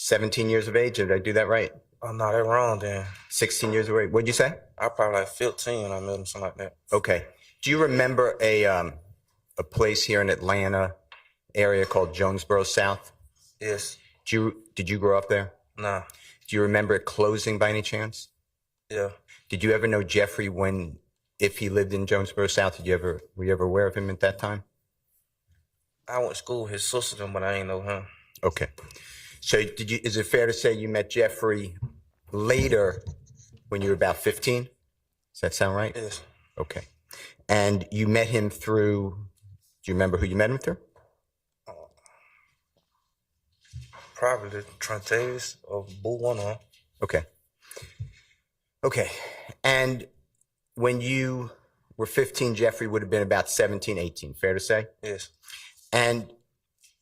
17 years of age, did I do that right? Oh, no, they're wrong then. 16 years of age. What'd you say? I probably like 15 when I met him, something like that. Okay. Do you remember a place here in Atlanta area called Jonesboro South? Yes. Did you grow up there? Nah. Do you remember it closing by any chance? Yeah. Did you ever know Jeffrey if he lived in Jonesboro South? Were you ever aware of him at that time? I went to school with his sister, but I ain't know him. Okay. So is it fair to say you met Jeffrey later when you were about 15? Does that sound right? Yes. Okay. And you met him through, do you remember who you met him through? Probably the Trentavis or Boo One on. Okay. Okay. And when you were 15, Jeffrey would have been about 17, 18, fair to say? Yes. And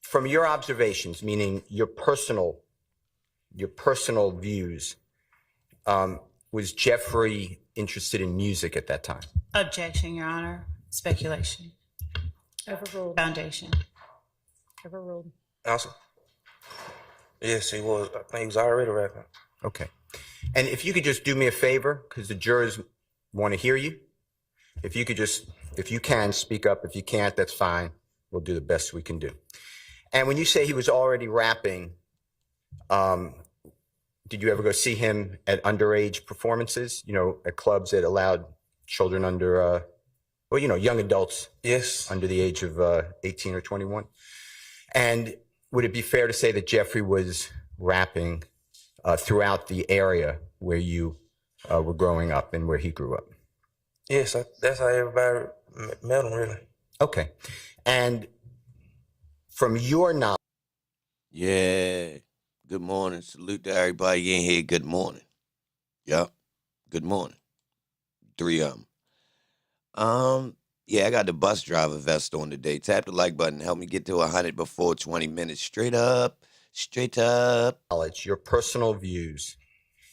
from your observations, meaning your personal views, was Jeffrey interested in music at that time? Objection, Your Honor. Speculation. Overruled. Foundation. Overruled. Answer. Yes, he was. I think he was already rapping. Okay. And if you could just do me a favor, because the jurors want to hear you. If you can, speak up. If you can't, that's fine. We'll do the best we can do. And when you say he was already rapping, did you ever go see him at underage performances, at clubs that allowed children under, young adults? Yes. Under the age of 18 or 21? And would it be fair to say that Jeffrey was rapping throughout the area where you were growing up and where he grew up? Yes, that's how everybody met him, really. Okay. And from your knowledge. Yeah. Good morning. Salute to everybody in here. Good morning. Yep. Good morning. 3 of them. Yeah, I got the bus driver vest on today. Tap the like button. Help me get to 100 before 20 minutes. Straight up. Straight up. Your personal views.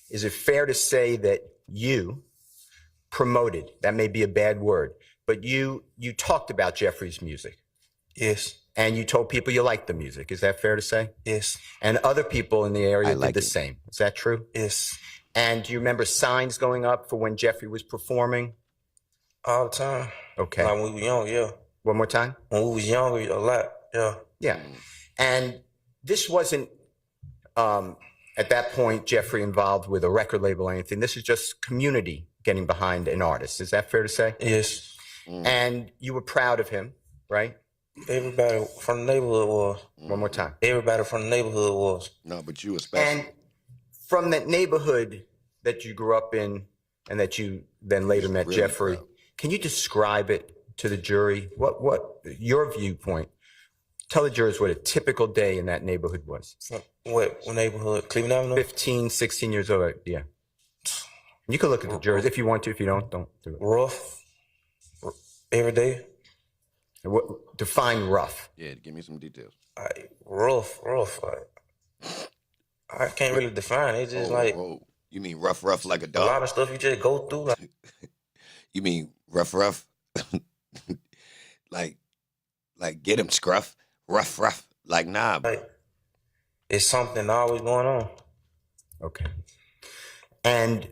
Is it fair to say that you promoted, that may be a bad word, but you talked about Jeffrey's music? Yes. And you told people you liked the music. Is that fair to say? Yes. And other people in the area did the same. Is that true? Yes. And do you remember signs going up for when Jeffrey was performing? All the time. Okay. Like when we were young, yeah. One more time? When we was younger, a lot, yeah. Yeah. And this wasn't, at that point, Jeffrey involved with a record label or anything. This is just community getting behind an artist. Is that fair to say? Yes. And you were proud of him, right? Everybody from the neighborhood was. One more time. Everybody from the neighborhood was. No, but you especially. And from that neighborhood that you grew up in and that you then later met really Jeffrey, proud. Can you describe it to the jury? What your viewpoint? Tell the jurors what a typical day in that neighborhood was. What neighborhood? Cleveland Avenue? 15, 16 years old, yeah. You can look at the jurors if you want to. If you don't do it. Rough. Every day. Define rough. Yeah, give me some details. Like, rough. Like, I can't really define it. It's just Whoa. You mean rough like a a dog? lot of stuff you just go through. Like, You mean rough? like get him, scruff. Rough. Like, nah, bro. like, it's something always going on. Okay. And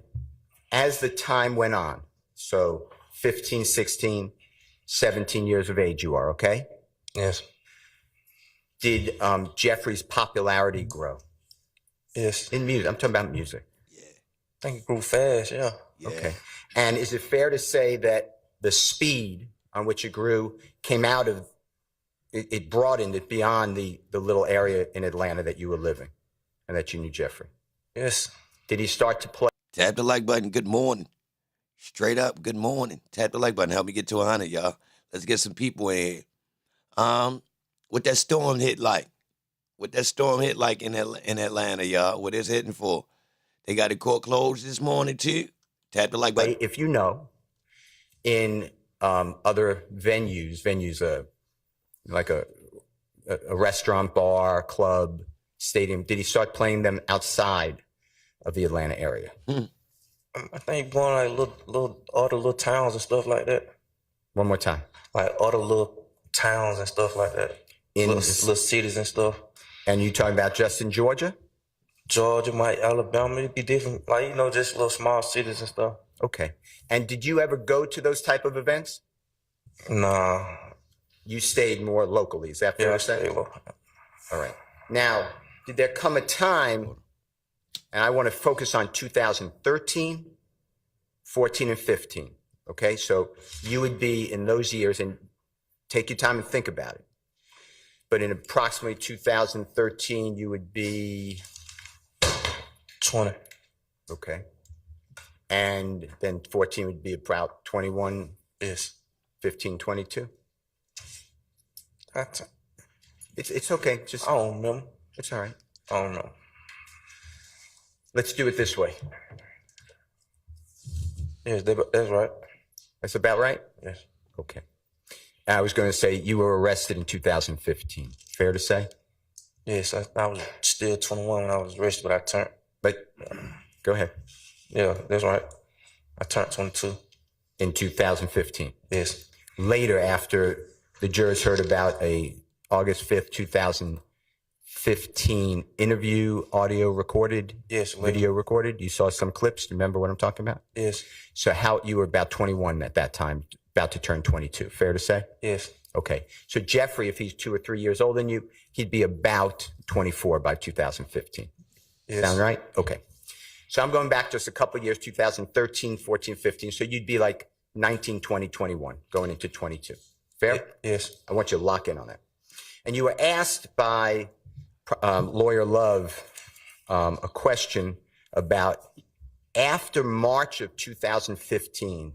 as the time went on, so 15, 16, 17 years of age you are, okay? Yes. Did Jeffrey's popularity grow? Yes. In music, I'm talking about music. Yeah. I think it grew fast, yeah. Okay. And is it fair to say that the speed on which it grew came out of, it broadened it beyond the little area in Atlanta that you were living and that you knew Jeffrey? Yes. Did he start to play? Tap the like button. Good morning. Straight up, good morning. Tap the like button. Help me get to 100, y'all. Let's get some people in here. What that storm hit like? What that storm hit like in Atlanta, y'all? What it's hitting for? They got the court closed this morning, too. Tap the like button. If you know, in other venues, like a restaurant, bar, club, stadium, did he start playing them outside of the Atlanta area? I think going like other little towns and stuff like that. One more time. Like other little towns and stuff like that. In little cities and stuff. And you talking about just in Georgia? Georgia, might Alabama, it'd be different. Like, you know, just little small cities and stuff. Okay. And did you ever go to those type of events? Nah. You stayed more locally. Is that fair Yeah, I to say? stay low. All right. Now, did there come a time, and I want to focus on 2013, 14, and 15. Okay. So you would be in those years, and take your time and think about it. But in approximately 2013, you would be 20. okay. And then 14 would be about 21, Yes. 15, 22. I It's okay. Just don't remember. it's all right. I don't know. Let's do it this way. Yes, that's right. That's about right? Yes. Okay. I was going to say you were arrested in 2015. Fair to say? Yes, I was still 21 when I was arrested, but I turned. But go ahead. Yeah, that's right. I turned 22. In 2015. Yes. Later, after the jurors heard about a August 5th, 2015 interview, audio recorded, Yes. video recorded, you saw some clips. Remember what I'm talking about? Yes. So how you were about 21 at that time, about to turn 22. Fair to say? Yes. Okay. So Jeffrey, if he's 2 or 3 years older than you, he'd be about 24 by 2015. Yes. Sound right? Okay. So I'm going back just a couple of years, 2013, 14, 15. So you'd be like 19, 20, 21, going into 22. Fair? Yes. I want you to lock in on that. And you were asked by Lawyer Love a question about after March of 2015,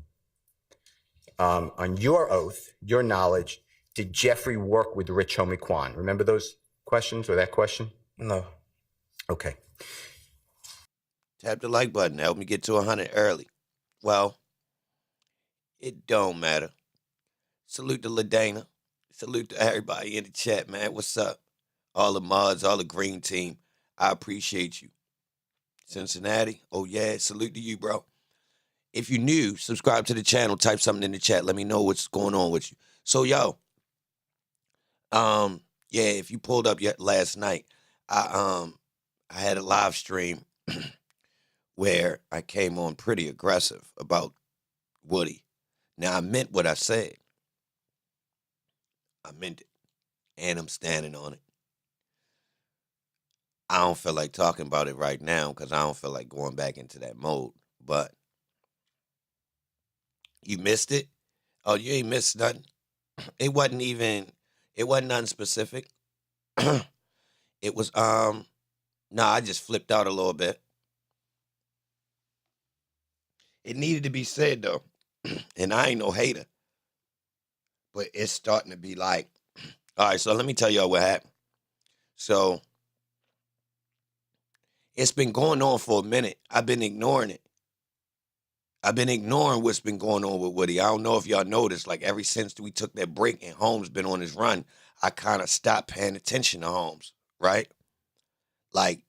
on your oath, your knowledge, did Jeffrey work with Rich Homie Quan? Remember those questions or that question? No. Okay. Tap the like button. Help me get to 100 early. Well, it don't matter. Salute to LaDana. Salute to everybody in the chat, man. What's up? All the mods, all the green team. I appreciate you. Cincinnati, oh yeah, salute to you, bro. If you're new, subscribe to the channel. Type something in the chat. Let me know what's going on with you. So, yo, yeah, if you pulled up yet last night, I had a live stream where I came on pretty aggressive about Woody. Now, I meant what I said. I meant it. And I'm standing on it. I don't feel like talking about it right now because I don't feel like going back into that mode. But you missed it? Oh, you ain't missed nothing. It wasn't nothing specific. It was, I just flipped out a little bit. It needed to be said, though. And I ain't no hater. But it's starting to be like, all right, so let me tell y'all what happened. So, it's been going on for a minute. I've been ignoring it. I've been ignoring what's been going on with Woody. I don't know if y'all noticed, like ever since we took that break and Holmes been on his run, I kind of stopped paying attention to Holmes, right? Like,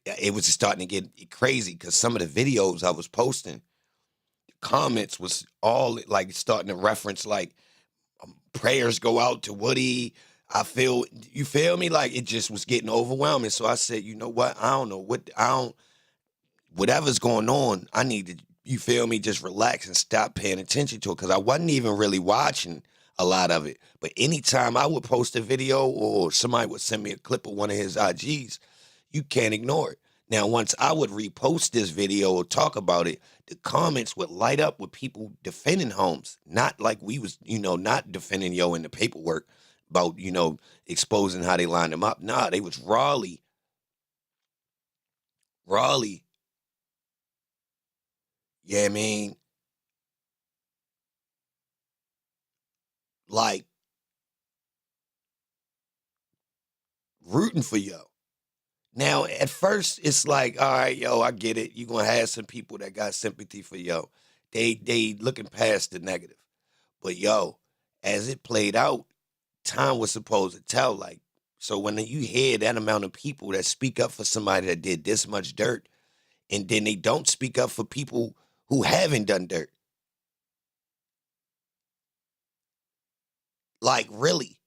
it was starting to get crazy because some of the videos I was posting, the comments was all like starting to reference like prayers go out to Woody. You feel me? Like it just was getting overwhelming. So I said, you know what? Whatever's going on, I need to, you feel me, just relax and stop paying attention to it because I wasn't even really watching a lot of it. But anytime I would post a video or somebody would send me a clip of one of his IGs, you can't ignore it. Now, once I would repost this video or talk about it, the comments would light up with people defending Holmes. Not like we was, not defending in the paperwork about, exposing how they lined him up. Nah, they was Raleigh. Yeah, I mean, like, rooting for yo. Now, at first, it's like, all right, yo, I get it. You're going to have some people that got sympathy for yo. They looking past the negative. But, yo, as it played out, time was supposed to tell. Like, so when you hear that amount of people that speak up for somebody that did this much dirt, and then they don't speak up for people who haven't done dirt. Like, really?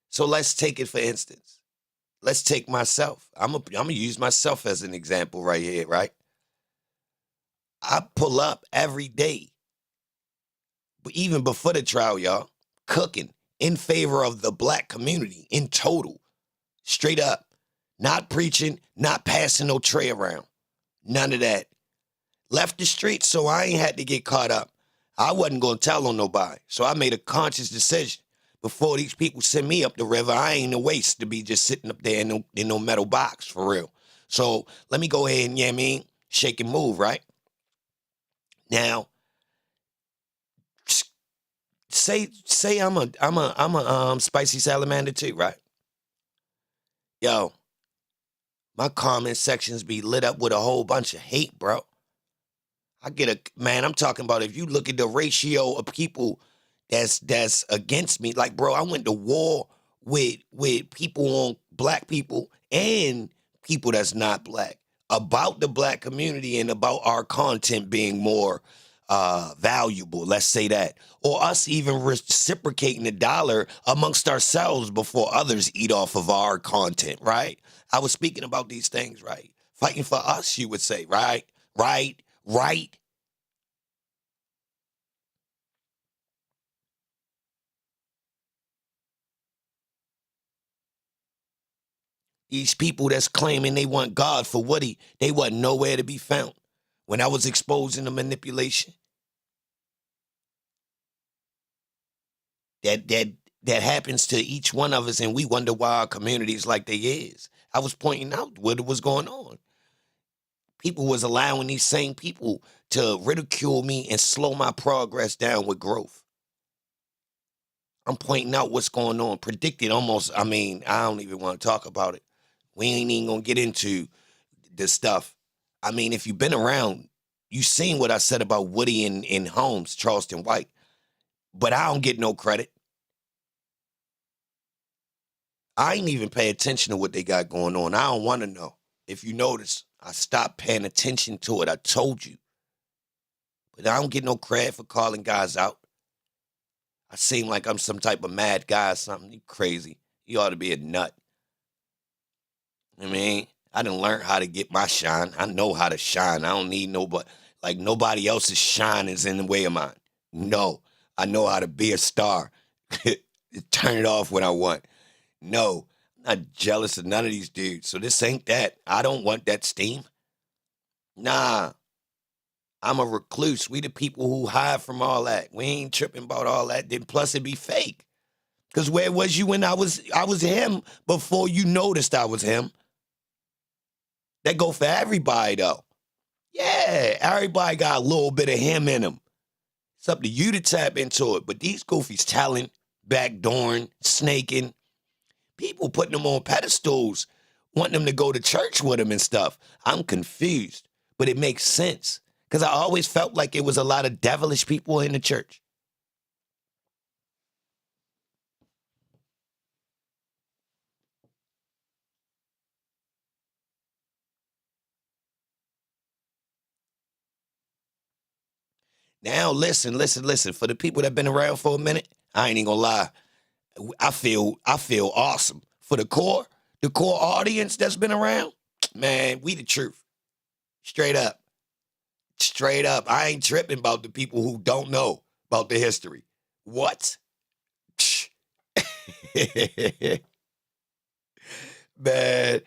So let's take it for instance. let's take myself. I'm gonna use myself as an example right here, right? I pull up every day, but even before the trial, y'all, cooking in favor of the black community in total, straight up, not preaching, not passing no tray around, none of that. Left the streets, so I ain't had to get caught up. I wasn't gonna tell on nobody, so I made a conscious decision. Before these people send me up the river, I ain't a waste to be just sitting up there in no metal box, for real. So let me go ahead and, yeah, I mean, shake and move, right? Now, say I'm a spicy salamander too, right? Yo, my comment sections be lit up with a whole bunch of hate, bro. Man, I'm talking about if you look at the ratio of people that's against me, like, bro, I went to war with people on black people and people that's not black about the black community and about our content being more valuable, let's say that, or us even reciprocating the dollar amongst ourselves before others eat off of our content, right? I was speaking about these things, right? Fighting for us, you would say, right? Right. These people that's claiming they want God for Woody, they wasn't nowhere to be found. When I was exposing the manipulation that happens to each one of us, and we wonder why our communities like they is. I was pointing out what was going on. People was allowing these same people to ridicule me and slow my progress down with growth. I'm pointing out what's going on. Predicted almost, I mean, I don't even want to talk about it. We ain't even gonna get into this stuff. I mean, if you've been around, you seen what I said about Woody and Holmes, Charleston White. But I don't get no credit. I ain't even pay attention to what they got going on. I don't want to know. If you notice, I stopped paying attention to it. I told you. But I don't get no credit for calling guys out. I seem like I'm some type of mad guy or something. You crazy. You ought to be a nut. I mean, I done learned how to get my shine. I know how to shine. I don't need nobody. Like, nobody else's shine is in the way of mine. No, I know how to be a star. Turn it off when I want. No, I'm not jealous of none of these dudes. So this ain't that. I don't want that steam. Nah, I'm a recluse. We the people who hide from all that. We ain't tripping about all that. Then plus it be fake. Because where was you when I was him before you noticed I was him? That go for everybody, though. Yeah, everybody got a little bit of him in them. It's up to you to tap into it. But these goofies telling, backdooring, snaking, people putting them on pedestals, wanting them to go to church with them and stuff. I'm confused, but it makes sense. Because I always felt like it was a lot of devilish people in the church. Now, listen. For the people that been around for a minute, I ain't even gonna lie. I feel awesome. For the core audience that's been around, man, we the truth. Straight up. I ain't tripping about the people who don't know about the history. What? man,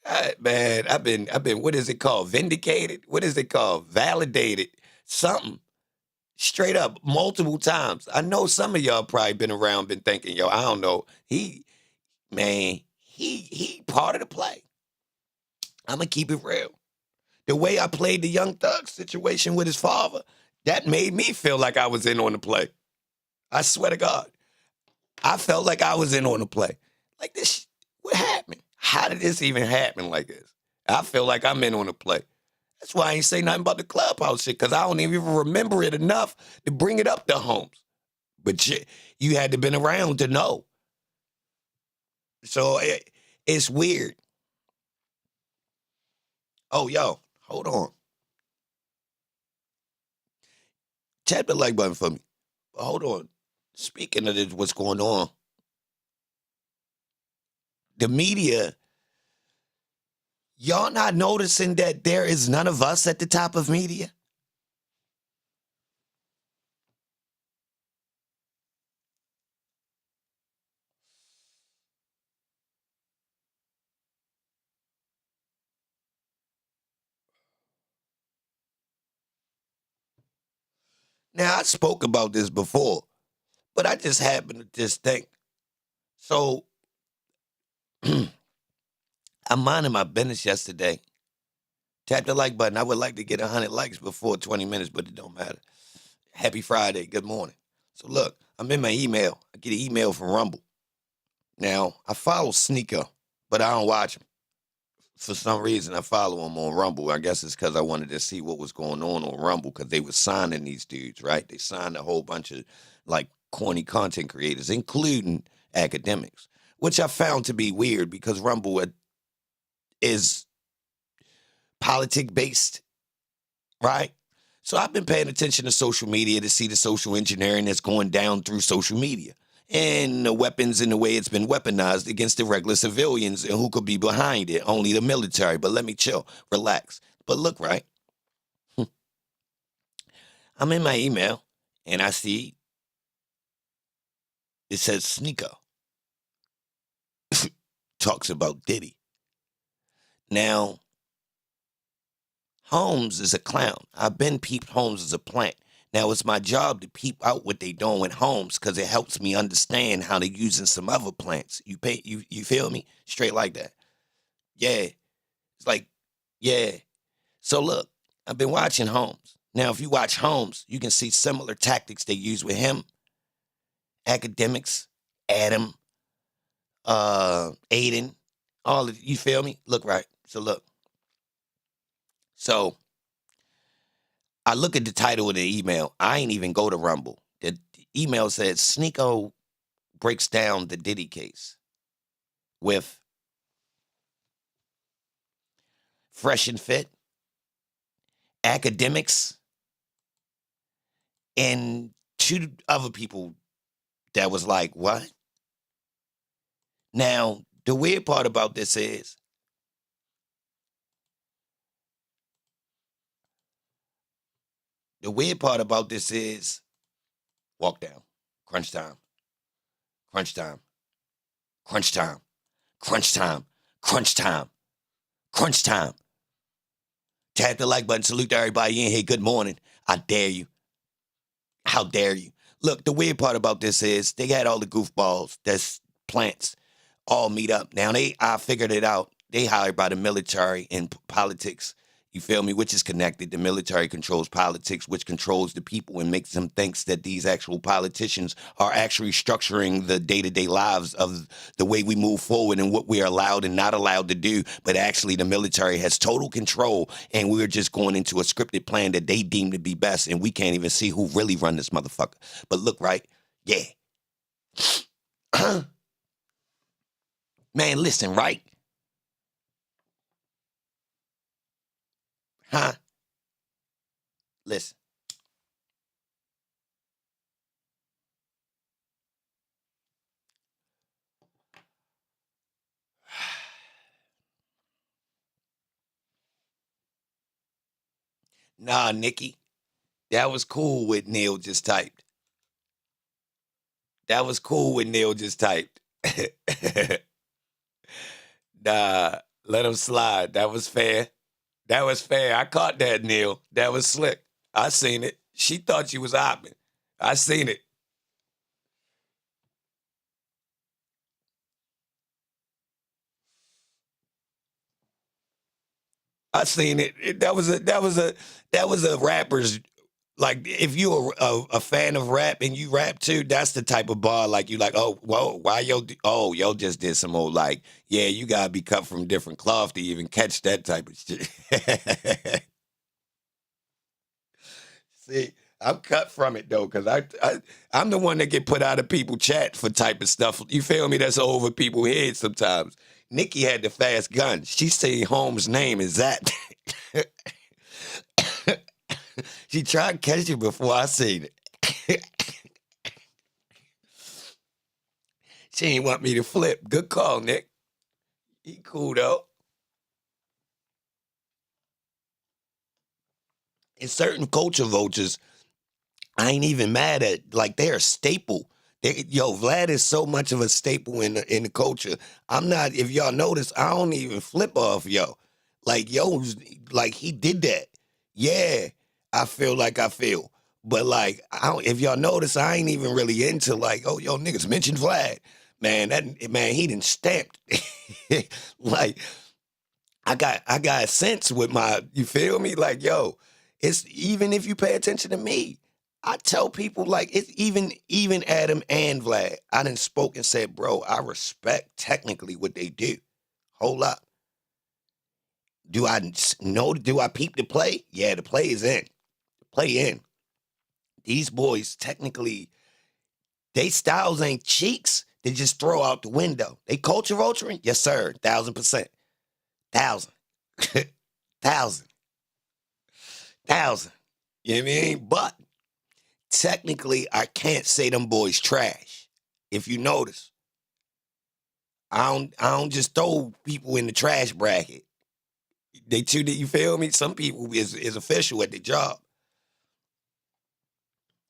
I've been, what is it called? Vindicated? What is it called? Validated? Something. Straight up, multiple times. I know some of y'all probably been around, been thinking, yo, I don't know. He part of the play. I'm gonna keep it real. The way I played the Young Thug situation with his father, that made me feel like I was in on the play. I swear to God. I felt like I was in on the play. Like this, what happened? How did this even happen like this? I feel like I'm in on the play. That's why I ain't say nothing about the clubhouse shit, because I don't even remember it enough to bring it up to Holmes. But you had to been around to know. So it's weird. Oh, yo, hold on. Tap the like button for me. Hold on. Speaking of this, what's going on, the media Y'all not noticing that there is none of us at the top of media? Now, I spoke about this before, but I just happened to just think. So, I'm minding my business yesterday. Tap the like button. I would like to get 100 likes before 20 minutes, but it don't matter. Happy Friday. Good morning. So, look, I'm in my email. I get an email from Rumble. Now, I follow Sneaker, but I don't watch him. For some reason, I follow him on Rumble. I guess it's because I wanted to see what was going on Rumble because they were signing these dudes, right? They signed a whole bunch of, like, corny content creators, including akademiks, which I found to be weird because Rumble is politic-based, right? So I've been paying attention to social media to see the social engineering that's going down through social media and the weapons and the way it's been weaponized against the regular civilians and who could be behind it. Only the military. But let me chill, relax. But look, right? I'm in my email and I see it says Sneaker talks about Diddy. Now, Holmes is a clown. I've been peeped Holmes as a plant. Now, it's my job to peep out what they doing with Holmes because it helps me understand how they're using some other plants. You feel me? Straight like that. Yeah. It's like, yeah. So look, I've been watching Holmes. Now, if you watch Holmes, you can see similar tactics they use with him. Akademiks, Adam, Aiden, all of you feel me? Look right. So look. So I look at the title of the email. I ain't even go to Rumble. The email says Sneeko breaks down the Diddy case with Fresh and Fit, akademiks, and two other people that was like, what? Now, the weird part about this is walk down, crunch time, crunch time, crunch time, crunch time, crunch time, crunch time. Tap the like button. Salute to everybody in here. Good morning. I dare you. How dare you? Look, the weird part about this is they had all the goofballs, that's plants, all meet up. Now, I figured it out. They hired by the military and politics. You feel me? Which is connected. The military controls politics, which controls the people and makes them think that these actual politicians are actually structuring the day-to-day lives of the way we move forward and what we are allowed and not allowed to do. But actually, the military has total control, and we're just going into a scripted plan that they deem to be best, and we can't even see who really run this motherfucker. But look, right? Yeah. Man, listen, right? Huh? Listen. Nah, Nikki, that was cool what Neil just typed. That was cool what Neil just typed. Nah, let him slide. That was fair. That was fair. I caught that, Neil. That was slick. I seen it. She thought you was hopping. I seen it. I seen it. That was a rapper's, like, if you're a fan of rap and you rap too, that's the type of bar like you like, oh, whoa, why yo just did some old, like, yeah, you gotta be cut from different cloth to even catch that type of shit. See, I'm cut from it though, cause I'm the one that get put out of people chat for type of stuff. You feel me? That's over people's heads sometimes. Nikki had the fast gun. She say Holmes' name is that. She tried to catch it before I seen it. She ain't want me to flip. Good call, Nick. He cool though. And certain culture vultures, I ain't even mad at. Like, they're a staple. Vlad is so much of a staple in the culture. I'm not. If y'all notice, I don't even flip off yo. Like like he did that. Yeah, I feel like I feel. But like, if y'all notice, I ain't even really into like, oh yo niggas mention Vlad. Man, he done stamped. Like, I got sense with my. You feel me? Like yo, it's even if you pay attention to me. I tell people like it's even Adam and Vlad. I done spoke and said, bro, I respect technically what they do. Hold up. Do I peep the play? Yeah, the play is in. The play in. These boys technically, they styles ain't cheeks. They just throw out the window. They culture vulturing? Yes, sir. 1,000%. 1,000. 1,000. 1,000. You know what I mean? But technically, I can't say them boys trash. If you notice, I don't just throw people in the trash bracket. They too, you feel me? Some people is official at their job.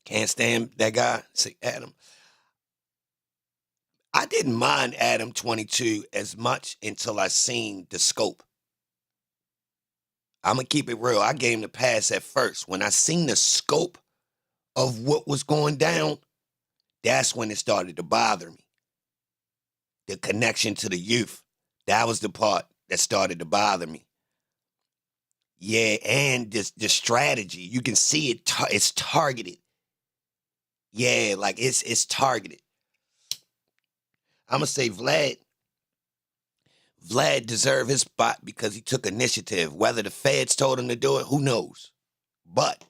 Can't stand that guy. Say Adam. I didn't mind Adam 22 as much until I seen the scope. I'm gonna keep it real. I gave him the pass at first. When I seen the scope of what was going down, that's when it started to bother me. The connection to the youth. That was the part that started to bother me. Yeah, and the strategy. You can see it. It's targeted. Yeah, like it's targeted. I'm gonna say Vlad deserved his spot because he took initiative. Whether the feds told him to do it, who knows? But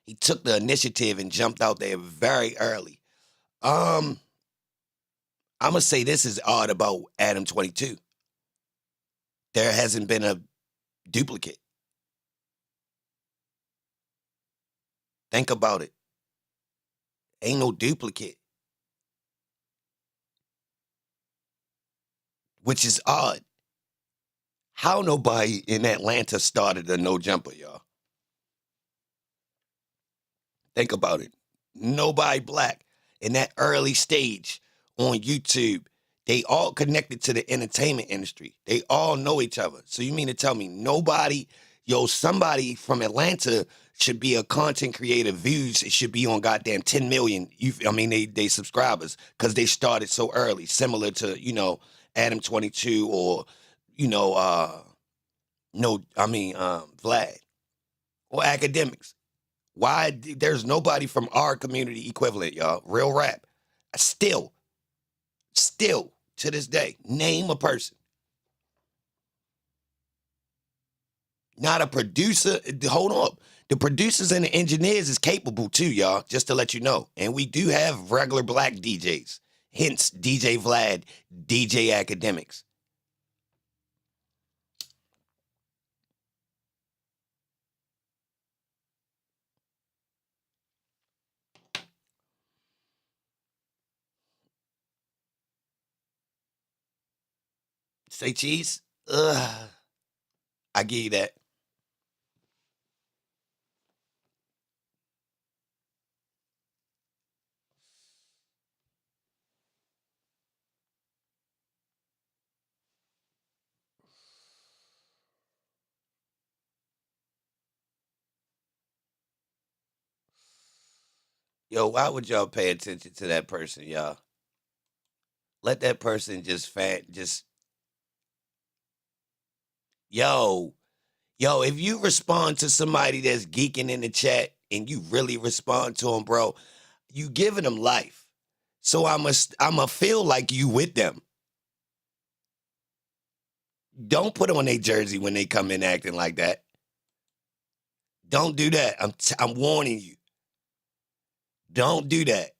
he took the initiative and jumped out there very early. I'm gonna say this is odd about Adam 22. There hasn't been a duplicate. Think about it. Ain't no duplicate. Which is odd. How nobody in Atlanta started a no jumper, y'all? Think about it. Nobody black in that early stage on YouTube. They all connected to the entertainment industry. They all know each other. So you mean to tell me somebody from Atlanta should be a content creator, views, it should be on goddamn 10 million. They subscribers because they started so early, similar to, Adam 22 or, Vlad or akademiks. Why there's nobody from our community equivalent, y'all? Real rap. Still, to this day, name a person. Not a producer. Hold on. The producers and the engineers is capable too, y'all, just to let you know. And we do have regular black DJs. Hence, DJ Vlad, DJ Akademiks. Say cheese? Ugh. I give you that. Yo, why would y'all pay attention to that person, y'all? Let that person yo, if you respond to somebody that's geeking in the chat and you really respond to them, bro, you giving them life. So I'ma feel like you with them. Don't put on their jersey when they come in acting like that. Don't do that. I'm warning you. Don't do that.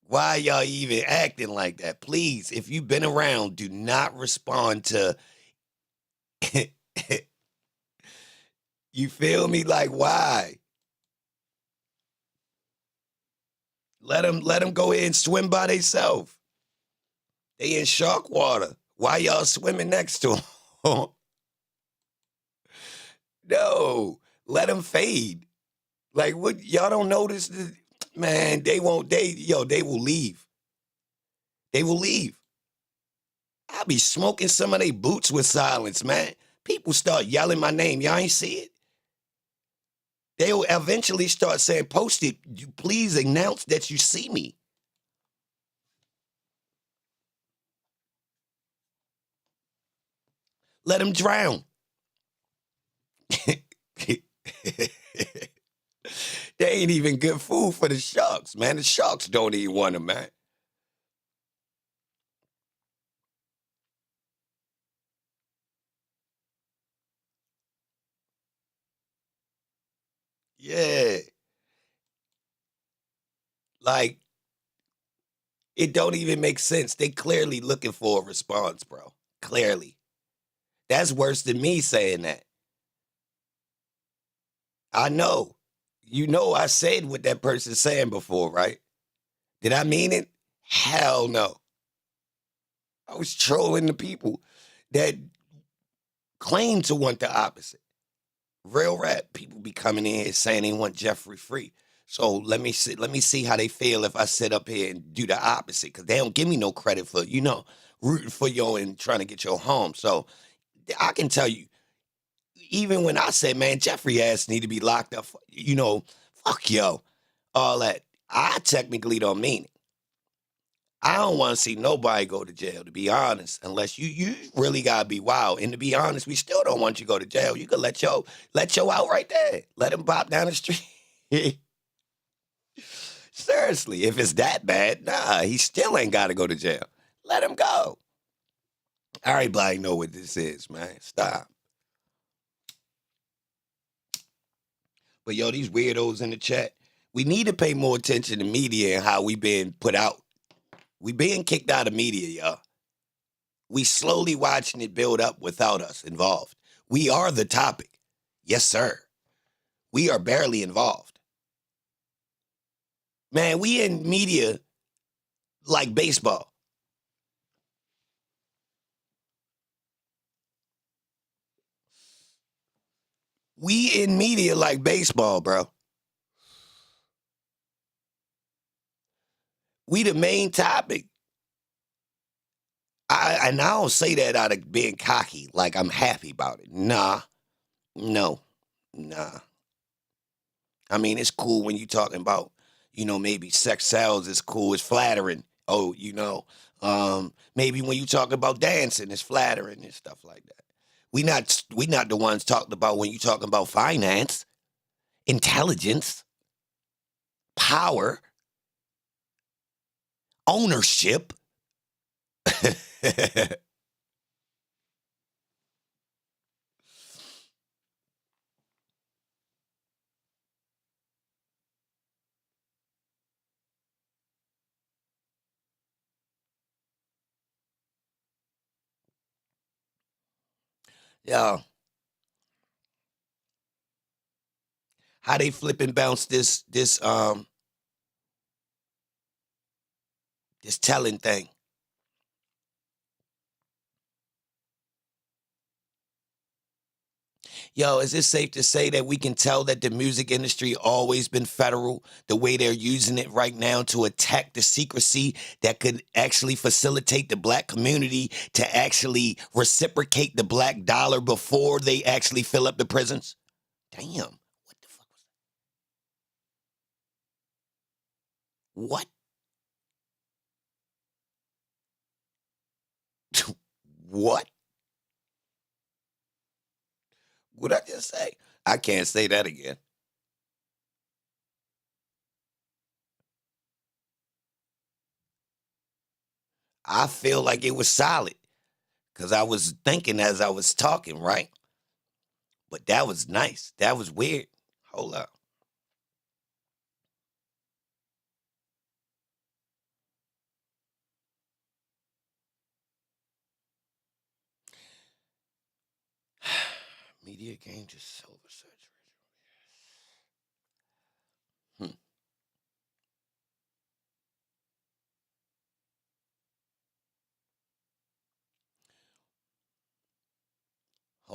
Why y'all even acting like that? Please, if you've been around, do not respond to. You feel me? Like, why? Let them go ahead and swim by themselves. They in shark water. Why y'all swimming next to them? No. Let them fade. Like, what? Y'all don't notice this? Man, they won't. They will leave. They will leave. I be smoking some of they boots with silence, man. People start yelling my name. Y'all ain't see it? They'll eventually start saying, post it. You please announce that you see me. Let them drown. They ain't even good food for the sharks, man. The sharks don't even want them, man. Yeah. Like, it don't even make sense. They clearly looking for a response, bro. Clearly. That's worse than me saying that. I know. You know I said what that person's saying before, right? Did I mean it? Hell no. I was trolling the people that claim to want the opposite. Real rap. People be coming in here saying they want Jeffrey free. So let me see how they feel if I sit up here and do the opposite. Cause they don't give me no credit for, rooting for you and trying to get your home. So I can tell you, even when I said, man, Jeffrey ass need to be locked up, fuck yo, all that. I technically don't mean it. I don't want to see nobody go to jail, to be honest, unless you really gotta be wild. And to be honest, we still don't want you to go to jail. You could let your out right there. Let him pop down the street. Seriously, if it's that bad, nah, he still ain't gotta go to jail. Let him go. Everybody know what this is, man. Stop. But yo, these weirdos in the chat, we need to pay more attention to media and how we being put out. We being kicked out of media, y'all. We slowly watching it build up without us involved. We are the topic. Yes, sir. We are barely involved. Man, we in media like baseball. We in media like baseball, bro. We the main topic. I don't say that out of being cocky, like I'm happy about it. Nah. I mean, it's cool when you talking about, maybe sex sells, it's cool, it's flattering. Oh, maybe when you talk about dancing, it's flattering and stuff like that. We not the ones talked about when you talking about finance, intelligence, power, ownership. Yeah. How they flip and bounce this telling thing. Yo, is it safe to say that we can tell that the music industry always been federal, the way they're using it right now to attack the secrecy that could actually facilitate the black community to actually reciprocate the black dollar before they actually fill up the prisons? Damn, what the fuck was that? What? What? What'd I just say? I can't say that again. I feel like it was solid because I was thinking as I was talking, right? But that was nice. That was weird. Hold up. Media game to silver saturation.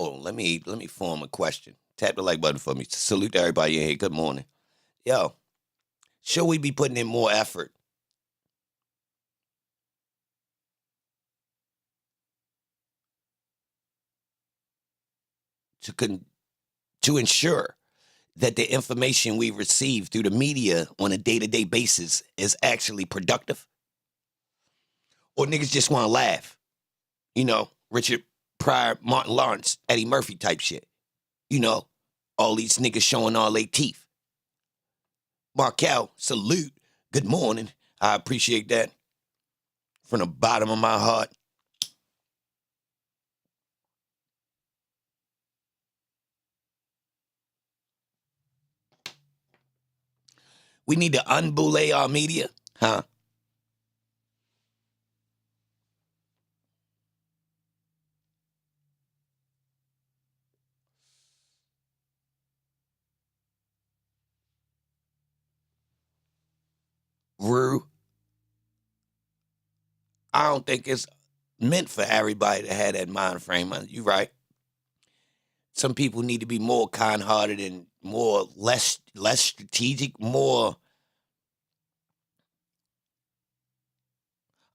hold on, let me form a question. Tap the like button for me. Salute to everybody in here. Good morning. Yo, should we be putting in more effort to ensure that the information we receive through the media on a day-to-day basis is actually productive? Or niggas just want to laugh? You know, Richard Pryor, Martin Lawrence, Eddie Murphy type shit. You know, all these niggas showing all their teeth. Markel, salute. Good morning. I appreciate that from the bottom of my heart. We need to unboule our media, huh? Rue, I don't think it's meant for everybody to have that mind frame. You right. Some people need to be more kind-hearted and less strategic, more.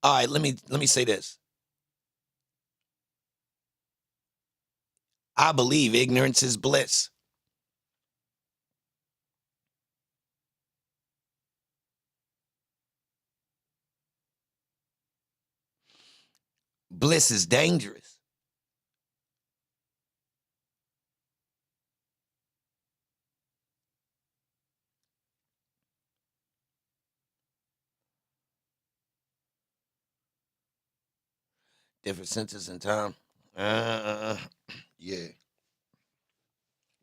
All right, let me say this. I believe ignorance is bliss. Bliss is dangerous. Different senses in time. Yeah.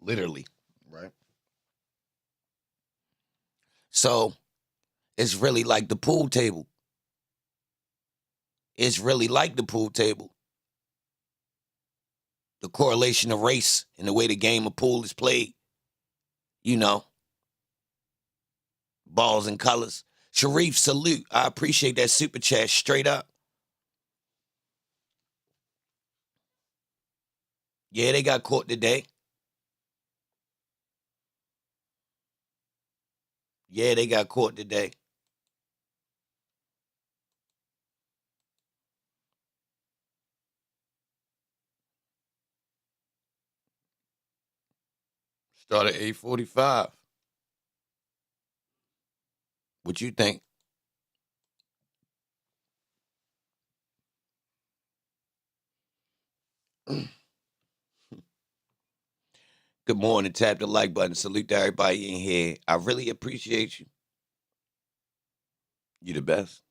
Literally, right? So it's really like the pool table. It's really like the pool table. The correlation of race and the way the game of pool is played. You know, balls and colors. Sharif, salute. I appreciate that super chat straight up. Yeah, they got caught today. Yeah, they got caught today. Started 8:45. What you think? Good morning. Tap the like button. Salute to everybody in here. I really appreciate you. You the best.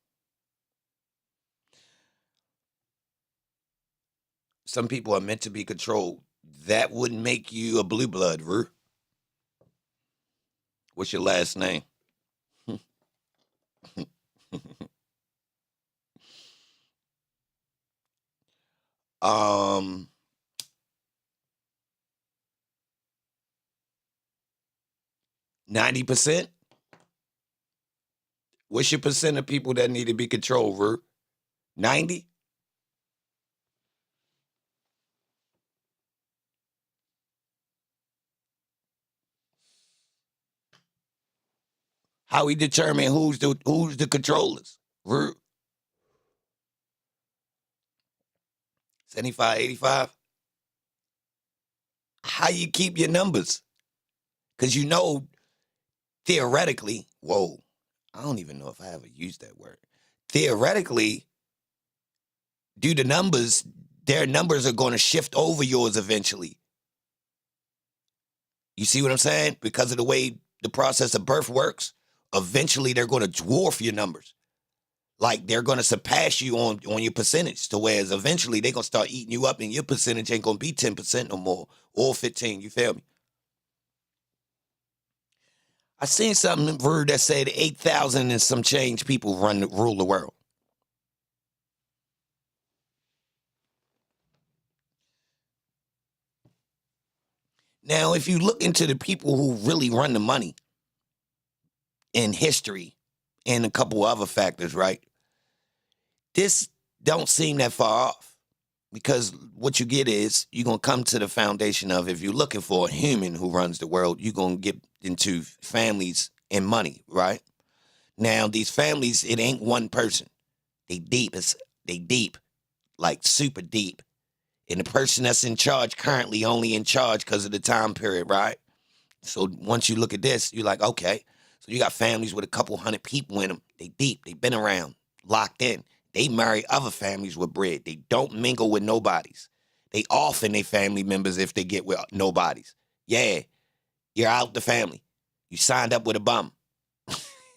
Some people are meant to be controlled. That wouldn't make you a blue blood, Rue. What's your last name? um, 90%? What's your percent of people that need to be controlled, Rue? 90? How we determine who's the controllers? Rue? 75, 85? How you keep your numbers? Because you know, theoretically, whoa, I don't even know if I ever used that word. Theoretically, due to numbers, their numbers are going to shift over yours eventually. You see what I'm saying? Because of the way the process of birth works, eventually they're going to dwarf your numbers. Like they're going to surpass you on your percentage, to whereas eventually they're going to start eating you up and your percentage ain't going to be 10% no more or 15. You feel me? I seen something Verb that said 8,000 and some change people rule the world. Now, if you look into the people who really run the money in history and a couple other factors, right? This don't seem that far off. Because what you get is you're going to come to the foundation of, if you're looking for a human who runs the world, you're going to get into families and money, right? Now, these families, it ain't one person. They deep. They deep, like super deep. And the person that's in charge currently only in charge because of the time period, right? So once you look at this, you're like, okay. So you got families with a couple hundred people in them. They deep. They been around, locked in. They marry other families with bread. They don't mingle with nobodies. They often they family members if they get with nobodies. Yeah, you're out the family. You signed up with a bum.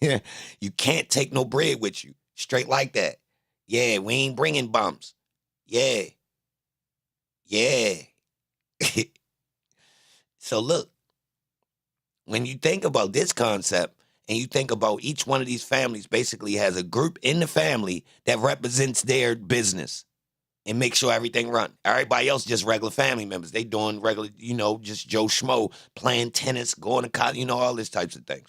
You can't take no bread with you. Straight like that. Yeah, we ain't bringing bums. Yeah. Yeah. So look, when you think about this concept and you think about each one of these families basically has a group in the family that represents their business and make sure everything run. Everybody else just regular family members. They doing regular, just Joe Schmo, playing tennis, going to college, all these types of things.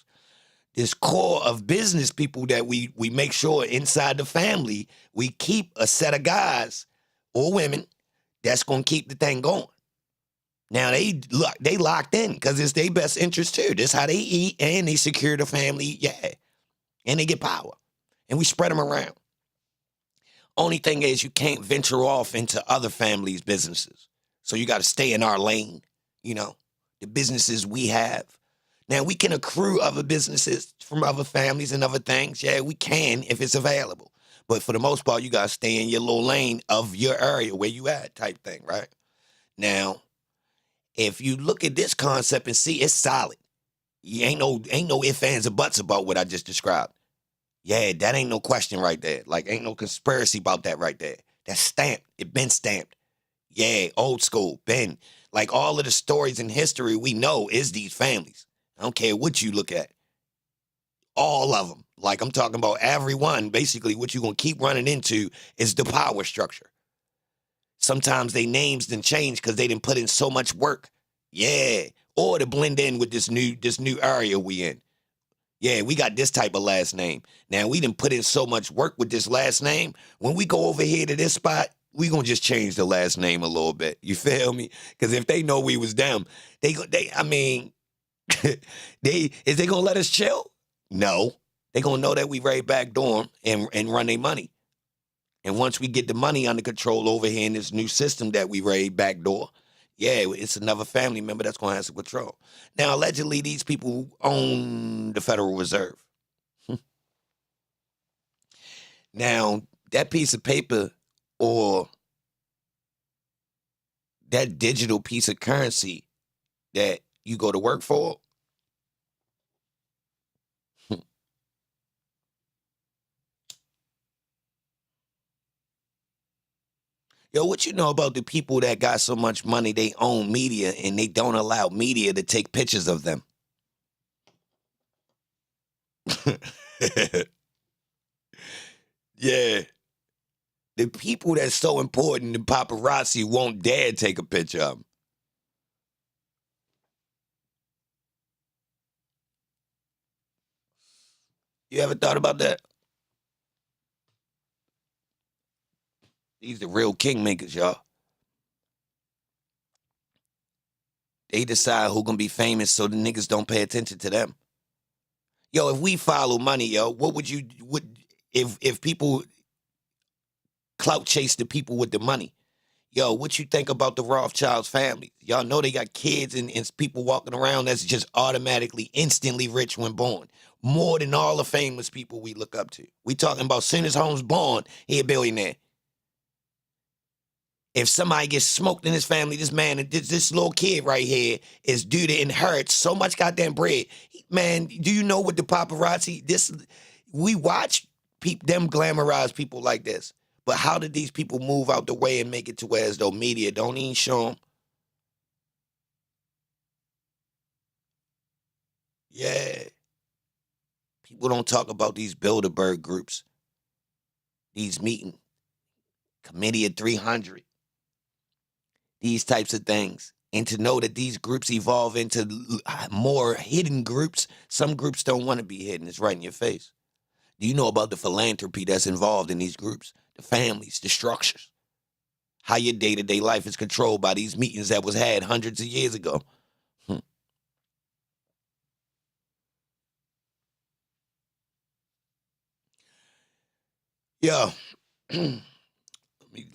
This core of business people that we make sure inside the family, we keep a set of guys or women that's going to keep the thing going. Now, they locked in because it's their best interest, too. This how they eat, and they secure the family, yeah. And they get power. And we spread them around. Only thing is you can't venture off into other families' businesses. So you got to stay in our lane, the businesses we have. Now, we can accrue other businesses from other families and other things. Yeah, we can if it's available. But for the most part, you got to stay in your little lane of your area where you at type thing, right? Now, if you look at this concept and see it's solid, you ain't no ifs, ands, or buts about what I just described. Yeah, that ain't no question right there. Like, ain't no conspiracy about that right there. That's stamped. It been stamped. Yeah, old school, been. Like, all of the stories in history we know is these families. I don't care what you look at. All of them. Like, I'm talking about every one. Basically, what you're going to keep running into is the power structure. Sometimes they names done change because they didn't put in so much work. Yeah. Or to blend in with this new area we in. Yeah, we got this type of last name. Now, we didn't put in so much work with this last name. When we go over here to this spot, we going to just change the last name a little bit. You feel me? Because if they know we was them, is they going to let us chill? No. They going to know that we right back door 'em and run their money. And once we get the money under control over here in this new system that we raid backdoor, yeah, it's another family member that's going to have some control. Now, allegedly, these people own the Federal Reserve. Now, that piece of paper or that digital piece of currency that you go to work for, yo, what you know about the people that got so much money they own media and they don't allow media to take pictures of them? Yeah. The people that's so important, the paparazzi won't dare take a picture of them. You ever thought about that? These the real kingmakers, y'all. They decide who gonna be famous so the niggas don't pay attention to them. Yo, if we follow money, yo, what would if people clout chase the people with the money? Yo, what you think about the Rothschilds family? Y'all know they got kids and people walking around that's just automatically, instantly rich when born. More than all the famous people we look up to. We talking about soon as Holmes born, he a billionaire. If somebody gets smoked in his family, this man, this little kid right here is due to inherit so much goddamn bread. Man, do you know what the paparazzi, we watch them glamorize people like this. But how did these people move out the way and make it to where as though media don't even show them? Yeah. People don't talk about these Bilderberg groups. These meetings. Committee of 300. These types of things. And to know that these groups evolve into more hidden groups. Some groups don't want to be hidden. It's right in your face. Do you know about the philanthropy that's involved in these groups? The families, the structures. how your day-to-day life is controlled by these meetings that was had hundreds of years ago. Yo, let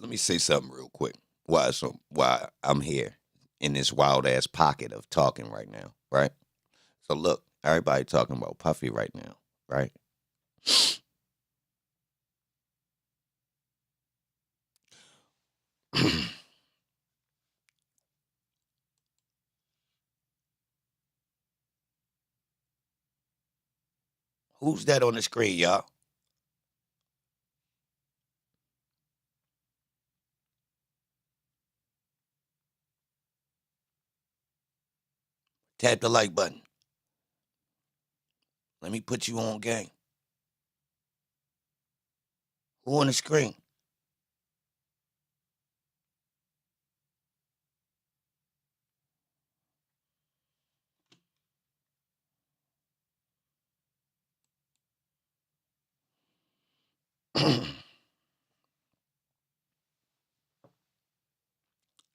me say something real quick. Why I'm here in this wild ass pocket of talking right now, right? So look, everybody talking about Puffy right now, right? Who's that on the screen, y'all? Tap the like button. Let me put you on game. Who on the screen?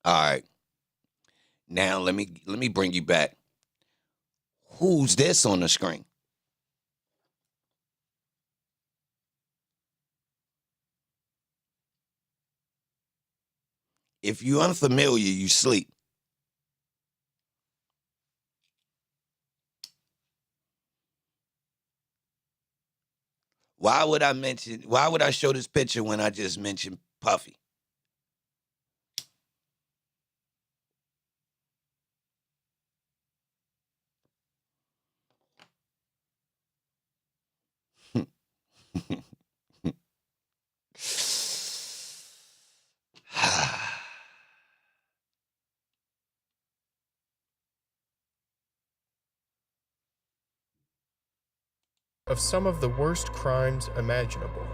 All right. Now let me bring you back. Who's this on the screen? If you unfamiliar, you sleep. Why would I show this picture when I just mentioned Puffy? Of some of the worst crimes imaginable.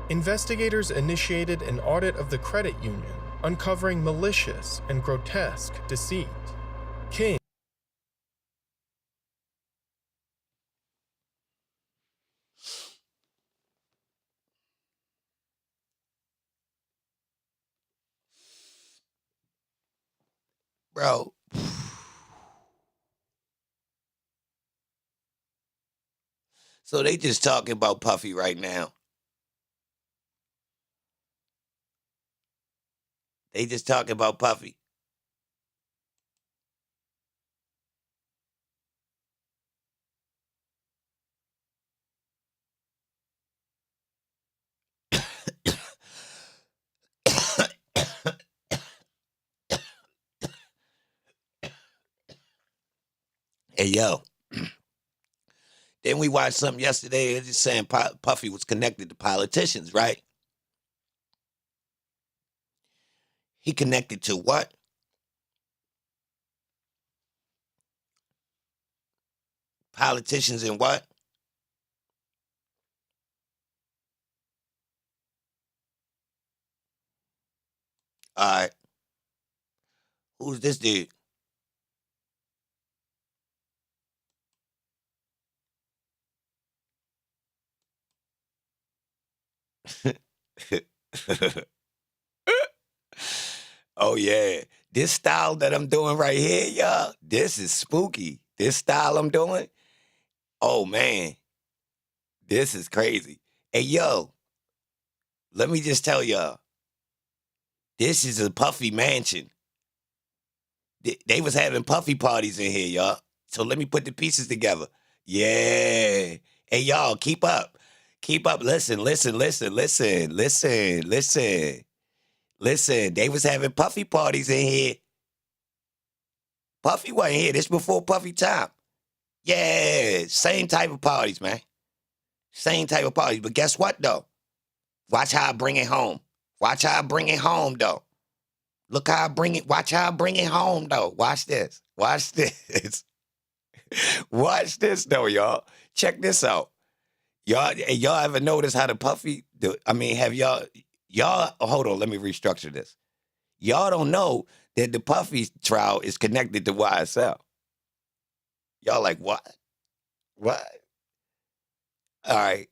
Investigators initiated an audit of the credit union, uncovering malicious and grotesque deceit. King. Bro. So they just talking about Puffy right now. They just talking about Puffy. Hey, yo. Then we watched something yesterday. It's just saying Puffy was connected to politicians, right? He connected to what? Politicians and what? All right. Who's this dude? Oh, yeah. This style that I'm doing right here, y'all, this is spooky. This style I'm doing, oh, man. This is crazy. Hey, yo, let me just tell y'all, this is a Puffy mansion. They was having Puffy parties in here, y'all. So let me put the pieces together. Yeah. Hey, y'all, keep up. Keep up. Listen. Listen, they was having Puffy parties in here. Puffy wasn't here. This before Puffy time. Yeah, same type of parties, man. Same type of parties. But guess what, though? Watch how I bring it home. Watch how I bring it home, though. Look how I bring it. Watch how I bring it home, though. Watch this. Watch this. Watch this, though, y'all. Check this out. Y'all ever notice how the Puffy, have y'all, hold on, let me restructure this. Y'all don't know that the Puffy trial is connected to YSL. Y'all like, what? What? All right.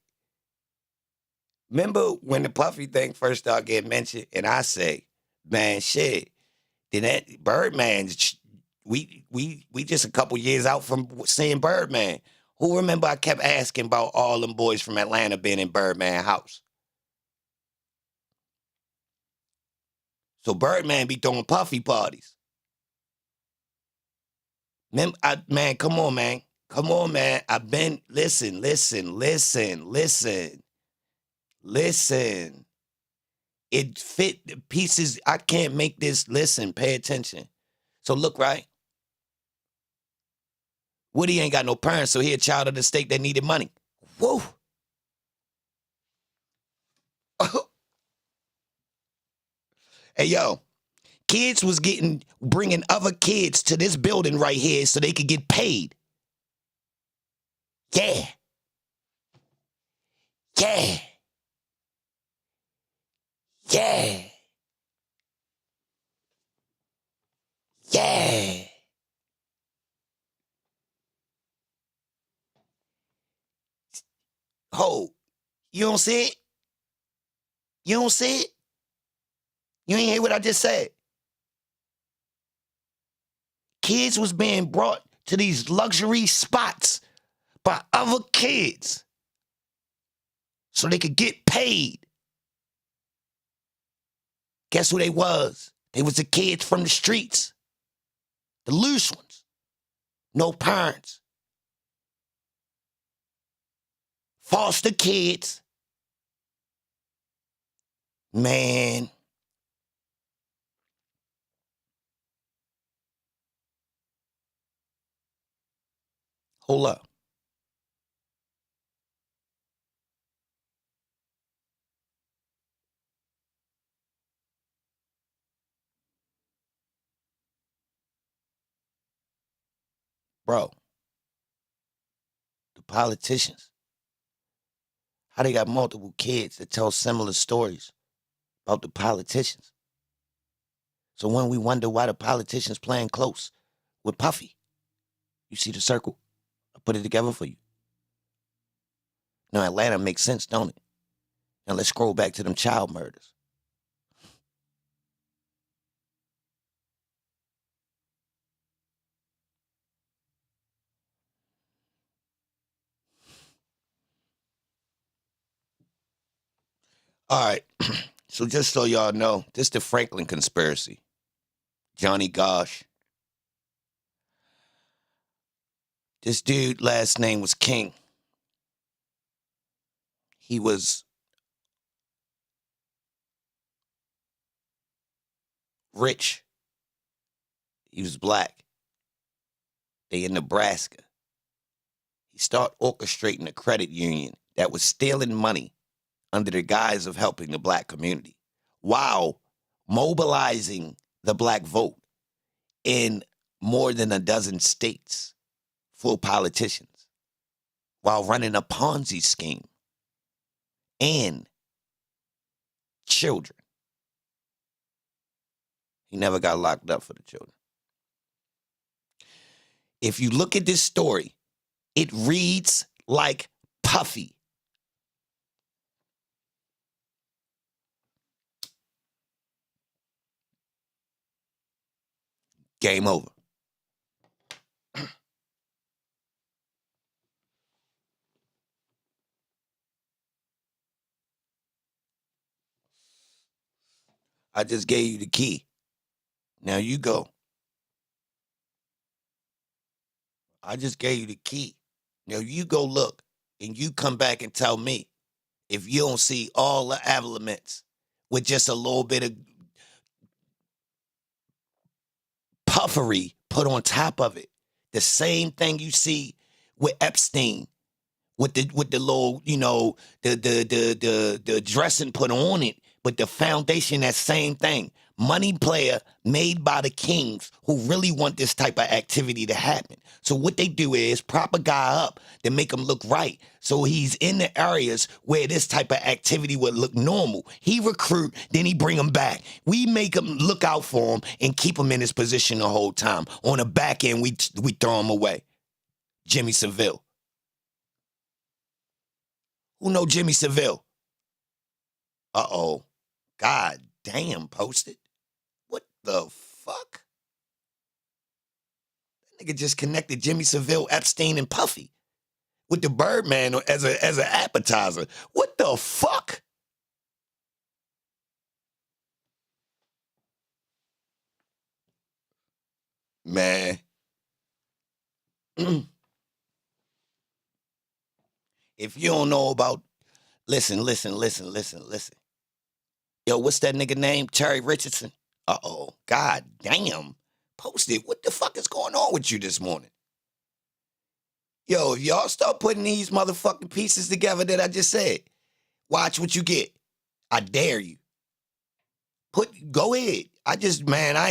Remember when the Puffy thing first started getting mentioned, and I say, Man, shit. Then that Birdman, we just a couple years out from seeing Birdman. Who remember I kept asking about all them boys from Atlanta being in Birdman house? So Birdman be throwing Puffy parties. Man, come on, man. Come on, man. I've been, listen. It fit the pieces. I can't make this, listen, pay attention. So look, right? Woody ain't got no parents, so he a child of the state that needed money. Whoa. Hey, yo. Kids was bringing other kids to this building right here so they could get paid. Yeah. Yeah. Yeah. Yeah. Ho, you don't see it? You don't see it? You ain't hear what I just said? Kids was being brought to these luxury spots by other kids so they could get paid. Guess who they was? They was the kids from the streets. The loose ones. No parents. Foster kids. Man. Hold up. Bro. The politicians. How they got multiple kids that tell similar stories about the politicians. So when we wonder why the politicians playing close with Puffy, you see the circle? I put it together for you. Now Atlanta makes sense, don't it? Now let's scroll back to them child murders. All right. So just so y'all know, this is the Franklin conspiracy. Johnny Gosh. This dude, last name was King. He was rich. He was black. They in Nebraska. He started orchestrating a credit union that was stealing money under the guise of helping the black community while mobilizing the black vote in more than a dozen states for politicians while running a Ponzi scheme and children. He never got locked up for the children. If you look at this story, it reads like Puffy. Game over. I just gave you the key. Now you go. I just gave you the key. Now you go look and you come back and tell me if you don't see all the elements with just a little bit of puffery put on top of it. The same thing you see with Epstein, with the little, the dressing put on it, but the foundation, that same thing. Money player made by the kings who really want this type of activity to happen. So what they do is prop a guy up to make him look right. So he's in the areas where this type of activity would look normal. He recruit, then he bring him back. We make him look out for him and keep him in his position the whole time. On the back end, we throw him away. Jimmy Seville. Who know Jimmy Seville? Uh-oh. God damn, posted. The fuck? That nigga just connected Jimmy Savile, Epstein, and Puffy with the Birdman as an appetizer. What the fuck? Man. If you don't know about, listen. Yo, what's that nigga name? Terry Richardson? Uh-oh. God damn. Post it. What the fuck is going on with you this morning? Yo, if y'all start putting these motherfucking pieces together that I just said, watch what you get. I dare you. Go ahead. I ain't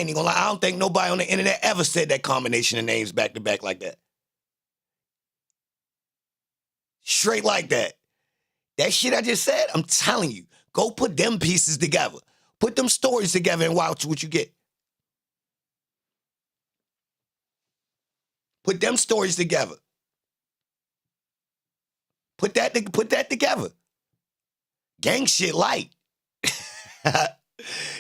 even gonna lie. I don't think nobody on the internet ever said that combination of names back to back like that. Straight like that. That shit I just said, I'm telling you, go put them pieces together. Put them stories together and watch what you get. Put them stories together. Put that together. Gang shit light.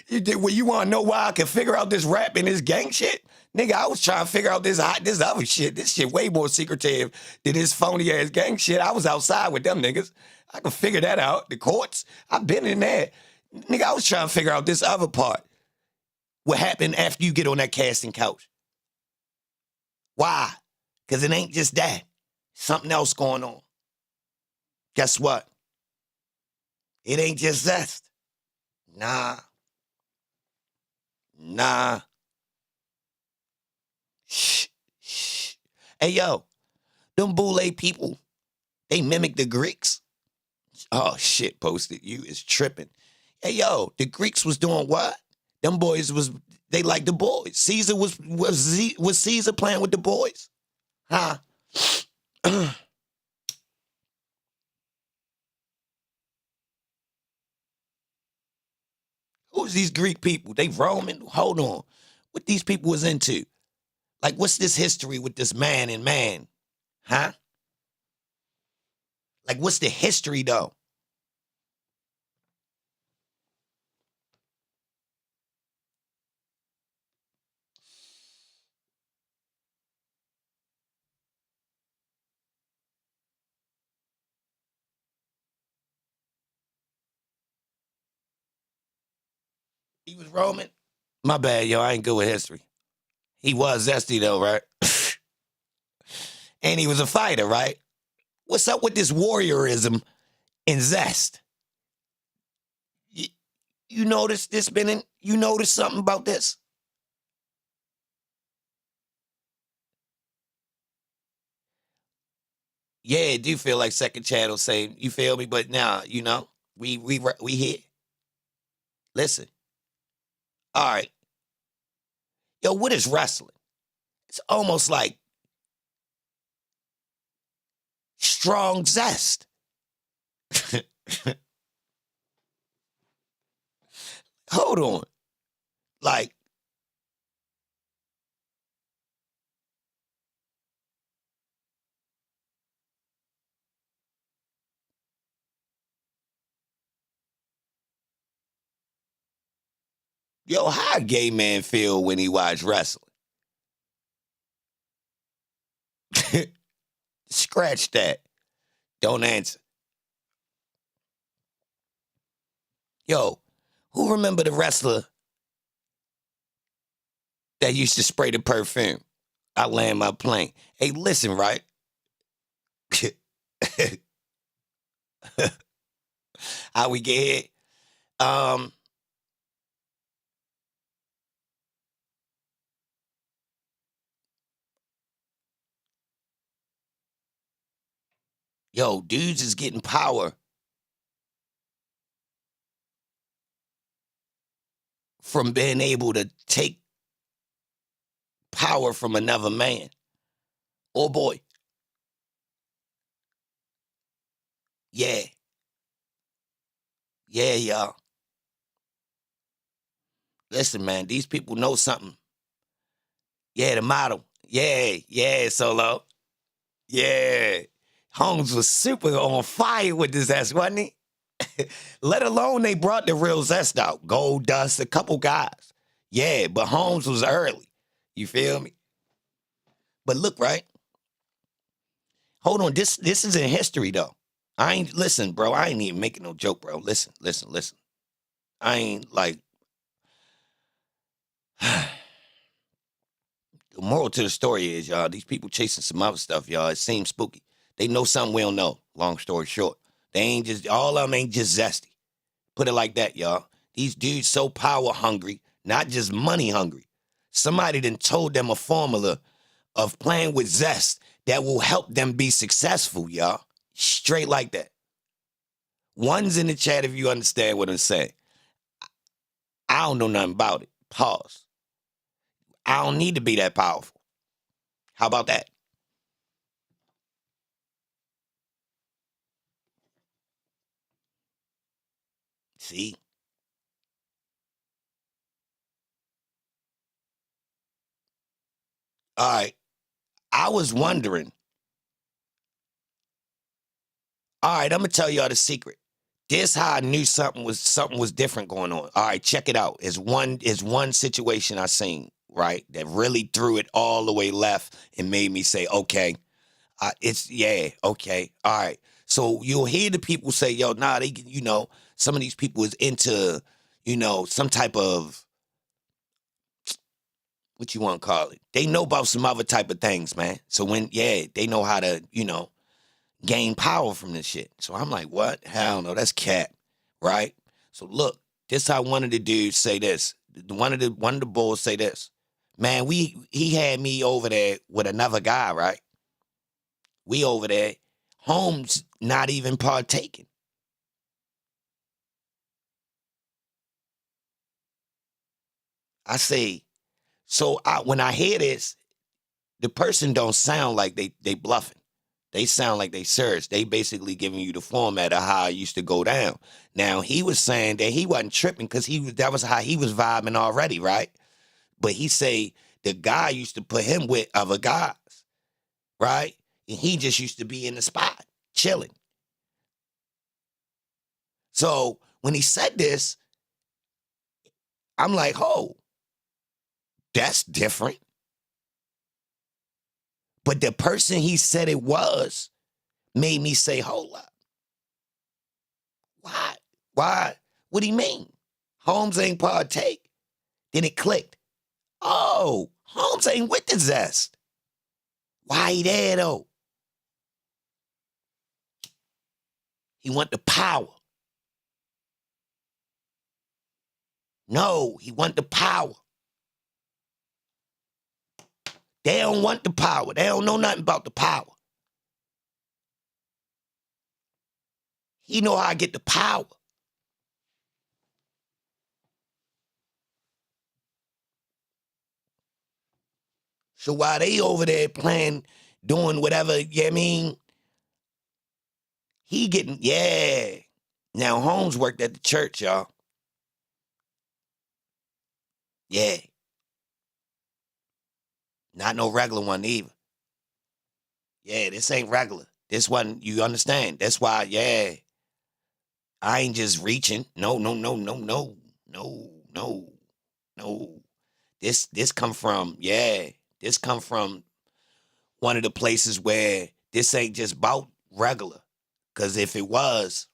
You want to know why I can figure out this rap and this gang shit? Nigga, I was trying to figure out this other shit. This shit way more secretive than this phony ass gang shit. I was outside with them niggas. I can figure that out. The courts, I've been in there. Nigga, I was trying to figure out this other part. What happened after you get on that casting couch? Why? Because it ain't just that. Something else going on. Guess what? It ain't just zest. Nah. Shh. Hey, yo, them Boule people, they mimic the Greeks. Oh, shit, Posted. You is tripping. Hey, yo, the Greeks was doing what? Them boys they like the boys. Caesar was Caesar playing with the boys? Huh? Who's these Greek people? They Roman? Hold on. What these people was into? Like, what's this history with this man and man? Huh? Like, what's the history, though? He was Roman? My bad, yo. I ain't good with history. He was zesty, though, right? And he was a fighter, right? What's up with this warriorism and zest? You notice you notice something about this? Yeah, it do feel like second channel saying, you feel me? But now, we here. Listen. All right. Yo, what is wrestling? It's almost like strong zest. Hold on. Like, yo, how a gay man feel when he watch wrestling? Scratch that. Don't answer. Yo, who remember the wrestler that used to spray the perfume? I land my plane. Hey, listen, right? How we get here? Yo, dudes is getting power from being able to take power from another man or boy. Yeah. Yeah, y'all. Listen, man, these people know something. Yeah, the model. Yeah, Solo. Yeah. Holmes was super on fire with this ass, wasn't he? Let alone they brought the real zest out. Gold Dust, a couple guys. Yeah, but Holmes was early. You feel me? But look, right? Hold on. This is in history though. Listen, bro. I ain't even making no joke, bro. Listen. I ain't like the moral to the story is, y'all, these people chasing some other stuff, y'all. It seems spooky. They know something we don't know. Long story short. They ain't just all of them ain't just zesty. Put it like that, y'all. These dudes so power hungry, not just money hungry. Somebody done told them a formula of playing with zest that will help them be successful, y'all. Straight like that. One's in the chat if you understand what I'm saying. I don't know nothing about it. Pause. I don't need to be that powerful. How about that? See? All right. I was wondering. All right, I'm gonna tell y'all the secret. This how I knew something was different going on. All right, check it out. It's one situation I seen, right, that really threw it all the way left and made me say, okay, okay, all right. So you'll hear the people say, yo, nah, they, some of these people is into, some type of, what you want to call it? They know about some other type of things, man. So they know how to, gain power from this shit. So I'm like, what? Hell no, that's cat, right? So look, this how one of the dudes say this. One of the bulls say this. Man, he had me over there with another guy, right? We over there. Holmes not even partaking. I say, when I hear this, the person don't sound like they bluffing. They sound like they serious. They basically giving you the format of how it used to go down. Now, he was saying that he wasn't tripping because that was how he was vibing already, right? But he say the guy used to put him with other guys, right? And he just used to be in the spot, chilling. So when he said this, I'm like, oh, that's different. But the person he said it was made me say, hold up. Why? Why? What do you mean? Holmes ain't partake. Then it clicked. Oh, Holmes ain't with the zest. Why he there though? He want the power. No, he want the power. They don't want the power. They don't know nothing about the power. He know how to get the power. So while they over there playing, doing whatever, he getting, Now, Holmes worked at the church, y'all. Yeah. Not no regular one either. Yeah, this ain't regular. This one, you understand. That's why, I ain't just reaching. No. This come from, this come from one of the places where this ain't just about regular. Because if it was,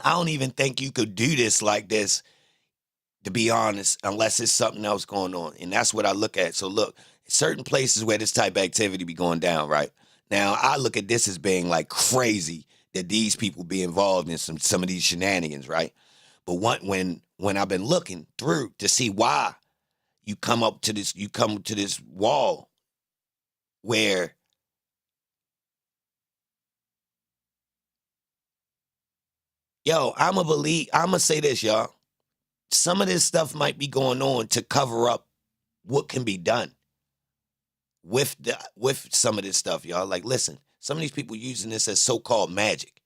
I don't even think you could do this like this, to be honest, unless it's something else going on. And that's what I look at. So look, certain places where this type of activity be going down, right? Now, I look at this as being like crazy that these people be involved in some of these shenanigans, right? But when I've been looking through to see why you come to this wall where I'ma say this, y'all. Some of this stuff might be going on to cover up what can be done with some of this stuff, y'all. Like, listen, some of these people using this as so-called magic.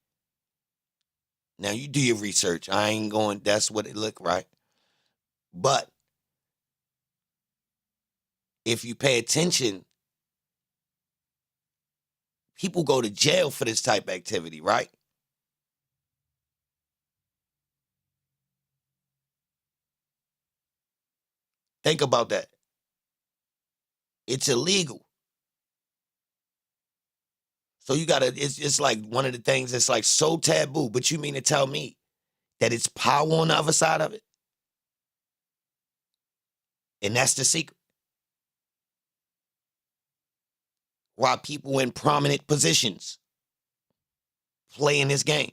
Now, you do your research. I ain't going, that's what it look, right? But if you pay attention, people go to jail for this type of activity, right? Think about that. It's illegal. So you gotta, it's like one of the things that's like so taboo, but you mean to tell me that it's power on the other side of it? And that's the secret. Why people in prominent positions playing this game.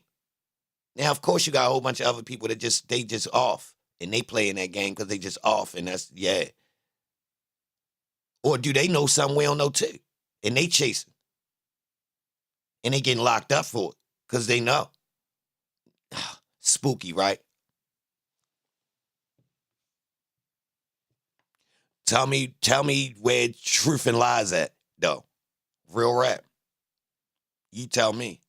Now, of course, you got a whole bunch of other people that they just off. And they play in that game because they just off. And that's, yeah. Or do they know something we don't know too? And they chasing. And they getting locked up for it because they know. Spooky, right? Tell me where truth and lies at, though. Real rap. You tell me.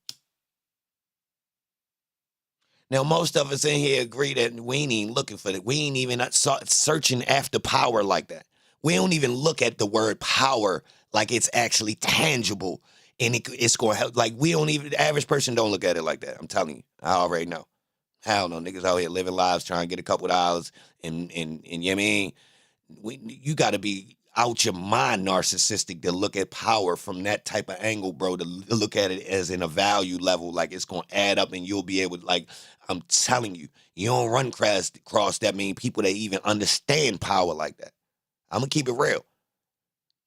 Now, most of us in here agree that we ain't even looking for it. We ain't even searching after power like that. We don't even look at the word power like it's actually tangible and it's going to help. Like, we don't even, the average person don't look at it like that. I'm telling you. I already know. Hell no, niggas out here living lives trying to get a couple of dollars and you know what I mean? You got to be out your mind narcissistic to look at power from that type of angle, bro, to look at it as in a value level, like it's going to add up and you'll be able to, like, I'm telling you, you don't run across that many people that even understand power like that. I'm going to keep it real.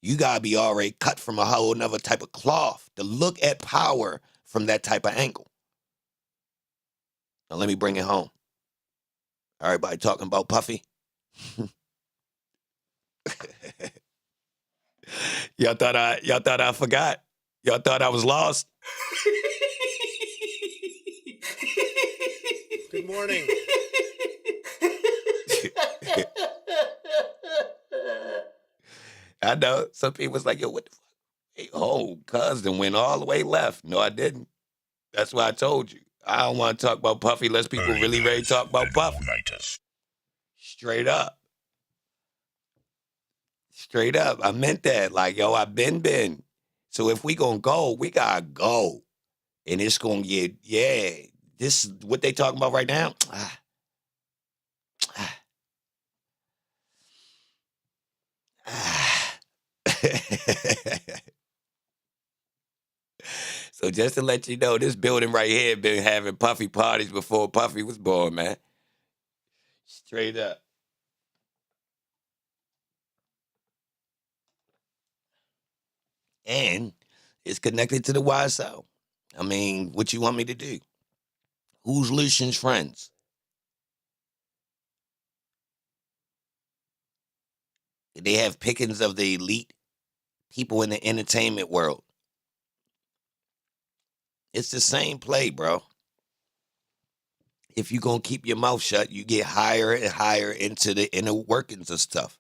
You got to be already cut from a whole nother type of cloth to look at power from that type of angle. Now let me bring it home. Everybody talking about Puffy? Y'all thought I forgot? Y'all thought I was lost? Good morning. I know. Some people was like, yo, what the fuck? Hey, oh, cousin went all the way left. No, I didn't. That's why I told you. I don't want to talk about Puffy unless people really ready to talk about Puffy. Straight up. Straight up. I meant that. Like, yo, I been. So if we gonna go, we gotta go. And it's gonna get, yeah. This is what they talking about right now. So just to let you know, this building right here been having Puffy parties before Puffy was born, man. Straight up. And it's connected to the YSL. I mean, what you want me to do? Who's Lucian's friends? They have pickings of the elite people in the entertainment world. It's the same play, bro. If you're going to keep your mouth shut, you get higher and higher into the inner workings of stuff.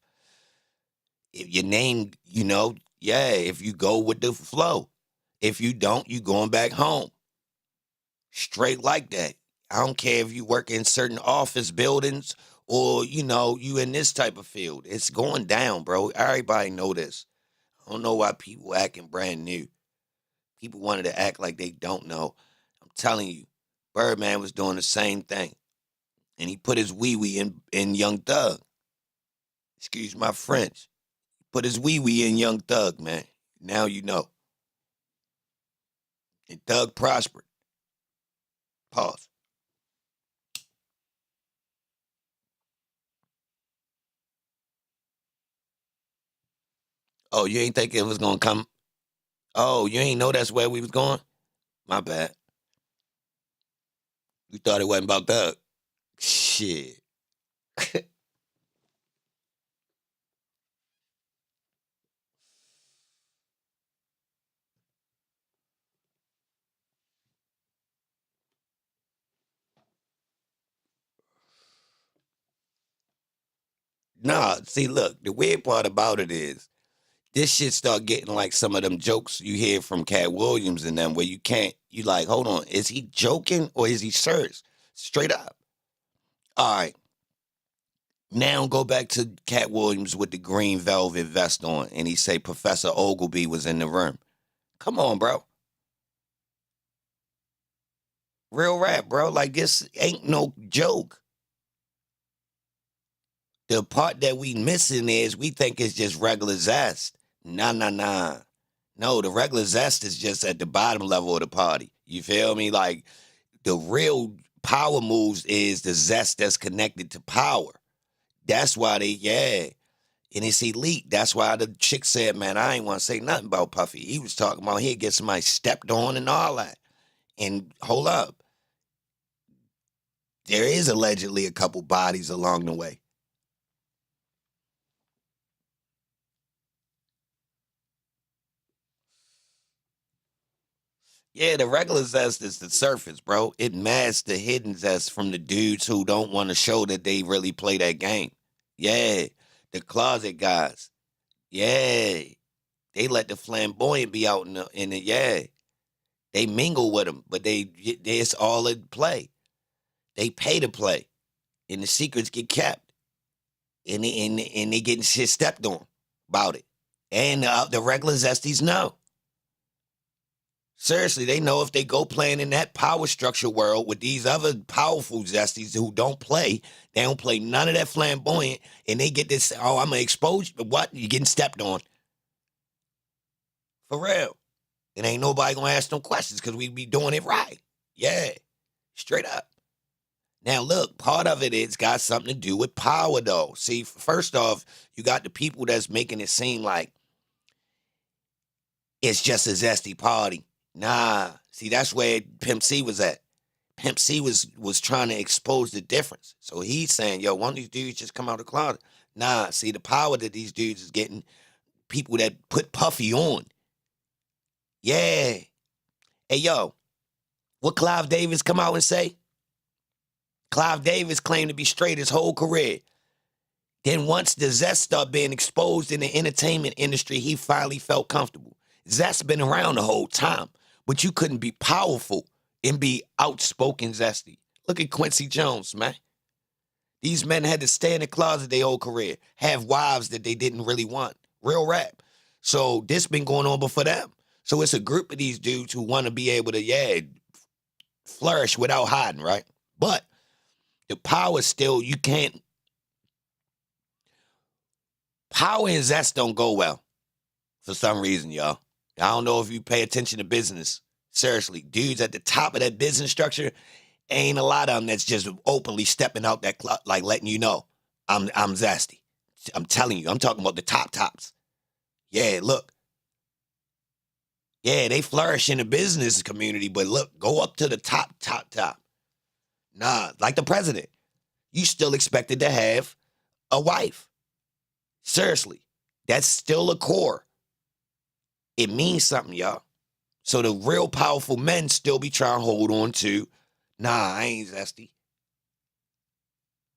If your name, yeah, if you go with the flow. If you don't, you going back home. Straight like that. I don't care if you work in certain office buildings or, you in this type of field. It's going down, bro. Everybody know this. I don't know why people acting brand new. People wanted to act like they don't know. I'm telling you, Birdman was doing the same thing. And he put his wee-wee in Young Thug. Excuse my French. Put his wee-wee in Young Thug, man. Now you know. And Thug prospered. Pause. Oh, you ain't think it was going to come? Oh, you ain't know that's where we was going? My bad. You thought it wasn't about Thug? Shit. Nah, see, look, the weird part about it is this shit start getting like some of them jokes you hear from Cat Williams and them where you like, hold on, is he joking or is he serious? Straight up. All right. Now go back to Cat Williams with the green velvet vest on and he say Professor Ogilvy was in the room. Come on, bro. Real rap, bro. Like, this ain't no joke. The part that we missing is we think it's just regular zest. Nah. No, the regular zest is just at the bottom level of the party. You feel me? Like, the real power moves is the zest that's connected to power. That's why and it's elite. That's why the chick said, man, I ain't want to say nothing about Puffy. He was talking about he'd get somebody stepped on and all that. And hold up. There is allegedly a couple bodies along the way. Yeah, the regular zest is the surface, bro. It masks the hidden zest from the dudes who don't want to show that they really play that game. Yeah, the closet guys. Yeah, they let the flamboyant be out in the yeah. They mingle with them, but it's all in play. They pay to play, and the secrets get kept, and they getting shit stepped on about it. And the regular zesties know. Seriously, they know if they go playing in that power structure world with these other powerful zesties who don't play, they don't play none of that flamboyant, and they get this, oh, I'm going to expose you. What? You're getting stepped on. For real. And ain't nobody going to ask no questions because we be doing it right. Yeah. Straight up. Now, look, part of it's got something to do with power, though. See, first off, you got the people that's making it seem like it's just a zesty party. Nah, see, that's where Pimp C was at. Pimp C was trying to expose the difference. So he's saying, yo, one of these dudes just come out of the closet. Nah, see, the power that these dudes is getting, people that put Puffy on. Yeah. Hey, yo, what Clive Davis come out and say? Clive Davis claimed to be straight his whole career. Then once the zest started being exposed in the entertainment industry, he finally felt comfortable. Zest's been around the whole time, but you couldn't be powerful and be outspoken zesty. Look at Quincy Jones, man. These men had to stay in the closet their whole career, have wives that they didn't really want. Real rap. So this been going on before them. So it's a group of these dudes who want to be able to, flourish without hiding, right? But the power still, you can't. Power and zest don't go well for some reason, y'all. I don't know if you pay attention to business. Seriously, dudes at the top of that business structure, ain't a lot of them that's just openly stepping out that clock, like letting you know, I'm zesty. I'm telling you, I'm talking about the tops. Yeah, look. Yeah, they flourish in the business community, but look, go up to the top. Nah, like the president. You still expected to have a wife. Seriously, that's still a core. It means something, y'all. So the real powerful men still be trying to hold on to, nah, I ain't zesty.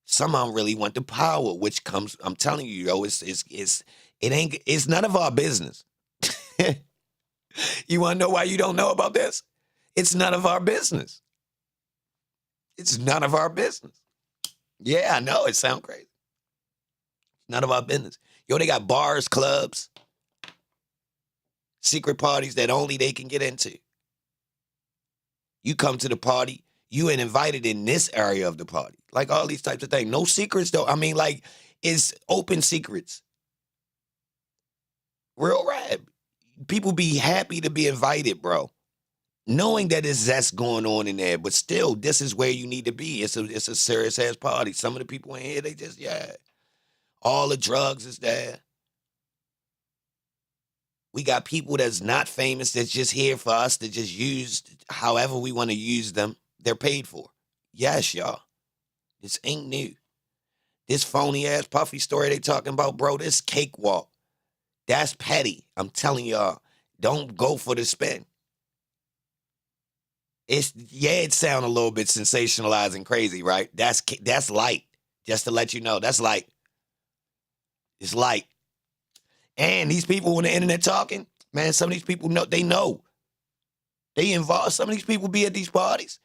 Some of them really want the power, which comes, I'm telling you, yo, it's none of our business. You want to know why you don't know about this? It's none of our business. It's none of our business. Yeah, I know, it sounds crazy. None of our business. Yo, they got bars, clubs, secret parties that only they can get into. You come to the party, you ain't invited in this area of the party. Like all these types of things. No secrets, though. I mean, like, it's open secrets. Real rap. People be happy to be invited, bro. Knowing that it's zest going on in there, but still, this is where you need to be. It's a serious-ass party. Some of the people in here, they just, all the drugs is there. We got people that's not famous that's just here for us to just use however we want to use them. They're paid for. Yes, y'all. This ain't new. This phony-ass Puffy story they talking about, bro, this cakewalk. That's petty. I'm telling y'all, don't go for the spin. It sound a little bit sensationalized and crazy, right? That's light. Just to let you know, that's light. It's light. And these people on the internet talking, man, some of these people know. They involved. Some of these people be at these parties.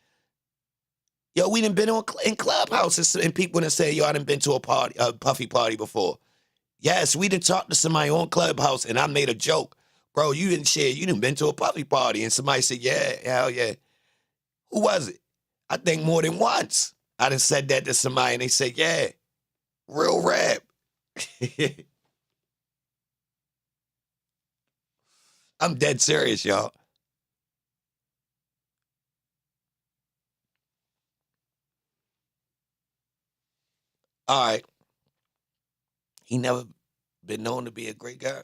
Yo, we done been in clubhouses and people done say, yo, I done been to a Puffy party before. Yes, we done talked to somebody on Clubhouse and I made a joke. Bro, you didn't share, you done been to a Puffy party. And somebody said, yeah, hell yeah. Who was it? I think more than once. I done said that to somebody and they said, yeah. Real rap. I'm dead serious, y'all. All right. He never been known to be a great guy.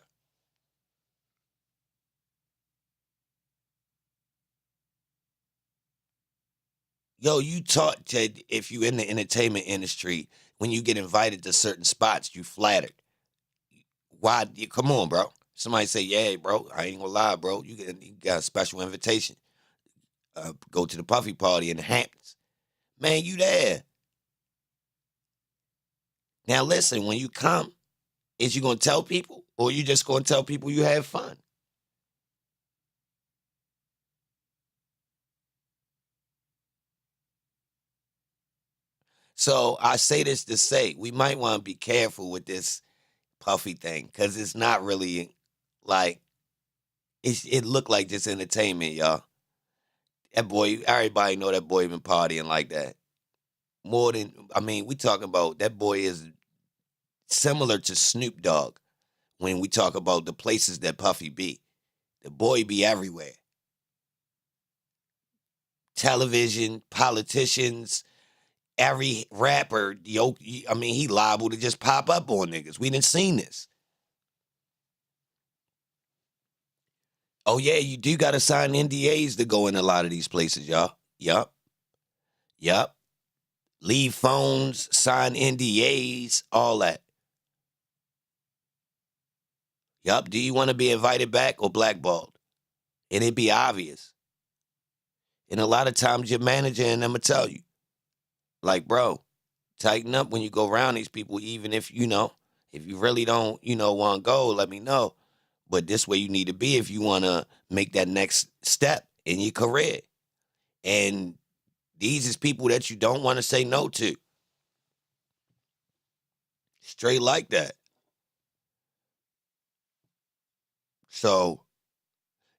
Yo, you taught that if you in the entertainment industry, when you get invited to certain spots, you flattered. Why? Come on, bro. Somebody say, yeah, bro. I ain't gonna lie, bro. You got a special invitation. Go to the Puffy party in the Hamptons. Man, you there. Now listen, when you come, is you gonna tell people, or you just gonna tell people you had fun? So I say this to say we might want to be careful with this Puffy thing, because it's not really like it looked like just entertainment, y'all. That boy, everybody know that boy been partying like that. More than, I mean, we talking about that boy is similar to Snoop Dogg when we talk about the places that Puffy be. The boy be everywhere. Television, politicians, every rapper, I mean, he liable to just pop up on niggas. We done seen this. Oh yeah, you do gotta sign NDAs to go in a lot of these places, y'all. Yup. Leave phones, sign NDAs, all that. Yup. Do you want to be invited back or blackballed? And it be obvious. And a lot of times your manager and them will tell you, like, bro, tighten up when you go around these people, even if if you really don't, want to go, let me know. But this way you need to be if you want to make that next step in your career. And these is people that you don't want to say no to. Straight like that. So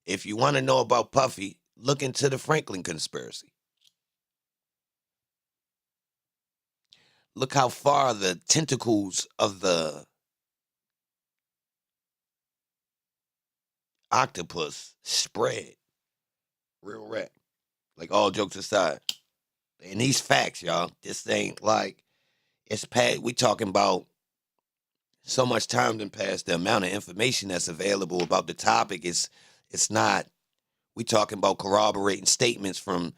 if you want to know about Puffy, look into the Franklin conspiracy. Look how far the tentacles of the octopus spread. Real rap. Like, all jokes aside. And these facts, y'all. This ain't like, it's past, we talking about so much time done passed. The amount of information that's available about the topic it's not, we talking about corroborating statements from,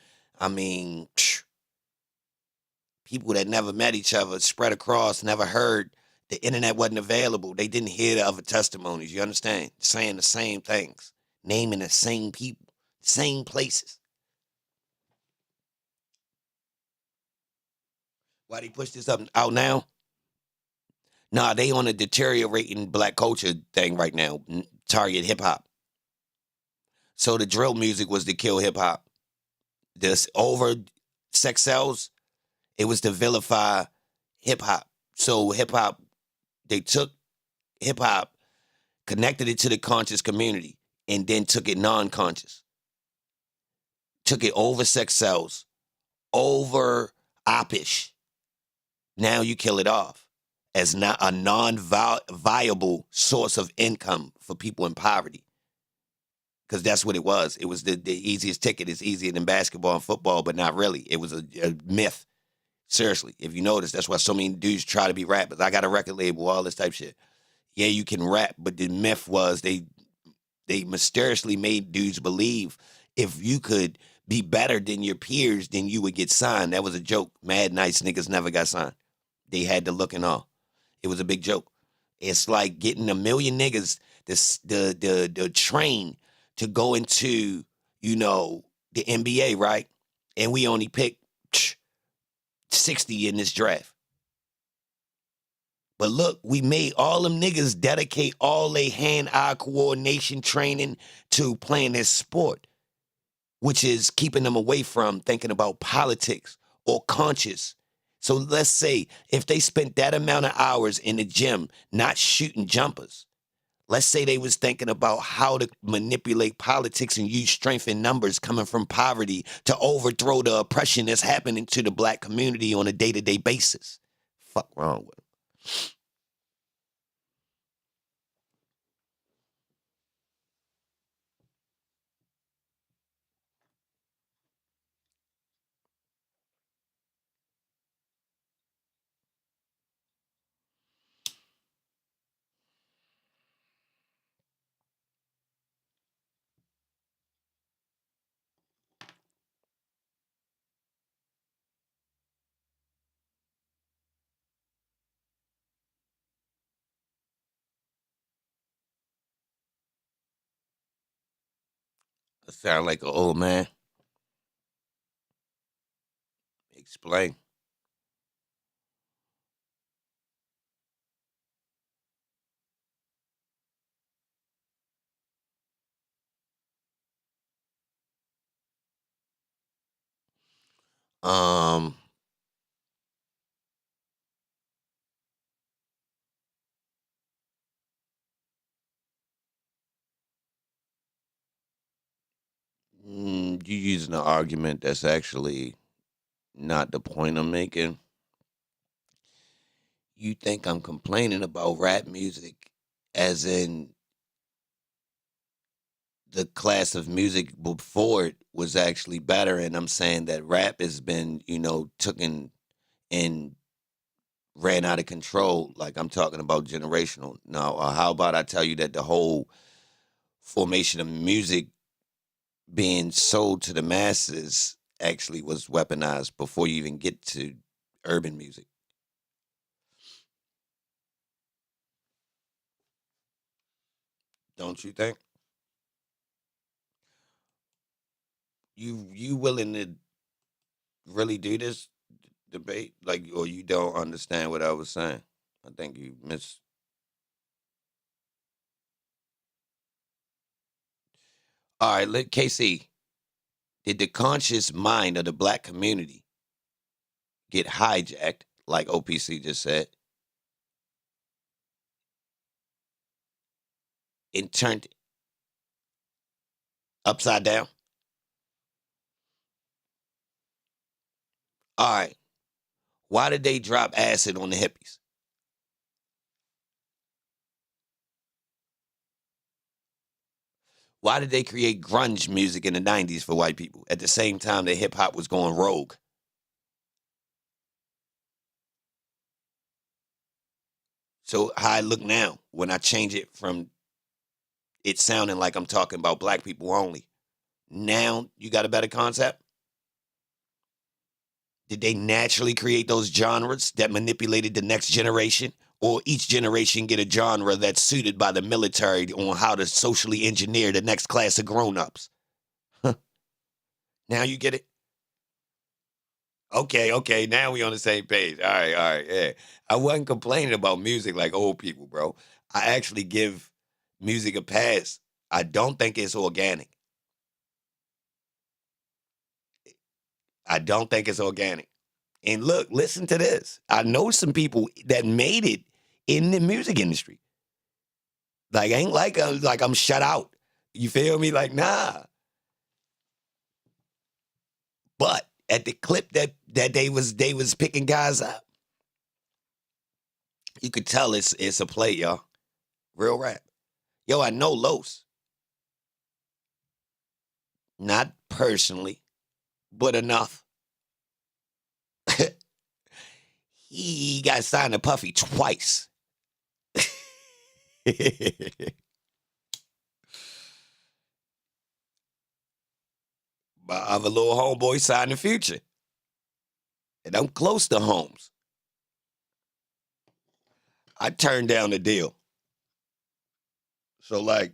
people that never met each other, spread across, never heard. The internet wasn't available. They didn't hear the other testimonies. You understand? Saying the same things, naming the same people, same places. Why they push this up out now? Nah, they on a deteriorating black culture thing right now. Target hip hop. So the drill music was to kill hip hop. This over sex sells, it was to vilify hip hop. So hip hop, they took hip hop, connected it to the conscious community, and then took it non-conscious. Took it over sex sells, over oppish. Now you kill it off as not a non-viable source of income for people in poverty. Because that's what it was. It was the easiest ticket. It's easier than basketball and football, but not really. It was a myth. Seriously, if you notice, that's why so many dudes try to be rappers. I got a record label, all this type shit. Yeah, you can rap, but the myth was they mysteriously made dudes believe if you could be better than your peers, then you would get signed. That was a joke. Mad nice niggas never got signed. They had the look and all. It was a big joke. It's like getting a million niggas the train to go into, the NBA, right? And we only picked 60 in this draft. But look, we made all them niggas dedicate all their hand-eye coordination training to playing this sport, which is keeping them away from thinking about politics or conscious. So let's say if they spent that amount of hours in the gym not shooting jumpers, let's say they was thinking about how to manipulate politics and use strength in numbers coming from poverty to overthrow the oppression that's happening to the black community on a day-to-day basis. Fuck wrong with them. I sound like an old man. Explain. Um, you using an argument that's actually not the point I'm making. You think I'm complaining about rap music as in the class of music before it was actually better, and I'm saying that rap has been, taken and ran out of control. Like I'm talking about generational. Now, how about I tell you that the whole formation of music being sold to the masses actually was weaponized before you even get to urban music. Don't you think? You willing to really do this debate? Like, or you don't understand what I was saying? I think you miss. All right, let KC. Did the conscious mind of the black community get hijacked, like OPC just said, and turned upside down? All right. Why did they drop acid on the hippies? Why did they create grunge music in the 90s for white people at the same time that hip hop was going rogue? So how I look now when I change it from it sounding like I'm talking about black people only. Now you got a better concept? Did they naturally create those genres that manipulated the next generation? Or each generation get a genre that's suited by the military on how to socially engineer the next class of grown-ups? Now you get it? Okay, now we on the same page. All right, yeah. I wasn't complaining about music like old people, bro. I actually give music a pass. I don't think it's organic. I don't think it's organic. And look, listen to this. I know some people that made it in the music industry. Like, ain't like I'm shut out. You feel me? Like, nah. But at the clip that they was picking guys up, you could tell it's a play, y'all. Real rap. Yo, I know Los. Not personally, but enough. He got signed to Puffy twice. My other little homeboy signed the Future. And I'm close to Holmes. I turned down the deal. So, like,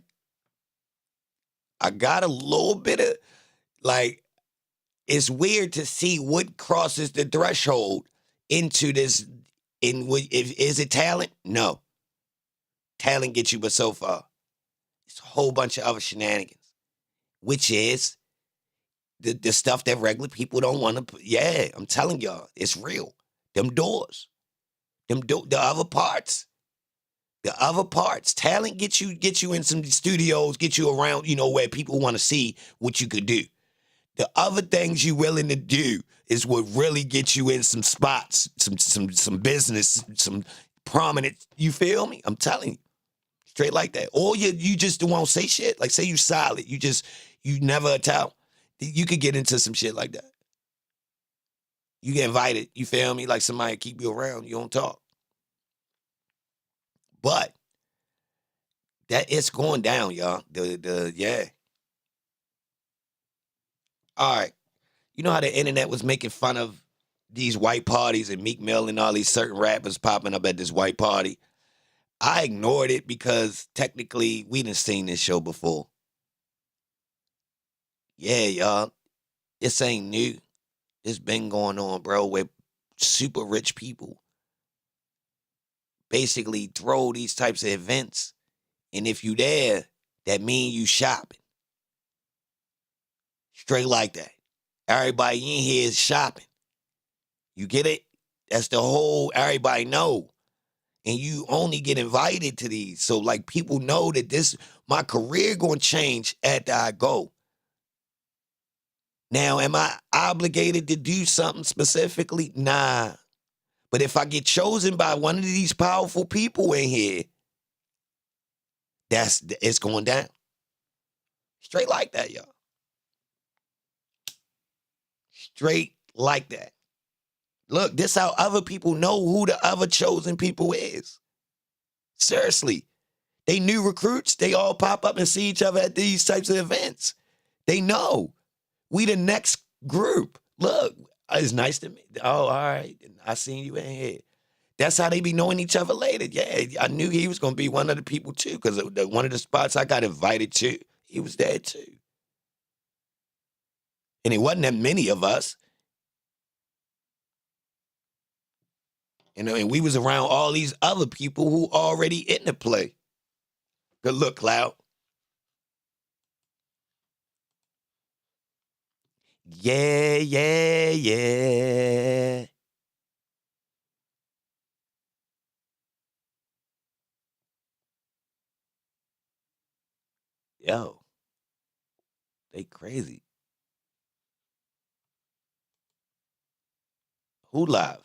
I got a little bit of, like, it's weird to see what crosses the threshold into this. Is it talent? No. Talent gets you but so far. It's a whole bunch of other shenanigans, which is the stuff that regular people don't want to put. Yeah, I'm telling y'all, it's real. Them doors. The other parts. The other parts. Talent gets you in some studios, get you around, where people want to see what you could do. The other things you willing to do is what really gets you in some spots, some business, some prominent. You feel me? I'm telling you. Straight like that. Or you just won't say shit. Like, say you solid. You never tell. You could get into some shit like that. You get invited. You feel me? Like somebody keep you around. You don't talk. But that it's going down, y'all. Yeah. All right. You know how the internet was making fun of these white parties and Meek Mill and all these certain rappers popping up at this white party? I ignored it because technically we done seen this show before. Yeah, y'all. This ain't new. It's been going on, bro, where super rich people basically throw these types of events. And if you there, that mean you shopping. Straight like that. Everybody in here is shopping. You get it? That's the whole, everybody know. And you only get invited to these. So like people know that my career gonna change after I go. Now, am I obligated to do something specifically? Nah. But if I get chosen by one of these powerful people in here, it's going down. Straight like that, y'all. Straight like that. Look, this how other people know who the other chosen people is. Seriously. They new recruits. They all pop up and see each other at these types of events. They know. We the next group. Look, it's nice to meet. Oh, all right. I seen you in here. That's how they be knowing each other later. Yeah, I knew he was going to be one of the people too, because one of the spots I got invited to, he was there too. And it wasn't that many of us. You know, and we was around all these other people who already in the play. Good look, Clout. Yeah, yeah, yeah. Yo, they crazy. Who live?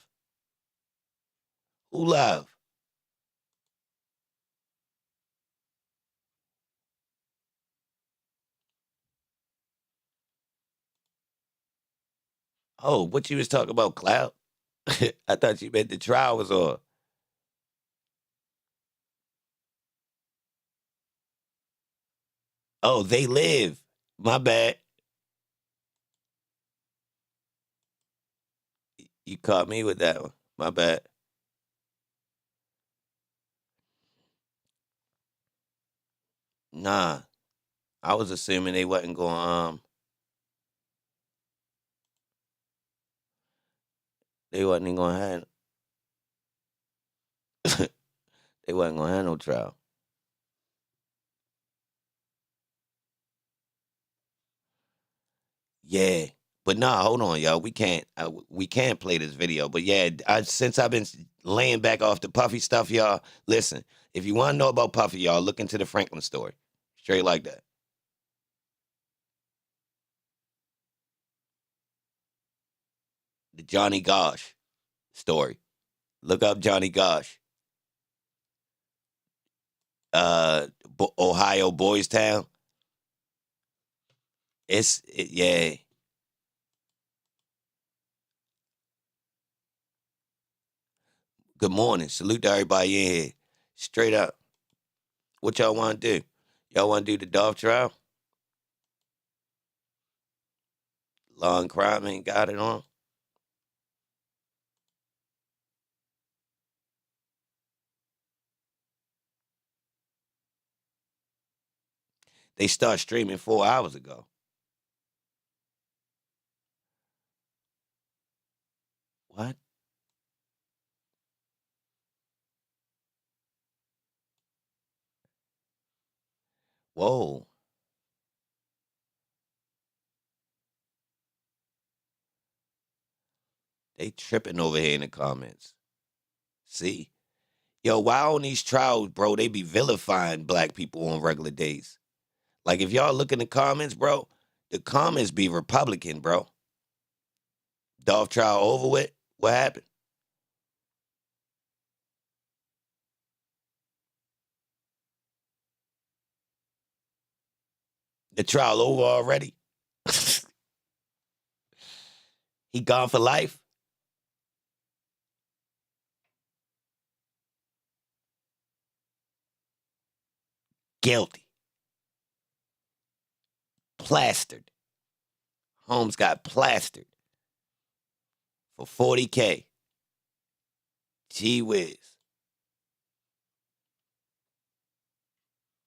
Who live? Oh, what you was talking about, Clout? I thought you meant the trial was on. Oh, they live. My bad. You caught me with that one. My bad. Nah, I was assuming they wasn't going. They wasn't even gonna have. They wasn't gonna have no trial. Yeah, but nah, hold on, y'all. We can't play this video. But yeah, since I've been laying back off the Puffy stuff, y'all. Listen, if you want to know about Puffy, y'all, look into the Franklin story. Straight like that. The Johnny Gosh story. Look up Johnny Gosh. Ohio Boys Town. Yeah. Good morning. Salute to everybody in here. Straight up. What y'all want to do? Y'all want to do the Dolph trial? Law and crime ain't got it on. They start streaming 4 hours ago. What? Whoa. They tripping over here in the comments. See? Yo, why on these trials, bro, they be vilifying black people on regular days? Like, if y'all look in the comments, bro, the comments be Republican, bro. Dolph trial over with? What happened? The trial over already? He gone for life? Guilty. Plastered. Holmes got plastered for 40K. Gee whiz.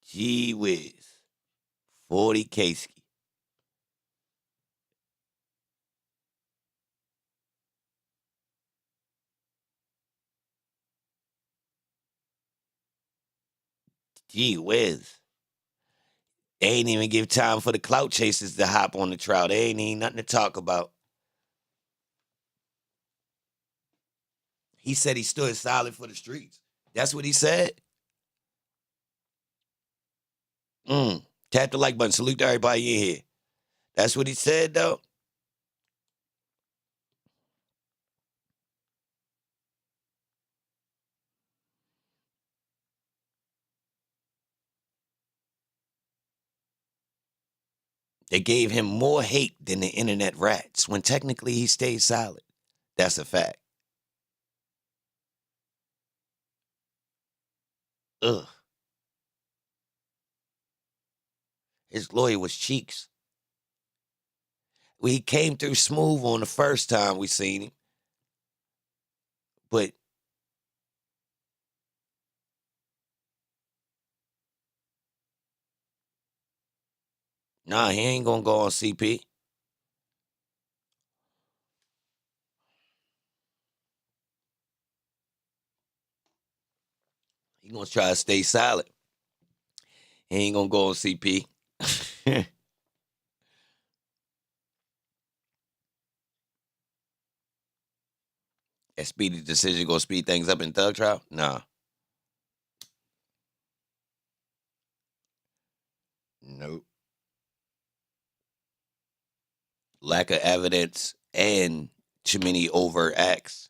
Gee whiz. 40K ski. Gee whiz. They ain't even give time for the clout chasers to hop on the trial. They ain't even nothing to talk about. He said he stood solid for the streets. That's what he said? Tap the like button. Salute to everybody in here. That's what he said, though? They gave him more hate than the internet rats when technically he stayed silent. That's a fact. Ugh. His lawyer was Cheeks. We came through smooth on the first time we seen him. But nah, he ain't gonna go on CP. He gonna try to stay silent. He ain't gonna go on CP. That speedy decision gonna speed things up in Thug trial? Nah. Nope. Lack of evidence and too many overt acts.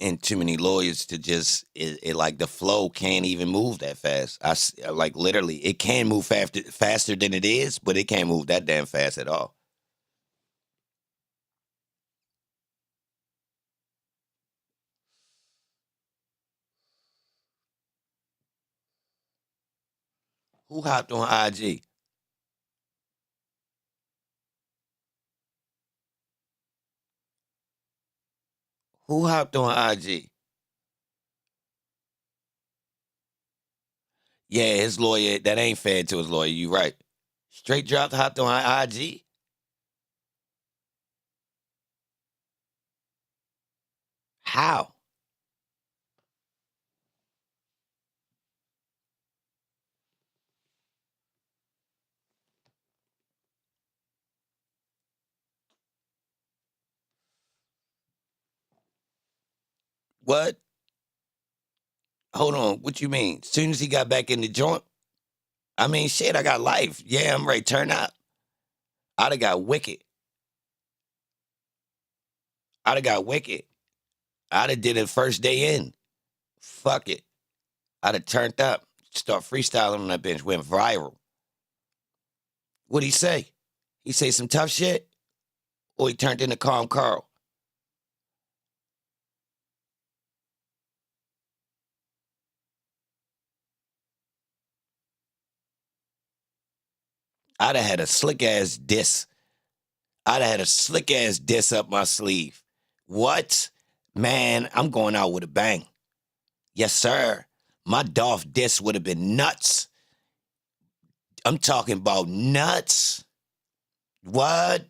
And too many lawyers to just, it like the flow can't even move that fast. Like literally, it can move faster than it is, but it can't move that damn fast at all. Who hopped on IG? Who hopped on IG? Yeah, his lawyer, that ain't fair to his lawyer, you right. Straight dropped, hopped on IG? How? What? Hold on, what you mean? As soon as he got back in the joint? I mean, shit, I got life. Yeah, I'm ready, turn up. I'd have got wicked. I'd have got wicked. I'd have did it first day in. Fuck it. I'd have turned up. Start freestyling on that bench. Went viral. What'd he say? He say some tough shit? Or he turned into Calm Carl? I'd have had a slick ass diss. I'd have had a slick ass diss up my sleeve. What? Man, I'm going out with a bang. Yes, sir. My Dolph diss would have been nuts. I'm talking about nuts. What?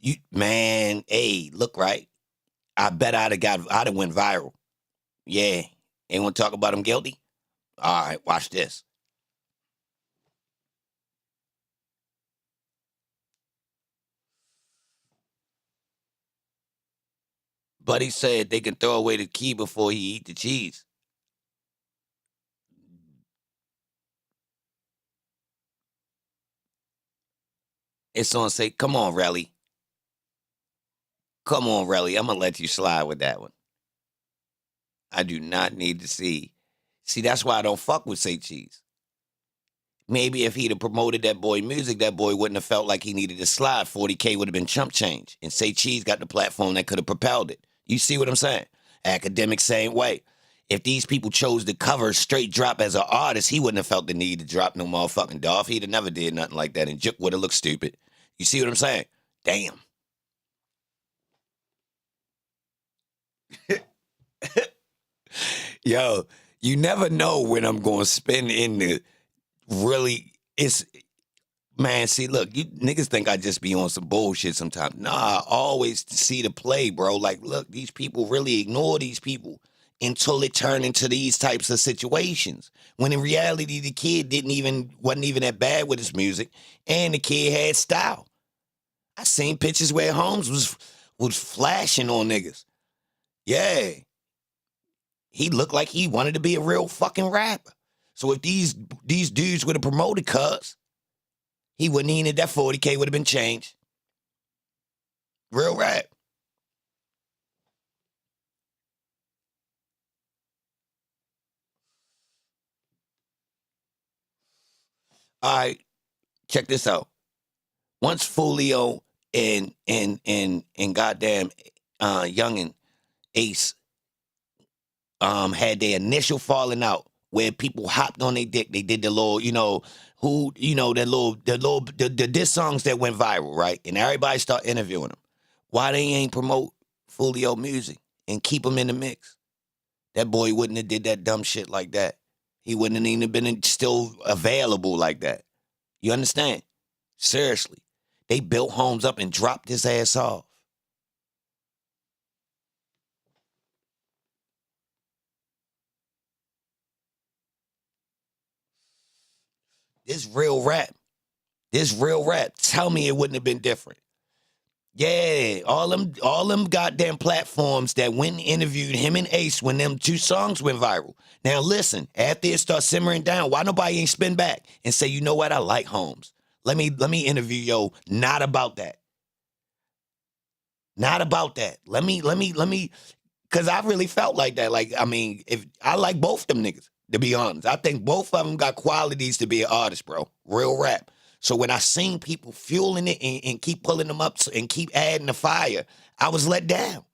You man, hey, look right. I bet I'd have went viral. Yeah. Anyone talk about him guilty? All right, watch this. Buddy said they can throw away the key before he eat the cheese. It's on say, come on, Relly. Come on, Relly. I'm going to let you slide with that one. I do not need to see. See, that's why I don't fuck with Say Cheese. maybe if he'd have promoted that boy music, that boy wouldn't have felt like he needed to slide. 40K would have been chump change. And Say Cheese got the platform that could have propelled it. You see what I'm saying? Akademiks, same way. If these people chose to cover straight drop as an artist, he wouldn't have felt the need to drop no motherfucking Dolph. He'd have never did nothing like that, and Juk would have looked stupid. You see what I'm saying? Damn. Yo, you never know when I'm going to spin in the really, man, see, look, you niggas think I just be on some bullshit sometimes. Nah, I always see the play, bro. Like, look, these people really ignore these people until it turned into these types of situations. When in reality, the kid wasn't even that bad with his music, and the kid had style. I seen pictures where Holmes was flashing on niggas. Yeah. He looked like he wanted to be a real fucking rapper. So if these dudes would have promoted Cuz, he wouldn't even, that 40K would have been changed. Real rap. All right, check this out. Once Folio and goddamn Youngin Ace had their initial falling out where people hopped on their dick, they did the little, the diss songs that went viral, right? And everybody start interviewing them. Why they ain't promote Folio music and keep him in the mix? That boy wouldn't have did that dumb shit like that. He wouldn't have even been still available like that. You understand? Seriously. They built Holmes up and dropped his ass off. This real rap. Tell me it wouldn't have been different. Yeah, all them goddamn platforms that went and interviewed him and Ace when them 2 songs went viral. Now listen, after it starts simmering down, why nobody ain't spin back and say, you know what, I like Holmes. Let me interview yo, not about that. Not about that. Let me, because I really felt like that. Like, I mean, if I like both them niggas, to be honest. I think both of them got qualities to be an artist, bro. Real rap. So when I seen people fueling it and keep pulling them up and keep adding the fire, I was let down.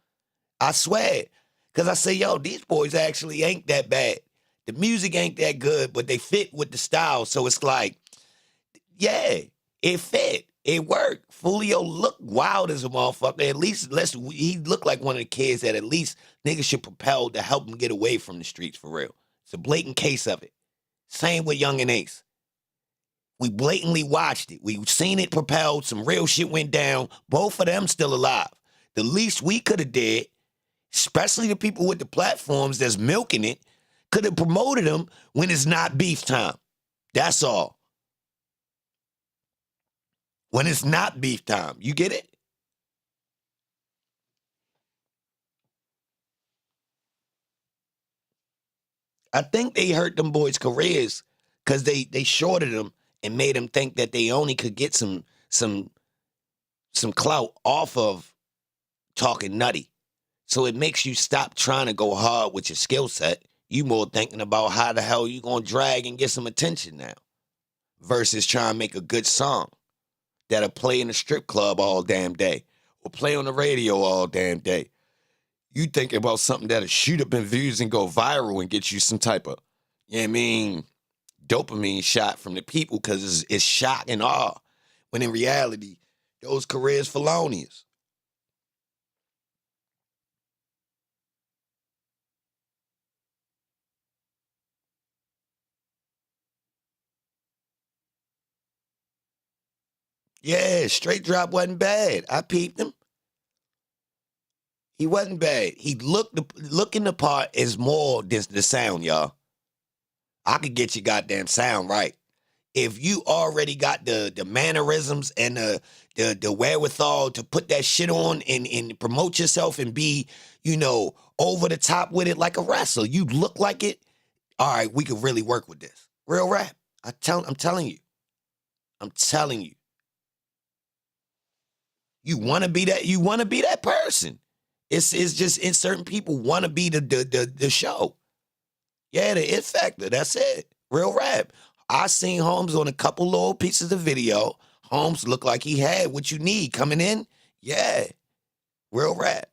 I swear. Because I say, yo, these boys actually ain't that bad. The music ain't that good, but they fit with the style. So it's like, yeah, it fit. It worked. Folio looked wild as a motherfucker. At least he looked like one of the kids that at least niggas should propel to help him get away from the streets for real. It's a blatant case of it. Same with Young and Ace. We blatantly watched it. We seen it propelled. Some real shit went down. Both of them still alive. The least we could have did, especially the people with the platforms that's milking it, could have promoted them when it's not beef time. That's all. When it's not beef time. You get it? I think they hurt them boys' careers because they shorted them and made them think that they only could get some clout off of talking nutty. So it makes you stop trying to go hard with your skill set. You more thinking about how the hell you gonna drag and get some attention now versus trying to make a good song that'll play in the strip club all damn day or play on the radio all damn day. You thinking about something that'll shoot up in views and go viral and get you some type of, you know what I mean, dopamine shot from the people because it's shock and awe. When in reality, those careers felonious. Yeah, Straight Drop wasn't bad. I peeped him. He wasn't bad. He looking the part is more than the sound, y'all. I could get your goddamn sound right. If you already got the mannerisms and the wherewithal to put that shit on and promote yourself and be, over the top with it like a wrestler, you look like it, all right, we could really work with this. Real rap. I'm telling you. I'm telling you. You want to be that person. It's just certain people want to be the show. Yeah, the it factor. That's it. Real rap. I seen Holmes on a couple little pieces of video. Holmes looked like he had what you need coming in. Yeah, real rap.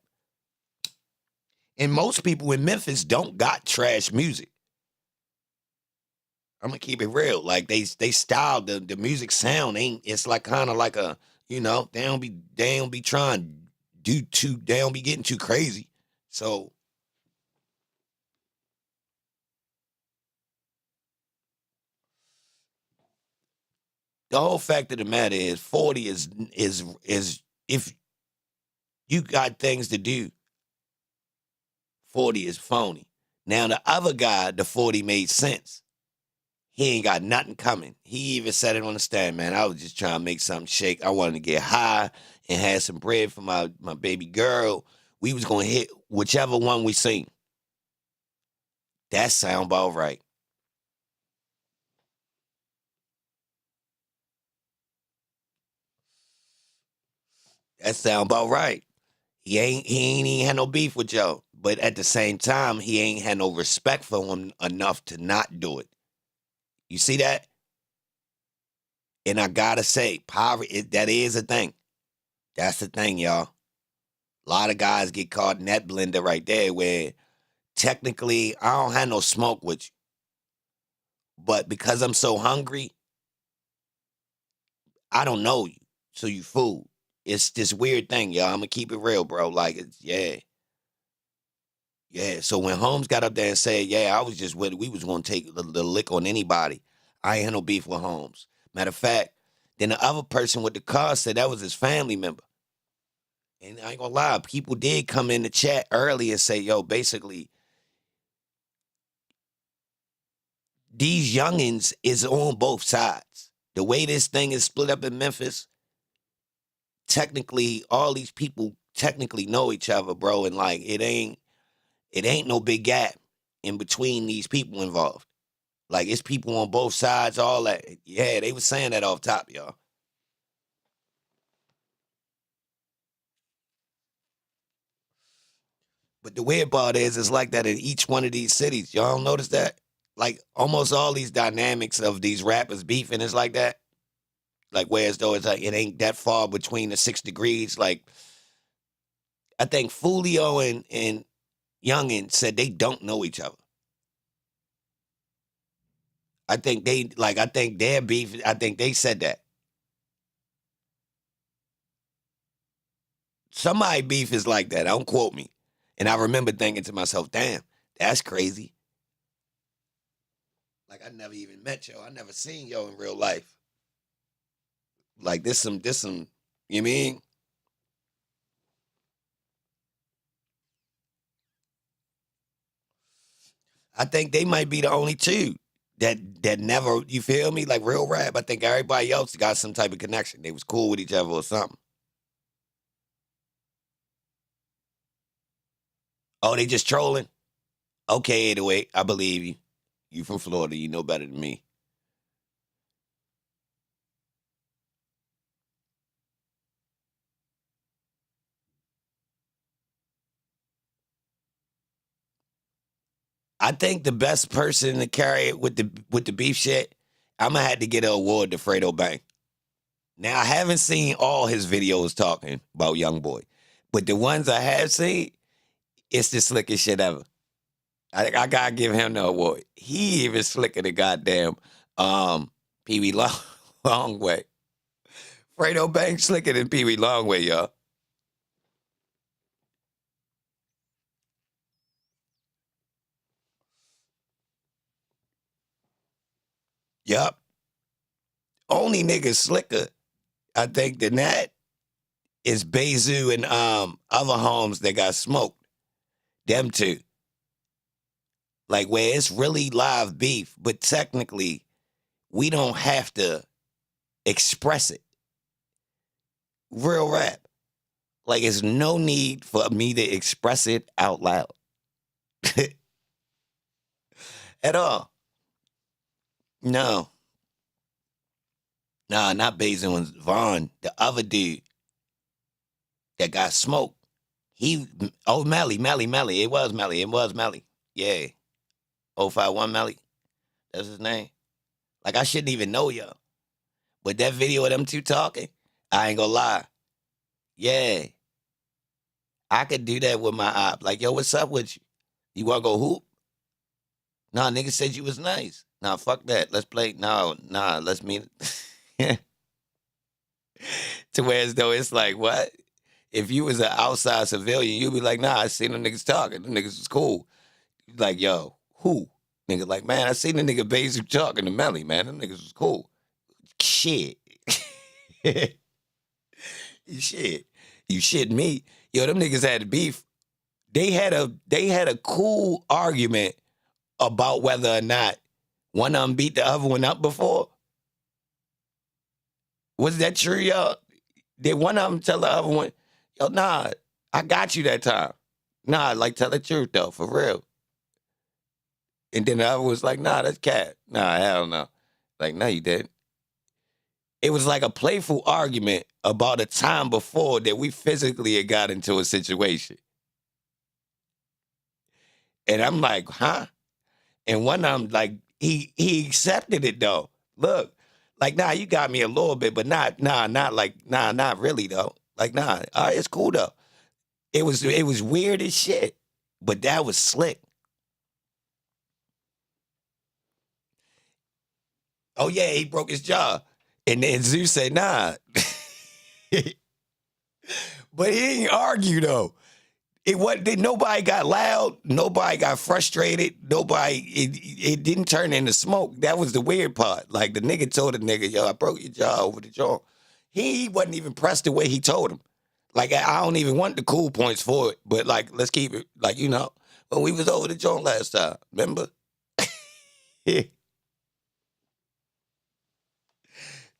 And most people in Memphis don't got trash music. I'm gonna keep it real. Like they style the music sound ain't. It's like kind of like a they don't be trying they don't be getting too crazy. So the whole fact of the matter is 40 is if you got things to do, 40 is phony. Now the other guy, the 40 made sense. He ain't got nothing coming. He even said it on the stand, man. I was just trying to make something shake. I wanted to get high and had some bread for my baby girl. We was gonna hit whichever one we sing. That sound about right. That sound about right. He ain't even had no beef with y'all. But at the same time, he ain't had no respect for him enough to not do it. You see that? And I gotta say, poverty, that is a thing. That's the thing, y'all. A lot of guys get caught in that blender right there where technically I don't have no smoke with you. But because I'm so hungry, I don't know you. So you fool. It's this weird thing, y'all. I'm gonna keep it real, bro. Like, yeah. So when Holmes got up there and said, yeah, I was just with it, we was gonna take the lick on anybody. I ain't had no beef with Holmes. Matter of fact, then the other person with the car said that was his family member. And I ain't gonna lie, people did come in the chat early and say, yo, basically, these youngins is on both sides. The way this thing is split up in Memphis, technically, all these people technically know each other, bro. And like, it ain't no big gap in between these people involved. Like, it's people on both sides, all that. Yeah, they was saying that off top, y'all. But the weird part is, it's like that in each one of these cities. Y'all don't notice that? Like, almost all these dynamics of these rappers beefing is like that. Like, whereas though it's like, it ain't that far between the 6 degrees. Like, I think Fulio and Youngin said they don't know each other. I think their beef, I think they said that. Somebody beef is like that. Don't quote me. And I remember thinking to myself, damn, that's crazy. Like, I never even met yo. I never seen yo in real life. Like, this some, you mean? I think they might be the only two that never, you feel me? Like, real rap. I think everybody else got some type of connection. They was cool with each other or something. Oh, they just trolling? Okay, 808, I believe you. You from Florida, you know better than me. I think the best person to carry it with the beef shit, I'm gonna have to get an award to Fredo Bang. Now, I haven't seen all his videos talking about Young Boy, but the ones I have seen, it's the slickest shit ever. I gotta give him the award. He even slicker than goddamn Pee Wee Longway. Fredo Bang slicker than Pee Wee Longway, y'all. Yup. Only nigga slicker, I think, than that is Bezu and other homes that got smoked. Them two. Like, where it's really live beef, but technically we don't have to express it. Real rap. Like, there's no need for me to express it out loud. At all. No. Nah, not Bezu and Vaughn. The other dude that got smoked. Melly. It was Melly. Yeah. 051 Melly. That's his name. Like, I shouldn't even know y'all. But that video of them two talking, I ain't gonna lie. Yeah. I could do that with my op. Like, yo, what's up with you? You wanna go hoop? Nah, nigga said you was nice. Nah, fuck that. Let's play. Nah, let's meet. To where as though it's like, what? If you was an outside civilian, you'd be like, nah, I seen them niggas talking. Them niggas was cool. Like, yo, who? Nigga like, man, I seen the nigga Basic talking to Melly, man. Them niggas was cool. Shit. Shit. You shit me. Yo, them niggas had beef. They had a cool argument about whether or not one of them beat the other one up before. Was that true, y'all? Did one of them tell the other one, yo, nah, I got you that time. Nah, like, tell the truth, though, for real. And then the other was like, nah, that's cat. Nah, hell no. Like, no, you didn't. It was like a playful argument about a time before that we physically had got into a situation. And I'm like, huh? And one of them, like, he accepted it, though. Look, like, nah, you got me a little bit, but not really, though. Like, nah, all right, it's cool, though. It was weird as shit, but that was slick. Oh, yeah, he broke his jaw. And then Zeus said, nah. But he didn't argue, though. Nobody got loud. Nobody got frustrated. It didn't turn into smoke. That was the weird part. Like, the nigga told the nigga, yo, I broke your jaw over the jaw. He wasn't even pressed the way he told him. Like, I don't even want the cool points for it. But, like, let's keep it, like, you know, when we was over the joint last time, remember?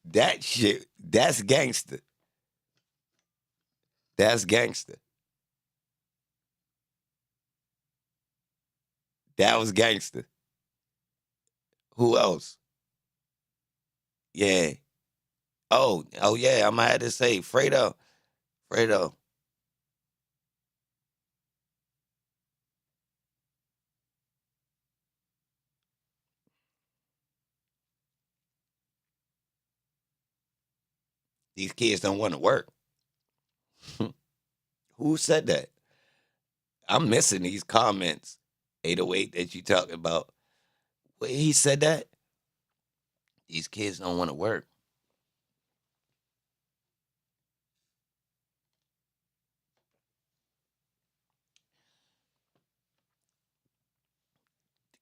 That shit, that's gangster. That's gangster. That was gangster. Who else? Yeah. Oh yeah, I might have to say Fredo. These kids don't want to work. Who said that? I'm missing these comments. 808 that you talking about. Wait, he said that? These kids don't want to work.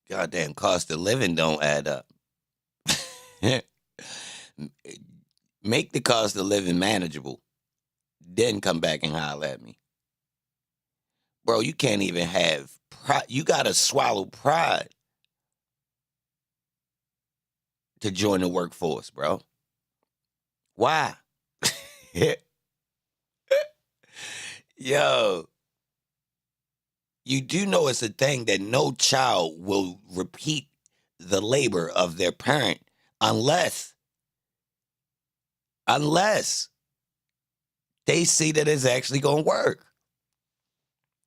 Goddamn cost of living don't add up. Make the cost of living manageable. Then come back and holler at me. Bro, you can't even have pride. You got to swallow pride to join the workforce, bro. Why? Yo, you do know it's a thing that no child will repeat the labor of their parent unless they see that it's actually going to work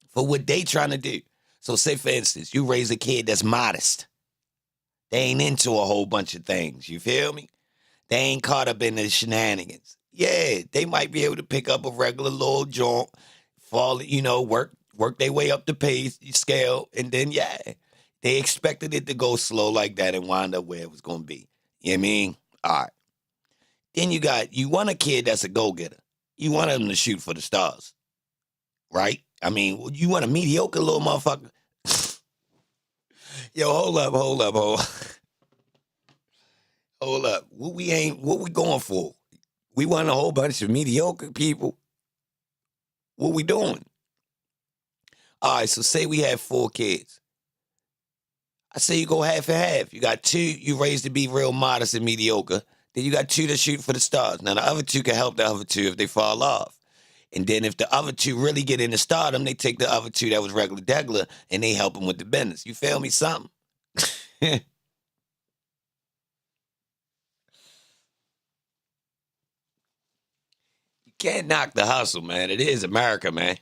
for what they trying to do. So say, for instance, you raise a kid that's modest. They ain't into a whole bunch of things. You feel me? They ain't caught up in the shenanigans. Yeah, they might be able to pick up a regular little joint, work their way up the pay scale, and then, yeah, they expected it to go slow like that and wind up where it was going to be. You know what I mean? All right. Then you want a kid that's a go-getter. You want them to shoot for the stars, right? I mean, you want a mediocre little motherfucker? Yo, hold up. Hold up. What we going for? We want a whole bunch of mediocre people. What we doing? All right, so say we have 4 kids. I say you go half and half. You got 2 you raised to be real modest and mediocre. Then you got 2 that shoot for the stars. Now, the other 2 can help the other 2 if they fall off. And then if the other 2 really get into stardom, they take the other 2 that was regular degular and they help them with the business. You feel me? Something. You can't knock the hustle, man. It is America, man.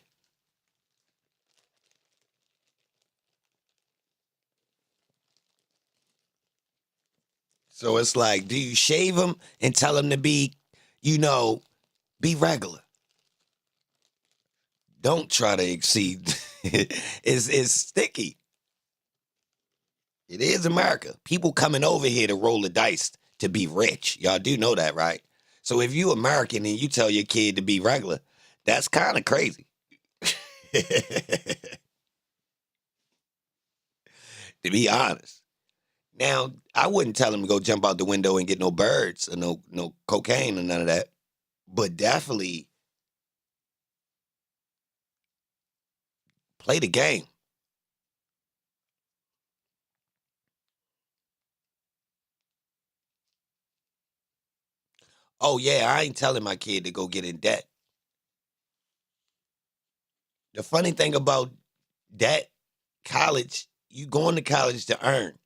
So it's like, do you shave them and tell them to be, be regular? Don't try to exceed. It's sticky. It is America. People coming over here to roll the dice to be rich. Y'all do know that, right? So if you American and you tell your kid to be regular, that's kind of crazy. To be honest. Now, I wouldn't tell him to go jump out the window and get no birds or no cocaine or none of that. But definitely play the game. Oh, yeah, I ain't telling my kid to go get in debt. The funny thing about debt, college, you going to college to earn.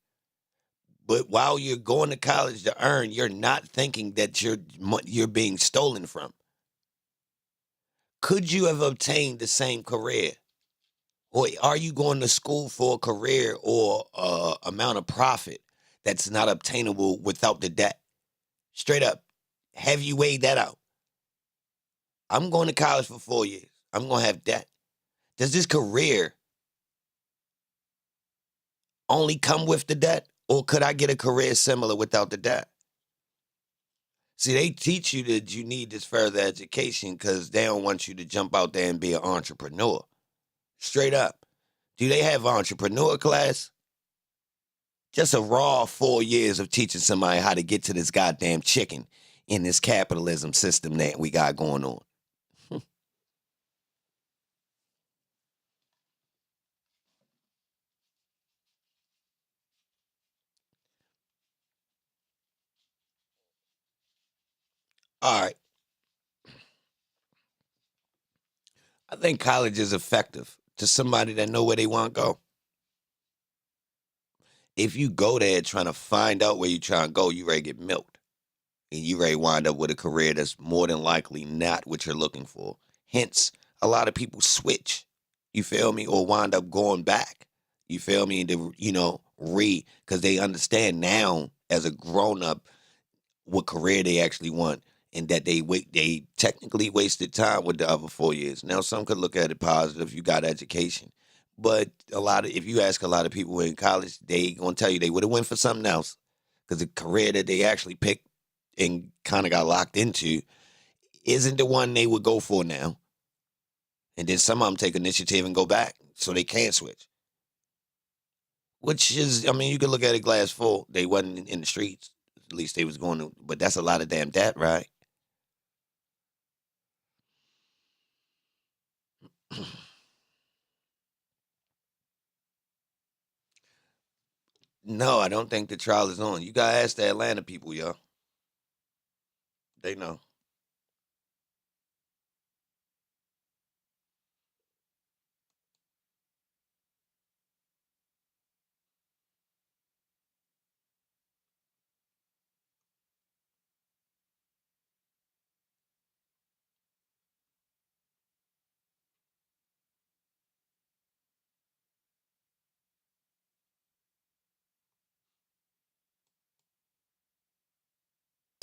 But while you're going to college to earn, you're not thinking that you're being stolen from. Could you have obtained the same career? Or are you going to school for a career or amount of profit that's not obtainable without the debt? Straight up. Have you weighed that out? I'm going to college for 4 years. I'm going to have debt. Does this career only come with the debt? Or could I get a career similar without the debt? See, they teach you that you need this further education because they don't want you to jump out there and be an entrepreneur. Straight up. Do they have entrepreneur class? Just a raw 4 years of teaching somebody how to get to this goddamn chicken in this capitalism system that we got going on. All right. I think college is effective to somebody that know where they want to go. If you go there trying to find out where you're trying to go, you ready to get milked. And you ready to wind up with a career that's more than likely not what you're looking for. Hence, a lot of people switch, you feel me, or wind up going back, you feel me, to, because they understand now as a grown-up what career they actually want and that they technically wasted time with the other 4 years. Now, some could look at it positive, you got education. But if you ask a lot of people in college, they going to tell you they would have went for something else because the career that they actually picked and kind of got locked into isn't the one they would go for now. And then some of them take initiative and go back so they can't switch. Which is, you could look at it glass full. They wasn't in the streets. At least they was going to, but that's a lot of damn debt, right? No, I don't think the trial is on. You gotta ask the Atlanta people, y'all. They know.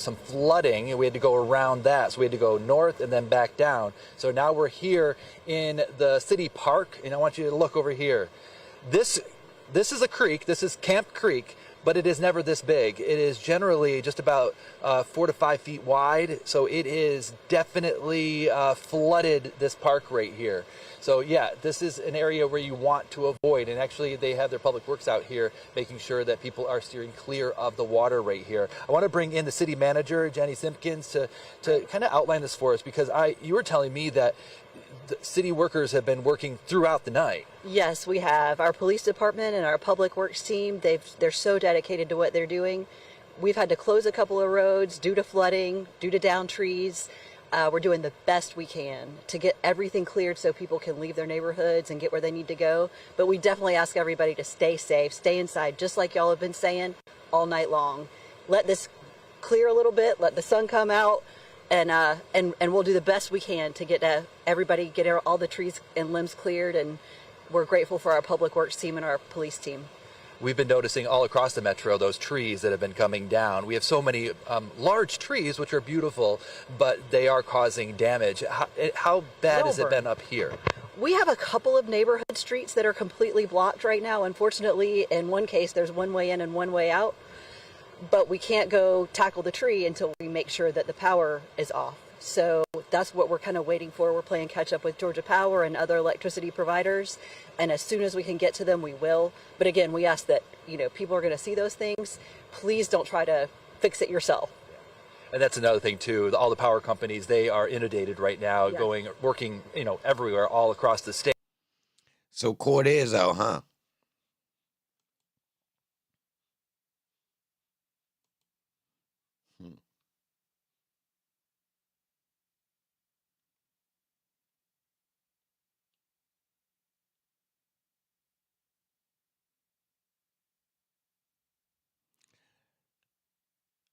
Some flooding, and we had to go around that. So we had to go north and then back down. So now we're here in the city park, and I want you to look over here. This is a creek. This is Camp Creek, but it is never this big. It is generally just about 4 to 5 feet wide. So it is definitely flooded this park right here. So yeah, this is an area where you want to avoid, and actually they have their public works out here making sure that people are steering clear of the water right here. I want to bring in the city manager, Jenny Simpkins, to kind of outline this for us, because you were telling me that the city workers have been working throughout the night. Yes, we have. Our police department and our public works team, they're so dedicated to what they're doing. We've had to close a couple of roads due to flooding, due to downed trees. We're doing the best we can to get everything cleared so people can leave their neighborhoods and get where they need to go. But we definitely ask everybody to stay safe, stay inside, just like y'all have been saying all night long. Let this clear a little bit, let the sun come out, and we'll do the best we can to get everybody, get all the trees and limbs cleared. And we're grateful for our public works team and our police team. we've been noticing all across the metro those trees that have been coming down. We have so many large trees, which are beautiful, but they are causing damage. How bad has it been up here? We have a couple of neighborhood streets that are completely blocked right now. Unfortunately, in one case, there's one way in and one way out, but we can't go tackle the tree until we make sure that the power is off. So that's what we're kind of waiting for. We're playing catch up with Georgia Power and other electricity providers. And as soon as we can get to them, we will. But again, we ask that, people are going to see those things. Please don't try to fix it yourself. And that's another thing too. All the power companies, they are inundated right now, working, everywhere, all across the state. So court is out, huh?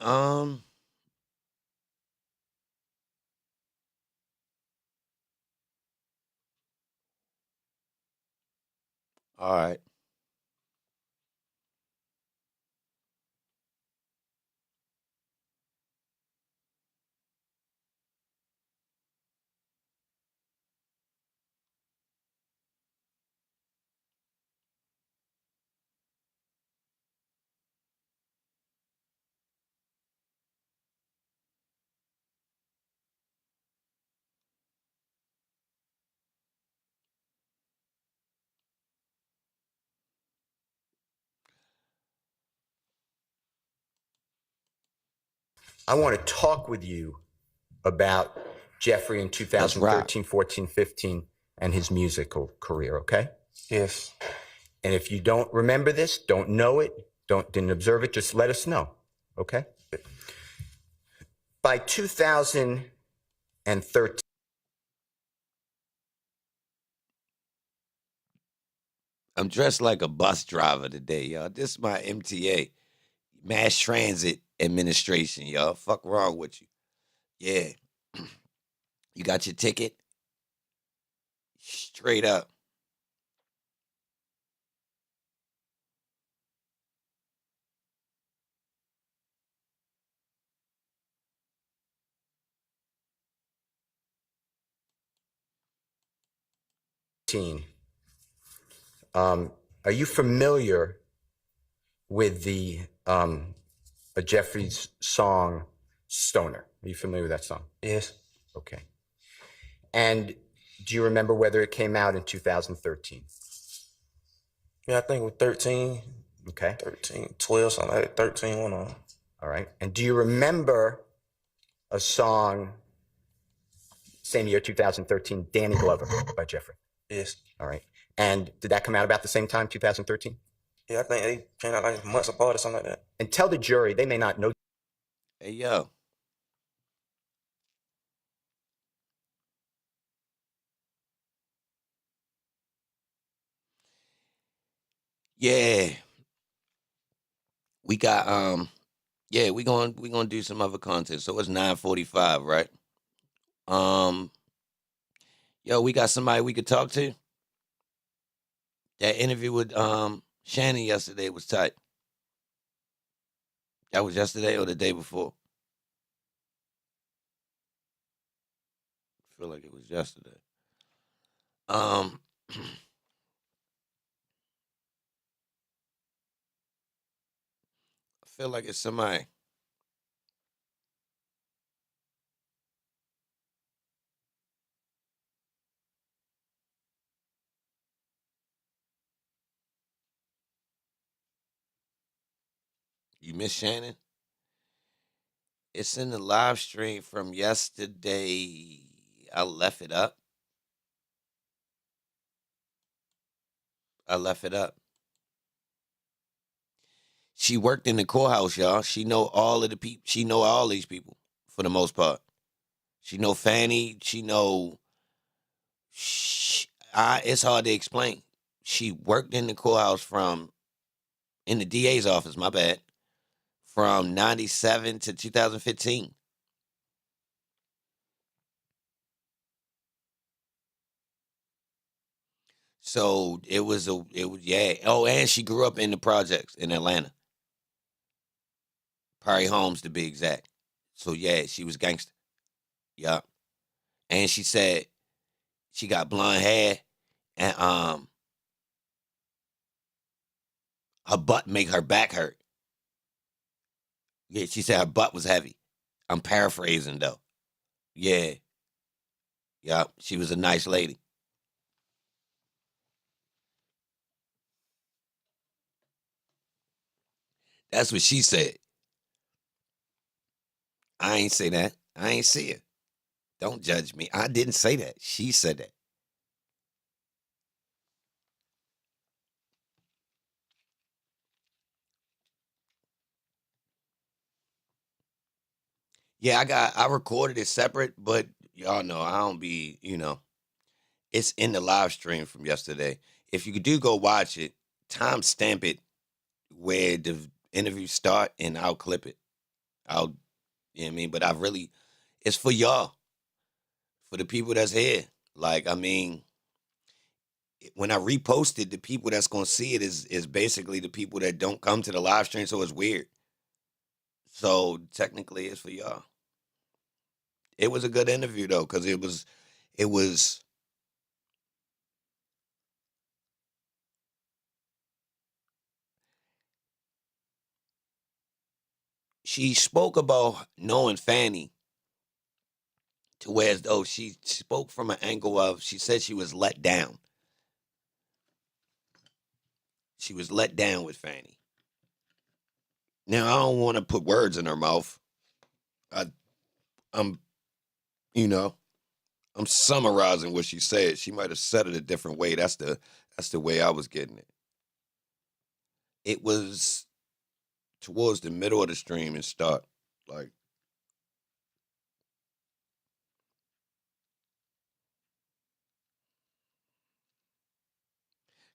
Um, all right. I want to talk with you about Jeffrey in 2013, 14, 15, and his musical career, okay? Yes. And if you don't remember this, don't know it, didn't observe it, just let us know, okay? By 2013, I'm dressed like a bus driver today, y'all. This is my MTA, Mass Transit Administration, y'all. Fuck wrong with you. Yeah. You got your ticket? Straight up. are you familiar with the Jeffrey's song Stoner? Are you familiar with that song? Yes. Okay. And do you remember whether it came out in 2013? Yeah, I think it was 13. Okay. 13, 12, something like that. 13, one on. All right. And do you remember a song, same year, 2013, Danny Glover by Jeffrey? Yes. All right. And did that come out about the same time, 2013? Yeah, I think they came out like months apart or something like that. And tell the jury, they may not know. Hey, yo. Yeah. We got we gonna do some other content. So it's 9:45, right? Yo, we got somebody we could talk to. That interview with Shannon yesterday was tight. That was yesterday or the day before? I feel like it was yesterday. I feel like it's somebody. You miss Shannon? It's in the live stream from yesterday. I left it up. She worked in the courthouse, y'all. She know all of the people. She know all these people for the most part. She know Fanny. She know. It's hard to explain. She worked in the courthouse in the DA's office. My bad. From 97 to 2015. So it was yeah. Oh, and she grew up in the projects in Atlanta, Prairie Homes to be exact. So yeah, she was gangster. Yeah, and she said she got blonde hair, and her butt make her back hurt. Yeah, she said her butt was heavy. I'm paraphrasing though. Yeah, yeah, she was a nice lady. That's what she said. I ain't say that. I ain't see it. Don't judge me. I didn't say that. She said that. Yeah, I recorded it separate, but y'all know I don't be, it's in the live stream from yesterday. If you do go watch it, time stamp it where the interview start and I'll clip it. I'll you know what I mean? But I really it's for y'all, for the people that's here. Like, I mean, when I repost it, the people that's gonna see it is basically the people that don't come to the live stream, so it's weird. So technically it's for y'all. It was a good interview though, because it was she spoke about knowing Fanny to where as though she spoke from an angle of she said she was let down. She was let down with Fanny. Now I don't want to put words in her mouth. I, I'm, you know, I'm summarizing what she said. She might have said it a different way. That's the way I was getting it. It was towards the middle of the stream and start like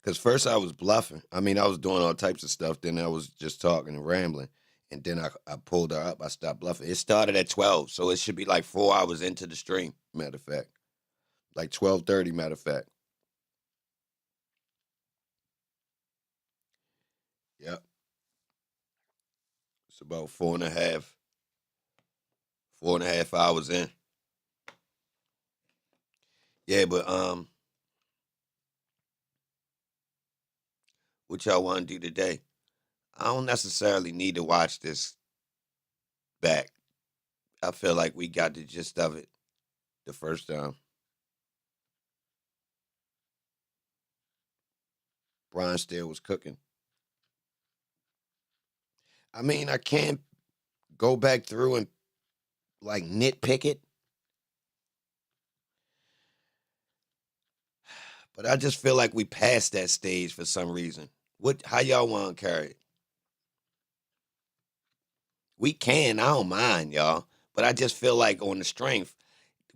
because first I was bluffing. I mean, I was doing all types of stuff. Then I was just talking and rambling. And then I pulled her up. I stopped bluffing. It started at 12, so it should be like 4 hours into the stream, matter of fact. Like 12:30, matter of fact. Yep. It's about 4.5 hours in. Yeah, but what y'all want to do today? I don't necessarily need to watch this back. I feel like we got the gist of it the first time. Brian still was cooking. I mean, I can't go back through and like nitpick it, but I just feel like we passed that stage for some reason. How y'all want to carry it? We can, I don't mind, y'all. But I just feel like on the strength,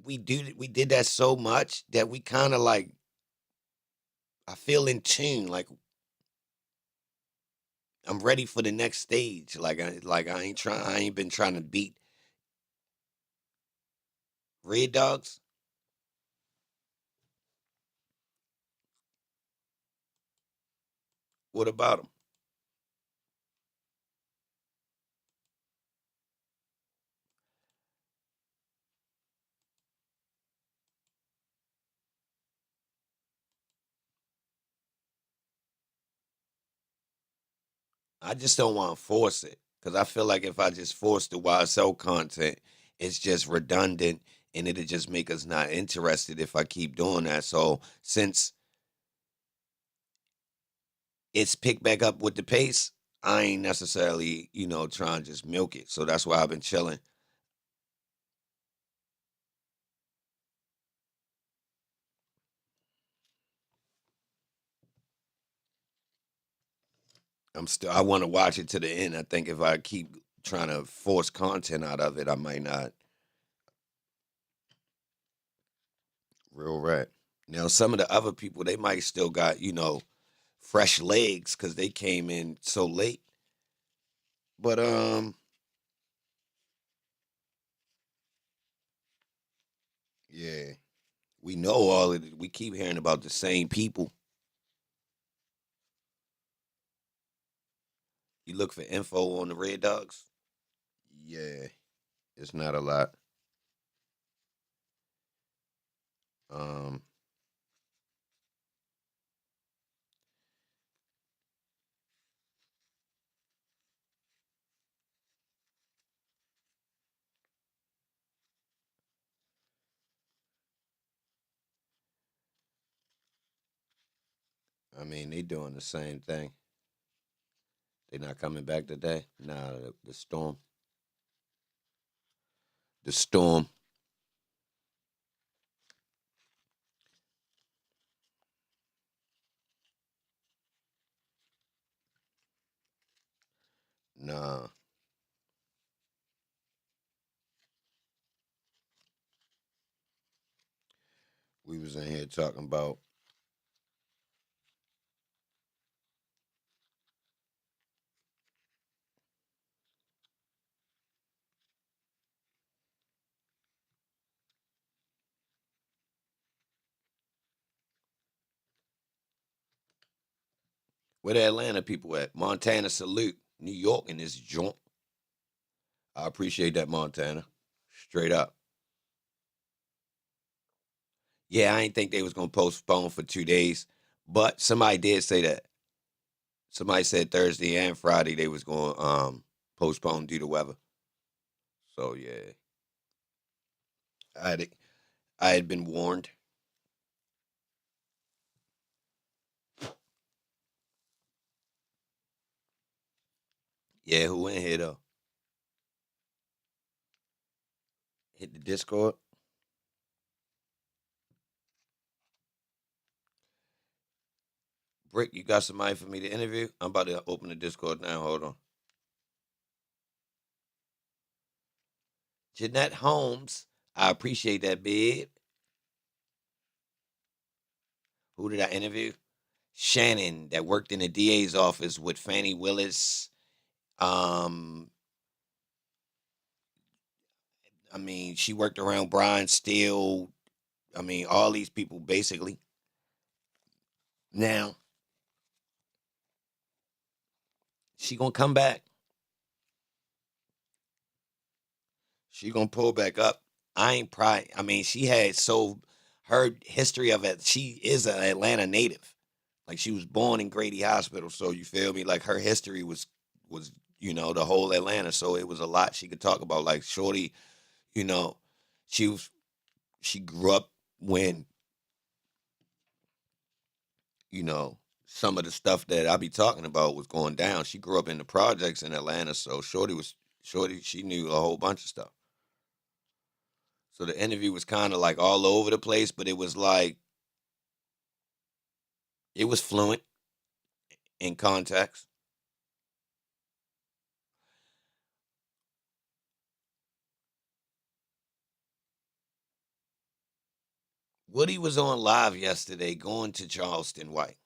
we did that so much that we kind of like I feel in tune. Like I'm ready for the next stage. I ain't been trying to beat Red Dogs. What about them? I just don't want to force it because I feel like if I just force the YSL content, it's just redundant and it'll just make us not interested if I keep doing that. So since it's picked back up with the pace, I ain't necessarily, trying to just milk it. So that's why I've been chilling. I want to watch it to the end. I think if I keep trying to force content out of it, I might not. Real right. Now, some of the other people, they might still got, fresh legs because they came in so late. But yeah, we know all of it. We keep hearing about the same people. You look for info on the Red Dogs? Yeah, it's not a lot. I mean, they doing the same thing. They not coming back today? Nah, the storm. The storm. Nah. We was in here talking about where the Atlanta people at. Montana salute. New York in this joint. I appreciate that, Montana. Straight up. Yeah, I ain't think they was gonna postpone for 2 days, but somebody did say that. Somebody said Thursday and Friday they was gonna postpone due to weather. So yeah, I had been warned. Yeah, who in here though? Hit the Discord. Brick, you got somebody for me to interview? I'm about to open the Discord now. Hold on. Jeanette Holmes, I appreciate that, babe. Who did I interview? Shannon, that worked in the DA's office with Fannie Willis. I mean, she worked around Brian Steele. I mean, all these people basically. Now, she gonna come back. She gonna pull back up. I mean, she had her history of it. She is an Atlanta native. Like she was born in Grady Hospital, so you feel me? Like her history was the whole Atlanta. So it was a lot she could talk about. Like Shorty, you know, she grew up when some of the stuff that I be talking about was going down. She grew up in the projects in Atlanta, so Shorty, she knew a whole bunch of stuff. So the interview was kind of like all over the place, but it was fluent in context. Woody was on live yesterday going to Charleston White,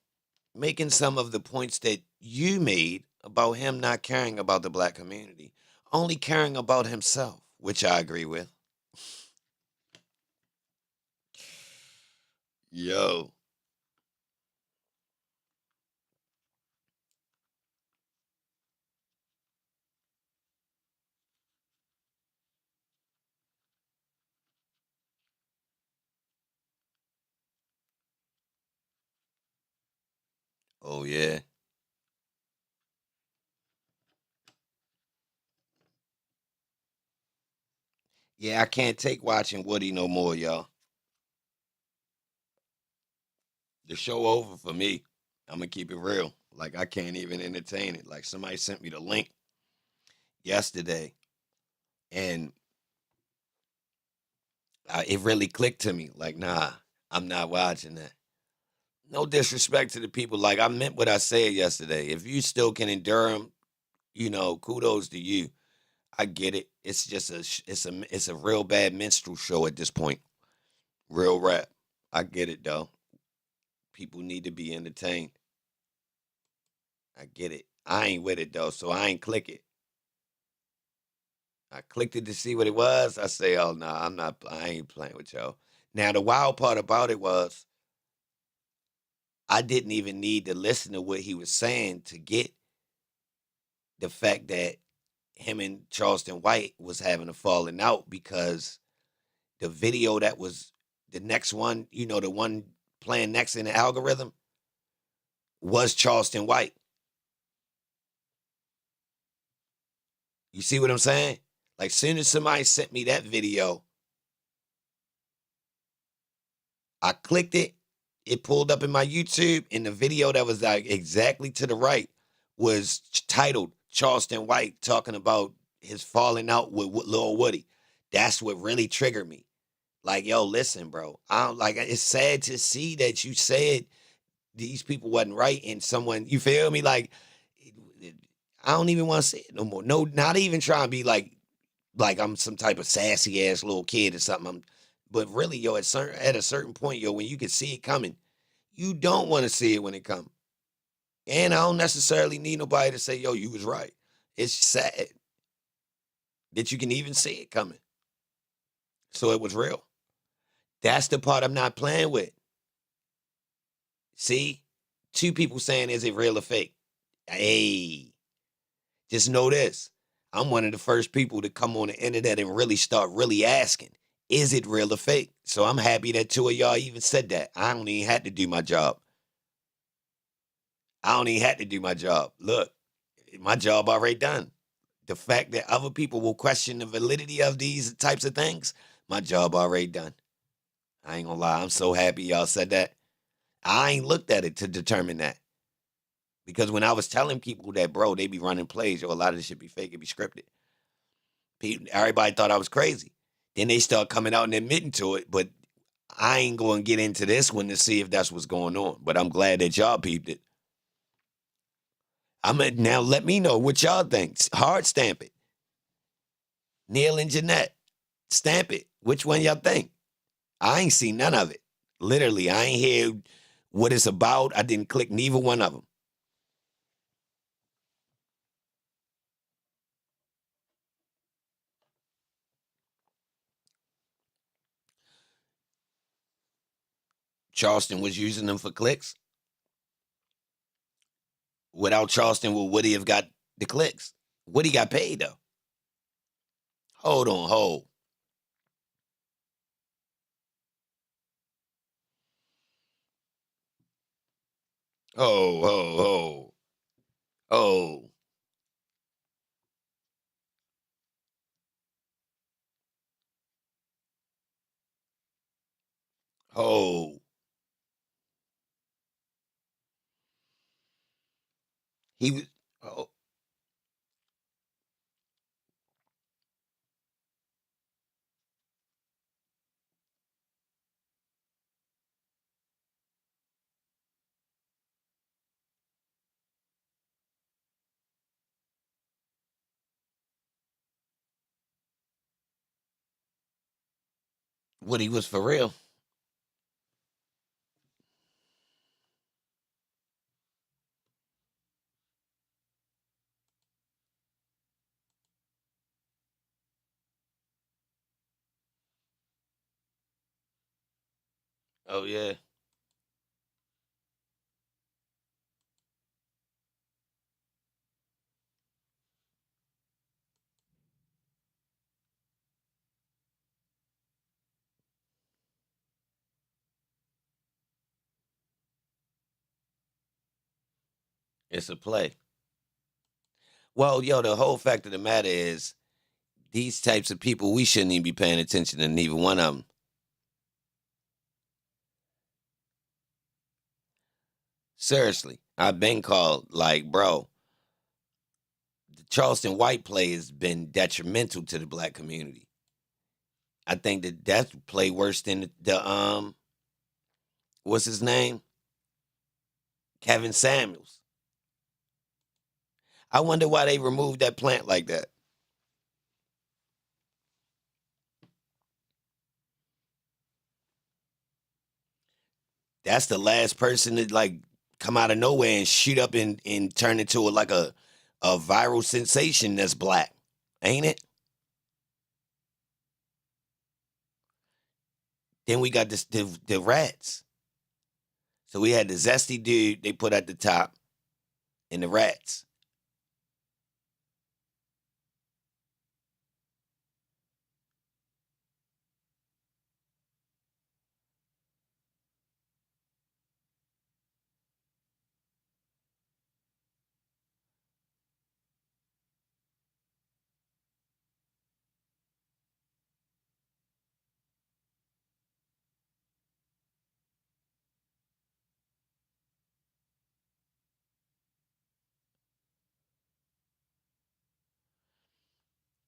making some of the points that you made about him not caring about the black community, only caring about himself, which I agree with. Yo. Oh, yeah. Yeah, I can't take watching Woody no more, y'all. The show over for me. I'm going to keep it real. Like, I can't even entertain it. Like, somebody sent me the link yesterday, and it really clicked to me. Like, nah, I'm not watching that. No disrespect to the people. Like, I meant what I said yesterday. If you still can endure them, kudos to you. I get it. It's just it's a real bad minstrel show at this point. Real rap. I get it though. People need to be entertained. I get it. I ain't with it though, so I ain't click it. I clicked it to see what it was. I say, oh no, I ain't playing with y'all. Now the wild part about it was I didn't even need to listen to what he was saying to get the fact that him and Charleston White was having a falling out because the video that was the next one, the one playing next in the algorithm, was Charleston White. You see what I'm saying? Like, soon as somebody sent me that video, I clicked it, it pulled up in my YouTube, and the video that was like exactly to the right was titled Charleston White talking about his falling out with Lil Woody. That's what really triggered me. Like, yo, listen, bro. It's sad to see that you said these people wasn't right and someone, you feel me? Like, I don't even want to say it no more. No, not even trying to be like I'm some type of sassy ass little kid or something. But really, yo, at a certain point, yo, when you can see it coming, you don't want to see it when it comes. And I don't necessarily need nobody to say, yo, you was right. It's sad that you can even see it coming. So it was real. That's the part I'm not playing with. See? 2 people saying, is it real or fake? Hey, just know this. I'm one of the first people to come on the internet and really start really asking, is it real or fake? So I'm happy that 2 of y'all even said that. I don't even have to do my job. Look, my job already done. The fact that other people will question the validity of these types of things, my job already done. I ain't gonna lie. I'm so happy y'all said that. I ain't looked at it to determine that. Because when I was telling people that, bro, they be running plays, yo, a lot of this shit be fake, it be scripted. Everybody thought I was crazy. Then they start coming out and admitting to it, but I ain't going to get into this one to see if that's what's going on. But I'm glad that y'all peeped it. Now let me know what y'all think. Hard stamp it. Neil and Jeanette, stamp it. Which one y'all think? I ain't seen none of it. Literally, I ain't hear what it's about. I didn't click neither one of them. Charleston was using them for clicks. Without Charleston, would he have got the clicks? Would he got paid, though? Hold on, hold. Oh. Oh. He was, oh. What he was for real. Oh, yeah. It's a play. Well, yo, the whole fact of the matter is these types of people, we shouldn't even be paying attention to neither one of them. Seriously, I've been called, like, bro, the Charleston White play has been detrimental to the black community. I think that's play worse than the what's his name? Kevin Samuels. I wonder why they removed that plant like that. That's the last person to like come out of nowhere and shoot up and turn into a viral sensation that's black. Ain't it? Then we got the rats. So we had the zesty dude they put at the top and the rats.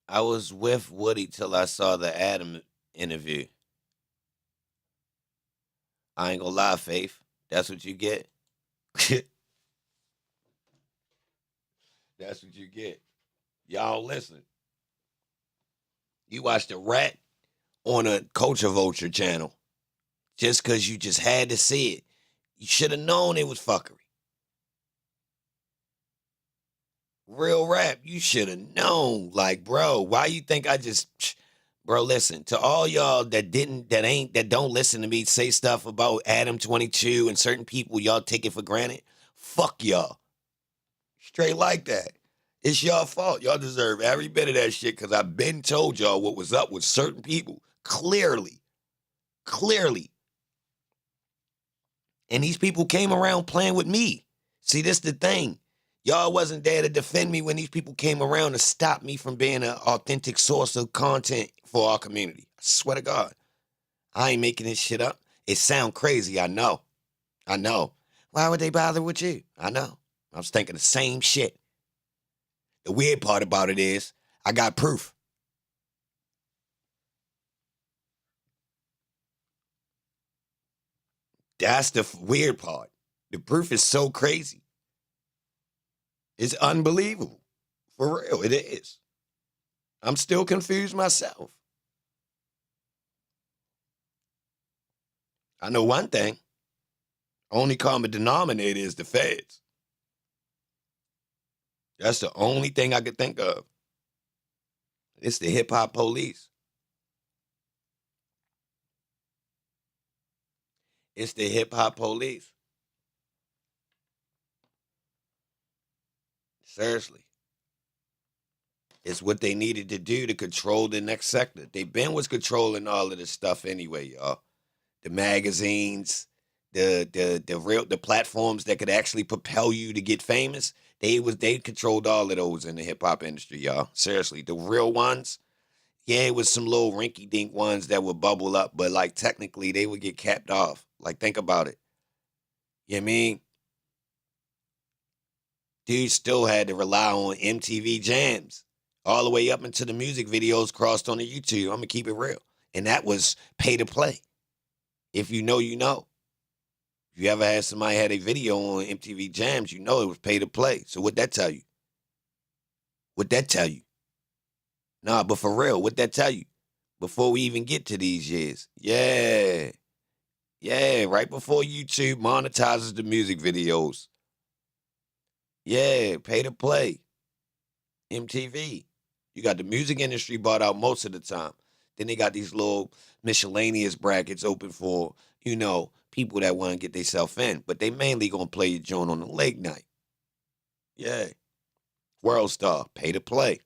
I was with Woody till I saw the Adam interview. I ain't gonna lie, Faith. That's what you get. That's what you get. Y'all listen. You watched a rat on a Culture Vulture channel just because you just had to see it. You should have known it was fuckery. Real rap, you should have known. Like, bro, why you think I just... Bro, listen, to all y'all that don't listen to me say stuff about Adam 22 and certain people y'all take it for granted, fuck y'all. Straight like that. It's y'all fault. Y'all deserve every bit of that shit because I've been told y'all what was up with certain people. Clearly. And these people came around playing with me. See, this the thing. Y'all wasn't there to defend me when these people came around to stop me from being an authentic source of content for our community. I swear to God. I ain't making this shit up. It sound crazy, I know. Why would they bother with you? I know. I was thinking the same shit. The weird part about it is, I got proof. That's the weird part. The proof is so crazy. It's unbelievable. For real, it is. I'm still confused myself. I know one thing. Only common denominator is the feds. That's the only thing I could think of. It's the hip-hop police. It's the hip-hop police. Seriously. It's what they needed to do to control the next sector. They been was controlling all of this stuff anyway, y'all. The magazines, the platforms that could actually propel you to get famous. They controlled all of those in the hip hop industry, y'all. Seriously, the real ones. Yeah, it was some little rinky dink ones that would bubble up, but like technically they would get capped off. Like think about it. You know what I mean? Dude still had to rely on MTV jams all the way up until the music videos crossed on the YouTube. I'm gonna keep it real. And that was pay to play. If you know, you know. If you ever had somebody had a video on MTV Jams, you know it was pay to play. So what'd that tell you? What'd that tell you? Nah, but for real, what'd that tell you? Before we even get to these years. Yeah. Yeah, right before YouTube monetizes the music videos. Yeah, pay to play. MTV. You got the music industry bought out most of the time. Then they got these little miscellaneous brackets open for, you know, people that want to get themselves in. But they mainly going to play your joint on the late night. Yeah. WorldStar, pay to play.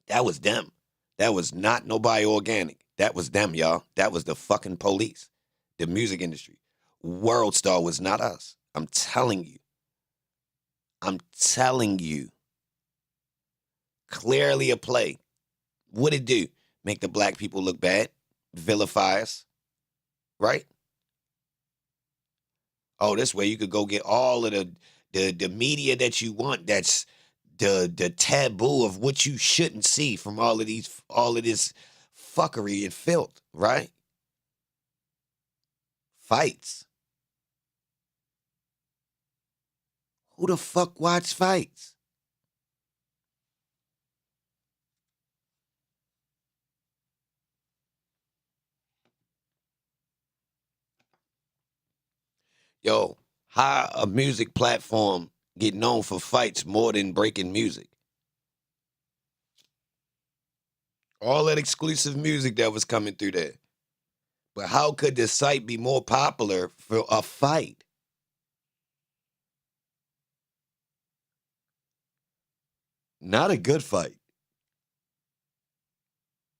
That was them. That was not nobody organic. That was them, y'all. That was the fucking police. The music industry. WorldStar was not us. I'm telling you. Clearly a play. What'd it do? Make the black people look bad? Vilify us? Right? Oh, this way you could go get all of the media that you want. That's the taboo of what you shouldn't see from all of this fuckery and filth, right? Fights. Who the fuck watch fights? Yo, how a music platform get known for fights more than breaking music? All that exclusive music that was coming through there. But how could the site be more popular for a fight? Not a good fight.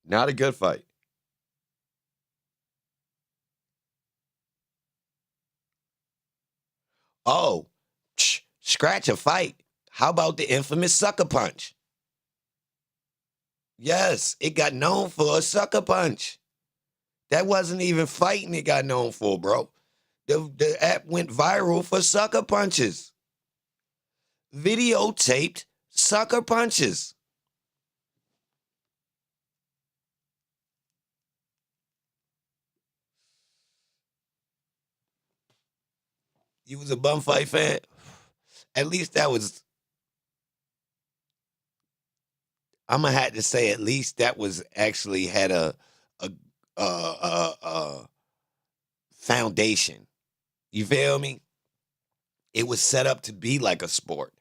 Not a good fight. Oh, scratch a fight. How about the infamous sucker punch? Yes, it got known for a sucker punch. That wasn't even fighting it got known for, bro. The app went viral for sucker punches. Videotaped sucker punches. You was a bum fight fan? At least that was, I'm gonna have to say, at least that was actually had a foundation. You feel me? It was set up to be like a sport.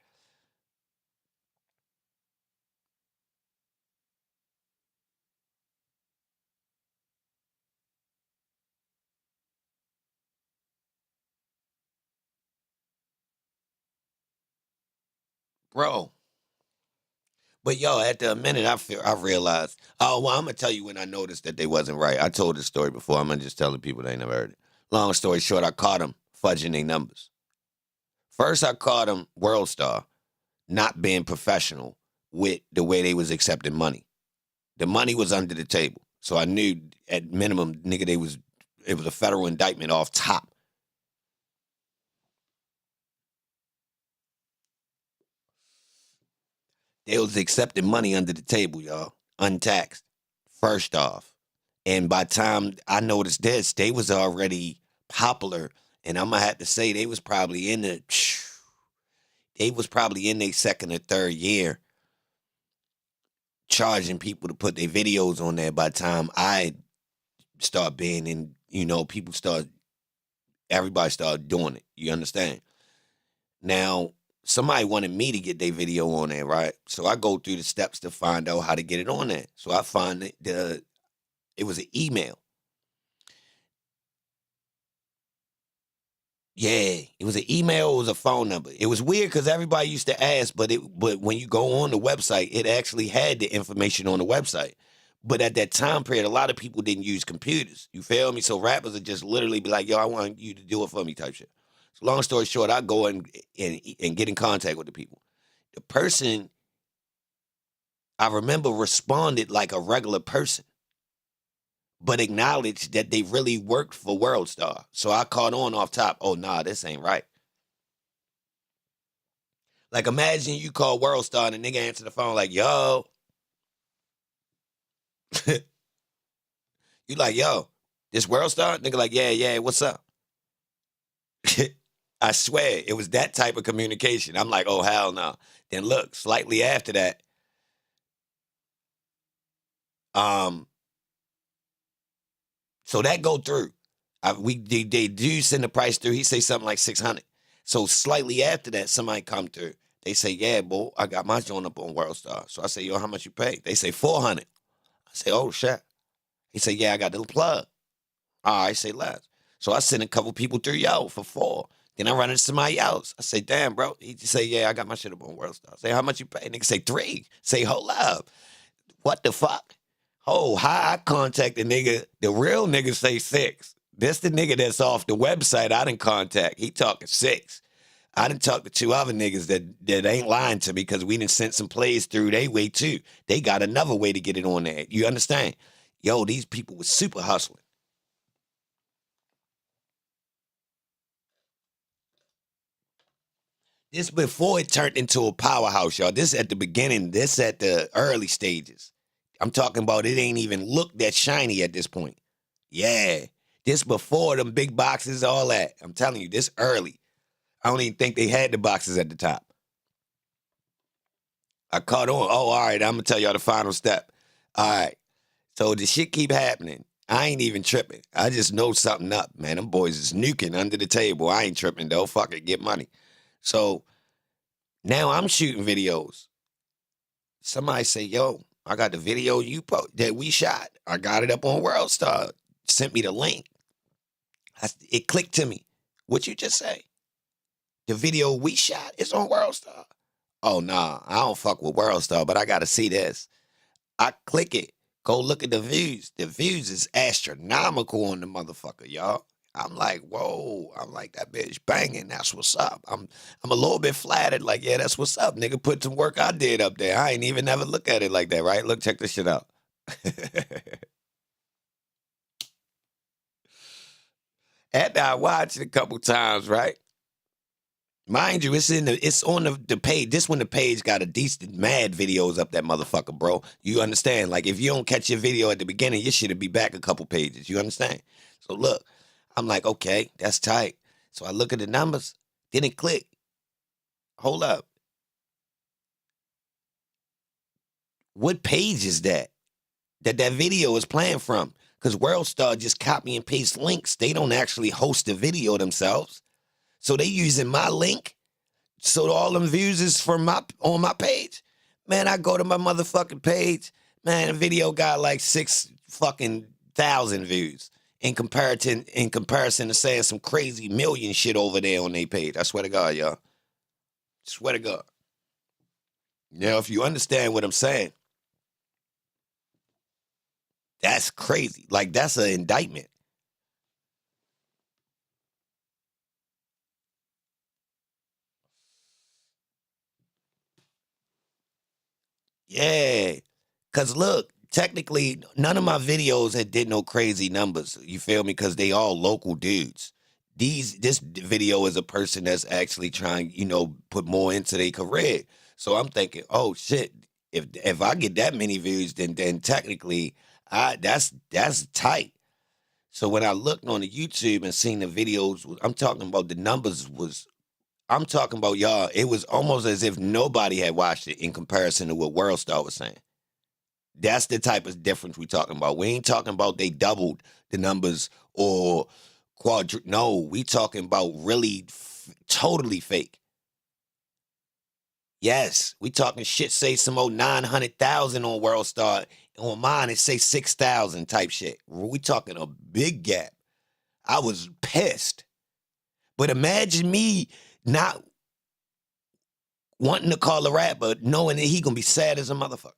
Bro. But yo, at the minute I realized, oh well, I'm gonna tell you when I noticed that they wasn't right. I told this story before. I'm gonna just tell the people they never heard it. Long story short, I caught them fudging their numbers. First, I caught them WorldStar not being professional with the way they was accepting money. The money was under the table, so I knew at minimum, nigga, it was a federal indictment off top. They was accepting money under the table, y'all, untaxed. First off, and by the time I noticed this, they was already popular, and I'm gonna have to say they was probably in their second or third year charging people to put their videos on there. By the time I start being in, everybody started doing it. You understand? Now, somebody wanted me to get their video on there, right? So I go through the steps to find out how to get it on there. So I find it was an email. Yeah, it was an email, it was a phone number. It was weird because everybody used to ask, but when you go on the website, it actually had the information on the website. But at that time period, a lot of people didn't use computers. You feel me? So rappers would just literally be like, yo, I want you to do it for me type shit. So long story short, I go and get in contact with the people. The person, I remember, responded like a regular person, but acknowledged that they really worked for WorldStar. So I caught on off top, oh, nah, this ain't right. Like, imagine you call WorldStar and the nigga answer the phone like, yo. You like, yo, this WorldStar? Nigga like, yeah, what's up? I swear, it was that type of communication. I'm like, oh, hell no. Then look, slightly after that, so that go through. They do send the price through. He say something like 600. So slightly after that, somebody come through. They say, yeah, boy, I got my joint up on WorldStar. So I say, yo, how much you pay? They say 400. I say, oh, shit. He say, yeah, I got the plug. All right, say less. So I send a couple people through yo for 4. Then I run into somebody else. I say, damn, bro. He just say, yeah, I got my shit up on WorldStar. I say, how much you pay? Nigga say 3. Say, hold up. What the fuck? Oh, how I contact the nigga, the real nigga say 6. This the nigga that's off the website I didn't contact. He talking 6. I done talked to 2 other niggas that ain't lying to me because we done sent some plays through they way too. They got another way to get it on there. You understand? Yo, these people was super hustling. This before it turned into a powerhouse, y'all. This at the beginning. This at the early stages. I'm talking about it ain't even look that shiny at this point. Yeah. This before them big boxes, all that. I'm telling you, this early. I don't even think they had the boxes at the top. I caught on. Oh, all right, I'm going to tell y'all the final step. All right. So the shit keep happening. I ain't even tripping. I just know something up, man. Them boys is nuking under the table. I ain't tripping, though. Fuck it, get money. So now I'm shooting videos. Somebody say, yo, I got the video that we shot. I got it up on WorldStar. Sent me the link. It clicked to me. What you just say? The video we shot is on WorldStar. Oh, nah, I don't fuck with WorldStar, but I got to see this. I click it. Go look at the views. The views is astronomical on the motherfucker, y'all. I'm like, whoa. I'm like, that bitch banging. That's what's up. I'm a little bit flattered. Like, yeah, that's what's up. Nigga, put some work I did up there. I ain't even never look at it like that, right? Look, check this shit out. After I watched it a couple times, right? Mind you, it's on the page. This one, the page got a decent mad videos up that motherfucker, bro. You understand? Like, if you don't catch your video at the beginning, your shit'll be back a couple pages. You understand? So look, I'm like, okay, that's tight. So I look at the numbers. Didn't click. Hold up. What page is that video is playing from? Because WorldStar just copy and paste links. They don't actually host the video themselves. So they using my link. So all them views is from on my page. Man, I go to my motherfucking page. Man, the video got like 6,000 views in comparison to saying some crazy million shit over there on their page. I swear to God, y'all. Swear to God. Now, if you understand what I'm saying, that's crazy. Like, that's an indictment. Yeah. Because look, technically, none of my videos had did no crazy numbers. You feel me? Because they all local dudes. This video is a person that's actually trying, put more into their career. So I'm thinking, oh shit, if I get that many views, then technically, that's tight. So when I looked on the YouTube and seen the videos, I'm talking about the numbers I'm talking about, y'all, it was almost as if nobody had watched it in comparison to what WorldStar was saying. That's the type of difference we talking about. We ain't talking about they doubled the numbers or no, we talking about really totally fake. Yes, we talking shit say some old 900,000 on WorldStar. On mine, it say 6,000 type shit. We talking a big gap. I was pissed. But imagine me not wanting to call a rapper, knowing that he gonna be sad as a motherfucker.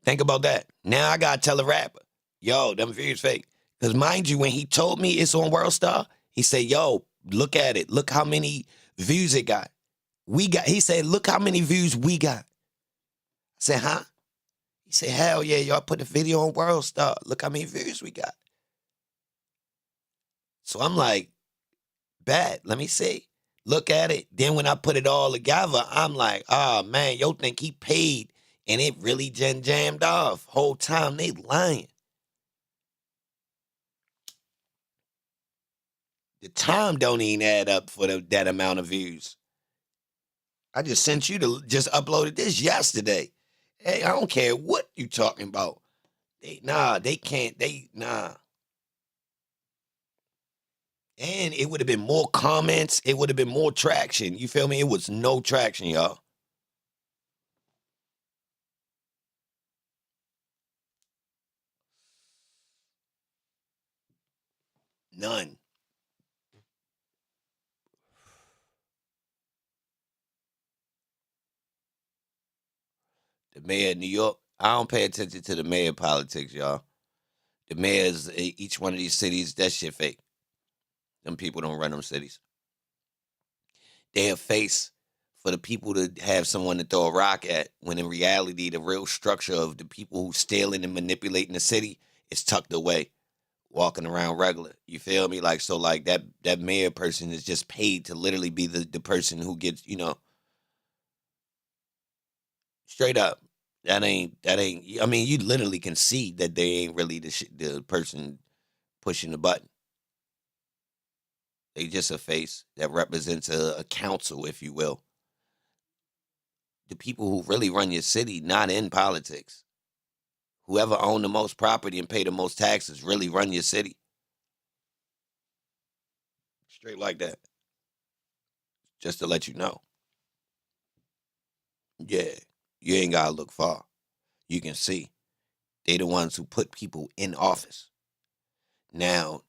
Think about that. Now I gotta tell a rapper, yo, them views fake. Because mind you, when he told me it's on WorldStar, he said, yo, look at it. Look how many views it got. He said, look how many views we got. I said, huh? He said, hell yeah, y'all put the video on WorldStar. Look how many views we got. So I'm like, bet, let me see. Look at it. Then when I put it all together, I'm like, oh man, yo think he paid and it really jammed off. Whole time they lying. The time don't even add up for that amount of views. I just sent you just uploaded this yesterday. Hey, I don't care what you talking about. They can't. And it would have been more comments. It would have been more traction. You feel me? It was no traction, y'all. None. The mayor of New York, I don't pay attention to the mayor politics, y'all. The mayors, each one of these cities, that shit fake. Them people don't run them cities. They a face for the people to have someone to throw a rock at, when in reality, the real structure of the people who stealing and manipulating the city is tucked away, walking around regular. You feel me? Like, so like that mayor person is just paid to literally be the person who gets, straight up. That ain't, I mean, you literally can see that they ain't really the person pushing the button. They just a face that represents a council, if you will. The people who really run your city, not in politics. Whoever own the most property and pay the most taxes really run your city. Straight like that. Just to let you know. Yeah, you ain't gotta look far. You can see. They the ones who put people in office. Now,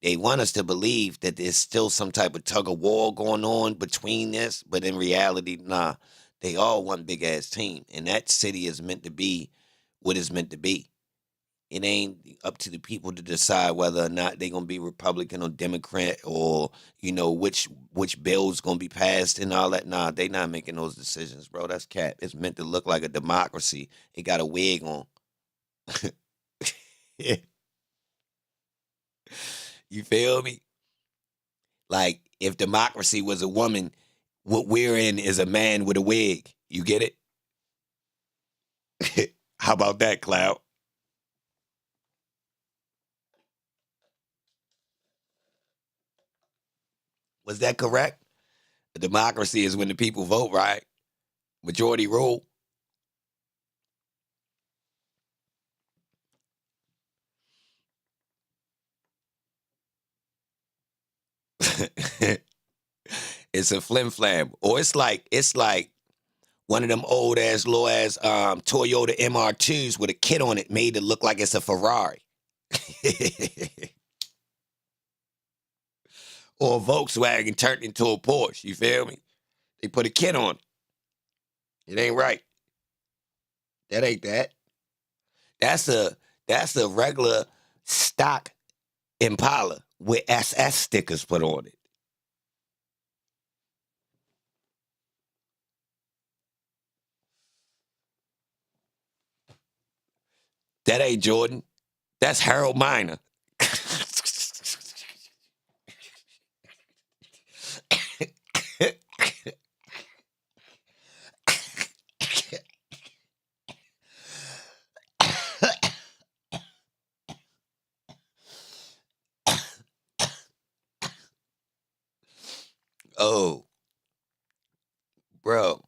they want us to believe that there's still some type of tug of war going on between this, but in reality, nah. They all one big ass team, and that city is meant to be what it's meant to be. It ain't up to the people to decide whether or not they're gonna be Republican or Democrat, or which bill's gonna be passed and all that. Nah, they not making those decisions, bro. That's cap. It's meant to look like a democracy. It got a wig on. You feel me? Like, if democracy was a woman, what we're in is a man with a wig. You get it? How about that, Clout? Was that correct? A democracy is when the people vote, right? Majority rule. It's a flim flam. Or it's like one of them old ass low ass Toyota MR2s with a kit on it made to look like it's a Ferrari. Or a Volkswagen turned into a Porsche. You feel me? They put a kit on it. It ain't right. That ain't that. That's a regular stock Impala with SS stickers put on it. That ain't Jordan. That's Harold Miner. Oh, bro.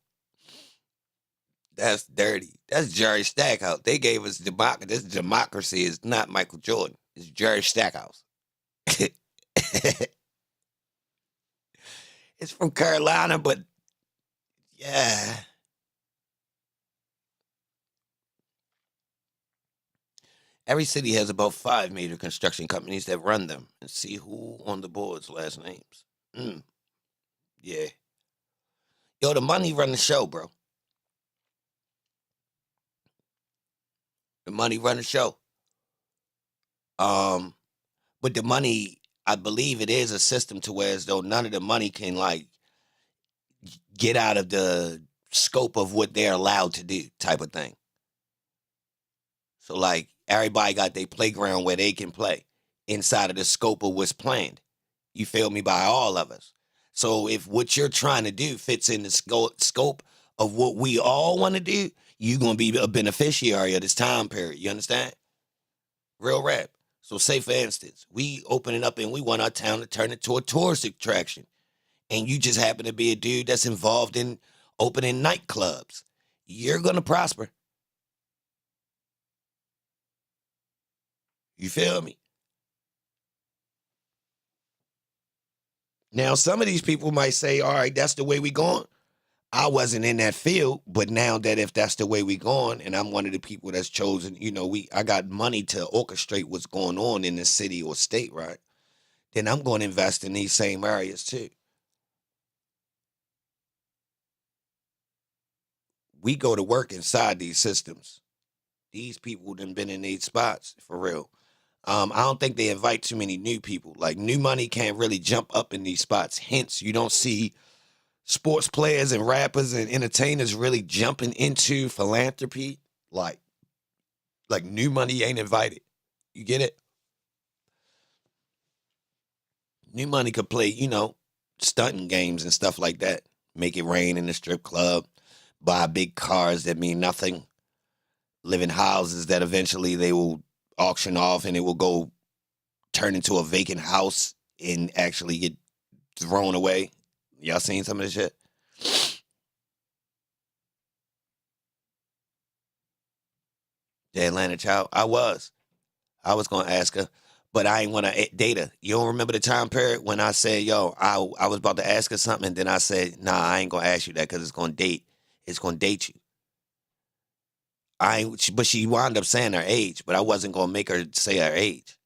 That's dirty. That's Jerry Stackhouse. They gave us democracy. This democracy is not Michael Jordan. It's Jerry Stackhouse. It's from Carolina, but yeah. Every city has about 5 major construction companies that run them, and see who on the board's last names. Yeah. Yo, the money run the show, bro. The money run the show. But the money, I believe it is a system to where as though none of the money can like get out of the scope of what they're allowed to do, type of thing. So like everybody got their playground where they can play inside of the scope of what's planned. You feel me? By all of us. So if what you're trying to do fits in the scope of what we all want to do, you're going to be a beneficiary of this time period. You understand? Real rap. So say for instance, we open it up and we want our town to turn into a tourist attraction. And you just happen to be a dude that's involved in opening nightclubs. You're going to prosper. You feel me? Now, some of these people might say, all right, that's the way we going. I wasn't in that field, but now that if that's the way we going, and I'm one of the people that's chosen, you know, I got money to orchestrate what's going on in the city or state, right? Then I'm going to invest in these same areas too. We go to work inside these systems. These people done been in these spots for real. I don't think they invite too many new people. Like new money can't really jump up in these spots. Hence, you don't see sports players and rappers and entertainers really jumping into philanthropy. Like new money ain't invited. You get it? New money could play, you know, stunting games and stuff like that. Make it rain in the strip club. Buy big cars that mean nothing. Live in houses that eventually they will auction off and it will go turn into a vacant house and actually get thrown away. Y'all seen some of this shit? The Atlanta child. I was going to ask her, but I ain't want to date her. You don't remember the time period when I said, yo, I was about to ask her something, and then I said, nah, I ain't going to ask you that because it's going to date you. But she wound up saying her age, but I wasn't going to make her say her age.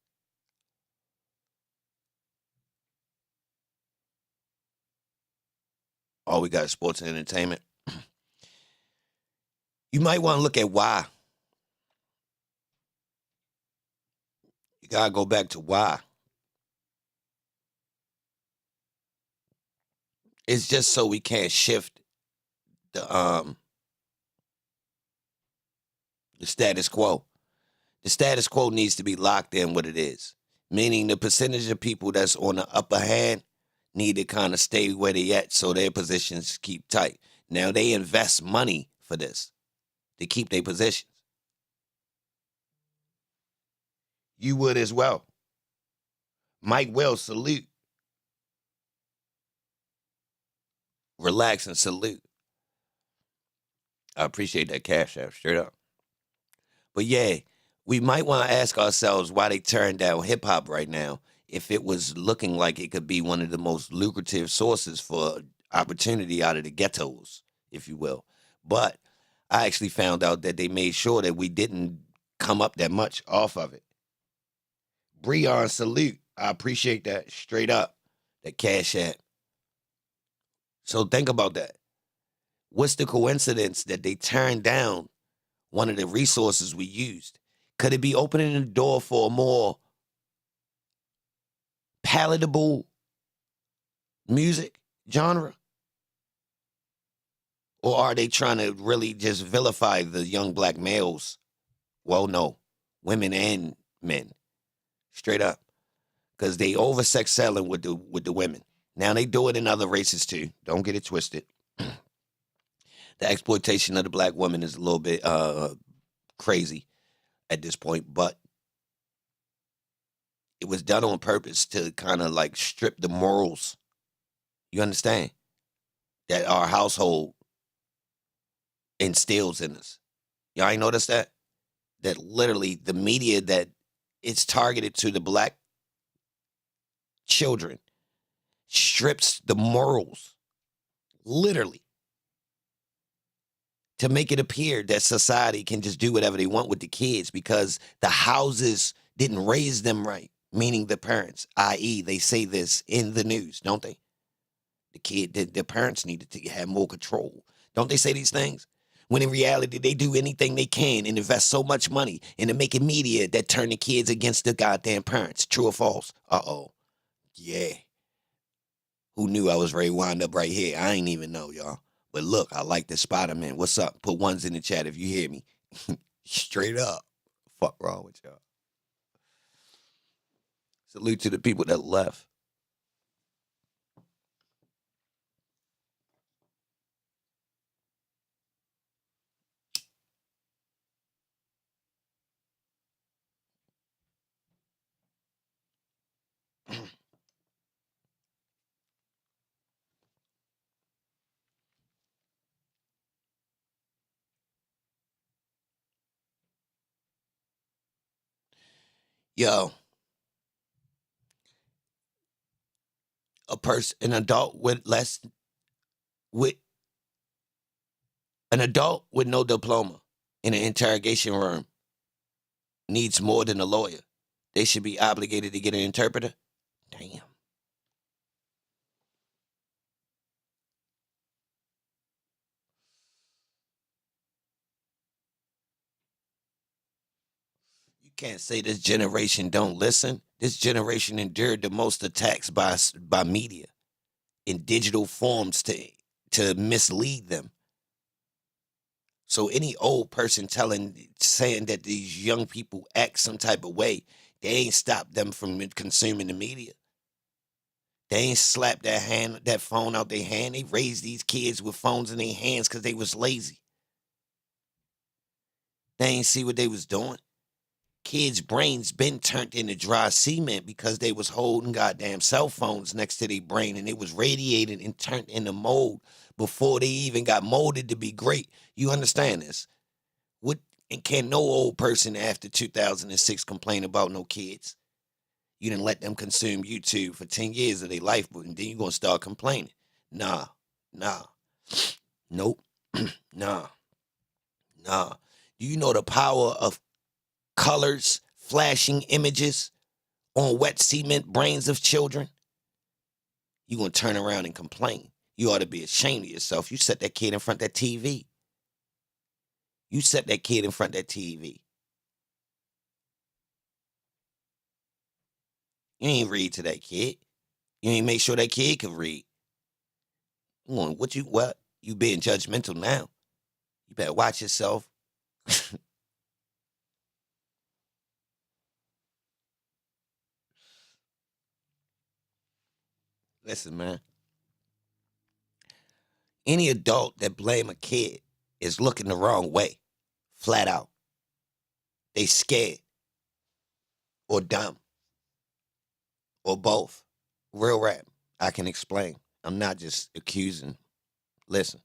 All we got is sports and entertainment. You might want to look at why. You got to go back to why. It's just so we can't shift the status quo. The status quo needs to be locked in what it is. Meaning the percentage of people that's on the upper hand need to kind of stay where they at so their positions keep tight. Now they invest money for this to keep their positions. You would as well. Mike Will, salute. relax and salute. I appreciate that cash app, straight up. But yeah, we might want to ask ourselves why they turned down hip hop right now if it was looking like it could be one of the most lucrative sources for opportunity out of the ghettos, if you will. But I actually found out that they made sure that we didn't come up that much off of it. Breon, salute. I appreciate that, straight up, that cash app. So think about that. What's the coincidence that they turned down one of the resources we used? Could it be opening the door for a more palatable music genre? Or are they trying to really just vilify the young black males? Well, no, women and men, straight up, because they oversex selling with the women. Now they do it in other races too. Don't get it twisted. The exploitation of the black woman is a little bit crazy at this point, but it was done on purpose to kind of like strip the morals. You understand? That our household instills in us. Y'all ain't noticed that? That literally the media that it's targeted to the black children strips the morals, literally, to make it appear that society can just do whatever they want with the kids because the houses didn't raise them right, meaning the parents, i.e. they say this in the news, don't they? The parents needed to have more control. Don't they say these things? When in reality, they do anything they can and invest so much money into making media that turn the kids against the goddamn parents. True or false? Uh-oh. Yeah. Who knew I was ready to wind up right here? I ain't even know, y'all. But look, I like the Spider-Man. What's up? Put ones in the chat if you hear me. Straight up. Fuck wrong with y'all. Salute to the people that left. Yo, an adult with no diploma in an interrogation room needs more than a lawyer. They should be obligated to get an interpreter. Damn. You can't say this generation don't listen. This generation endured the most attacks by media in digital forms to mislead them. So any old person saying that these young people act some type of way, they ain't stopped them from consuming the media. They ain't slapped that phone out their hand. They raised these kids with phones in their hands because they was lazy. They ain't see what they was doing. Kids' brains been turned into dry cement because they was holding goddamn cell phones next to their brain and it was radiated and turned into mold before they even got molded to be great. You understand this? And can no old person after 2006 complain about no kids? You didn't let them consume YouTube for 10 years of their life, but then you're going to start complaining. Nah. Nope. Nah. Do you know the power of colors, flashing images on wet cement brains of children? You're going to turn around and complain. You ought to be ashamed of yourself. You set that kid in front of that TV. You set that kid in front of that TV. You ain't read to that kid. You ain't make sure that kid could read. What? You being judgmental now. You better watch yourself. Listen, man. Any adult that blame a kid is looking the wrong way. Flat out. They scared. Or dumb. Or both. Real rap. I can explain. I'm not just accusing Listen.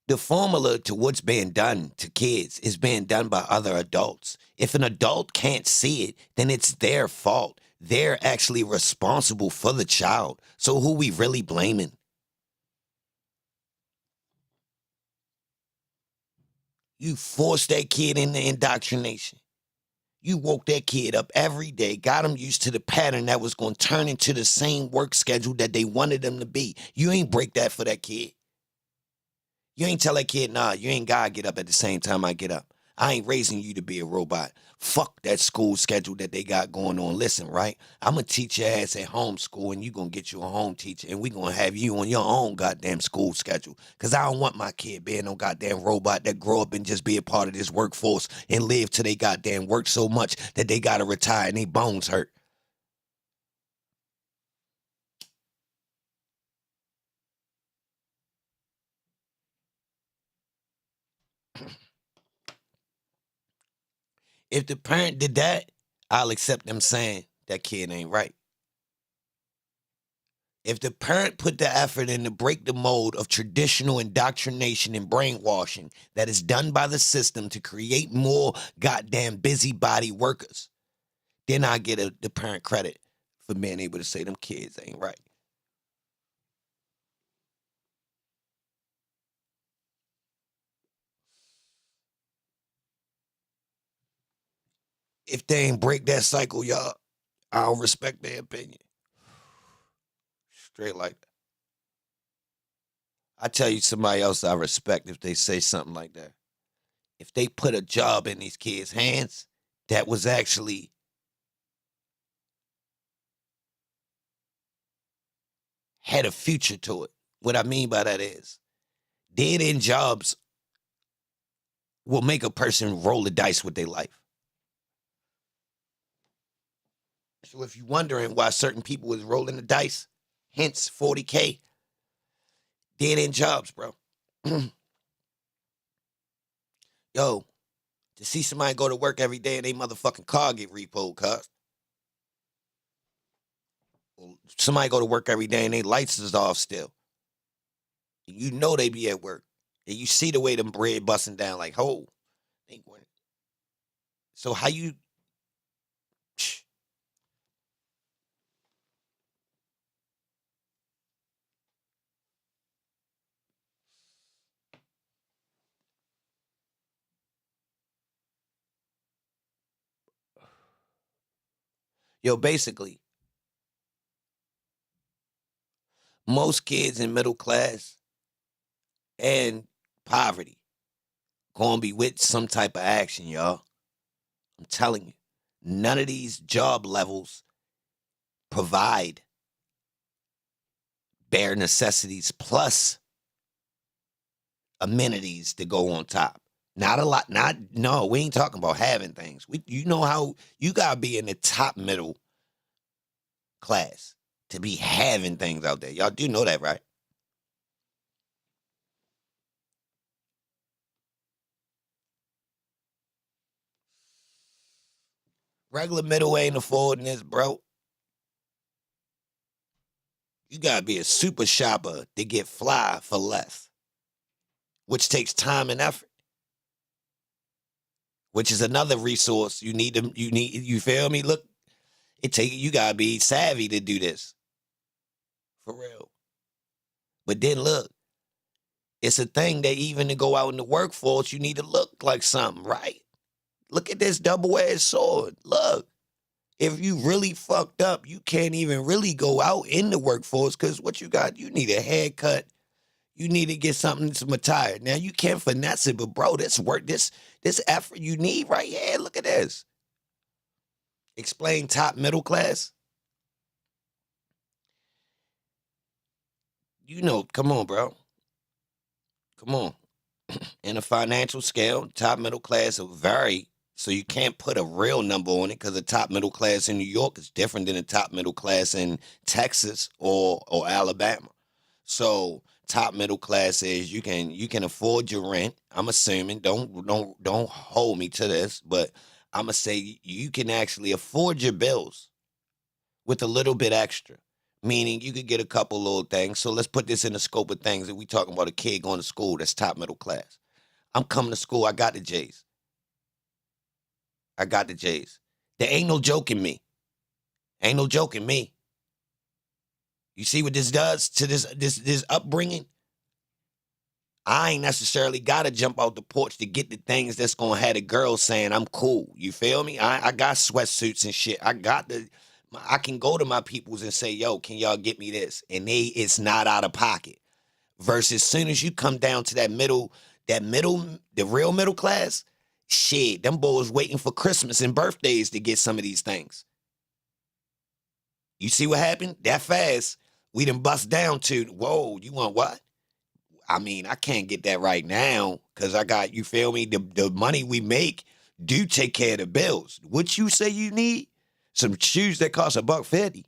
The formula to what's being done to kids is being done by other adults. If an adult can't see it, then it's their fault. They're actually responsible for the child. So who we really blaming? You forced that kid into indoctrination. You woke that kid up every day, got him used to the pattern that was going to turn into the same work schedule that they wanted them to be. You ain't break that for that kid. You ain't tell that kid, nah, you ain't gotta get up at the same time I get up. I ain't raising you to be a robot. Fuck that school schedule that they got going on. Listen, right? I'm gonna teach your ass at home school and you gonna get you a home teacher and we gonna have you on your own goddamn school schedule. Cause I don't want my kid being no goddamn robot that grow up and just be a part of this workforce and live till they goddamn work so much that they gotta retire and they bones hurt. If the parent did that, I'll accept them saying that kid ain't right. If the parent put the effort in to break the mold of traditional indoctrination and brainwashing that is done by the system to create more goddamn busybody workers, then I get the parent credit for being able to say them kids ain't right. If they ain't break that cycle, y'all, I don't respect their opinion. Straight like that. I tell you somebody else I respect if they say something like that. If they put a job in these kids' hands that was actually had a future to it. What I mean by that is dead-end jobs will make a person roll the dice with their life. So if you're wondering why certain people is rolling the dice, hence 40K, dead-end jobs, bro. Yo, to see somebody go to work every day and they motherfucking car get repoed, cuz. Somebody go to work every day and they lights is off still. You know they be at work. And you see the way them bread busting down like, ho. So how you... Yo, basically, most kids in middle class and poverty gonna be with some type of action, y'all. I'm telling you, none of these job levels provide bare necessities plus amenities to go on top. Not a lot, no, we ain't talking about having things. You know how you gotta be in the top middle class to be having things out there. Y'all do know that, right? Regular middle ain't affording this, bro. You gotta be a super shopper to get fly for less, which takes time and effort, which is another resource you need. You feel me? Look, you gotta be savvy to do this, for real. But then look, it's a thing that even to go out in the workforce, you need to look like something, right? Look at this double-edged sword. Look. If you really fucked up, you can't even really go out in the workforce because what you got, you need a haircut. You need to get something that's retired. Now, you can't finesse it, but bro, this work, this effort you need right here, look at this. Explain top middle class. You know, come on, bro. Come on. In a financial scale, top middle class will vary. So you can't put a real number on it because the top middle class in New York is different than the top middle class in Texas or Alabama. So top middle class is you can afford your rent. I'm assuming, don't hold me to this, but I'm gonna say you can actually afford your bills with a little bit extra. meaning you could get a couple little things. So let's put this in the scope of things that we talking about a kid going to school that's top middle class. I'm coming to school. I got the J's. I got the J's. There ain't no joking me. Ain't no joking me. You see what this does to this upbringing? I ain't necessarily got to jump out the porch to get the things that's going to have the girls saying I'm cool. You feel me? I got sweatsuits and shit. I can go to my peoples and say, yo, can y'all get me this? And it's not out of pocket. Versus soon as you come down to the real middle class, shit, them boys waiting for Christmas and birthdays to get some of these things. You see what happened? That fast, we done bust down to, whoa, you want what? I mean, I can't get that right now because I got, you feel me? The money we make do take care of the bills. What you say you need? Some shoes that cost $150.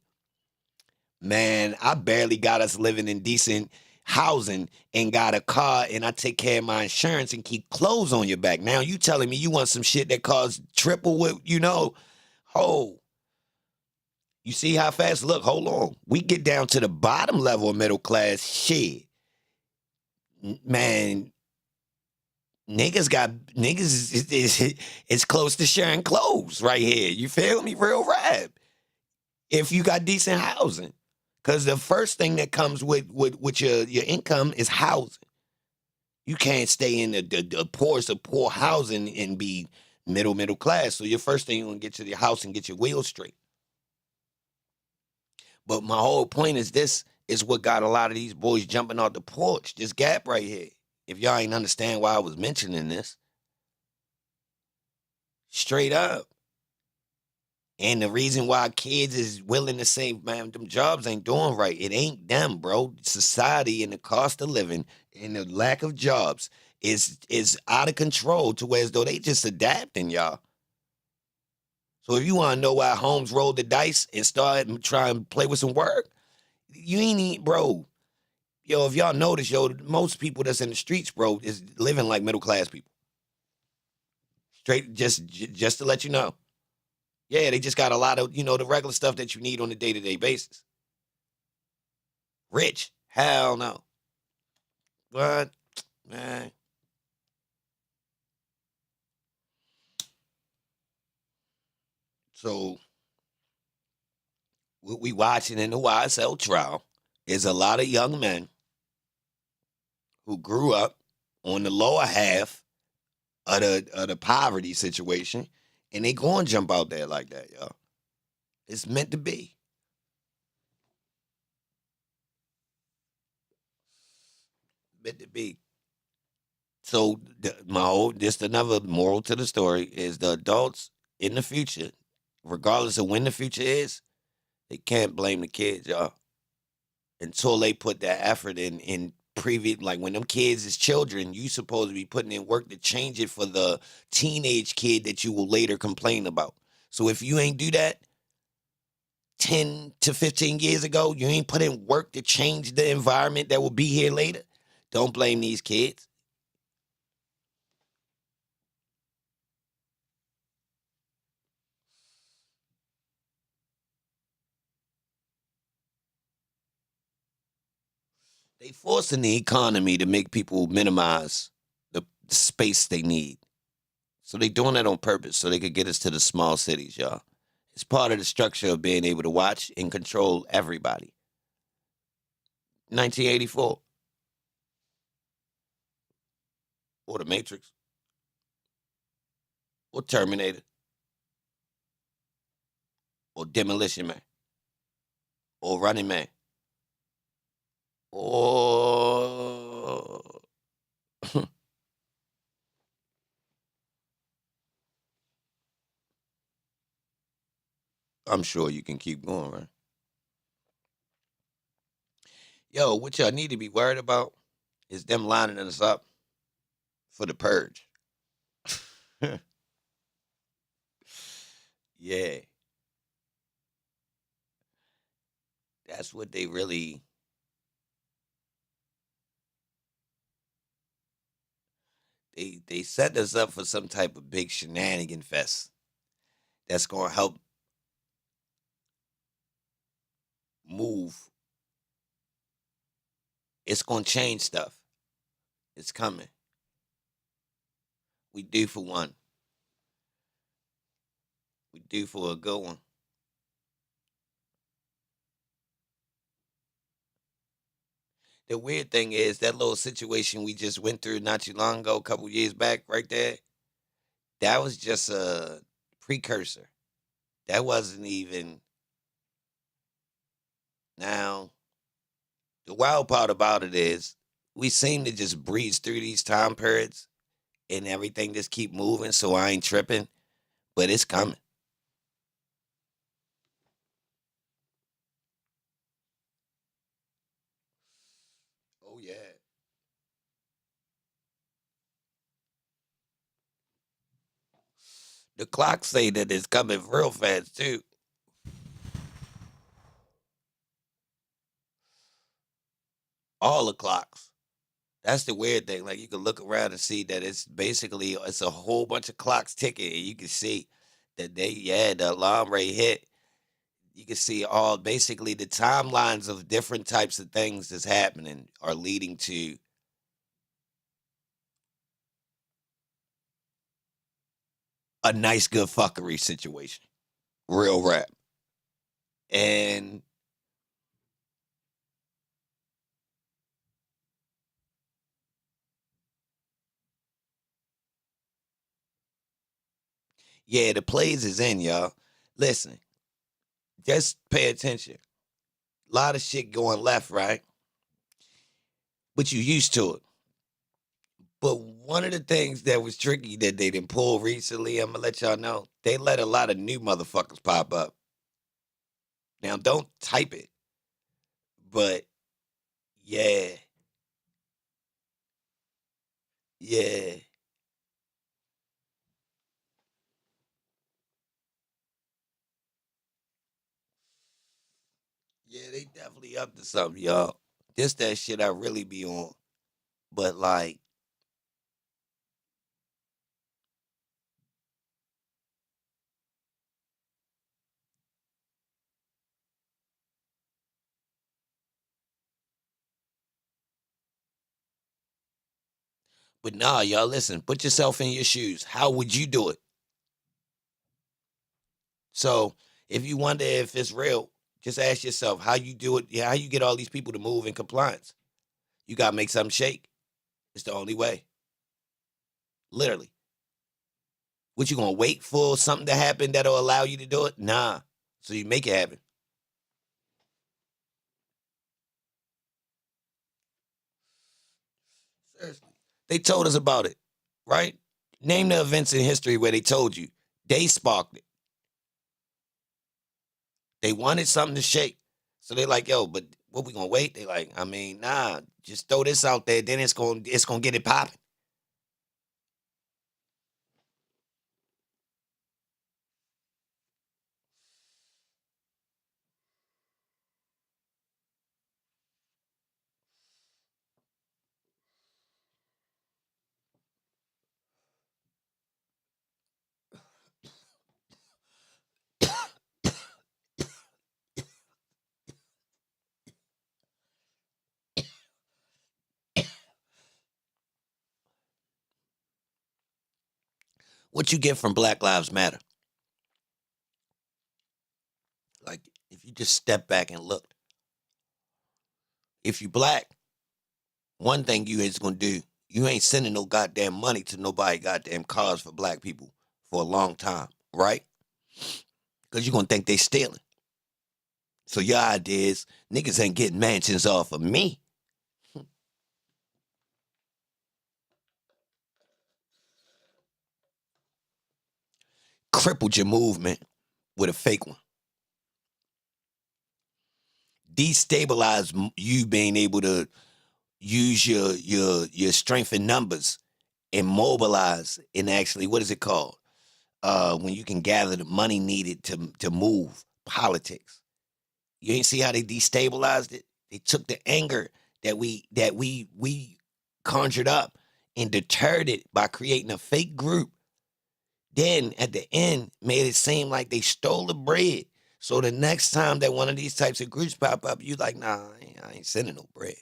Man, I barely got us living in decent housing and got a car and I take care of my insurance and keep clothes on your back. Now you telling me you want some shit that costs triple what, oh. You see how fast? Look, hold on. We get down to the bottom level of middle class shit. Man, niggas is close to sharing clothes right here. You feel me? Real rap. If you got decent housing. Because the first thing that comes with your income is housing. You can't stay in the poorest of poor housing and be middle class. So your first thing, you're going to get to your house and get your wheels straight. But my whole point is this is what got a lot of these boys jumping off the porch. This gap right here. If y'all ain't understand why I was mentioning this. Straight up. And the reason why kids is willing to say, man, them jobs ain't doing right. It ain't them, bro. Society and the cost of living and the lack of jobs is out of control to where as though they just adapting, y'all. So if you want to know why Holmes rolled the dice and started trying to play with some work, you ain't, bro. Yo, if y'all notice, most people that's in the streets, bro, is living like middle class people. Straight, just to let you know. Yeah, they just got a lot of, the regular stuff that you need on a day-to-day basis. Rich? Hell no. What? Man. So, what we watching in the YSL trial is a lot of young men who grew up on the lower half of the poverty situation, and they going to jump out there like that, y'all. It's meant to be. Meant to be. So, just another moral to the story is the adults in the future, regardless of when the future is, they can't blame the kids, y'all. Until they put that effort in previous, like when them kids is children, you supposed to be putting in work to change it for the teenage kid that you will later complain about. So if you ain't do that 10 to 15 years ago, you ain't put in work to change the environment that will be here later, don't blame these kids. They forcing the economy to make people minimize the space they need. So they doing that on purpose so they could get us to the small cities, y'all. It's part of the structure of being able to watch and control everybody. 1984. Or The Matrix. Or Terminator. Or Demolition Man. Or Running Man. Or I'm sure you can keep going, right? Yo, what y'all need to be worried about is them lining us up for the purge. Yeah. That's what they really... They set us up for some type of big shenanigan fest that's going to help move. It's gonna change stuff. It's coming. We due for one. We due for a good one. The weird thing is that little situation we just went through not too long ago, a couple years back, right there. That was just a precursor. That wasn't even. Now, the wild part about it is we seem to just breeze through these time periods and everything just keep moving, so I ain't tripping, but it's coming. Oh, yeah. The clocks say that it's coming real fast, too. All the clocks. That's the weird thing. Like, you can look around and see that it's a whole bunch of clocks ticking, and you can see that the alarm rate hit. You can see all basically the timelines of different types of things that's happening are leading to a nice, good fuckery situation. Real rap. And yeah, the plays is in, y'all. Listen, just pay attention. A lot of shit going left, right? But you used to it. But one of the things that was tricky that they didn't pull recently, I'm gonna let y'all know, they let a lot of new motherfuckers pop up. Now, don't type it, but yeah, yeah. Yeah, they definitely up to something, y'all. This that shit I really be on. But like, but nah, y'all listen, put yourself in your shoes. How would you do it? So if you wonder if it's real, just ask yourself how you do it, yeah, how you get all these people to move in compliance. You gotta make something shake. It's the only way. Literally. What you gonna wait for something to happen that'll allow you to do it? Nah. So you make it happen. Seriously. They told us about it, right? Name the events in history where they told you. They sparked it. They wanted something to shake. So they like, yo, but what we gonna wait? They like, I mean, nah, just throw this out there, then it's gonna get it popping. What you get from Black Lives Matter? Like, if you just step back and look, if you black, one thing you is gonna do, you ain't sending no goddamn money to nobody goddamn cars for black people for a long time, right? Because you're gonna think they stealing. So your idea is niggas ain't getting mansions off of me. Crippled your movement with a fake one. Destabilize you being able to use your strength in numbers and mobilize and actually, what is it called? When you can gather the money needed to move politics. You ain't see how they destabilized it? They took the anger that we conjured up and deterred it by creating a fake group. Then at the end, made it seem like they stole the bread So the next time that one of these types of groups pop up, you like, nah, I ain't sending no bread.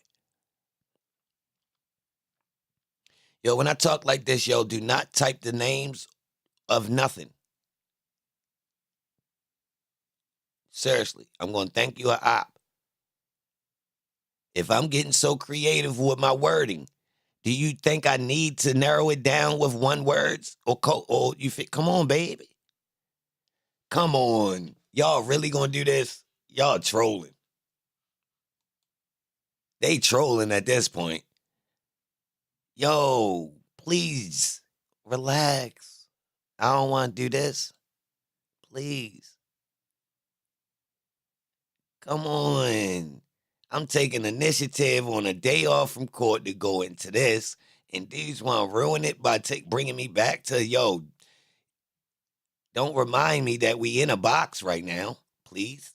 Yo, when I talk like this, yo, do not type the names of nothing. Seriously, I'm going to thank you a op. If I'm getting so creative with my wording, do you think I need to narrow it down with one words? Or you fit? Come on, baby. Come on. Y'all really going to do this? Y'all trolling. They trolling at this point. Yo, please, relax. I don't want to do this. Please. Come on. I'm taking initiative on a day off from court to go into this, and dudes want to ruin it by bringing me back to, yo, don't remind me that we in a box right now, please.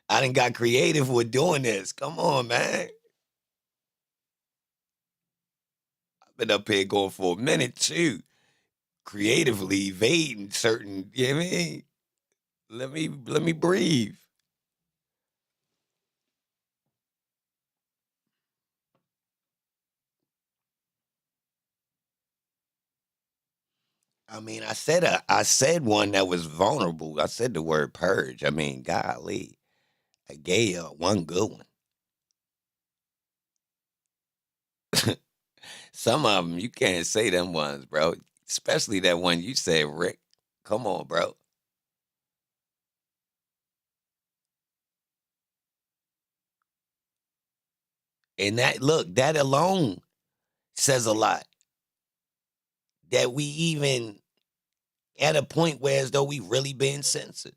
I done got creative with doing this. Come on, man. I've been up here going for a minute, too. Creatively evading certain, you know what I mean? Let me breathe. I mean, I said one that was vulnerable. I said the word purge. I mean, golly, I gave you one good one. Some of them you can't say them ones, bro. Especially that one you said, Rick. Come on, bro. And that alone says a lot. That we even at a point where as though we really being censored.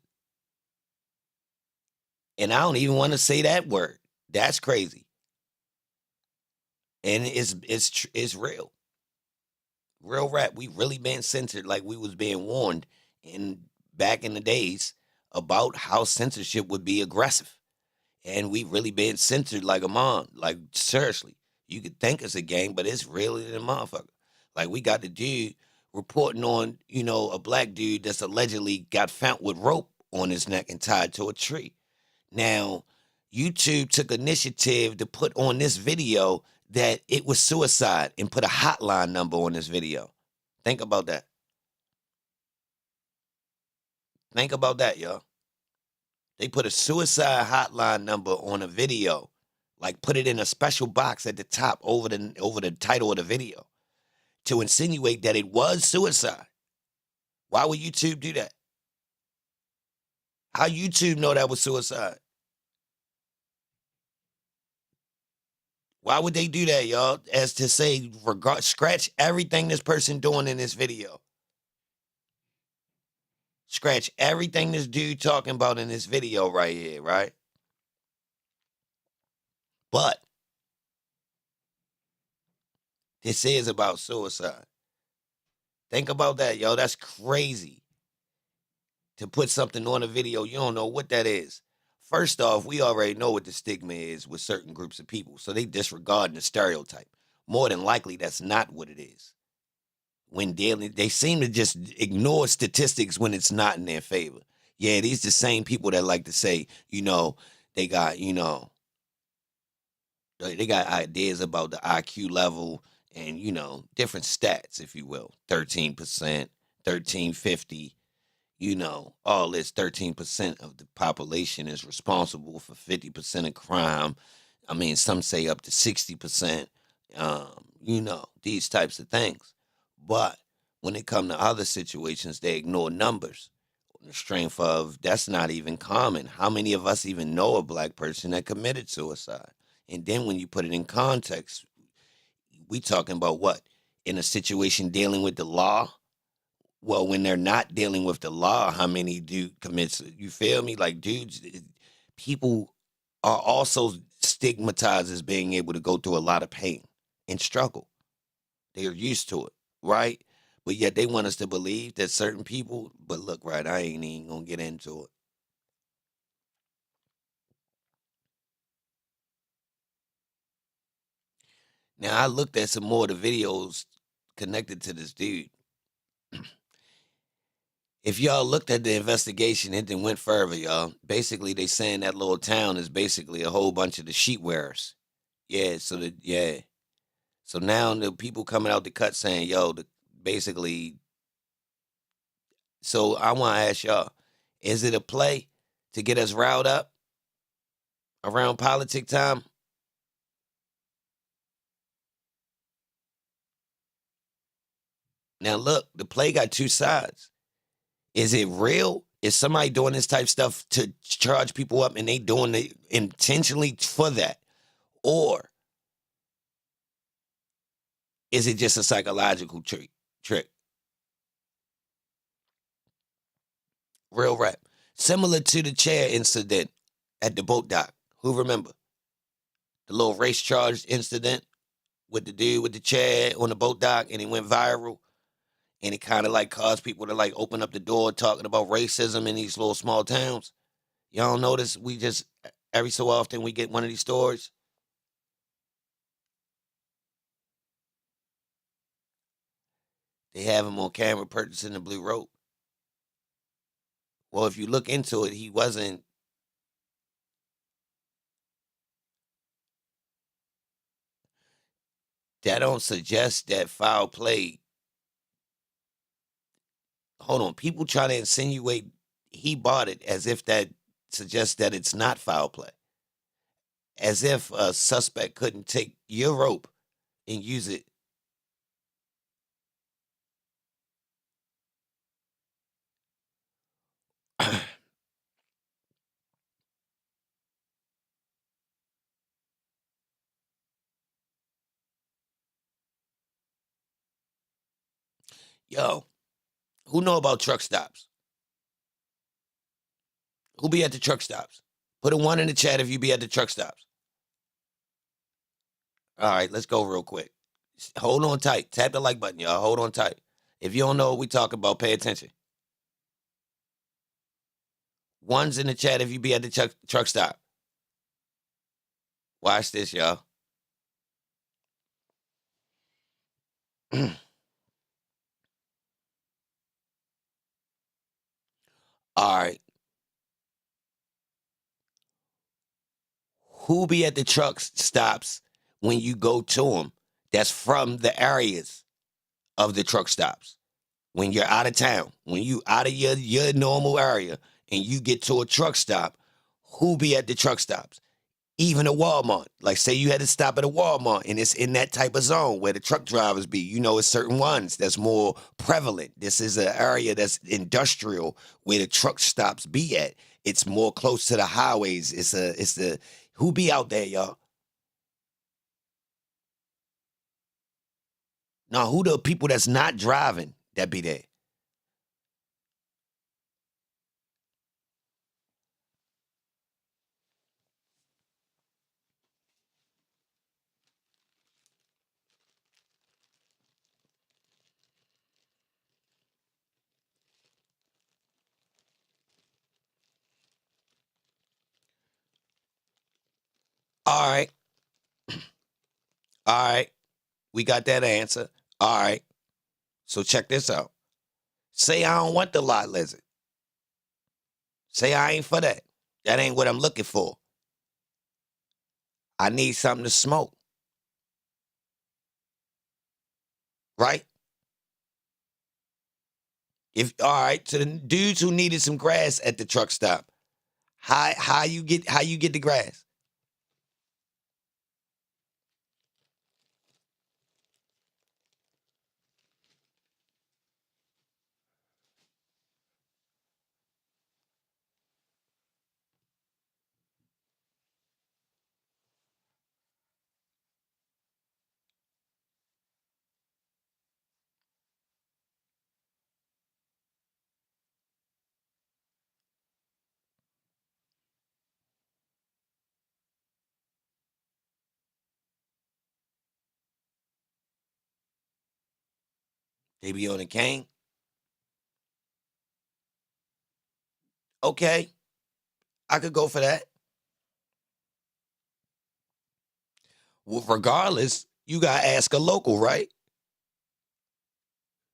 And I don't even want to say that word. That's crazy. And it's real. Real rap. We really been censored like we was being warned back in the days about how censorship would be aggressive. And we really been censored like a mom. Like, seriously. You could think it's a game, but it's really the motherfucker. Like, we got the dude reporting on, a black dude that's allegedly got found with rope on his neck and tied to a tree. Now, YouTube took initiative to put on this video that it was suicide and put a hotline number on this video. Think about that. Think about that, y'all. They put a suicide hotline number on a video, like put it in a special box at the top over the title of the video to insinuate that it was suicide. Why would YouTube do that? How YouTube know that was suicide? Why would they do that, y'all? As to say, scratch everything this person doing in this video. Scratch everything this dude talking about in this video right here, right? But this is about suicide. Think about that, yo. That's crazy. To put something on a video, you don't know what that is. First off, we already know what the stigma is with certain groups of people, so they disregarding the stereotype. More than likely, that's not what it is. When dealing, they seem to just ignore statistics when it's not in their favor. Yeah, these the same people that like to say, they got, they got ideas about the IQ level and, different stats, if you will. 13%, 1350, all this 13% of the population is responsible for 50% of crime. I mean, some say up to 60%, these types of things. But when it comes to other situations, they ignore numbers on the strength of that's not even common. How many of us even know a black person that committed suicide? And then when you put it in context, we talking about what? In a situation dealing with the law? Well, when they're not dealing with the law, how many do commit? You feel me? Like, dudes, people are also stigmatized as being able to go through a lot of pain and struggle. They're used to it, right? But yet they want us to believe that certain people, but look, right, I ain't even gonna get into it. Now, I looked at some more of the videos connected to this dude. If y'all looked at the investigation, it then went further, y'all. Basically, they saying that little town is basically a whole bunch of the sheet wearers. Yeah, So now the people coming out the cut saying, yo, basically, so I want to ask y'all, is it a play to get us riled up around politic time? Now look, the play got two sides. Is it real? Is somebody doing this type stuff to charge people up and they doing it intentionally for that? Or is it just a psychological trick? Real rap. Similar to the chair incident at the boat dock. Who remember? The little race charge incident with the dude with the chair on the boat dock, and it went viral. And it kind of like caused people to like open up the door talking about racism in these little small towns. Y'all notice we just, every so often we get one of these stories. They have him on camera purchasing the blue rope. Well, if you look into it, he wasn't. That don't suggest that foul play. Hold on. People try to insinuate he bought it as if that suggests that it's not foul play. As if a suspect couldn't take your rope and use it. Yo, who know about truck stops? Who be at the truck stops? Put a 1 in the chat if you be at the truck stops. All right, let's go real quick. Hold on tight. Tap the like button, y'all. Hold on tight. If you don't know what we talk about, pay attention. 1's in the chat if you be at the truck stop. Watch this, y'all. All right. Who be at the truck stops when you go to them that's from the areas of the truck stops? When you're out of town, when you out of your normal area and you get to a truck stop, who be at the truck stops? Even a Walmart. Like say you had to stop at a Walmart and it's in that type of zone where the truck drivers be. You know, it's certain ones that's more prevalent. This is an area that's industrial where the truck stops be at. It's more close to the highways. It's the who be out there, y'all? Now, who the people that's not driving that be there? All right. All right. We got that answer. All right. So check this out. Say I don't want the lot lizard. Say I ain't for that. That ain't what I'm looking for. I need something to smoke. Right? If all right, to the dudes who needed some grass at the truck stop, how you get the grass? They be on the cane. Okay, I could go for that. Well, regardless, you gotta ask a local, right?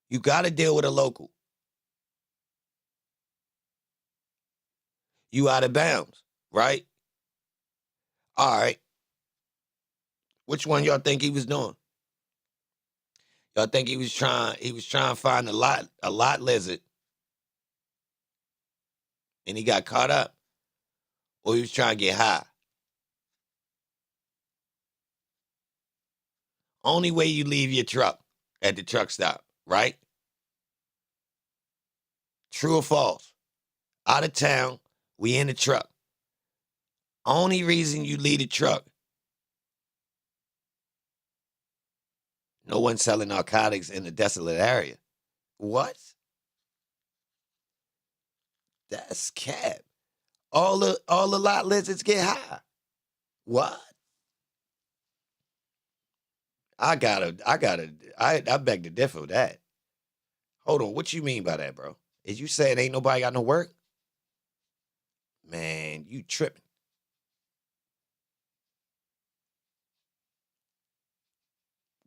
You gotta deal with a local. You out of bounds, right? All right. Which one y'all think he was doing? Y'all think he was trying to find a lot lizard and he got caught up? Or he was trying to get high? Only way you leave your truck at the truck stop, right? True or false? Out of town, we in the truck. Only reason you leave the truck, no one selling narcotics in the desolate area. What? That's cap. All the lot lizards get high. What? I beg to differ with that. Hold on, what you mean by that, bro? Is you saying ain't nobody got no work? Man, you tripping.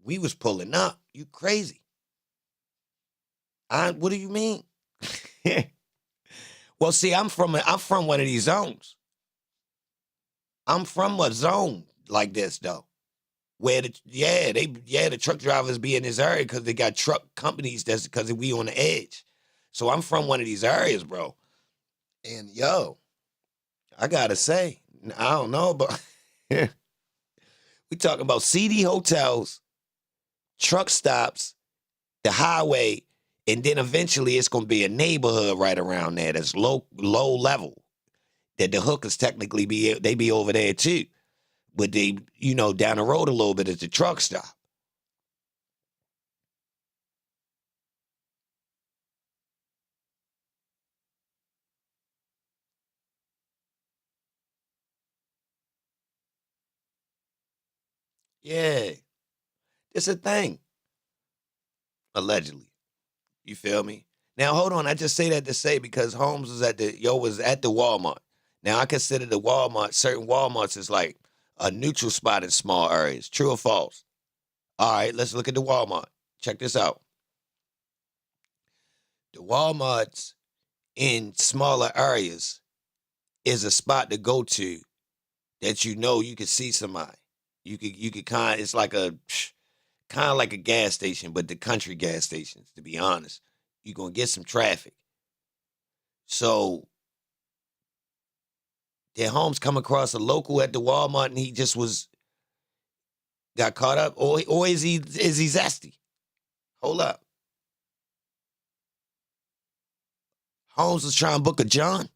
We was pulling up. You crazy. What do you mean? Well, see, I'm from one of these zones. I'm from a zone like this though. Where the truck drivers be in this area because they got truck companies that's because we on the edge. So I'm from one of these areas, bro. And yo, I gotta say, I don't know, but we talking about seedy hotels, truck stops, the highway, and then eventually it's gonna be a neighborhood right around there that's low level. That the hookers technically be over there too. But they, down the road a little bit is the truck stop. Yeah, it's a thing. Allegedly. You feel me? Now hold on, I just say that to say because Holmes was at the Walmart. Now I consider certain Walmarts is like a neutral spot in small areas. True or false? All right, let's look at the Walmart. Check this out. The Walmarts in smaller areas is a spot to go to that you can see somebody. You could it's like kind of like a gas station, but the country gas stations, to be honest. You're gonna get some traffic. So did Holmes come across a local at the Walmart and he just got caught up? Or is he zesty? Hold up. Holmes was trying to book a John.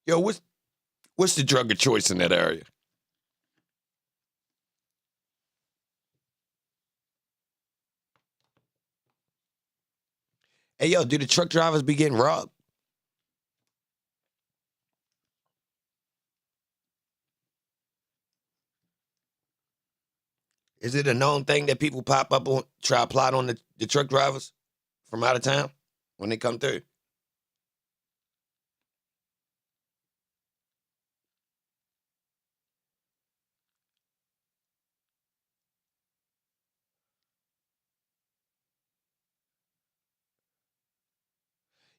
Yo, what's the drug of choice in that area? Hey, yo, do the truck drivers be getting robbed? Is it a known thing that people pop up on, try to plot on the truck drivers from out of town when they come through?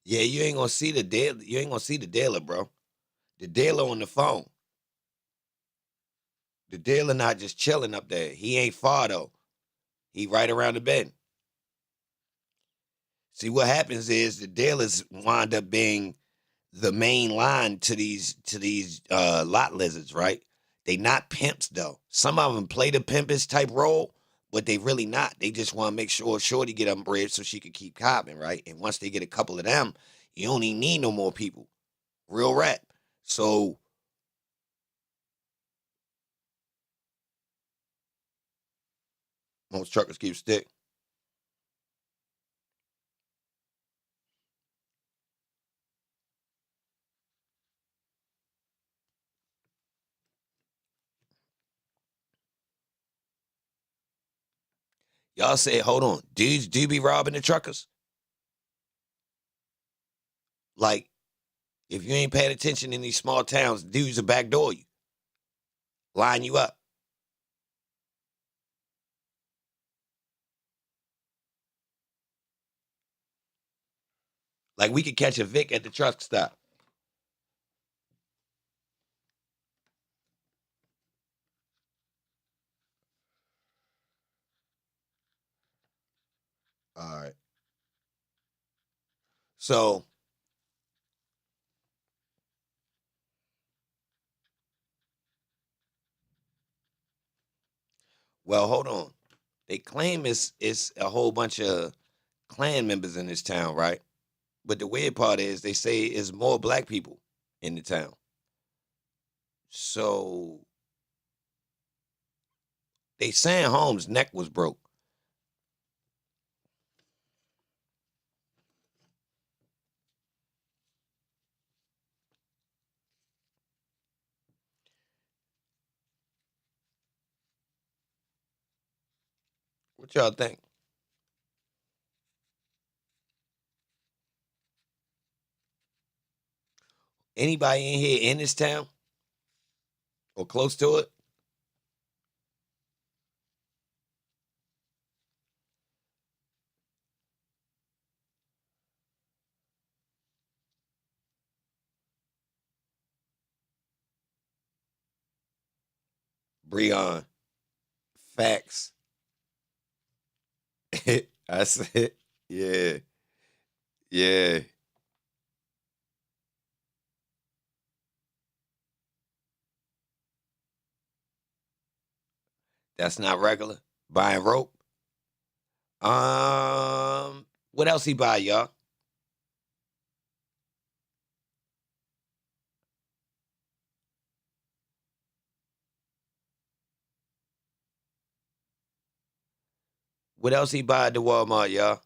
Yeah, you ain't gonna see the dealer. You ain't gonna see the dealer, bro. The dealer on the phone. The dealer not just chilling up there. He ain't far though. He right around the bend. See, what happens is the dealers wind up being the main line to these lot lizards, right? They not pimps though. Some of them play the pimpish type role, but they really not. They just want to make sure Shorty get them bread so she can keep copping, right? And once they get a couple of them, you don't even need no more people. Real rap. So most truckers keep stick. Y'all say, hold on, dudes do be robbing the truckers? Like, if you ain't paying attention in these small towns, dudes will backdoor you, line you up. Like we could catch a Vic at the truck stop. All right. So, well, hold on. They claim it's a whole bunch of Klan members in this town, right? But the weird part is they say it's more black people in the town. So they saying Holmes' neck was broke. What y'all think? Anybody in here in this town or close to it? Breon, facts. I said, yeah, yeah. That's not regular. Buying rope. What else he buy, y'all? What else he buy at the Walmart, y'all?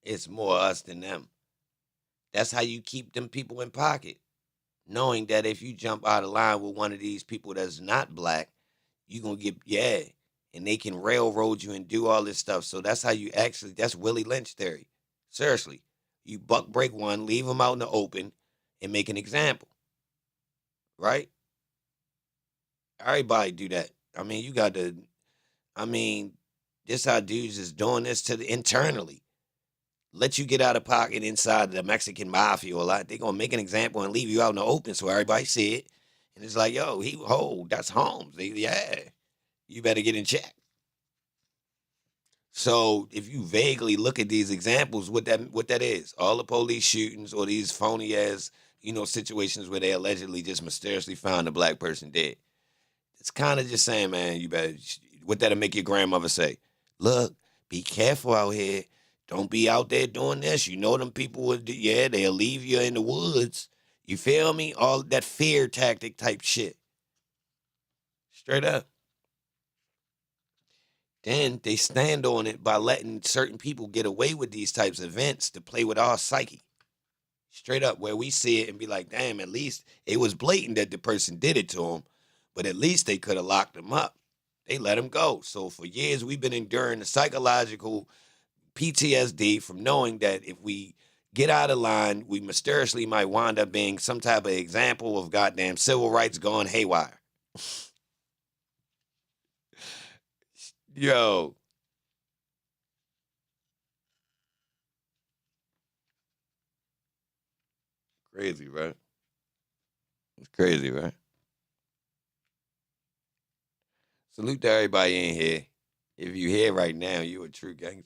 It's more us than them. That's how you keep them people in pocket. Knowing that if you jump out of line with one of these people that's not black, you're going to get, yeah, and they can railroad you and do all this stuff. So that's how you actually, that's Willie Lynch theory. Seriously. You buck break one, leave them out in the open, and make an example. Right? Everybody do that. I mean, you got to, I mean, this how dudes is doing this to the internally. Let you get out of pocket inside the Mexican mafia a lot. They're gonna make an example and leave you out in the open so everybody see it. And it's like, yo, that's Holmes. Yeah. You better get in check. So if you vaguely look at these examples, what that is, all the police shootings or these phony ass, situations where they allegedly just mysteriously found a black person dead. It's kind of just saying, man, you better, what that'll make your grandmother say, look, be careful out here. Don't be out there doing this. You know them people would, they'll leave you in the woods. You feel me? All that fear tactic type shit. Straight up. Then they stand on it by letting certain people get away with these types of events to play with our psyche. Straight up, where we see it and be like, damn, at least it was blatant that the person did it to him, but at least they could have locked him up. They let him go. So for years, we've been enduring the psychological PTSD from knowing that if we get out of line, we mysteriously might wind up being some type of example of goddamn civil rights gone haywire. Yo. Crazy, right? It's crazy, right? Salute to everybody in here. If you here right now, you a true gangster.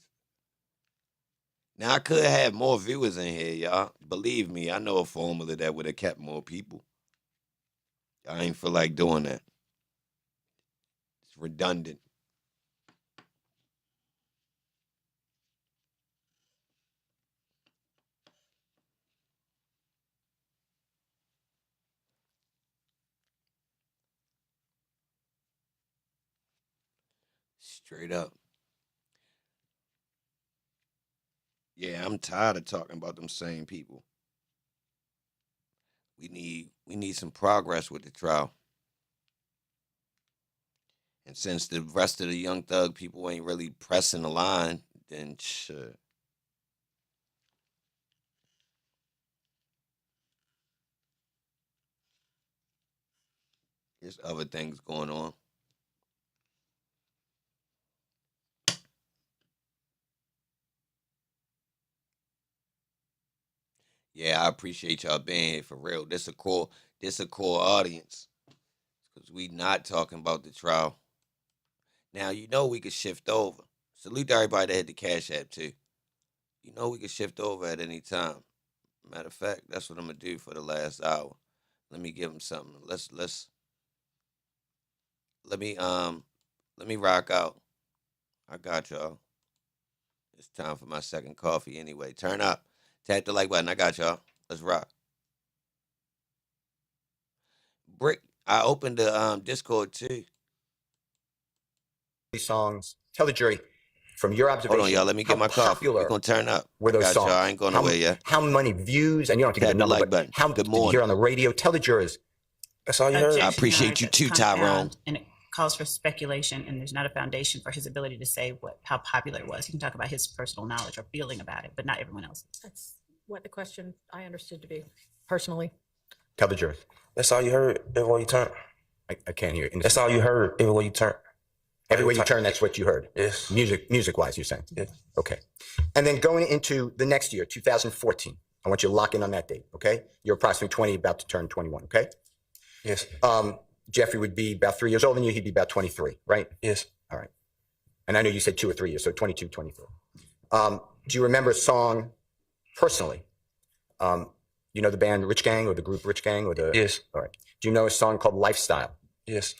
Now, I could have more viewers in here, y'all. Believe me, I know a formula that would have kept more people. I ain't feel like doing that. It's redundant. Straight up. Yeah, I'm tired of talking about them same people. We need some progress with the trial. And since the rest of the Young Thug people ain't really pressing the line, then shit. There's other things going on. Yeah, I appreciate y'all being here for real. This a core audience. Because we not talking about the trial. Now, you know we could shift over. Salute to everybody that had the Cash App, too. You know we could shift over at any time. Matter of fact, that's what I'm going to do for the last hour. Let me give them something. Let me rock out. I got y'all. It's time for my second coffee anyway. Turn up. Tap the like button. I got y'all. Let's rock. Brick, I opened the Discord too. These songs. Tell the jury, from your observation. Hold on, y'all. Let me get my coffee. We're going to turn up. Were those I got songs? y'all. I ain't going away yet. How many views? And you don't have to Tap get a the number, like but button. how Good did you morning. hear on the radio? Tell the jurors. That's all you heard. I appreciate you too, Tyrone. And it calls for speculation, and there's not a foundation for his ability to say how popular it was. He can talk about his personal knowledge or feeling about it, but not everyone else. That's what the question I understood to be, personally. Tell the jurors. That's all you heard everywhere you turn. I can't hear it. That's all you heard everywhere you turn. Everywhere you turn, that's what you heard. Yes. Music-wise, you're saying? Yes. Okay. And then going into the next year, 2014, I want you to lock in on that date, okay? You're approximately 20, about to turn 21, okay? Yes. Jeffrey would be about 3 years older than you. He'd be about 23, right? Yes. All right. And I know you said 2 or 3 years, so 22, 23. Do you remember a song personally? You know the band Rich Gang or the group Rich Gang? Or the? Yes. All right. Do you know a song called Lifestyle? Yes.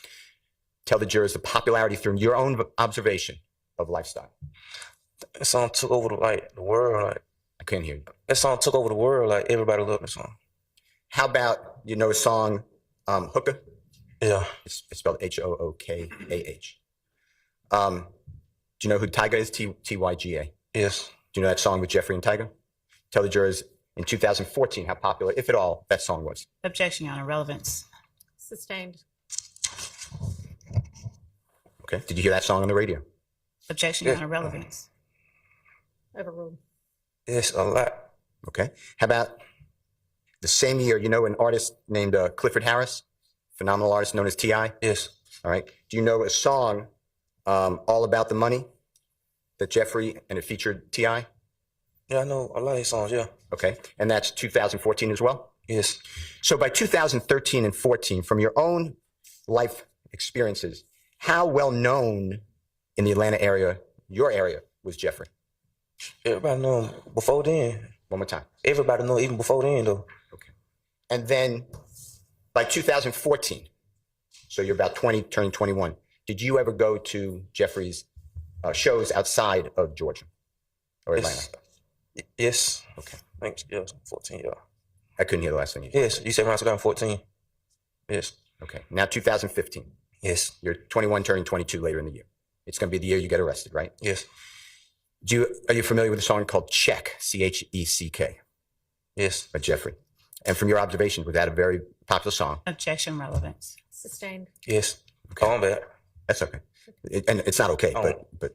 Tell the jurors the popularity through your own observation of Lifestyle. That song took over the world. Like, I can't hear you. that song took over the world. Like, everybody loved the song. How about, you know a song, Hookah? Yeah. It's spelled Hookah. Do you know who Tyga is? Tyga. Yes. Do you know that song with Jeffrey and Tyga? Tell the jurors in 2014 how popular, if at all, that song was. Objection, Your Honor. Relevance. Sustained. Okay. Did you hear that song on the radio? Objection, Your Honor. Relevance. Overruled. Yes, a lot. Okay. How about the same year, you know an artist named Clifford Harris? Phenomenal artist known as T.I.? Yes. All right. Do you know a song, All About the Money, that Jeffrey, and it featured T.I.? Yeah, I know a lot of his songs, yeah. Okay. And that's 2014 as well? Yes. So by 2013 and 14, from your own life experiences, how well known in the Atlanta area, your area, was Jeffrey? Everybody know him before then. One more time. Everybody know even before then, though. Okay. And then by 2014, so you're about 20, turning 21, did you ever go to Jeffrey's shows outside of Georgia or Atlanta? Yes. Yes. Okay. Thanks. Yeah, 14, yeah. I couldn't hear the last thing you said. Yes, you said around 2014. Yes. Okay. Now 2015. Yes. You're 21, turning 22 later in the year. It's going to be the year you get arrested, right? Yes. Are you familiar with a song called Check, C-H-E-C-K, Yes. by Jeffrey? And from your observations, was that a very popular song? Objection. Relevance. Sustained. Yes. Okay. Oh, I'm bad. That's okay. And it's not okay, Oh. but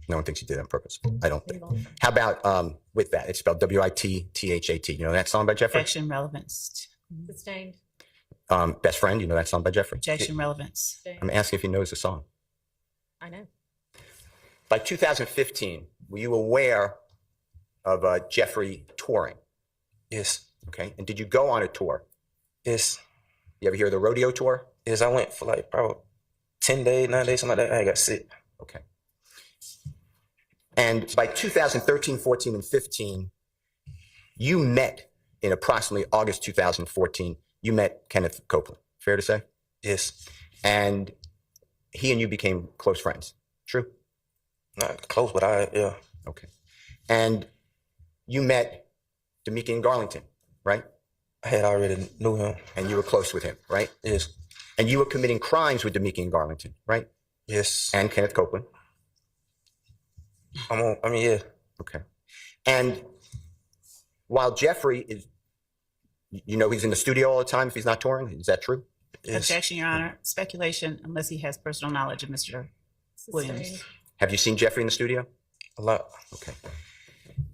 no one thinks you did it on purpose. I don't think. Move on. How about with that? It's spelled W-I-T-T-H-A-T. You know that song by Jeffrey? Objection. Relevance. Sustained. Best Friend, you know that song by Jeffrey? Objection. Relevance. Sustained. I'm asking if he knows the song. I know. By 2015, were you aware of Jeffrey touring? Yes. Okay. And did you go on a tour? Yes. You ever hear of the rodeo tour? Yes, I went for like probably 10 days, 9 days, something like that. I got sick. Okay. And by 2013, 14, and 15, you met in approximately August 2014, you met Kenneth Copeland. Fair to say? Yes. And he and you became close friends. True? Not close, but yeah. Okay. And you met Damikian Garlington, right? I had already knew him. And you were close with him, right? Yes. And you were committing crimes with Damikian Garlington, right? Yes. And Kenneth Copeland. Yeah. Okay. And while Jeffrey is, you know, he's in the studio all the time if he's not touring. Is that true? Yes. Objection, Your Honor. Speculation, unless he has personal knowledge of Mr. Williams. Sustained. Have you seen Jeffrey in the studio? A lot. Okay.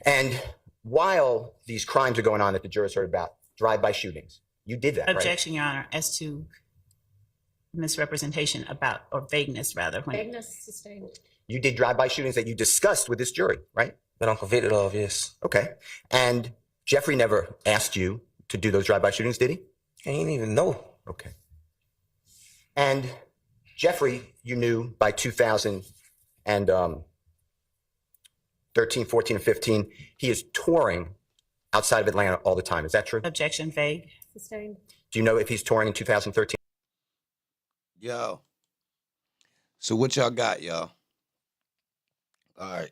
And while these crimes are going on that the jurors heard about, drive-by shootings, you did that, right? Objection, Your Honor, as to misrepresentation about, or vagueness rather. Vagueness sustained. You did drive-by shootings that you discussed with this jury, right? That I'm convicted of, yes. Okay. And Jeffrey never asked you to do those drive-by shootings, did he? I didn't even know. Okay. And Jeffrey, you knew by 2013, 14, and 15, he is touring outside of Atlanta all the time. Is that true? Objection, vague. Sustained. Do you know if he's touring in 2013? Yo. So what y'all got, y'all? All right.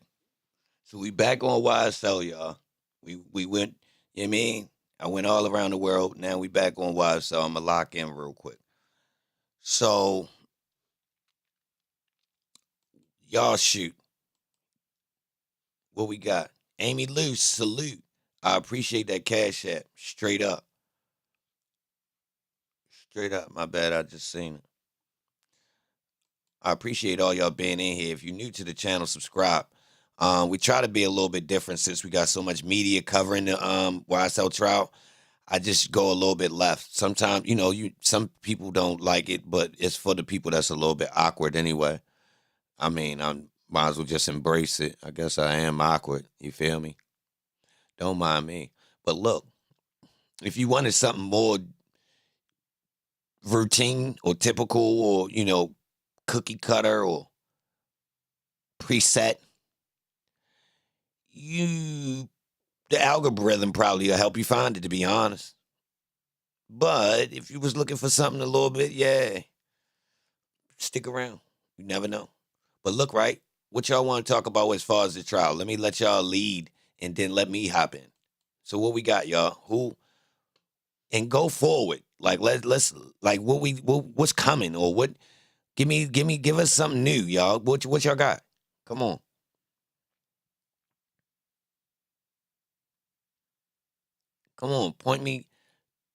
So we back on YSL, y'all. We went, you know what I mean? I went all around the world. Now we back on YSL. I'm going to lock in real quick. So, y'all shoot. What we got? Amy Lou, salute. I appreciate that cash app. Straight up. Straight up. My bad, I just seen it. I appreciate all y'all being in here. If you're new to the channel, subscribe. We try to be a little bit different since we got so much media covering the YSL trial. I just go a little bit left. Sometimes, you know, some people don't like it, but it's for the people that's a little bit awkward anyway. I mean, I might as well just embrace it. I guess I am awkward. You feel me? Don't mind me. But look, if you wanted something more routine or typical or, you know, cookie cutter or preset, the algorithm probably will help you find it, to be honest. But if you was looking for something a little bit, yeah, stick around. You never know. But look, right, what y'all want to talk about as far as the trial? Let me let y'all lead and then let me hop in. So what we got, y'all? Who? And go forward. Like let's like what's coming or what? Give us something new, y'all. What y'all got? Come on. Come on, point me,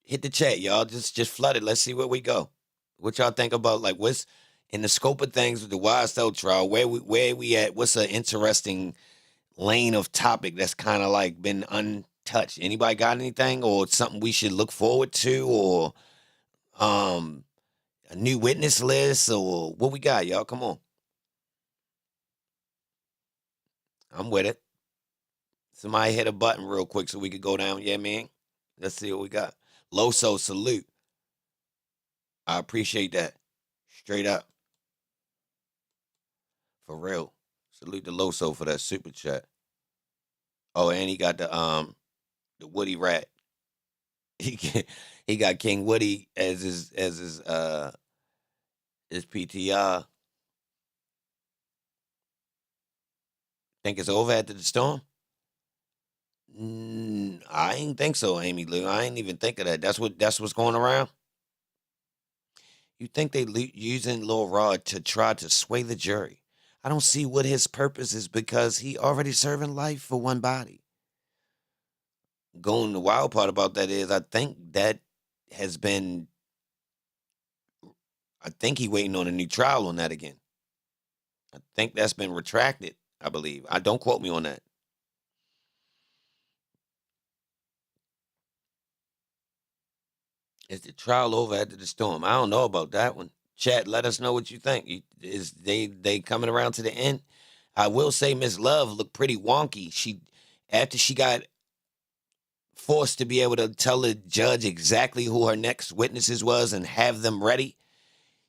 hit the chat, y'all. Just flood it. Let's see where we go. What y'all think about, like, what's in the scope of things with the YSL trial? Where we at? What's an interesting lane of topic that's kind of like been untouched? Anybody got anything or something we should look forward to, or a new witness list, or what we got, y'all? Come on. I'm with it. Somebody hit a button real quick so we could go down. Yeah, man. Let's see what we got. Loso, salute. I appreciate that. Straight up. For real. Salute to Loso for that super chat. Oh, and he got the Woody rat. He got King Woody as his PTR. Think it's over after the storm? I ain't think so, Amy Lou. I ain't even think of that. That's what's going around. You think they using Lil Rod to try to sway the jury? I don't see what his purpose is because he already serving life for one body. The wild part about that is I think he waiting on a new trial on that again. I think that's been retracted, I believe. Don't quote me on that. Is the trial over after the storm? I don't know about that one. Chat, let us know what you think. Is they coming around to the end? I will say Miss Love looked pretty wonky. After she got forced to be able to tell the judge exactly who her next witnesses was and have them ready,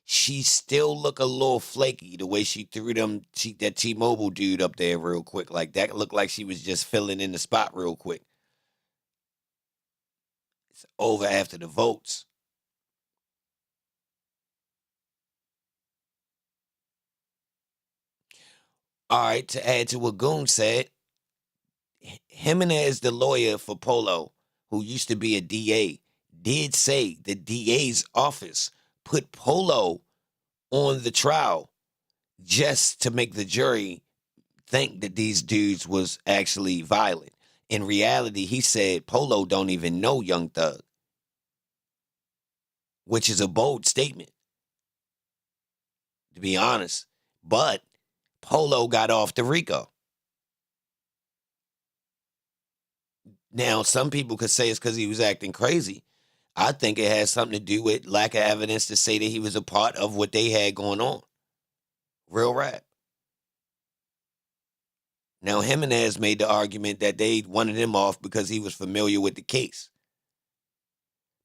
she still looked a little flaky the way she threw that T-Mobile dude up there real quick. Like that looked like she was just filling in the spot real quick. It's over after the votes. All right, to add to what Goon said, Jimenez, the lawyer for Polo, who used to be a DA, did say the DA's office put Polo on the trial just to make the jury think that these dudes was actually violent. In reality, he said Polo don't even know Young Thug, which is a bold statement, to be honest. But Polo got off the RICO. Now, some people could say it's because he was acting crazy. I think it has something to do with lack of evidence to say that he was a part of what they had going on. Real rap. Now, Jimenez made the argument that they wanted him off because he was familiar with the case.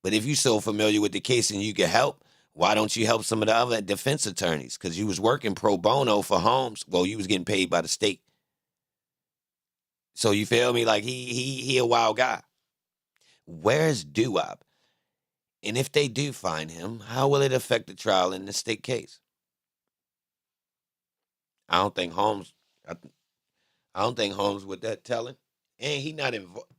But if you're so familiar with the case and you can help, why don't you help some of the other defense attorneys? Because you was working pro bono for Holmes. Well, you was getting paid by the state. So you feel me? Like he a wild guy. Where's Doo-Wop? And if they do find him, how will it affect the trial in the state case? I don't think Holmes. I don't think Holmes with that telling, and he not involved.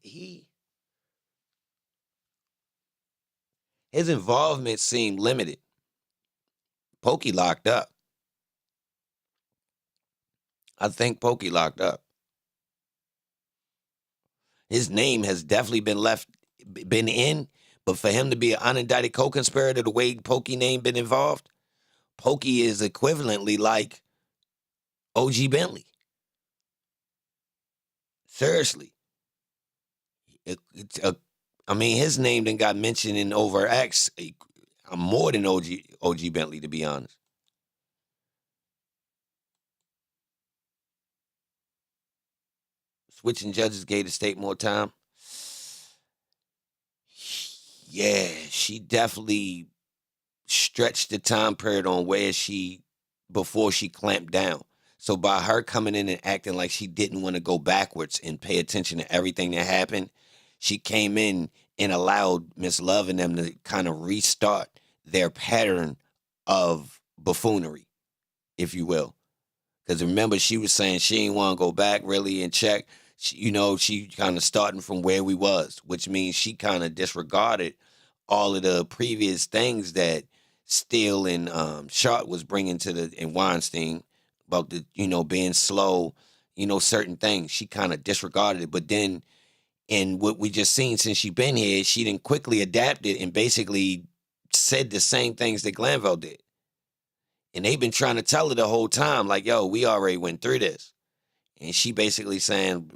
His involvement seemed limited. Pokey locked up. I think Pokey locked up. His name has definitely been in, but for him to be an unindicted co-conspirator, the way Pokey name been involved, Pokey is equivalently like OG Bentley. Seriously. I mean, his name then got mentioned in over X more than OG Bentley, to be honest. Switching judges gave the state more time. Yeah, she definitely stretched the time period on before she clamped down. So by her coming in and acting like she didn't want to go backwards and pay attention to everything that happened, she came in and allowed Miss Love and them to kind of restart their pattern of buffoonery, if you will. Because remember, she was saying she didn't want to go back really and check. She kind of starting from where we was, which means she kind of disregarded all of the previous things that Steele and Sharp was bringing and Weinstein about the, being slow, certain things. She kind of disregarded it. But then in what we just seen since she been here, she didn't quickly adapted and basically said the same things that Glanville did. And they've been trying to tell her the whole time, like, yo, we already went through this. And she basically saying,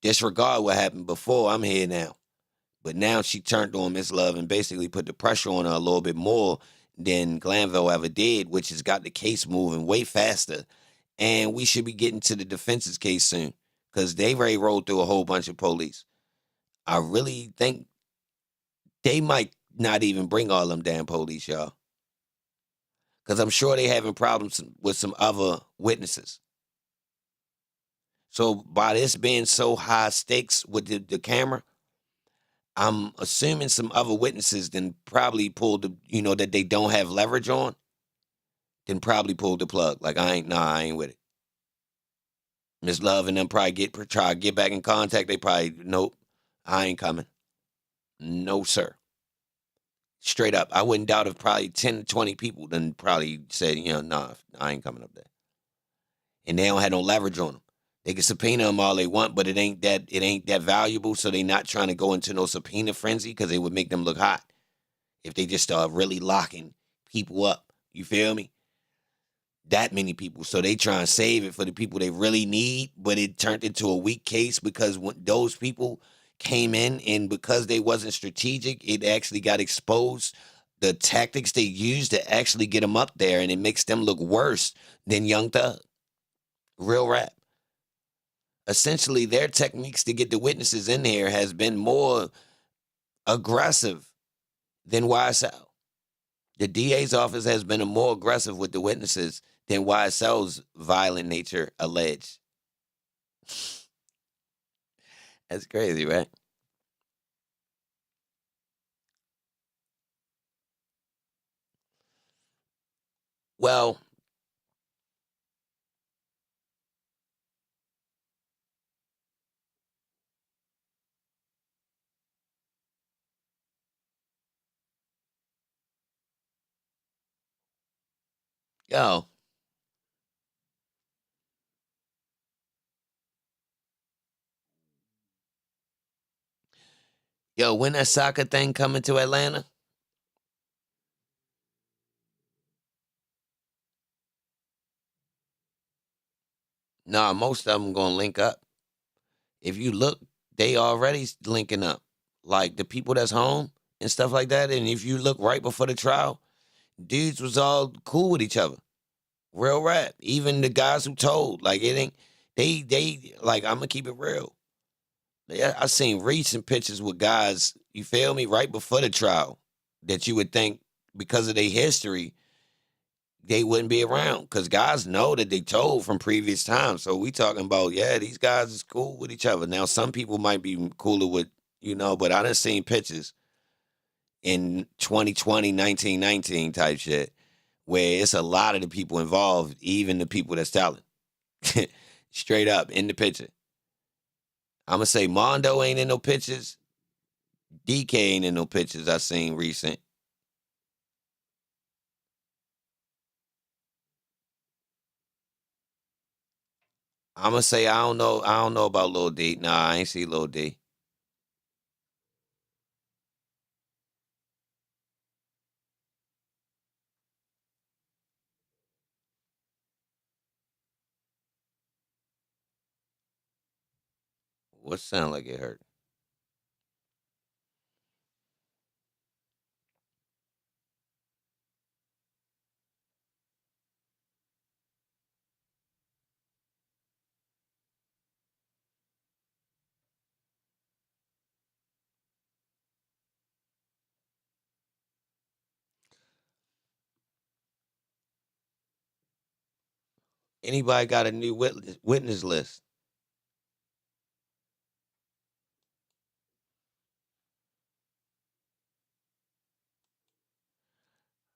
disregard what happened before. I'm here now. But now she turned on Miss Love and basically put the pressure on her a little bit more than Glanville ever did, which has got the case moving way faster. And we should be getting to the defense's case soon because they've already rolled through a whole bunch of police. I really think they might not even bring all them damn police, y'all. Because I'm sure they having problems with some other witnesses. So by this being so high stakes with the camera, I'm assuming some other witnesses then probably pulled that they don't have leverage on, then probably pulled the plug. Like, I ain't with it. Miss Love and them probably try to get back in contact. They probably, nope, I ain't coming. No, sir. Straight up. I wouldn't doubt if probably 10 to 20 people then probably said, nah, I ain't coming up there. And they don't have no leverage on them. They can subpoena them all they want, but it ain't that valuable, so they not trying to go into no subpoena frenzy because it would make them look hot if they just start really locking people up. You feel me? That many people. So they try and save it for the people they really need, but it turned into a weak case because when those people came in and because they wasn't strategic, it actually got exposed. The tactics they used to actually get them up there, and it makes them look worse than Young Thug. Real rap. Essentially, their techniques to get the witnesses in here has been more aggressive than YSL. The DA's office has been more aggressive with the witnesses than YSL's violent nature alleged. That's crazy, right? Well, yo, when that soccer thing coming to Atlanta? Nah, most of them gonna link up. If you look, they already linking up. Like the people that's home and stuff like that. And if you look right before the trial, dudes was all cool with each other. Real rap. Even the guys who told. Like it ain't they like I'm gonna keep it real. I seen recent pictures with guys, you feel me, right before the trial that you would think because of their history, they wouldn't be around. Because guys know that they told from previous times. So we talking about, yeah, these guys is cool with each other. Now, some people might be cooler with, but I done seen pictures in 2020, 1919 type shit where it's a lot of the people involved, even the people that's telling. Straight up in the picture. I'm going to say Mondo ain't in no pictures. DK ain't in no pictures I seen recent. I'm going to say I don't know about Lil D. Nah, I ain't see Lil D. What sound like it hurt? Anybody got a new witness list?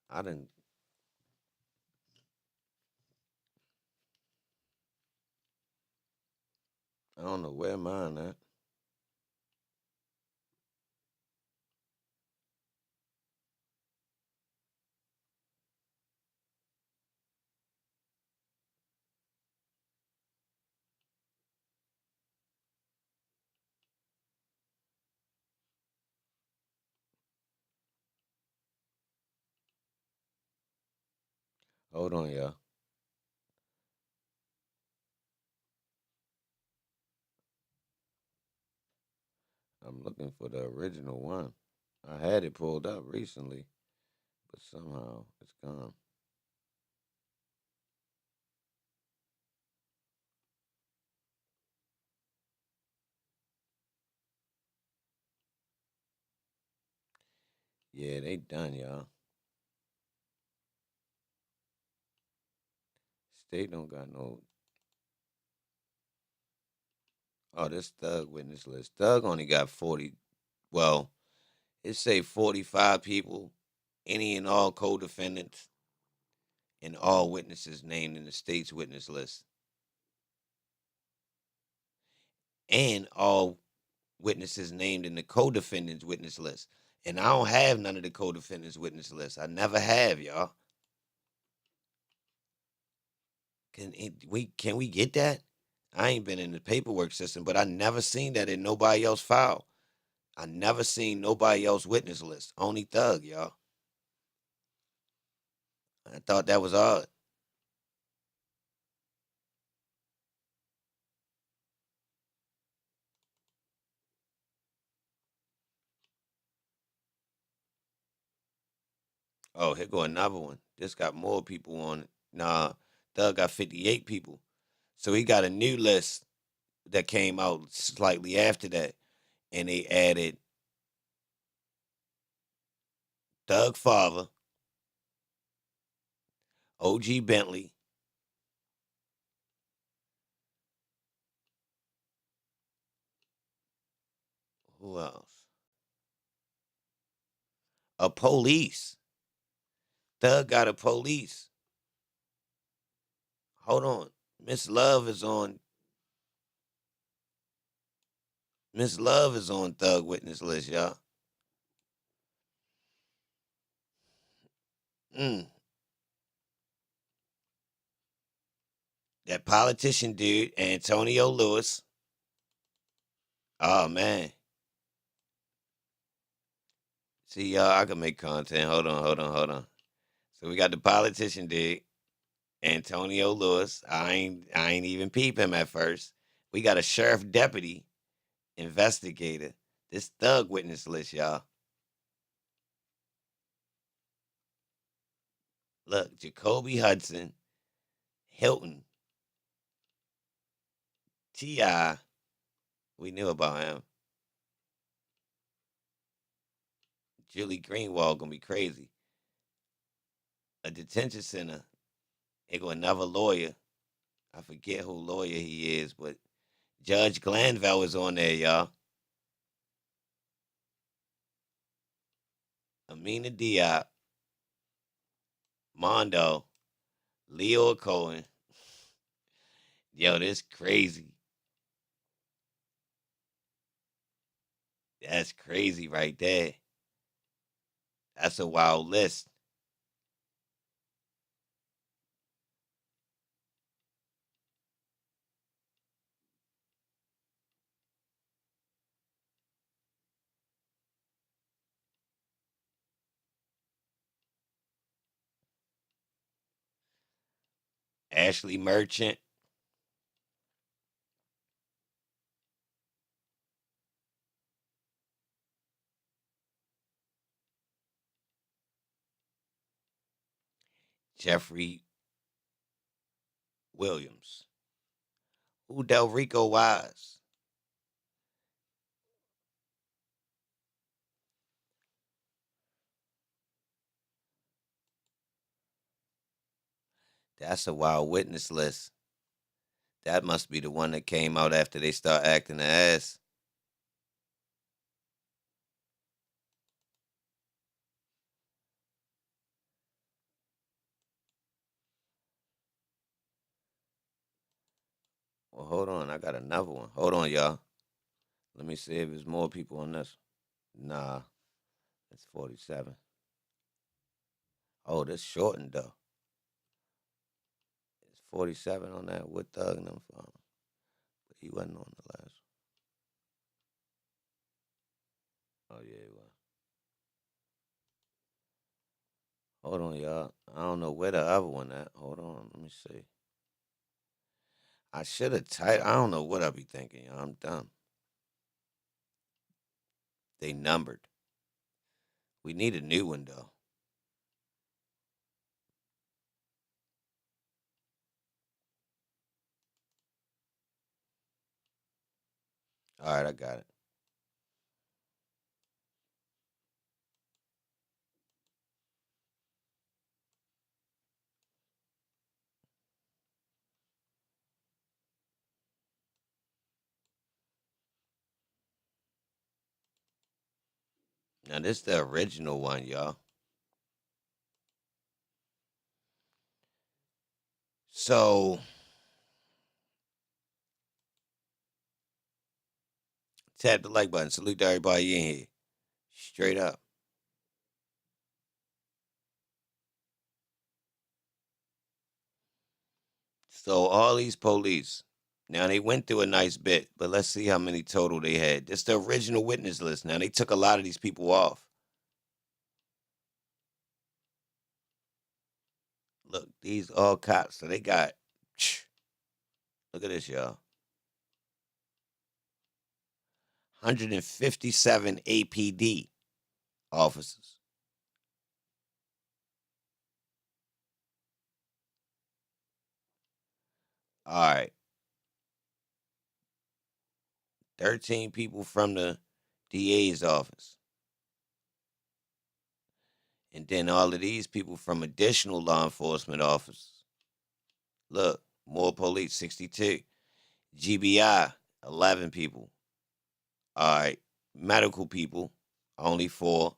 I didn't. I don't know where mine at. Hold on, y'all. I'm looking for the original one. I had it pulled up recently, but somehow it's gone. Yeah, they done, y'all. State don't got no. Oh, this Thug witness list. Thug only got 40. Well, it say 45 people, any and all co-defendants, and all witnesses named in the state's witness list, and all witnesses named in the co-defendants witness list. And I don't have none of the co-defendants witness list. I never have, y'all. Can we get that? I ain't been in the paperwork system, but I never seen that in nobody else file. I never seen nobody else witness list. Only Thug, y'all. I thought that was odd. Oh, here go another one. This got more people on it. Nah, Thug got 58 people. So he got a new list that came out slightly after that. And they added Thug Father, OG Bentley, who else? A police. Thug got a police. Hold on. Miss Love is on. Miss Love is on Thug witness list, y'all. Mm. That politician dude, Antonio Lewis. Oh man. See, y'all, I can make content. Hold on. So we got the politician dude, Antonio Lewis. I ain't even peep him at first. We got a sheriff deputy, investigator. This thug witness list, y'all. Look, Jacoby Hudson, Hilton, T.I., we knew about him. Julie Greenwald gonna be crazy. A detention center. Here go another lawyer. I forget who lawyer he is, but Judge Glanville is on there, y'all. Amina Diop, Mondo, Leo Cohen. Yo, this crazy. That's crazy right there. That's a wild list. Ashley Merchant. Jeffery Williams. Who Del Rico Wise? That's a wild witness list. That must be the one that came out after they start acting the ass. Well, hold on. I got another one. Hold on, y'all. Let me see if there's more people on this. Nah, it's 47. Oh, this shortened, though. It's 47 on that with Thug and them. But he wasn't on the last one. Oh, yeah, he was. Hold on, y'all. I don't know where the other one at. Hold on. Let me see. I should have typed. I don't know what I be thinking, y'all. I'm dumb. They numbered. We need a new one, though. All right, I got it. Now, this is the original one, y'all. So, tap the like button. Salute to everybody in here. Straight up. So, all these police. Now, they went through a nice bit, but let's see how many total they had. This is the original witness list. Now, they took a lot of these people off. Look, these all cops. So, they got. Look at this, y'all. 157 APD officers. All right. 13 people from the DA's office. And then all of these people from additional law enforcement officers. Look, more police, 62. GBI, 11 people. All right. Medical people, only 4.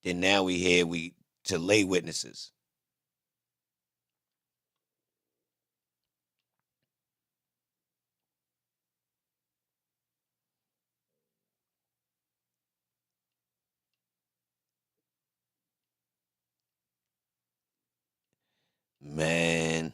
Then now we to lay witnesses. Man.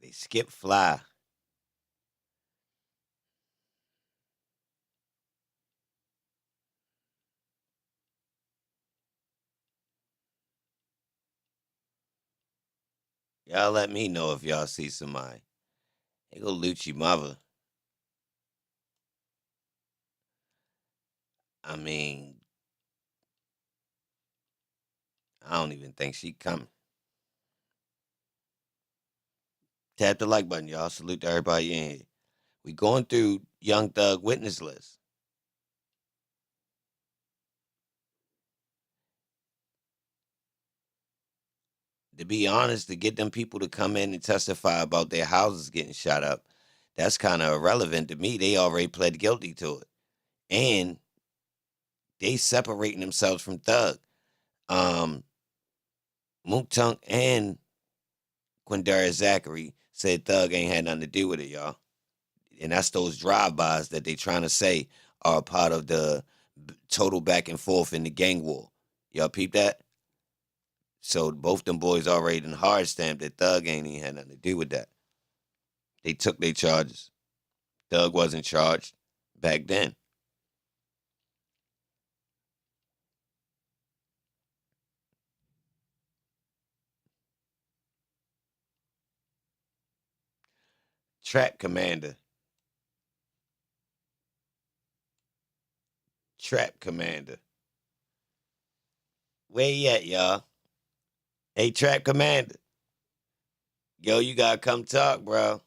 They skip fly. Y'all let me know if y'all see somebody. They go loot your mother. I mean, I don't even think she coming. Tap the like button, y'all. Salute to everybody in here. We going through Young Thug witness list. To be honest, to get them people to come in and testify about their houses getting shot up, that's kind of irrelevant to me. They already pled guilty to it. And they separating themselves from Thug. Mook Tunk and Quindarius Zachary said Thug ain't had nothing to do with it, y'all. And that's those drive-bys that they trying to say are a part of the total back and forth in the gang war. Y'all peep that? So both them boys already done hard stamped that Thug ain't even had nothing to do with that. They took their charges. Thug wasn't charged back then. Trap Commander. Trap Commander. Where you at, y'all? Hey, Trap Commander. Yo, you gotta come talk, bro.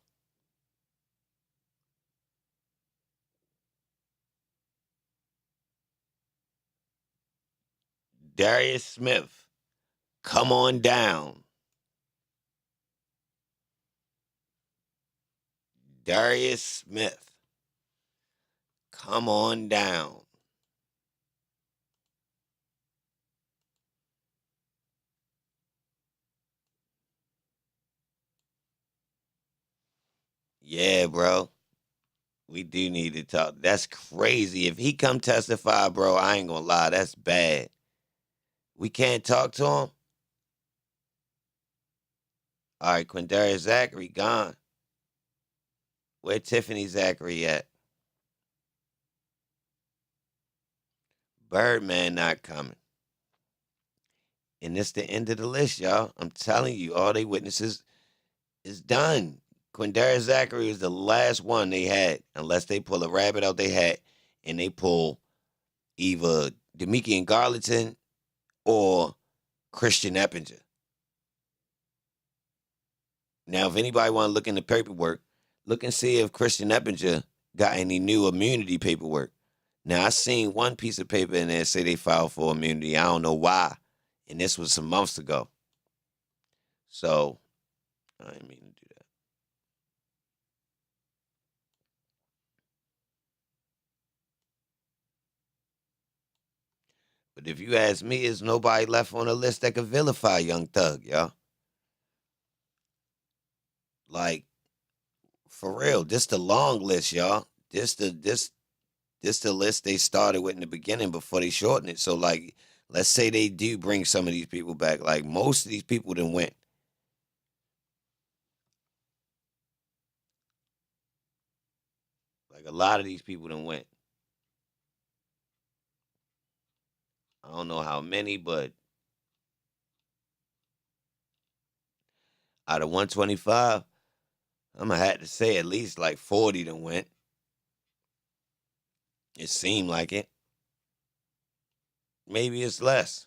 Darius Smith. Come on down. Darius Smith. Come on down. Yeah, bro. We do need to talk. That's crazy. If he come testify, bro, I ain't gonna lie. That's bad. We can't talk to him? All right, Quindarius Zachary gone. Where Tiffany Zachary at? Birdman not coming. And it's the end of the list, y'all. I'm telling you, all they witnesses is done. Quindarius Zachary is the last one they had, unless they pull a rabbit out their hat and they pull either Demikian Garlington or Christian Eppinger. Now, if anybody want to look in the paperwork, look and see if Christian Eppinger got any new immunity paperwork. Now, I seen one piece of paper in there say they filed for immunity. I don't know why. And this was some months ago. So, I didn't mean to do that. But if you ask me, there's nobody left on the list that could vilify Young Thug, y'all. Like, for real, this the long list, y'all. This the list they started with in the beginning before they shortened it. So, like, let's say they do bring some of these people back. Like, most of these people done went. Like, a lot of these people done went. I don't know how many, but out of 125, I'm going to have to say at least like 40 done went. It seemed like it. Maybe it's less.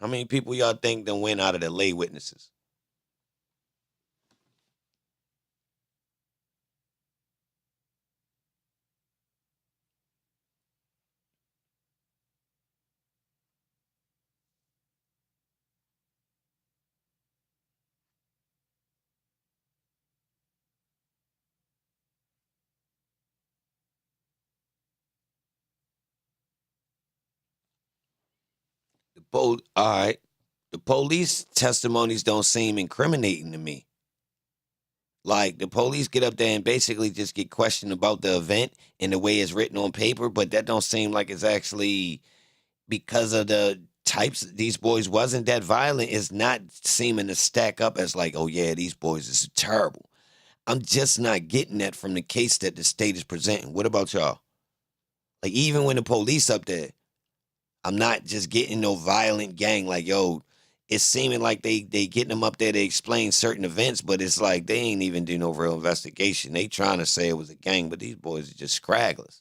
How many people y'all think done went out of the lay witnesses? All right. The police testimonies don't seem incriminating to me. Like, the police get up there and basically just get questioned about the event and the way it's written on paper, but that don't seem like it's actually because of the types these boys wasn't that violent. It's not seeming to stack up as like, oh yeah, these boys is terrible. I'm just not getting that from the case that the state is presenting. What about y'all? Like, even when the police up there, I'm not just getting no violent gang like, yo, it's seeming like they getting them up there to explain certain events, but it's like they ain't even do no real investigation. They trying to say it was a gang, but these boys are just scragglers.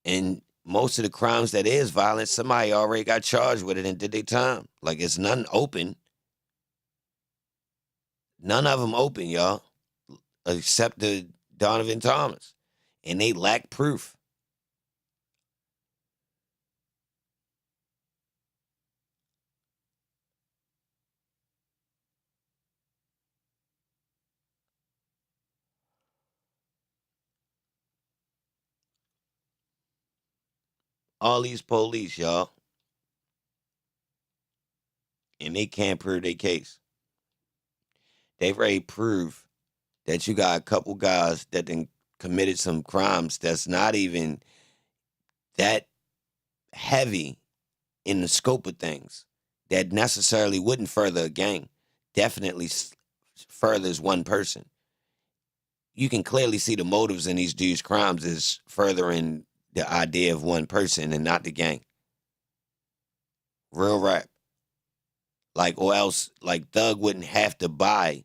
And most of the crimes that is violent, somebody already got charged with it and did their time. Like, it's none open. None of them open, y'all, except the Donovan Thomas. And they lack proof. All these police, y'all, and they can't prove their case. They've already proved that you got a couple guys that then committed some crimes that's not even that heavy in the scope of things, that necessarily wouldn't further a gang. Definitely furthers one person. You can clearly see the motives in these dudes' crimes is furthering the idea of one person and not the gang. Real rap. Like, or else, like, Thug wouldn't have to buy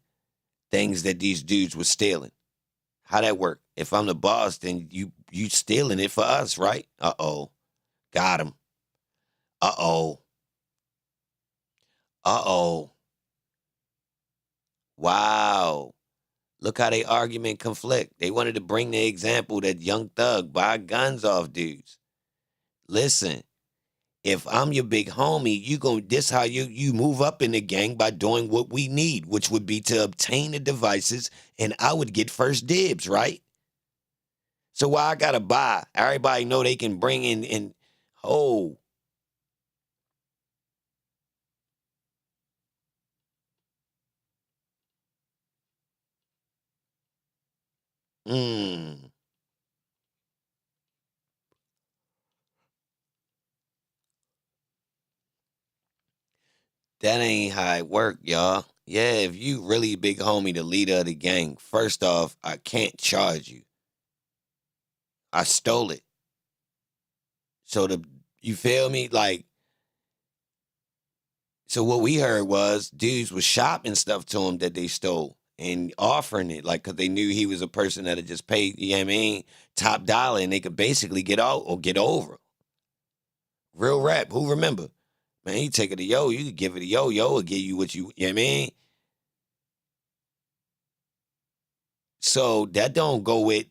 things that these dudes were stealing. How that work? If I'm the boss, then you stealing it for us, right? Uh-oh. Got him. Uh-oh. Uh-oh. Wow. Look how they argument conflict. They wanted to bring the example that Young Thug buy guns off dudes. Listen, if I'm your big homie, this how you move up in the gang by doing what we need, which would be to obtain the devices, and I would get first dibs, right? So why I gotta buy? Everybody know they can bring in and oh. Mm. That ain't how it work, y'all. Yeah, if you really big homie, the leader of the gang, first off, I can't charge you. I stole it. So you feel me? Like, so what we heard was dudes was shopping stuff to him that they stole and offering it, like, cause they knew he was a person that had just paid, you know what I mean, top dollar, and they could basically get out or get over. Real rap. Who remember? Man, you take it to yo, you could give it to yo will give you what you know what I mean? So that don't go with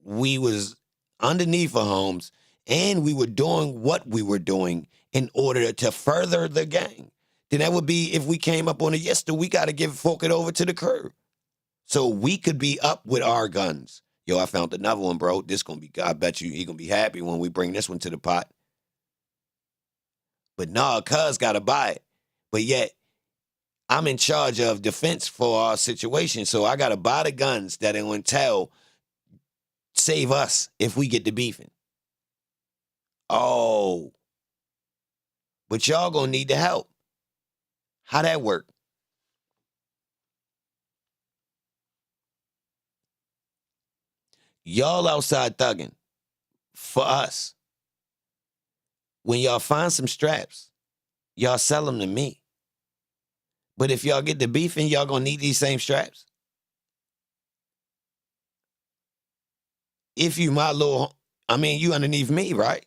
we was underneath of homes and we were doing what we were doing in order to further the gang. Then that would be if we came up on a yester, we got to fork it over to the crew. So we could be up with our guns. Yo, I found another one, bro. This gonna be, I bet you he gonna be happy when we bring this one to the pot. But nah, cuz gotta buy it. But yet, I'm in charge of defense for our situation. So I gotta buy the guns that are gonna save us if we get to beefing. Oh. But y'all gonna need the help. How that work? Y'all outside thugging for us. When y'all find some straps, y'all sell them to me. But if y'all get to beefing, y'all gonna need these same straps. If you you underneath me, right?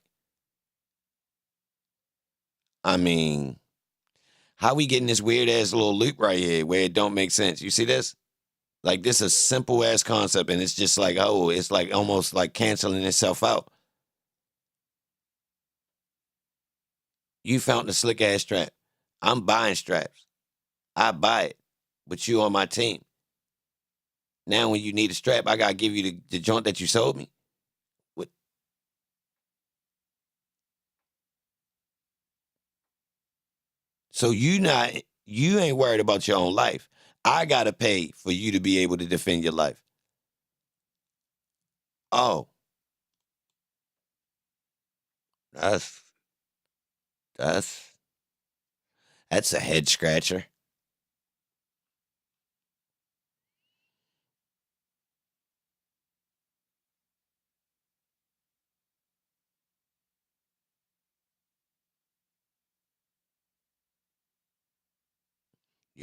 I mean, how we getting this weird ass little loop right here where it don't make sense? You see this? Like, this is a simple ass concept, and it's just like, oh, it's like almost like canceling itself out. You found the slick ass strap. I'm buying straps. I buy it, but you on my team. Now, when you need a strap, I gotta give you the joint that you sold me. What? So you ain't worried about your own life. I gotta pay for you to be able to defend your life. Oh, that's that's a head scratcher.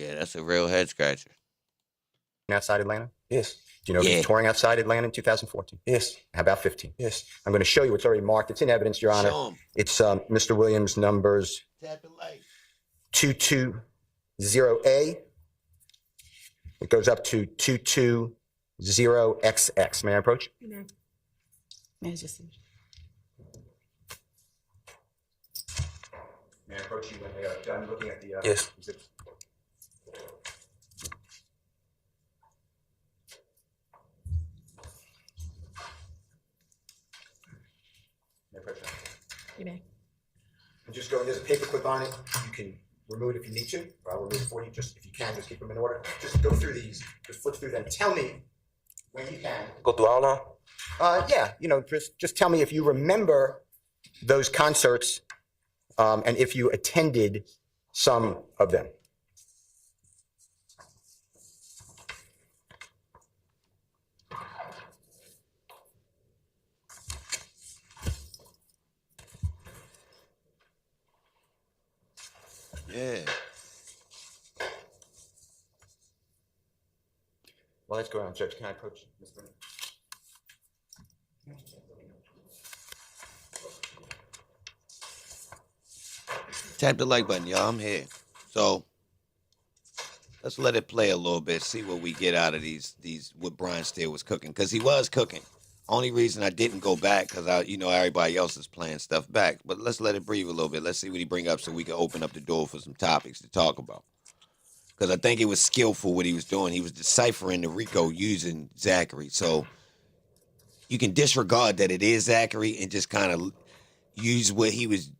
Yeah, that's a real head scratcher. outside Atlanta? Yes. Do you know if Yeah. he's touring outside Atlanta in 2014? Yes. How about 15? Yes. I'm going to show you. It's already marked. It's in evidence, Your Honor. Show him. It's Mr. Williams numbers Tap the light. 220A. It goes up to 220XX. May I approach? Yeah, it's just May I approach you when they are done looking at the Yes. exhibits? May I approach you? You may. And just go, there's a paper clip on it. You can remove it if you need to, or I'll remove it for you. Just if you can, just keep them in order. Just go through these, just flip through them. Tell me when you can. Go through all of them? Yeah, just tell me if you remember those concerts, and if you attended some of them. Yeah. Well, let's go around, Judge. Can I approach Ms. Burnett? Tap the like button, y'all. I'm here. So let's let it play a little bit, see what we get out of these what Brian Steele was cooking. Because he was cooking. Only reason I didn't go back, because everybody else is playing stuff back. But let's let it breathe a little bit. Let's see what he bring up so we can open up the door for some topics to talk about. Because I think it was skillful what he was doing. He was deciphering the RICO using Zachary. So you can disregard that it is Zachary and just kind of use what he was,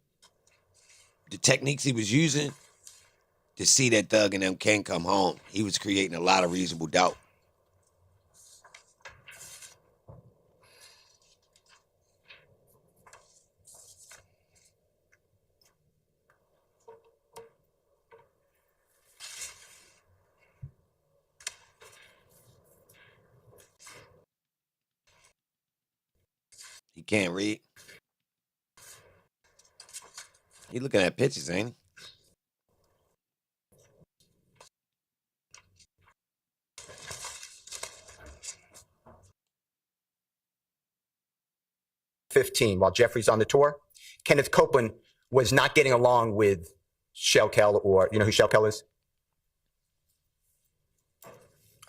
the techniques he was using to see that Thug and them can come home. He was creating a lot of reasonable doubt. He can't read. He looking at pictures, ain't he? While Jeffrey's on the tour, Kenneth Copeland was not getting along with Shell Kell, or you know who Shell Kell is?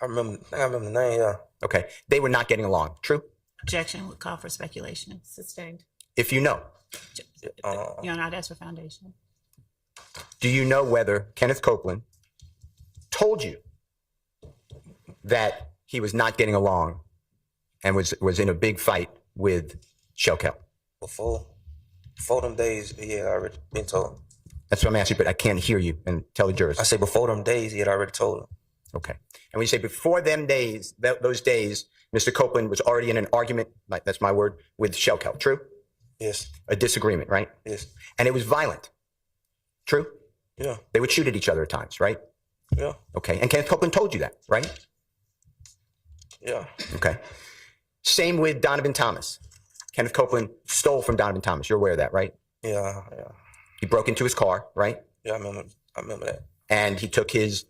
I remember the name, yeah. Okay, they were not getting along. True? objection would call for speculation. Sustained. If you know, You're not asked for foundation. do you know whether Kenneth Copeland told you that he was not getting along and was in a big fight with Shell Kell? Before them days, he had already been told. That's what I'm asking, but I can't hear you, and tell the jurors. I say before them days, he had already told him. Okay. And when you say before them days, those days, Mr. Copeland was already in an argument, like that's my word, with Shell Kell. True? Yes. A disagreement, right? Yes. And it was violent. True? Yeah. They would shoot at each other at times, right? Yeah. Okay. And Kenneth Copeland told you that, right? Yeah. Okay. Same with Donovan Thomas. Kenneth Copeland stole from Donovan Thomas. You're aware of that, right? Yeah. Yeah. He broke into his car, right? Yeah. I remember that. And he took his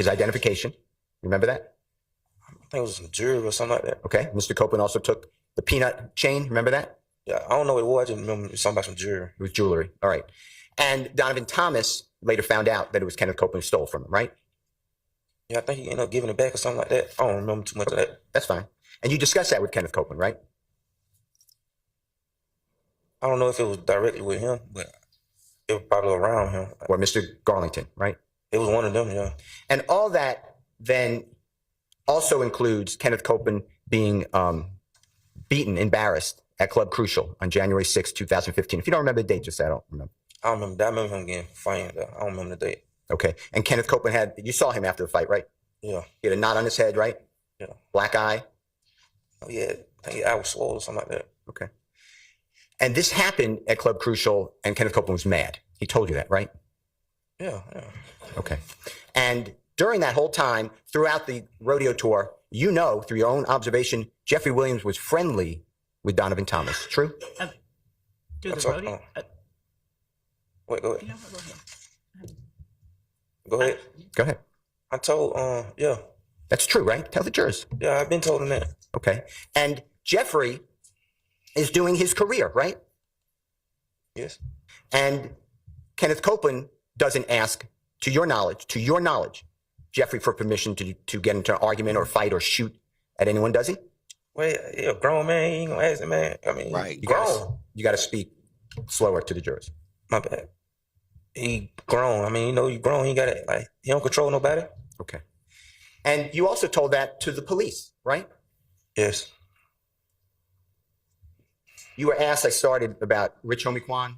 identification. Remember that? I think it was some jewelry or something like that. Okay. Mr. Copeland also took the peanut chain. Remember that? Yeah. I don't know what it was. I just remember something about some jewelry. It was jewelry. All right. And Donovan Thomas later found out that it was Kenneth Copeland who stole from him, right? Yeah. I think he ended up giving it back or something like that. I don't remember too much of that. That's fine. And you discussed that with Kenneth Copeland, right? I don't know if it was directly with him, but it was probably around him. Or Mr. Garlington, right? It was one of them, yeah. And all that then also includes Kenneth Copeland being beaten, embarrassed at Club Crucial on January 6, 2015. If you don't remember the date, just say I don't remember. I don't remember that. I remember him getting fined. I don't remember the date. Okay. And Kenneth Copeland you saw him after the fight, right? Yeah. He had a knot on his head, right? Yeah. Black eye. Oh, yeah. I think his eye was swollen or something like that. Okay. And this happened at Club Crucial, and Kenneth Copeland was mad. He told you that, right? Yeah, yeah. Okay. And during that whole time, throughout the rodeo tour, you know, through your own observation, Jeffery Williams was friendly with Donovan Thomas. True? Do That's the all- rodeo? Wait, go ahead. You know what, go ahead. Go ahead. Go ahead. I told, yeah. That's true, right? Tell the jurors. Yeah, I've been told him that. Okay. And Jeffrey is doing his career, right? Yes. And Kenneth Copeland doesn't ask, to your knowledge, Jeffrey for permission to get into an argument or fight or shoot at anyone, does he? Well, yeah, grown man, he ain't gonna ask the man. I mean, Right. You got to speak slower to the jurors. My bad. He grown. I mean, you know, you grown. He got it. Like, he don't control nobody. Okay. And you also told that to the police, right? Yes. You were asked, I started about Rich Homie Quan.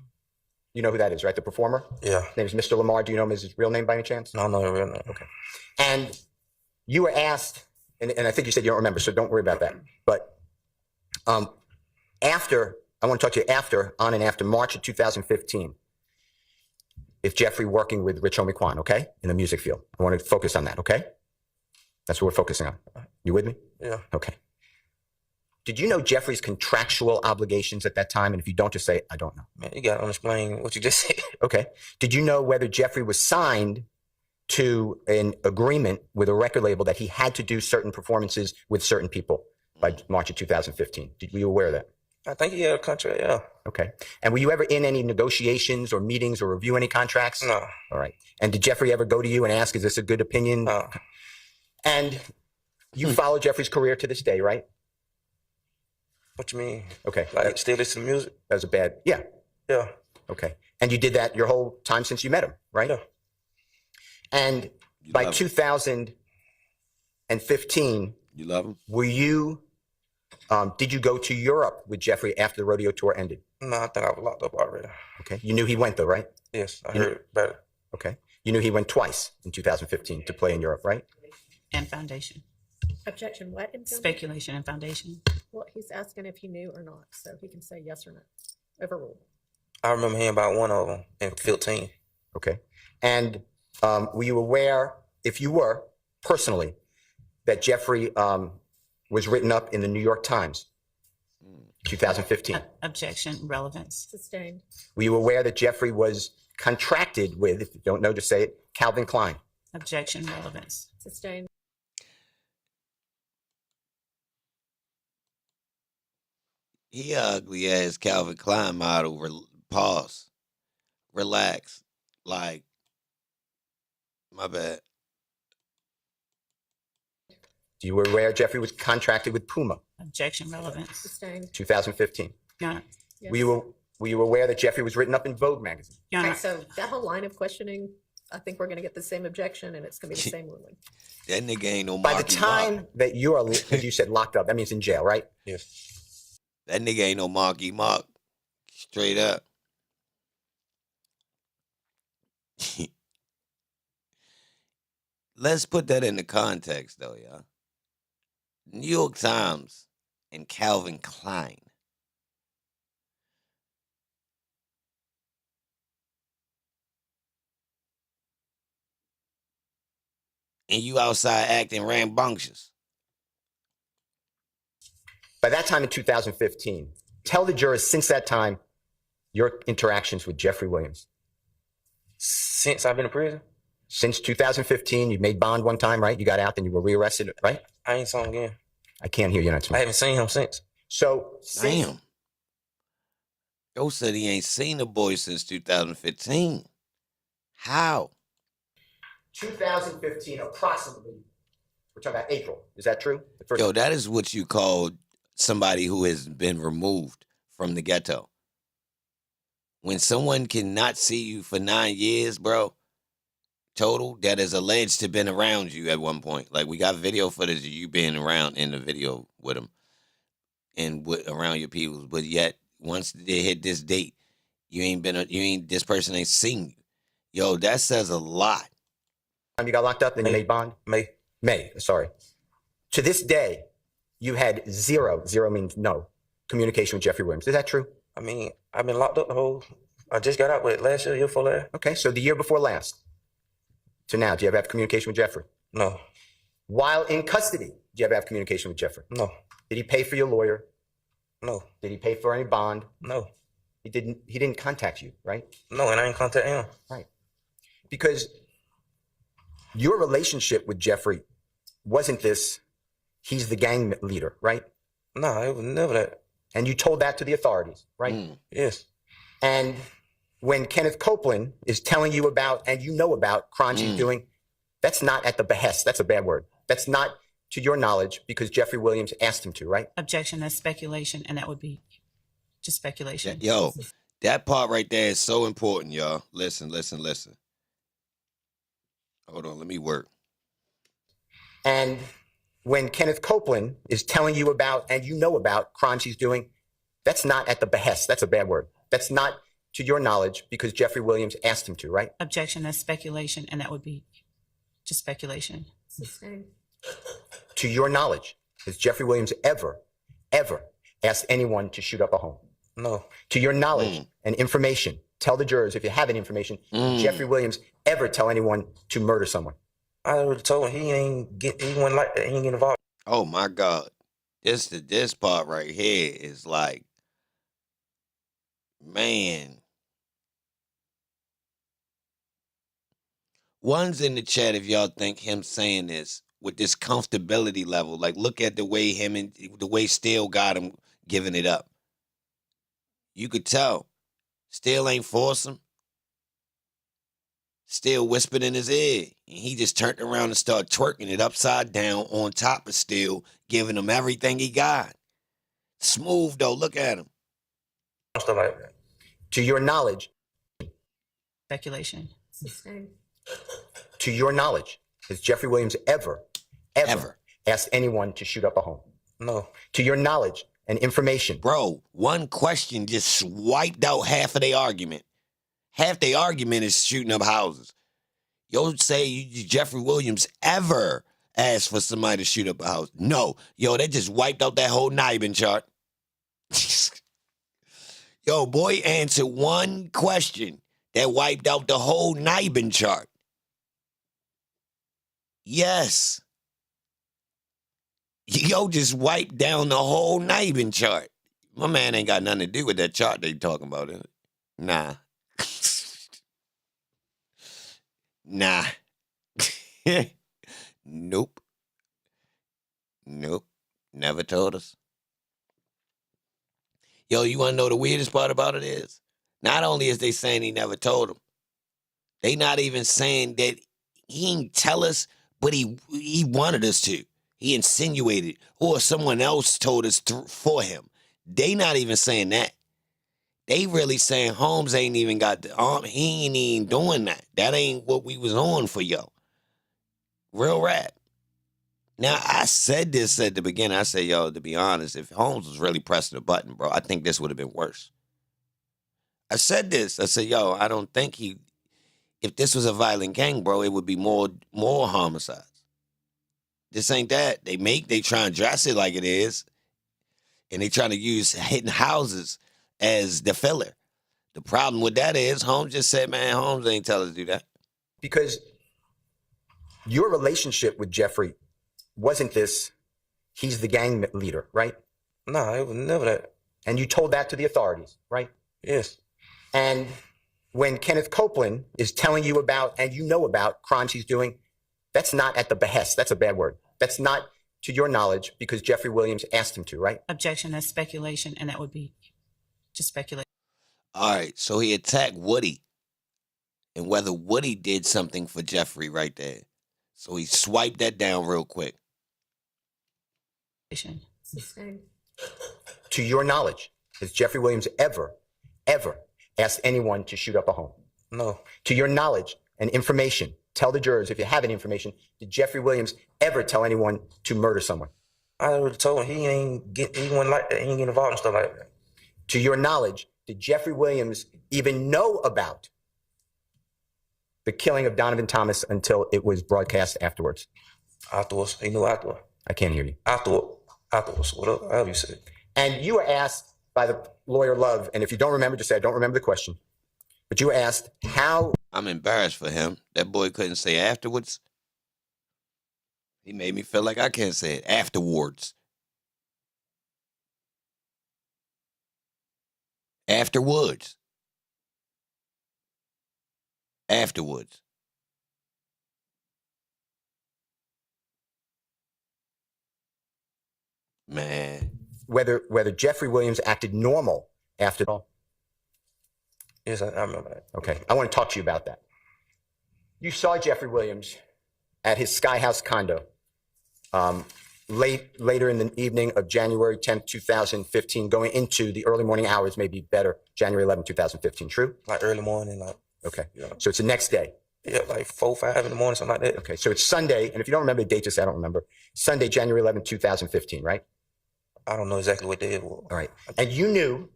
You know who that is, right? The performer? Yeah. His name is Mr. Lamar. Do you know his real name by any chance? No, I know the real name. Okay. And you were asked, and I think you said you don't remember, so don't worry about that. But after, I want to talk to you after, on and after March of 2015, if Jeffrey working with Rich Homie Quan, okay? In the music field. I want to focus on that, okay? That's what we're focusing on. You with me? Yeah. Okay. Did you know Jeffrey's contractual obligations at that time? And if you don't, just say, I don't know. Man, you gotta explain what you just said. Okay. Did you know whether Jeffrey was signed to an agreement with a record label that he had to do certain performances with certain people by March of 2015? Were you aware of that? I think he had a contract, yeah. Okay. And were you ever in any negotiations or meetings or review any contracts? No. All right. And did Jeffrey ever go to you and ask, is this a good opinion? No. And you follow Jeffrey's career to this day, right? What you mean? Okay. Like, still listen to music? That was a bad, yeah. Yeah. Okay. And you did that your whole time since you met him, right? Yeah. And You by love him. 2015, You love him? were you, did you go to Europe with Jeffrey after the rodeo tour ended? No, I think I was locked up already. Okay. You knew he went though, right? Yes, I You- heard about it. Okay. You knew he went twice in 2015 to play in Europe, right? And foundation. Objection, what? Infield? Speculation and foundation. Well, he's asking if he knew or not, so he can say yes or no. Overruled. I remember hearing about one of them in 15. Okay. And were you aware, if you were personally, that Jeffrey was written up in the New York Times, 2015? Objection, relevance. Sustained. Were you aware that Jeffrey was contracted with, if you don't know, just say it, Calvin Klein? Objection, relevance. Sustained. He ugly ass Calvin Klein model. Pause. Relax. Like, my bad. You were aware Jeffrey was contracted with Puma, Objection, relevance. Sustained. 2015? Your Honor, Yes. Were you aware that Jeffrey was written up in Vogue magazine? Your Honor, Okay, so that whole line of questioning, I think we're going to get the same objection, and it's going to be the same ruling. That nigga ain't no By the Marky time Mark. that you are, as you said, locked up, that means in jail, right? Yes. That nigga ain't no Marky Mark. Straight up. Let's put that into context, though, y'all. New York Times and Calvin Klein. And you outside acting rambunctious. By that time in 2015, tell the jurors since that time your interactions with Jeffrey Williams. Since I've been in prison, Since 2015, you made bond one time, right? You got out, then you were rearrested, right? I ain't saw him again. I can't hear you. Not I haven't seen him since. So, since, Damn. Yo said he ain't seen the boy since 2015. How? 2015, approximately, we're talking about April. Is that true? The first Yo, that is what you call somebody who has been removed from the ghetto. When someone cannot see you for 9 years, bro, total, that is alleged to been around you at one point. Like, we got video footage of you being around in the video with him and around your people. But yet, once they hit this date, this person ain't seen you. Yo, that says a lot. time you got locked up, then you May. made bond? May. Sorry. To this day, you had zero means no, communication with Jeffrey Williams. Is that true? I mean, I've been locked up the whole. I just got out with last year before last. Okay, so the year before last to now, do you ever have communication with Jeffrey? No, While in custody, do you ever have communication with Jeffrey? no, Did he pay for your lawyer? no, Did he pay for any bond? no, He didn't contact you, right? no, and I ain't contact him. Right. Because Your relationship with Jeffrey wasn't this, he's the gang leader, right? No, it was never that. And you told that to the authorities, right? Yes. And when Kenneth Copeland is telling you about, and you know about crimes he's doing, that's not at the behest. That's a bad word. That's not to your knowledge because Jeffery Williams asked him to, right? Objection, that's speculation, and that would be just speculation. Yo, that part right there is so important, y'all. Listen. Hold on, let me work. And when Kenneth Copeland is telling you about, and you know about crimes he's doing, that's not at the behest. That's a bad word. That's not to your knowledge because Jeffery Williams asked him to, right? Objection, that's speculation, and that would be just speculation. Sustained. To your knowledge, has Jeffery Williams ever asked anyone to shoot up a home? No. To your knowledge and information, tell the jurors if you have any information, did Jeffery Williams ever tell anyone to murder someone? I already told him he wasn't like that. He ain't get involved. Oh my God. This part right here is like, man. One's in the chat if y'all think him saying this with this comfortability level. Like, look at the way the way Steele got him giving it up. You could tell. Steele ain't force him. Steele whispered in his ear. And he just turned around and started twerking it upside down on top of Steele, giving him everything he got. Smooth, though. Look at him. Stuff like that. To your knowledge, Speculation. Sustained. to your knowledge, has Jeffery Williams ever asked anyone to shoot up a home? No. To your knowledge and information. Bro, one question just wiped out half of their argument. Half their argument is shooting up houses. Yo, say Jeffery Williams ever asked for somebody to shoot up a house? No. Yo, that just wiped out that whole Nibin chart. Yo, boy answered one question that wiped out the whole Nibin chart. Yes. Yo, just wiped down the whole Nibin chart. My man ain't got nothing to do with that chart they talking about, is it? Nah. Nah. Nope. Never told us. Yo, you want to know the weirdest part about it is? Not only is they saying he never told them, they not even saying that he didn't tell us, but he wanted us to. He insinuated, or someone else told us for him. They not even saying that. They really saying Holmes ain't even got the arm. He ain't even doing that. That ain't what we was on for, yo. Real rap. Now, I said this at the beginning. I said, yo, to be honest, if Holmes was really pressing the button, bro, I think this would have been worse. I said this. I said, yo, I don't think if this was a violent gang, bro, it would be more homicides. This ain't that. They try and dress it like it is, and they trying to use hitting houses as the filler. The problem with that is Holmes just said, man, Holmes ain't tell us to do that. Because your relationship with Jeffrey wasn't this, he's the gang leader, right? No, it was never that. And you told that to the authorities, right? Yes. And when Kenneth Copeland is telling you about, and you know about crimes he's doing, that's not at the behest. That's a bad word. That's not to your knowledge because Jeffery Williams asked him to, right? Objection, that's speculation, and that would be just speculation. All right, so he attacked Woody, and whether Woody did something for Jeffrey right there. So he swiped that down real quick. Sustained. To your knowledge, has Jeffery Williams ever asked anyone to shoot up a home? No. To your knowledge and information, tell the jurors if you have any information, did Jeffery Williams ever tell anyone to murder someone? I already told him he wasn't like that. He ain't get involved in stuff like that. To your knowledge, did Jeffery Williams even know about the killing of Donovan Thomas until it was broadcast afterwards? Afterwards. He knew afterwards. I can't hear you. Afterwards. Whatever you said. And you were asked by the lawyer Love, and if you don't remember, just say, I don't remember the question. But you were asked how... I'm embarrassed for him. That boy couldn't say afterwards. He made me feel like I can't say it. Afterwards. Afterwards. Afterwards. Man. Whether Jeffery Williams acted normal after all. Yes, I remember that. Okay, I want to talk to you about that. You saw Jeffery Williams at his Sky House condo later in the evening of January 10th, 2015, going into the early morning hours, maybe better, January 11th, 2015. True? Like early morning, like Okay. Yeah. So it's the next day. yeah, like 4, 5 in the morning, something like that. Okay. So it's Sunday. And if you don't remember the date, just say I don't remember. Sunday, January 11th, 2015, right? I don't know exactly what day it was. All right. And you knew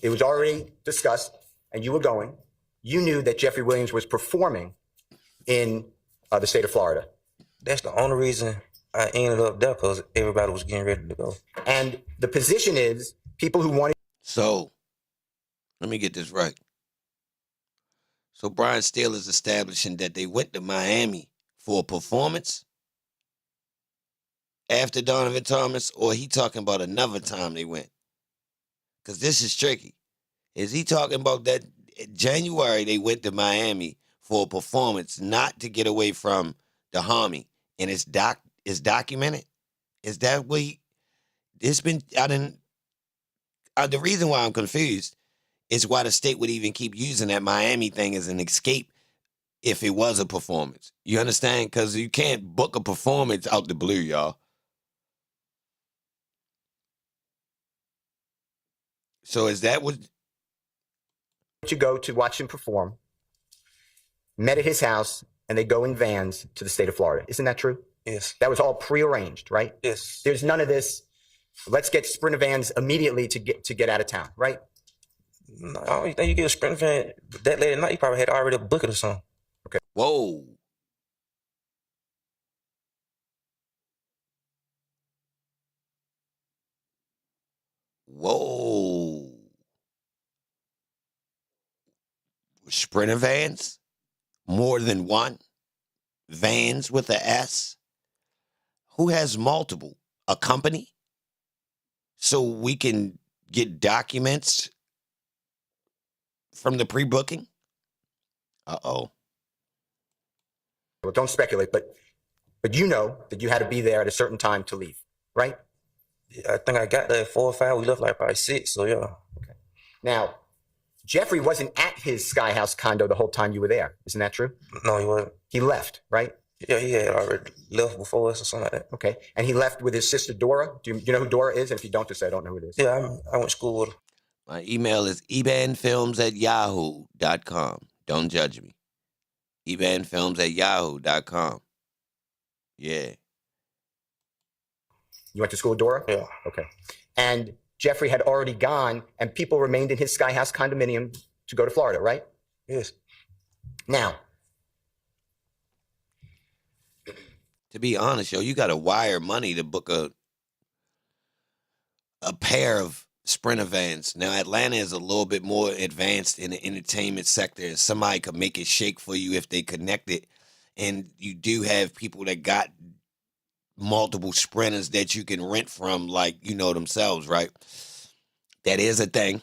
it was already discussed and you were going. You knew that Jeffery Williams was performing in the state of Florida. That's the only reason I ended up there, because everybody was getting ready to go. And the position is people who wanted. So, let me get this right. So Brian Steele is establishing that they went to Miami for a performance after Donovan Thomas, or he talking about another time they went? Because this is tricky. Is he talking about that in January they went to Miami for a performance, not to get away from the homie, and it's documented? Is that what it's been? The reason why I'm confused is why the state would even keep using that Miami thing as an escape if it was a performance. You understand? Because you can't book a performance out the blue, y'all. So is that what? You go to watch him perform, met at his house, and they go in vans to the state of Florida. Isn't that true? Yes. That was all prearranged, right? Yes. There's none of this. Let's get Sprinter vans immediately to get out of town, right? No, I don't think you get a sprint van that late at night. You probably had already booked it or something. Whoa. Whoa. Sprinter vans? More than one? Vans with a S? Who has multiple? A company? So we can get documents from the pre-booking? Uh-oh. Well, don't speculate, but you know that you had to be there at a certain time to leave, right? I think I got there at 4 or 5. We left like by 6. So yeah. Now, Jeffrey wasn't at his Sky House condo the whole time you were there. Isn't that true? No, he wasn't. He left, right? Yeah, he had already left before us or something like that. Okay. And he left with his sister Dora. Do you know who Dora is? And if you don't, just say I don't know who it is. Yeah, I went to school with her. My email is ebanfilms@yahoo.com. Don't judge me. ebanfilms@yahoo.com. Yeah. You went to school with Dora? Yeah. Okay. And Jeffrey had already gone, and people remained in his Sky House condominium to go to Florida, right? Yes. Now, To be honest, yo, you got to wire money to book a pair of Sprinter vans. Now, Atlanta is a little bit more advanced in the entertainment sector, and somebody could make it shake for you if they connect it. And you do have people that got multiple Sprinters that you can rent from, like, you know themselves, right? That is a thing.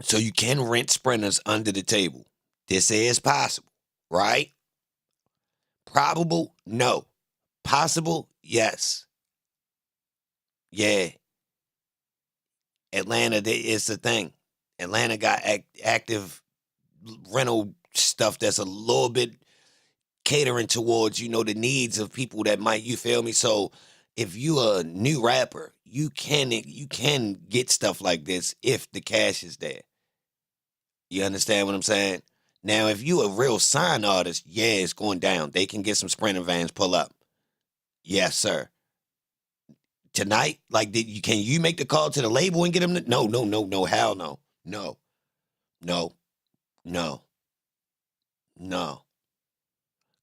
So you can rent Sprinters under the table. This is possible, right? Probable? No. Possible? Yes. Yeah. Atlanta, it's the thing. Atlanta got active rental stuff that's a little bit catering towards, you know, the needs of people that might, you feel me? So if you a new rapper, you can get stuff like this if the cash is there. You understand what I'm saying? Now, if you a real sign artist, yeah, it's going down. They can get some Sprinter vans, pull up. Yes, sir. Tonight, like, can you make the call to the label and get them? No, hell no. No.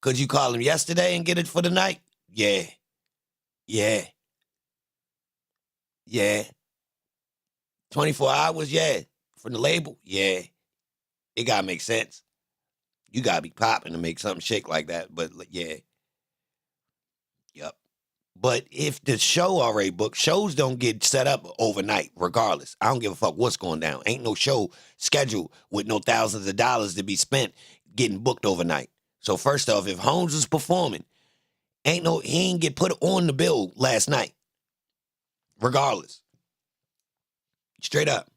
Could you call him yesterday and get it for the night? Yeah. 24 hours, yeah. From the label, yeah. It gotta make sense. You gotta be popping to make something shake like that, but yeah. Yep. But if the show already booked, shows don't get set up overnight, regardless. I don't give a fuck what's going down. Ain't no show scheduled with no thousands of dollars to be spent getting booked overnight. So first off, if Holmes was performing, he ain't get put on the bill last night. regardless. Straight up.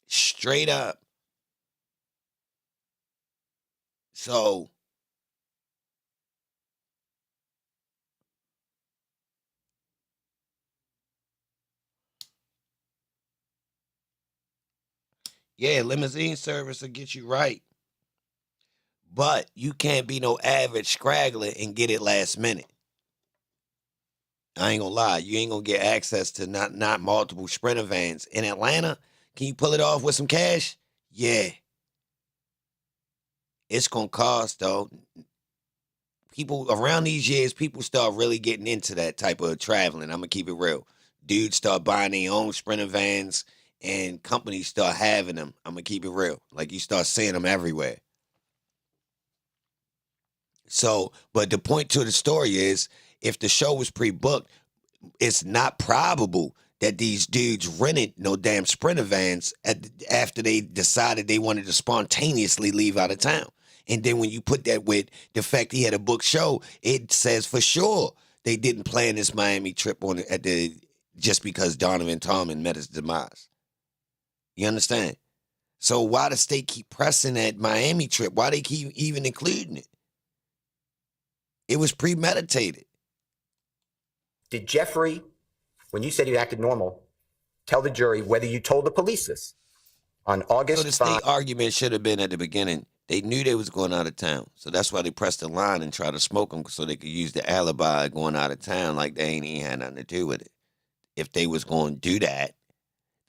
Straight up. So yeah, limousine service will get you right. But you can't be no average scraggler and get it last minute. I ain't gonna lie, you ain't gonna get access to not multiple Sprinter vans. In Atlanta, can you pull it off with some cash? Yeah. It's gonna cost though. People around these years, people start really getting into that type of traveling. I'm gonna keep it real. Dudes start buying their own Sprinter vans and companies start having them. I'm gonna keep it real. Like you start seeing them everywhere. So, but the point to the story is, if the show was pre-booked, it's not probable that these dudes rented no damn Sprinter vans after they decided they wanted to spontaneously leave out of town. And then when you put that with the fact he had a booked show, it says for sure they didn't plan this Miami trip on just because Donovan Tomlin met his demise. You understand? So why the state keep pressing that Miami trip? Why they keep even including it? It was premeditated. Did Jeffrey, when you said you acted normal, tell the jury whether you told the police this on August So the 5? state argument should have been at the beginning. They knew they was going out of town. So that's why they pressed the line and tried to smoke them so they could use the alibi going out of town like they ain't even had nothing to do with it. If they was going to do that,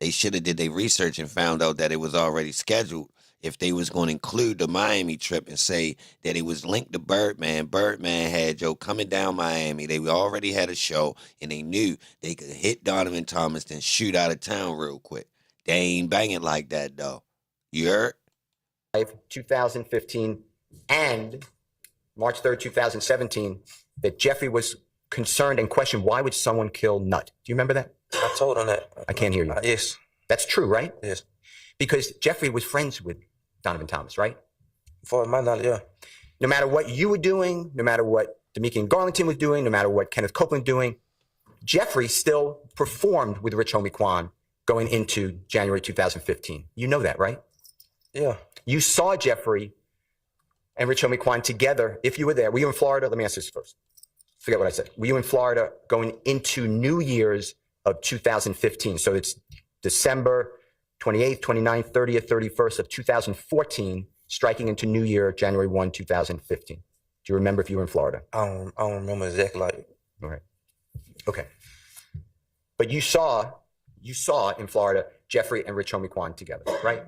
they should have did their research and found out that it was already scheduled. If they was going to include the Miami trip and say that it was linked to Birdman, Birdman had Joe coming down Miami. They already had a show, and they knew they could hit Donovan Thomas and shoot out of town real quick. They ain't banging like that, though. You heard? 2015 and March 3rd, 2017, that Jeffrey was concerned and questioned, why would someone kill Nut? Do you remember that? I told him that. I can't hear you. Yes. That's true, right? Yes. Because Jeffrey was friends with Donovan Thomas, right? For my knowledge, yeah. No matter what you were doing, no matter what Demikian Garlington was doing, no matter what Kenneth Copeland doing, Jeffrey still performed with Rich Homie Quan going into January 2015. You know that, right? Yeah. You saw Jeffrey and Rich Homie Quan together. If you were there, were you in Florida? Let me ask this first. Forget what I said. Were you in Florida going into New Year's of 2015? So it's December 28th, 29th, 30th, 31st of 2014, striking into New Year, January 1, 2015. Do you remember if you were in Florida? I don't remember exactly like. All right. Okay. But you saw in Florida Jeffrey and Rich Homie Quan together, right?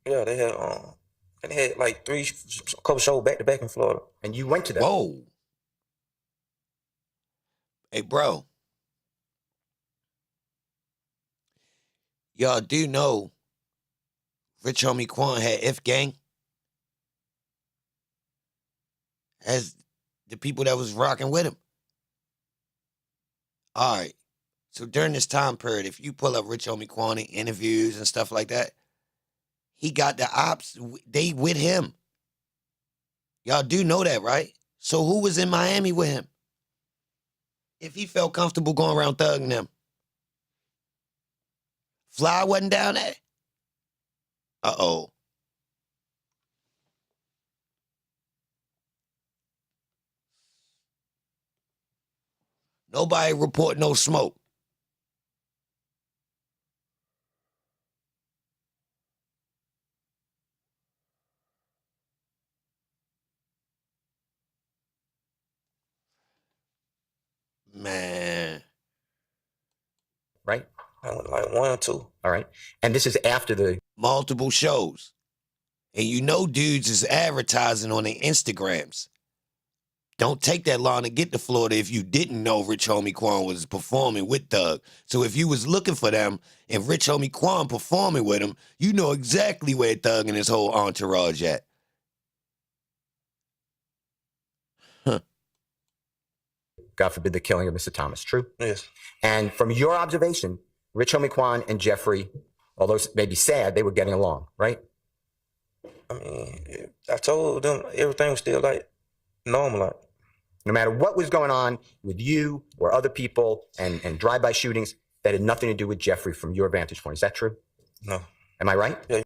Yeah, they had like couple shows back to back in Florida. And you went to them. Whoa. Hey, bro. Y'all do know Rich Homie Quan had If Gang as the people that was rocking with him. All right. So during this time period, if you pull up Rich Homie Quan in interviews and stuff like that, he got the ops, they with him. Y'all do know that, right? So who was in Miami with him? If he felt comfortable going around thugging them. Fly wasn't down there? Uh-oh. Nobody report no smoke. Man. Right? I went like 1 or 2. All right. And this is after the Multiple shows. And you know dudes is advertising on their Instagrams. Don't take that long to get to Florida if you didn't know Rich Homie Quan was performing with Thug. So if you was looking for them and Rich Homie Quan performing with him, you know exactly where Thug and his whole entourage at. Huh. God forbid, the killing of Mr. Thomas. True? Yes. And from your observation, Rich Homie Quan and Jeffrey, although it may be sad, they were getting along, right? I mean, I told them everything was still like normal. Like, No matter what was going on with you or other people and drive-by shootings, that had nothing to do with Jeffrey from your vantage point. Is that true? No. Am I right? Yeah.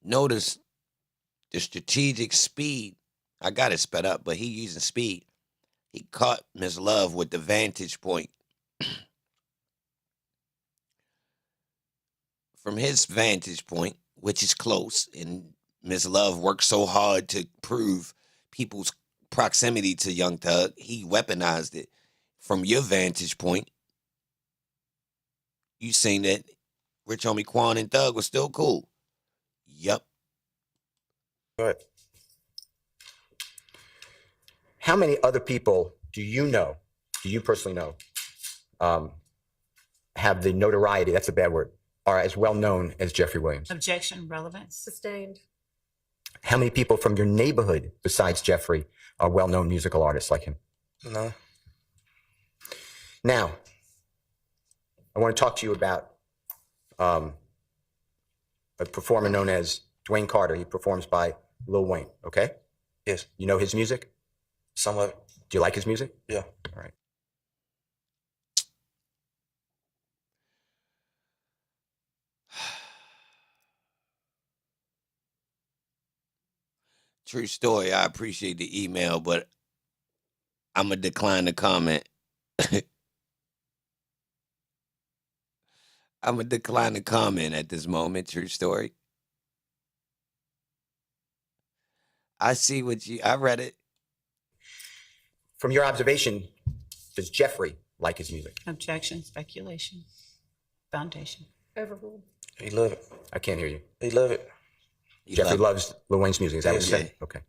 Notice the strategic speed. I got it sped up, but he using speed. He caught Miss Love with the vantage point. From his vantage point, which is close, and Miss Love worked so hard to prove people's proximity to Young Thug, he weaponized it. From your vantage point, you saying that Rich Homie Quan and Thug was still cool. Yep. Right. How many other people do you personally know, have the notoriety, that's a bad word, are as well known as Jeffery Williams? Objection, relevance. Sustained. How many people from your neighborhood besides Jeffrey are well-known musical artists like him? No. Now, I want to talk to you about a performer known as Dwayne Carter. He performs by Lil Wayne, okay? Yes. You know his music? Some of it. Do you like his music? Yeah. All right. True story. I appreciate the email, but I'm going to decline the comment. I'm going to decline the comment at this moment. True story. I see what I read it. From your observation, does Jeffrey like his music? Objection, speculation, foundation. Overruled. He love it. I can't hear you. He love it. Jeffrey loves Lil Wayne's music. Is that what you Yeah. said? Okay.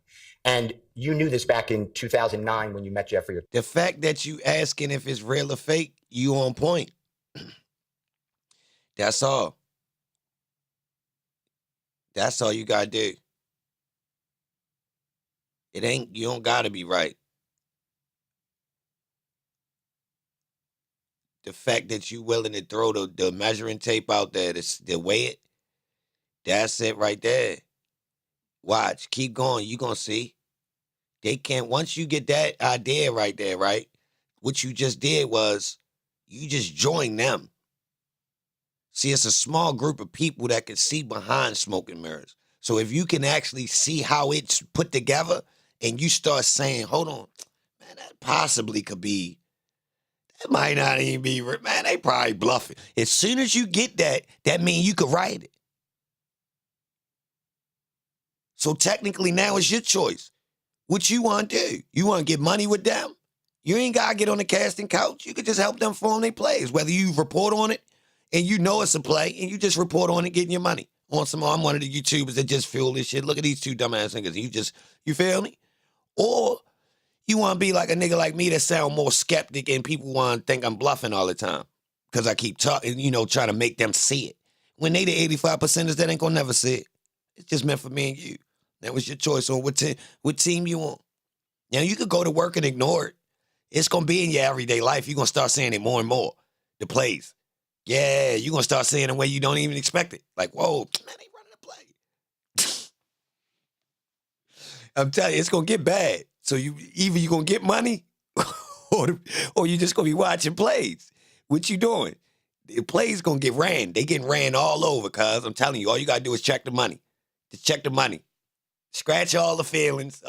And you knew this back in 2009 when you met Jeffrey. The fact that you asking if it's real or fake, you on point. That's all. That's all you gotta do. You don't gotta be right. The fact that you willing to throw the measuring tape out there to weigh it, that's it right there. Watch, keep going, you gonna see. They can't, once you get that idea right there, right? What you just did was, you just joined them. See, it's a small group of people that can see behind smoke and mirrors. So if you can actually see how it's put together and you start saying, hold on, man, that possibly could be, that might not even be, man, they probably bluffing. As soon as you get that, that means you could write it. So technically now it's your choice. What you want to do? You want to get money with them? You ain't got to get on the casting couch. You could just help them form their plays. Whether you report on it and you know it's a play and you just report on it getting your money. I'm one of the YouTubers that just feel this shit. Look at these two dumbass niggas. You feel me? Or you want to be like a nigga like me that sound more skeptic and people want to think I'm bluffing all the time because I keep talking, trying to make them see it. When they the 85%ers that ain't going to never see it. It's just meant for me and you. That was your choice on what team you want. Now, you could go to work and ignore it. It's going to be in your everyday life. You're going to start saying it more and more. The plays. Yeah, you're going to start saying it where you don't even expect it. Like, whoa, man, they running a play. I'm telling you, it's going to get bad. So either you're going to get money or you're just going to be watching plays. What you doing? The plays going to get ran. They getting ran all over, cuz. I'm telling you, all you got to do is check the money. Just check the money. Scratch all the feelings,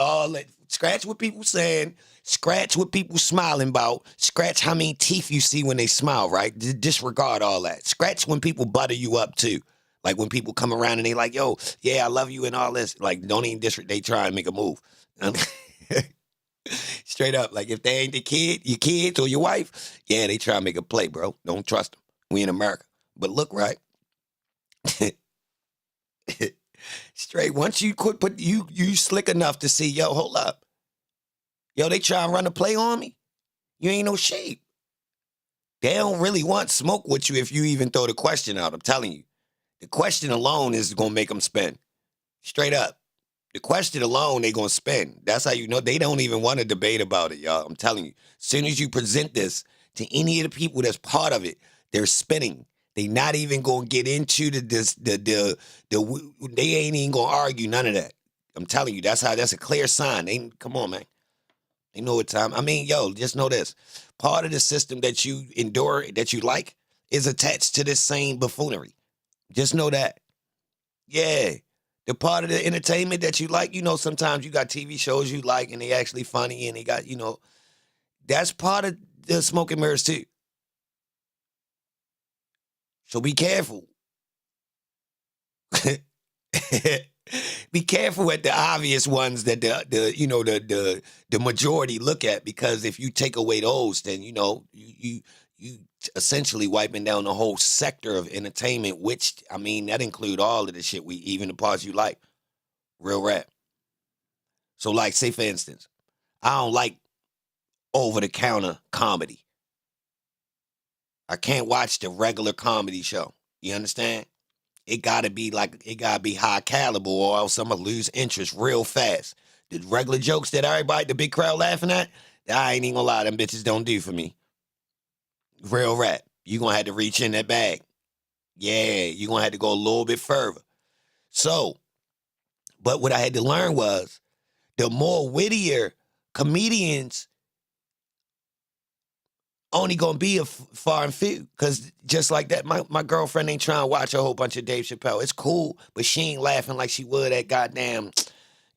scratch what people saying, scratch what people smiling about, scratch how many teeth you see when they smile, right? Disregard all that. Scratch when people butter you up too. Like when people come around and they like, yo, yeah, I love you and all this. Like, don't even they try and make a move. Straight up, like if they ain't your kids or your wife, yeah, they try and make a play, bro. Don't trust them. We in America. But look, right? Straight, once you quit, you slick enough to see, yo, hold up. Yo, they try and run a play on me. You ain't no sheep. They don't really want smoke with you if you even throw the question out. I'm telling you. The question alone is going to make them spin. Straight up. The question alone, they going to spin. That's how you know they don't even want to debate about it, y'all. I'm telling you. As soon as you present this to any of the people that's part of it, they're spinning. They not even gonna get into they ain't even gonna argue none of that. I'm telling you, that's a clear sign. Come on, man. They know what time. I mean, yo, just know this. Part of the system that you endure, that you like, is attached to this same buffoonery. Just know that. Yeah. The part of the entertainment that you like, sometimes you got TV shows you like and they actually funny and they got, that's part of the smoke and mirrors too. So be careful. Be careful at the obvious ones that the majority look at, because if you take away those, then you essentially wiping down the whole sector of entertainment, which I mean that include all of the shit even the parts you like. Real rap. So like, say for instance, I don't like over the counter comedy. I can't watch the regular comedy show. You understand? It gotta be high caliber, or else I'm gonna lose interest real fast. The regular jokes that everybody, the big crowd laughing at, I ain't even gonna lie, them bitches don't do for me. Real rap. You gonna have to reach in that bag. Yeah, you gonna have to go a little bit further. So, but what I had to learn was the more wittier comedians only gonna be a far and few, because just like that, my girlfriend ain't trying to watch a whole bunch of Dave Chappelle. It's cool, but she ain't laughing like she would at goddamn,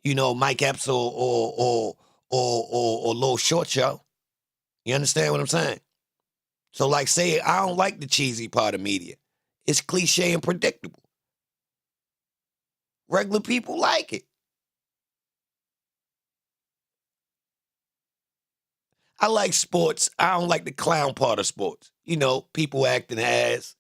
Mike Epps or Lil Short Show. You understand what I'm saying? So like, say I don't like the cheesy part of media. It's cliche and predictable. Regular people like it. I like sports. I don't like the clown part of sports. People acting as,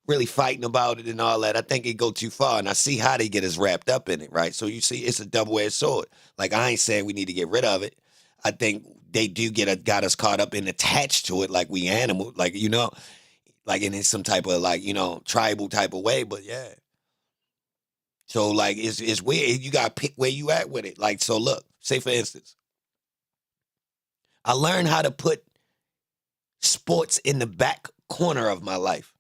really fighting about it and all that. I think it go too far, and I see how they get us wrapped up in it, right? So you see, it's a double-edged sword. Like, I ain't saying we need to get rid of it. I think they do got us caught up and attached to it, like we animal, like in some type of tribal type of way. But yeah. So like, it's weird. You gotta pick where you at with it. Like, so look, say for instance, I learned how to put sports in the back corner of my life.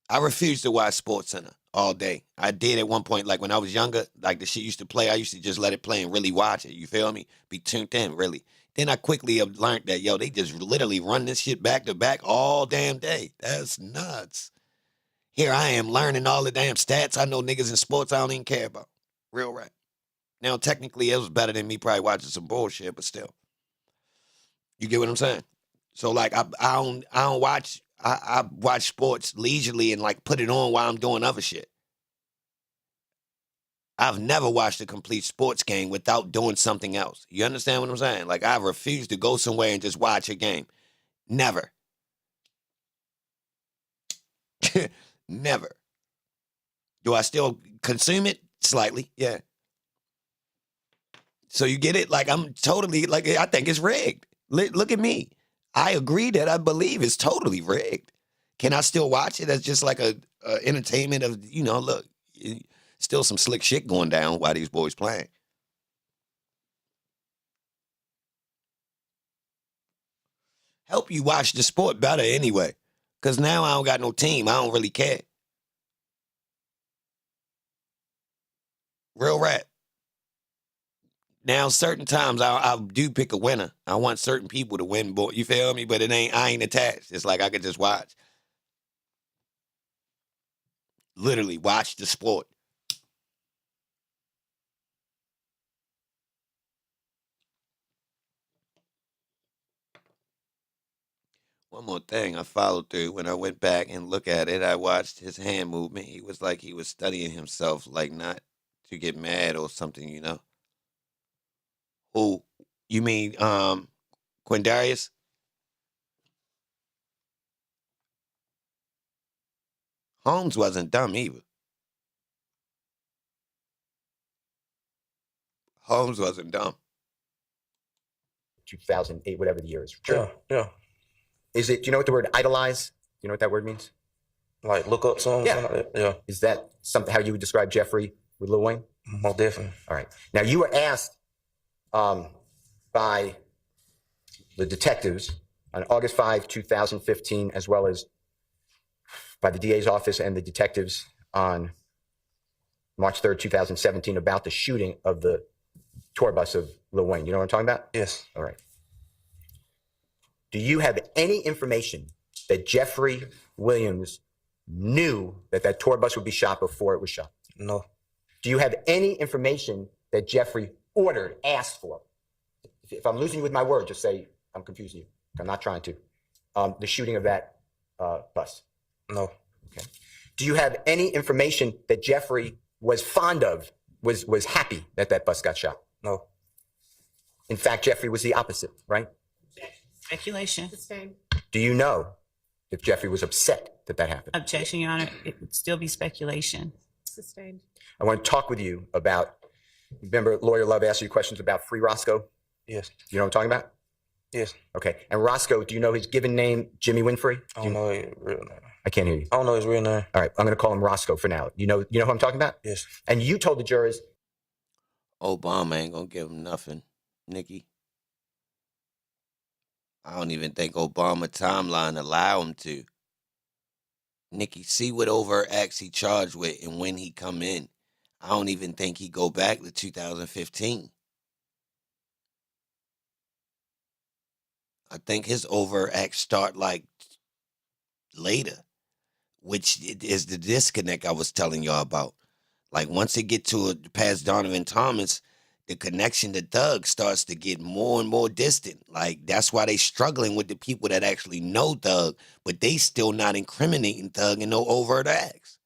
I refused to watch SportsCenter all day. I did at one point, like when I was younger, like the shit used to play, I used to just let it play and really watch it. You feel me? Be tuned in, really. Then I quickly have learned that, they just literally run this shit back to back all damn day. That's nuts. Here I am learning all the damn stats. I know niggas in sports I don't even care about. Real rap. Now, technically, it was better than me probably watching some bullshit, but still. You get what I'm saying? So like, I don't watch. I watch sports leisurely and like put it on while I'm doing other shit. I've never watched a complete sports game without doing something else. You understand what I'm saying? Like, I refuse to go somewhere and just watch a game. Never. Never. Do I still consume it? Slightly, yeah. So you get it? Like, I'm totally, like, I think it's rigged. Look at me. I agree that I believe it's totally rigged. Can I still watch it as just like a entertainment of, look, still some slick shit going down while these boys playing. Help you watch the sport better anyway. Because now I don't got no team. I don't really care. Real rap. Now, certain times I do pick a winner. I want certain people to win, boy. You feel me? But I ain't attached. It's like I could just watch. Literally watch the sport. One more thing I followed through. When I went back and looked at it, I watched his hand movement. He was like he was studying himself, like not to get mad or something, Who? You mean Quindarius? Holmes wasn't dumb either. Holmes wasn't dumb. 2008, whatever the year is. Yeah. Is it, do you know what the word idolize? You know what that word means? Like, look up something. Yeah. Something like that. Yeah. Is that something, how you would describe Jeffrey with Lil Wayne? Most definitely. All right. Now, you were asked by the detectives on August 5, 2015, as well as by the DA's office and the detectives on March 3rd, 2017, about the shooting of the tour bus of Lil Wayne. You know what I'm talking about? Yes. All right. Do you have any information that Jeffery Williams knew that that tour bus would be shot before it was shot? No. Do you have any information that Jeffrey ordered, asked for? If I'm losing you with my word, just say I'm confusing you. I'm not trying to. The shooting of that bus. No. Okay. Do you have any information that Jeffrey was fond of, was happy that that bus got shot? No. In fact, Jeffrey was the opposite, right? Speculation. Sustained. Do you know if Jeffrey was upset that that happened? Objection, Your Honor. It would still be speculation. Sustained. I want to talk with you about, remember Lawyer Love asked you questions about Free Roscoe? Yes. You know what I'm talking about? Yes. Okay. And Roscoe, do you know his given name, Jimmy Winfrey? I don't know his real name. I can't hear you. I don't know his real name. All right. I'm going to call him Roscoe for now. You know who I'm talking about? Yes. And you told the jurors, Obama ain't gonna give him nothing, Nikki. I don't even think Obama timeline allow him to. Nikki, see what overt acts he charged with and when he come in. I don't even think he go back to 2015. I think his overt acts start like later, which is the disconnect I was telling y'all about. Like once it get to past Donovan Thomas, the connection to Thug starts to get more and more distant. Like that's why they struggling with the people that actually know Thug, but they still not incriminating Thug in no overt acts.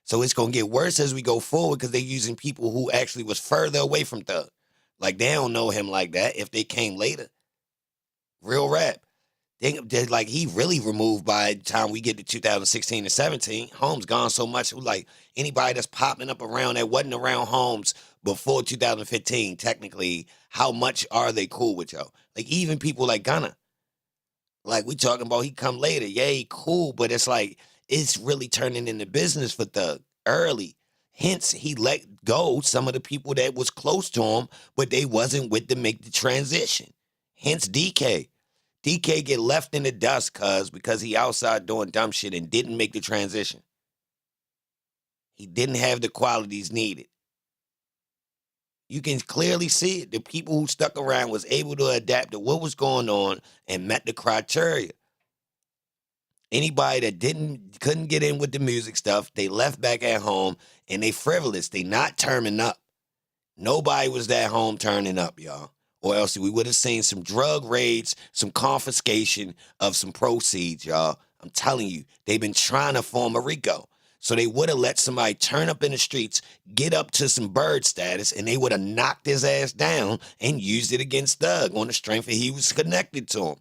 So it's gonna get worse as we go forward because they're using people who actually was further away from Thug. Like they don't know him like that if they came later. Real rap. They're like he really removed by the time we get to 2016 and 17. Holmes gone so much. Like anybody that's popping up around that wasn't around Holmes before 2015, technically, how much are they cool with y'all? Like even people like Gunna. Like we talking about he come later. Yeah, he cool, but it's like it's really turning into business for Thug early. Hence, he let go some of the people that was close to him, but they wasn't with to make the transition. Hence DK. DK get left in the dust because he outside doing dumb shit and didn't make the transition. He didn't have the qualities needed. You can clearly see it. The people who stuck around was able to adapt to what was going on and met the criteria. Anybody that couldn't get in with the music stuff, they left back at home and they frivolous. They not turning up. Nobody was at home turning up, y'all. Or else we would have seen some drug raids, some confiscation of some proceeds, y'all. I'm telling you, they've been trying to form a RICO. So they would have let somebody turn up in the streets, get up to some bird status, and they would have knocked his ass down and used it against Thug on the strength that he was connected to him.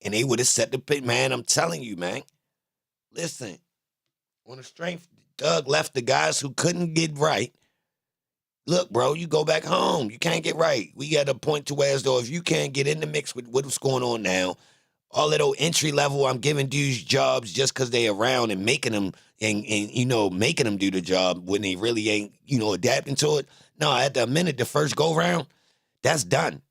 And they would have set the pit, man, I'm telling you, man. Listen, on the strength, Thug left the guys who couldn't get right. Look, bro, you go back home. You can't get right. We got a point to where as though if you can't get in the mix with what's going on now, all that old entry level, I'm giving dudes jobs just because they around and making them making them do the job when they really ain't, adapting to it. No, at the minute, the first go round, that's done.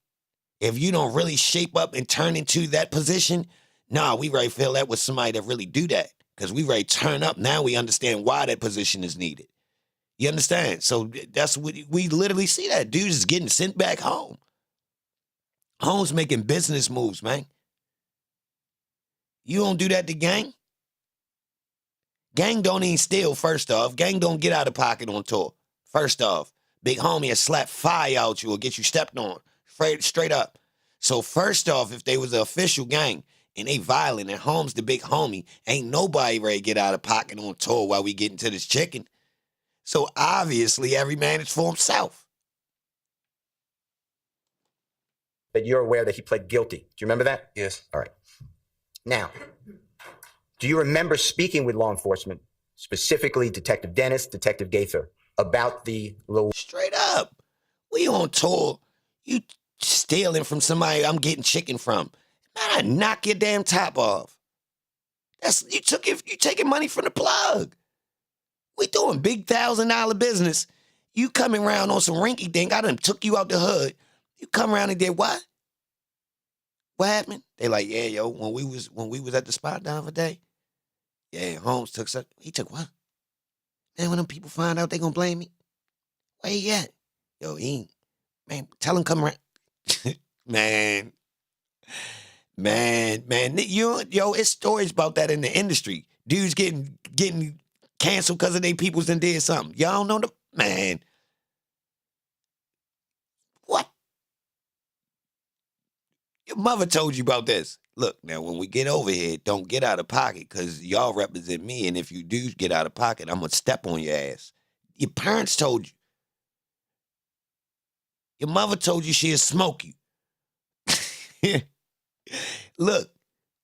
If you don't really shape up and turn into that position, we ready to fill that with somebody that really do that. Because we ready to turn up. Now we understand why that position is needed. You understand? So that's what we literally see that. Dude is getting sent back home. Home's making business moves, man. You don't do that to gang? Gang don't even steal, first off. Gang don't get out of pocket on tour. First off, big homie will slap fire out you or get you stepped on. Straight up. So first off, if they was an official gang and they violent and Home's the big homie, ain't nobody ready to get out of pocket on tour while we get into this chicken. So obviously, every man is for himself. that you're aware that he pled guilty. Do you remember that? Yes. All right. Now, do you remember speaking with law enforcement, specifically Detective Dennis, Detective Gaither, about the little... Straight up. We on tour. You stealing from somebody I'm getting chicken from. Man, I knock your damn top off. You taking money from the plug. We doing big $1,000 business. You coming around on some rinky dink. I done took you out the hood. You come around and did what? What happened? They like, yeah, yo, when we was at the spot the other day, yeah, Holmes took some. He took what? Man, when them people find out, they gonna blame me. Where he at? Yo, he ain't. Man, tell him come around. man. Yo, it's stories about that in the industry. Dudes getting canceled because of their peoples and did something. Y'all don't know the man. What? Your mother told you about this. Look, now when we get over here, don't get out of pocket because y'all represent me, and if you do get out of pocket, I'm gonna step on your ass. Your parents told you. Your mother told you she'll smoke you. Look,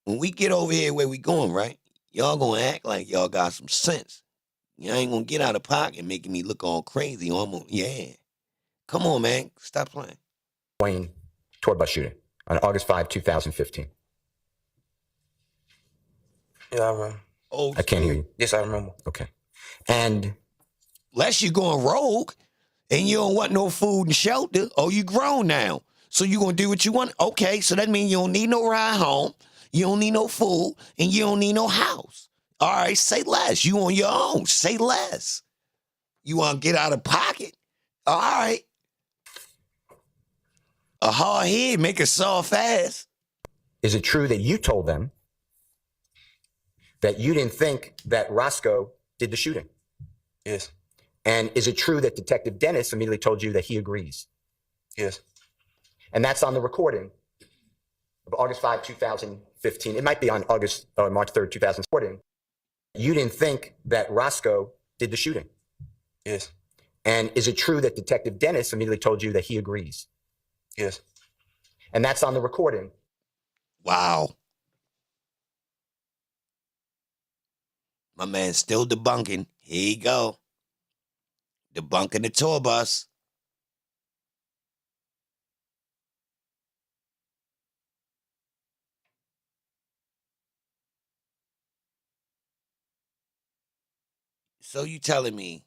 when we get over here where we going, right? Y'all gonna act like y'all got some sense. You ain't gonna get out of pocket making me look all crazy. Yeah. Come on, man. Stop playing. Wayne tour bus shooting on August 5, 2015. Yeah, I remember. Oh, I can't hear you. Yes, I remember. Okay. And unless you going rogue and you don't want no food and shelter, or you grown now. So you gonna do what you want? Okay, so that means you don't need no ride home, you don't need no food, and you don't need no house. All right, say less. You on your own. Say less. You want to get out of pocket? All right. A hard head make a soft ass. is it true that you told them that you didn't think that Roscoe did the shooting? Yes. And is it true that Detective Dennis immediately told you that he agrees? Yes. And that's on the recording of August 5, 2015. It might be on March 3rd, 2014. You didn't think that Roscoe did the shooting? Yes. And is it true that Detective Dennis immediately told you that he agrees? Yes. And that's on the recording. Wow. My man's still debunking. Here you go. Debunking the tour bus. So you telling me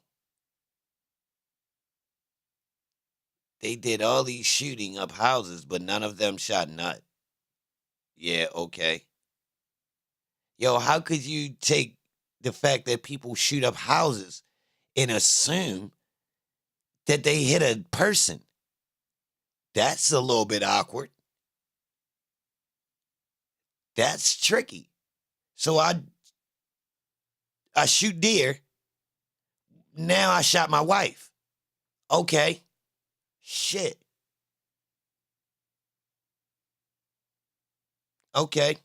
they did all these shooting up houses, but none of them shot nut? Yeah, okay. Yo, how could you take the fact that people shoot up houses and assume that they hit a person? That's a little bit awkward. That's tricky. So I shoot deer. Now I shot my wife. Okay. Shit. Okay.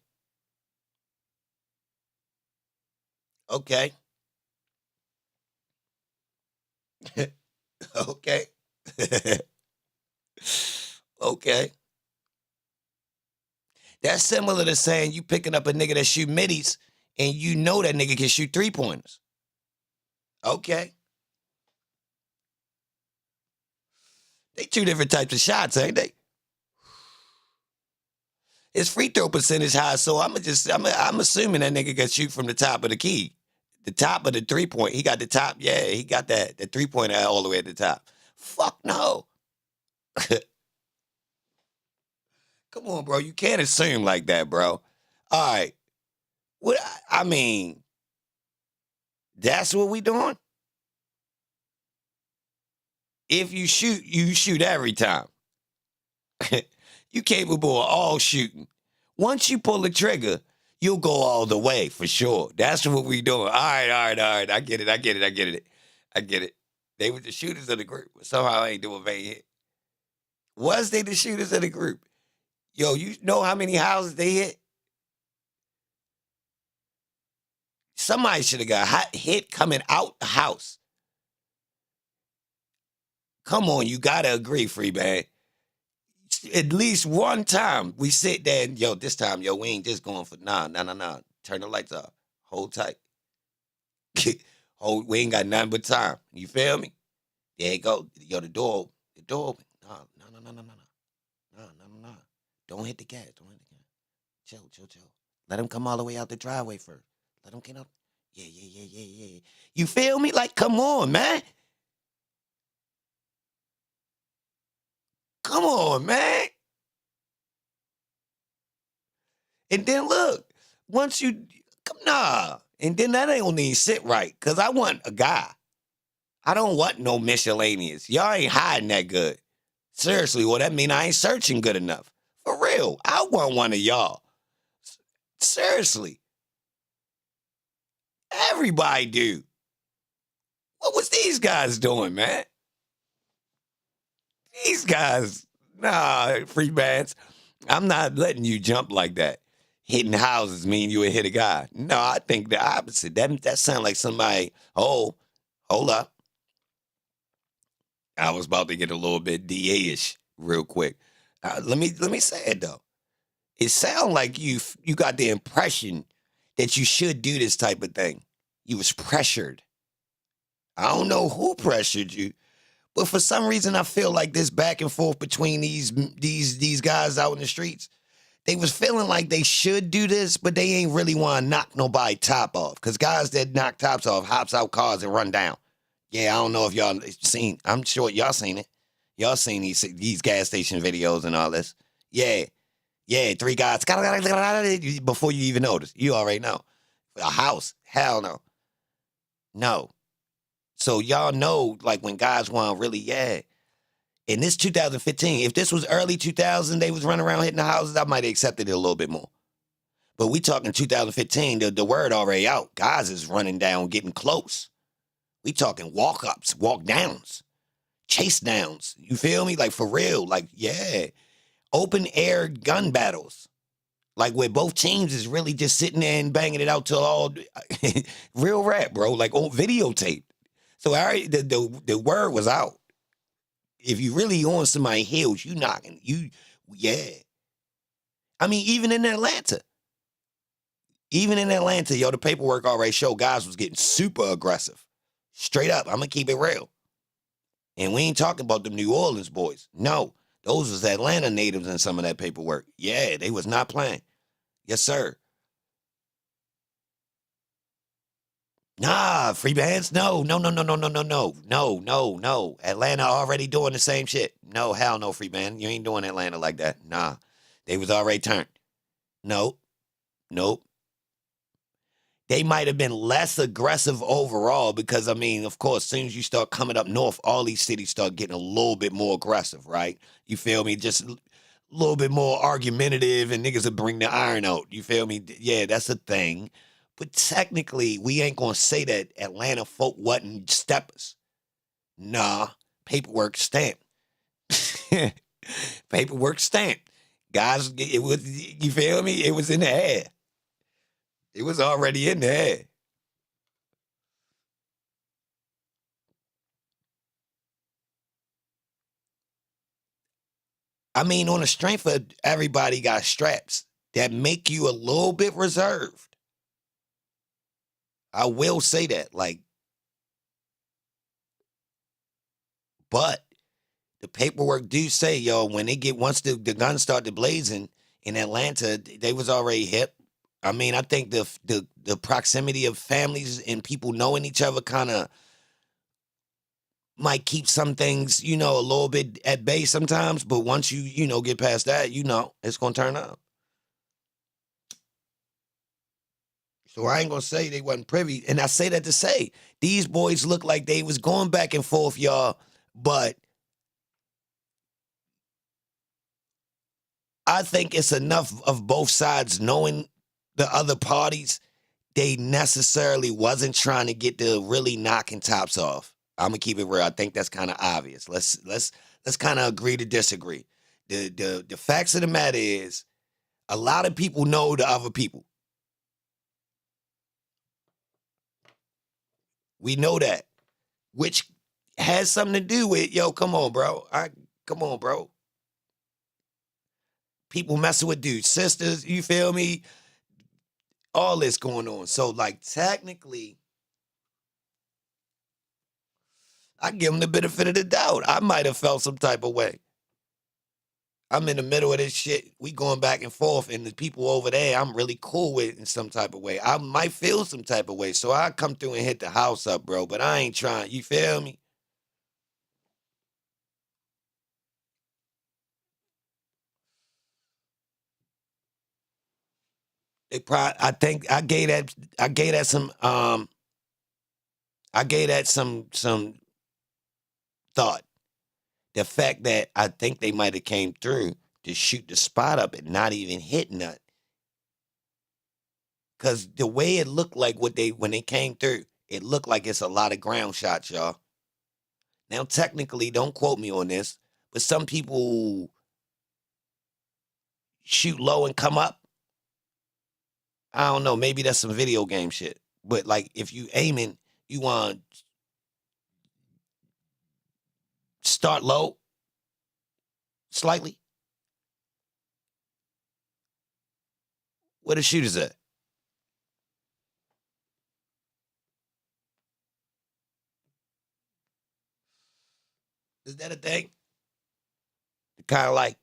Okay. Okay. Okay. That's similar to saying you picking up a nigga that shoot middies and you know that nigga can shoot 3-pointers. Okay. They two different types of shots, ain't they? His free throw percentage high, so I'm assuming that nigga can shoot from the top of the key. The top of the 3-point. He got the top. Yeah, he got the 3-pointer all the way at the top. Fuck no. Come on, bro. You can't assume like that, bro. All right. What I mean, that's what we doing? If you shoot every time. You capable of all shooting. Once you pull the trigger, you'll go all the way for sure. That's what we doing. All right. I get it. They were the shooters of the group. But somehow I ain't doing vain hit. Was they the shooters of the group? Yo, you know how many houses they hit? Somebody should have got hit coming out the house. Come on, you gotta agree, free man. At least one time we sit there and, yo, this time, yo, we ain't just going for, nah. Turn the lights off. Hold tight. We ain't got nothing but time. You feel me? There you go. Yo, the door open. No. Don't hit the gas. Chill. Let him come all the way out the driveway first. Let him get up. Yeah. You feel me? Like, come on, man. Come on, man. And then look, once you, and then that ain't gonna even sit right, because I want a guy. I don't want no miscellaneous. Y'all ain't hiding that good. Seriously, well, that mean I ain't searching good enough. For real, I want one of y'all. Seriously. Everybody do. What was these guys doing, man? These guys, nah, free bands. I'm not letting you jump like that. Hitting houses mean you would hit a guy. No, I think the opposite. That sounds like somebody, hold up. I was about to get a little bit DA-ish real quick. Let me say it though. It sounds like you got the impression that you should do this type of thing. You was pressured. I don't know who pressured you, but for some reason I feel like this back and forth between these guys out in the streets, they was feeling like they should do this, but they ain't really want to knock nobody top off. Because guys that knock tops off hops out cars and run down. Yeah, I don't know if y'all seen. I'm sure y'all seen it. Y'all seen these gas station videos and all this. Yeah, 3 guys before you even notice. You already know. A house, hell no. No. So y'all know, like when guys want to really, in this 2015, if this was early 2000, they was running around hitting the houses, I might have accepted it a little bit more. But we talking 2015, the word already out. Guys is running down, getting close. We talking walk-ups, walk-downs, chase-downs. You feel me? Like, for real. Like, yeah. Open-air gun battles. Like, where both teams is really just sitting there and banging it out till all... real rap, bro. Like, on videotape. So, the word was out. If you really on somebody's heels, you knocking. Yeah. I mean, even in Atlanta. Yo, the paperwork already showed guys was getting super aggressive. Straight up, I'm going to keep it real. And we ain't talking about the New Orleans boys. No, those was Atlanta natives in some of that paperwork. Yeah, they was not playing. Yes, sir. Nah, free bands? No. Atlanta already doing the same shit. No, hell no, free band. You ain't doing Atlanta like that. Nah, they was already turned. Nope. They might have been less aggressive overall because, I mean, of course, as soon as you start coming up north, all these cities start getting a little bit more aggressive, right? You feel me? Just a little bit more argumentative and niggas will bring the iron out. You feel me? Yeah, that's a thing. But technically, we ain't going to say that Atlanta folk wasn't steppers. Nah, paperwork stamped. Paperwork stamped. Guys, it was, you feel me? It was in the air. It was already in the air. I mean, on the strength of everybody got straps that make you a little bit reserved. I will say that, like, but the paperwork do say, yo, when they get, once the guns started blazing in Atlanta, they was already hip. I mean, I think the proximity of families and people knowing each other kind of might keep some things, a little bit at bay sometimes. But once you get past that, it's going to turn up. So I ain't going to say they wasn't privy. And I say that to say, these boys look like they was going back and forth, y'all. But I think it's enough of both sides knowing the other parties, they necessarily wasn't trying to get the really knocking tops off. I'm gonna keep it real. I think that's kind of obvious. Let's kind of agree to disagree. The facts of the matter is, a lot of people know the other people. We know that, which has something to do with, yo, come on, bro. People messing with dudes, sisters, you feel me? All this going on. So, like, technically, I give them the benefit of the doubt. I might have felt some type of way. I'm in the middle of this shit. We going back and forth, and the people over there I'm really cool with in some type of way. I might feel some type of way. So I come through and hit the house up, bro. But I ain't trying. You feel me? I think I gave that some thought. The fact that I think they might have came through to shoot the spot up and not even hit nothing. Because the way it looked like when they came through, it looked like it's a lot of ground shots, y'all. Now, technically, don't quote me on this, but some people shoot low and come up. I don't know. Maybe that's some video game shit. But, like, if you aiming, you want to start low slightly. Where the shooters at? Is that a thing? Kind of like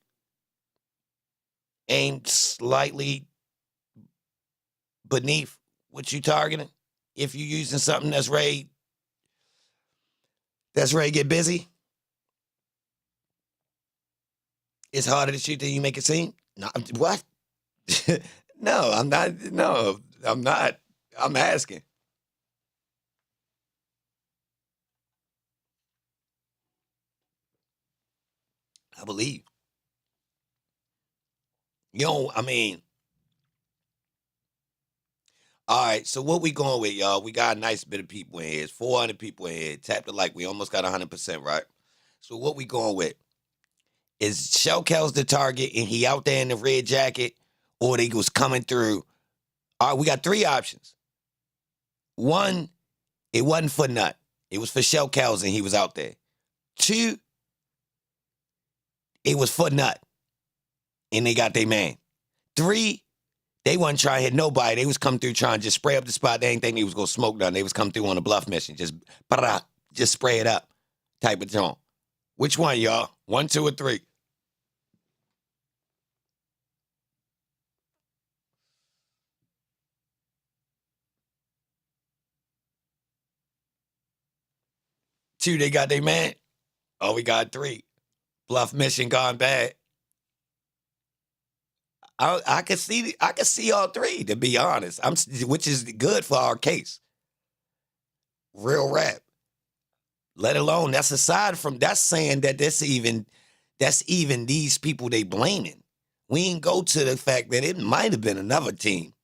aim slightly beneath what you targeting. If you're using something that's ready to get busy, it's harder to shoot than you make it seem. No, what? No, I'm not. No, I'm not. I'm asking. I believe. I mean, all right, so what we going with, y'all? We got a nice bit of people in here. It's 400 people in here. Tap the like. We almost got 100%, right? So what we going with? Is Shell Kel's the target and he out there in the red jacket, or they was coming through? All right, we got 3 options. 1, it wasn't for Nut. It was for Shell Kel's and he was out there. 2, it was for Nut and they got their man. 3, they wasn't trying to hit nobody. They was come through trying to just spray up the spot. They ain't think they was going to smoke none. They was come through on a bluff mission. Just spray it up type of joint. Which one, y'all? 1, 2, or 3? Two, they got their man. Oh, we got 3. Bluff mission gone bad. I can see all 3, to be honest. Which is good for our case. Real rap. Let alone that's saying that that's even these people they blaming. We ain't go to the fact that it might have been another team.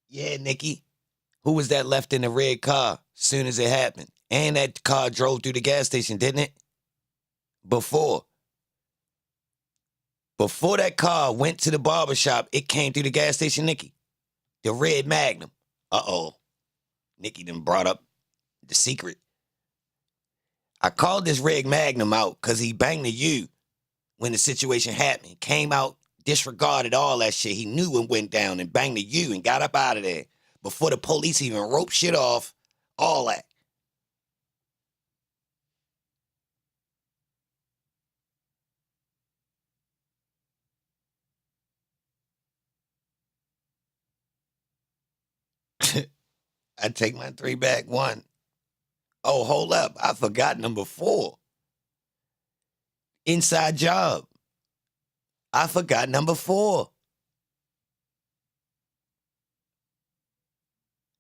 Yeah, Nikki. Who was that left in the red car soon as it happened? And that car drove through the gas station, didn't it? Before that car went to the barbershop, it came through the gas station, Nikki. The red Magnum. Uh-oh. Nikki done brought up the secret. I called this red Magnum out because he banged the U when the situation happened. Came out, disregarded all that shit. He knew it went down and banged the U and got up out of there before the police even roped shit off, all that. I take my 3 back. 1. Oh, hold up. I forgot number 4. Inside job. I forgot number 4.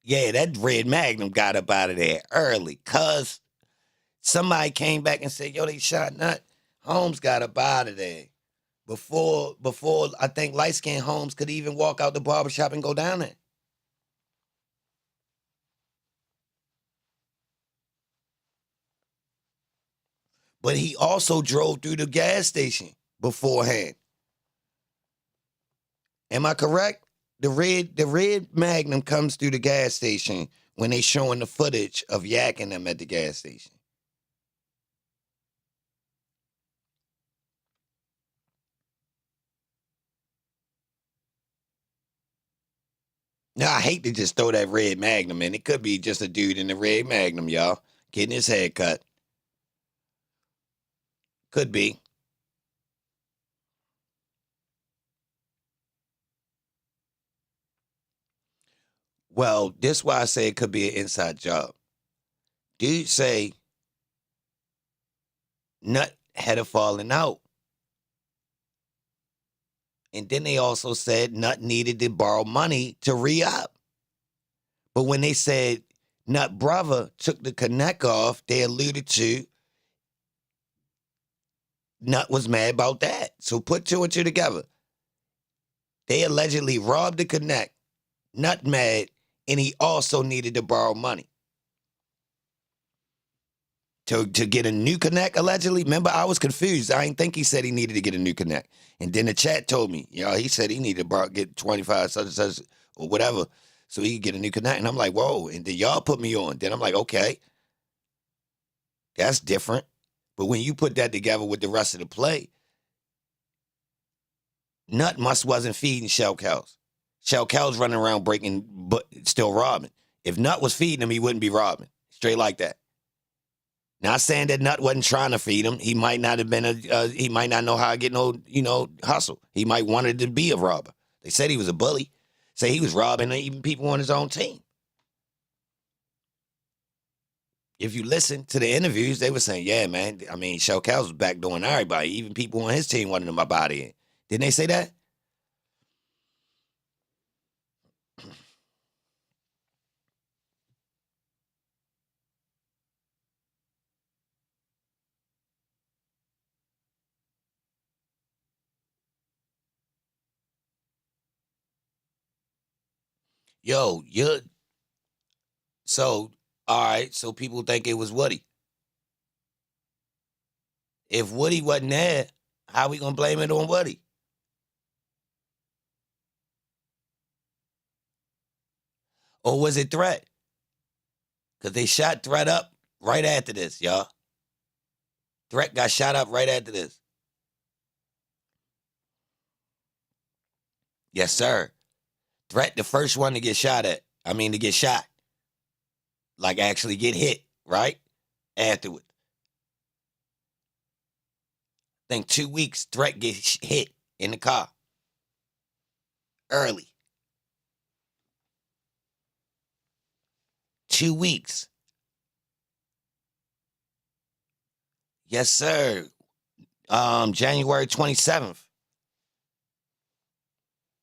Yeah, that red Magnum got up out of there early because somebody came back and said, yo, they shot Nut. Holmes got up out of there before I think light-skinned Holmes could even walk out the barbershop and go down there. But he also drove through the gas station beforehand. Am I correct? The red Magnum comes through the gas station when they showing the footage of yakking them at the gas station. Now, I hate to just throw that red Magnum in. It could be just a dude in the red Magnum, y'all, getting his head cut. Could be. Well, this is why I say it could be an inside job. Dude say Nut had a falling out And then they also said Nut needed to borrow money to re-up. But when they said Nut brother took the connect off, they alluded to Nut was mad about that. So put two and two together. They allegedly robbed the connect, Nut mad, and he also needed to borrow money. To get a new connect, allegedly. Remember, I was confused. I didn't think he said he needed to get a new connect. And then the chat told me, he said he needed to get 25 such and such or whatever so he could get a new connect. And I'm like, whoa. And then y'all put me on. Then I'm like, okay, that's different. But when you put that together with the rest of the play, Nut wasn't feeding shell cows. Shell cows running around breaking, but still robbing. If Nut was feeding him, he wouldn't be robbing. Straight like that. Not saying that Nut wasn't trying to feed him. He might not have been he might not know how to get no, hustle. He might wanted to be a robber. They said he was a bully. Say he was robbing even people on his own team. If you listen to the interviews, they were saying, yeah, man, I mean, Shell Cows was backdooring everybody. Even people on his team wanted him up out of here. Didn't they say that? Yo, so, all right, so people think it was Woody. If Woody wasn't there, how we gonna blame it on Woody? Or was it Threat? Because they shot Threat up right after this, y'all. Threat got shot up right after this. Yes, sir. Threat, the first one to get shot at. To get shot. Like actually get hit, right? Afterward. I think 2 weeks, Threat gets hit in the car. Early. 2 weeks. Yes, sir. January 27th.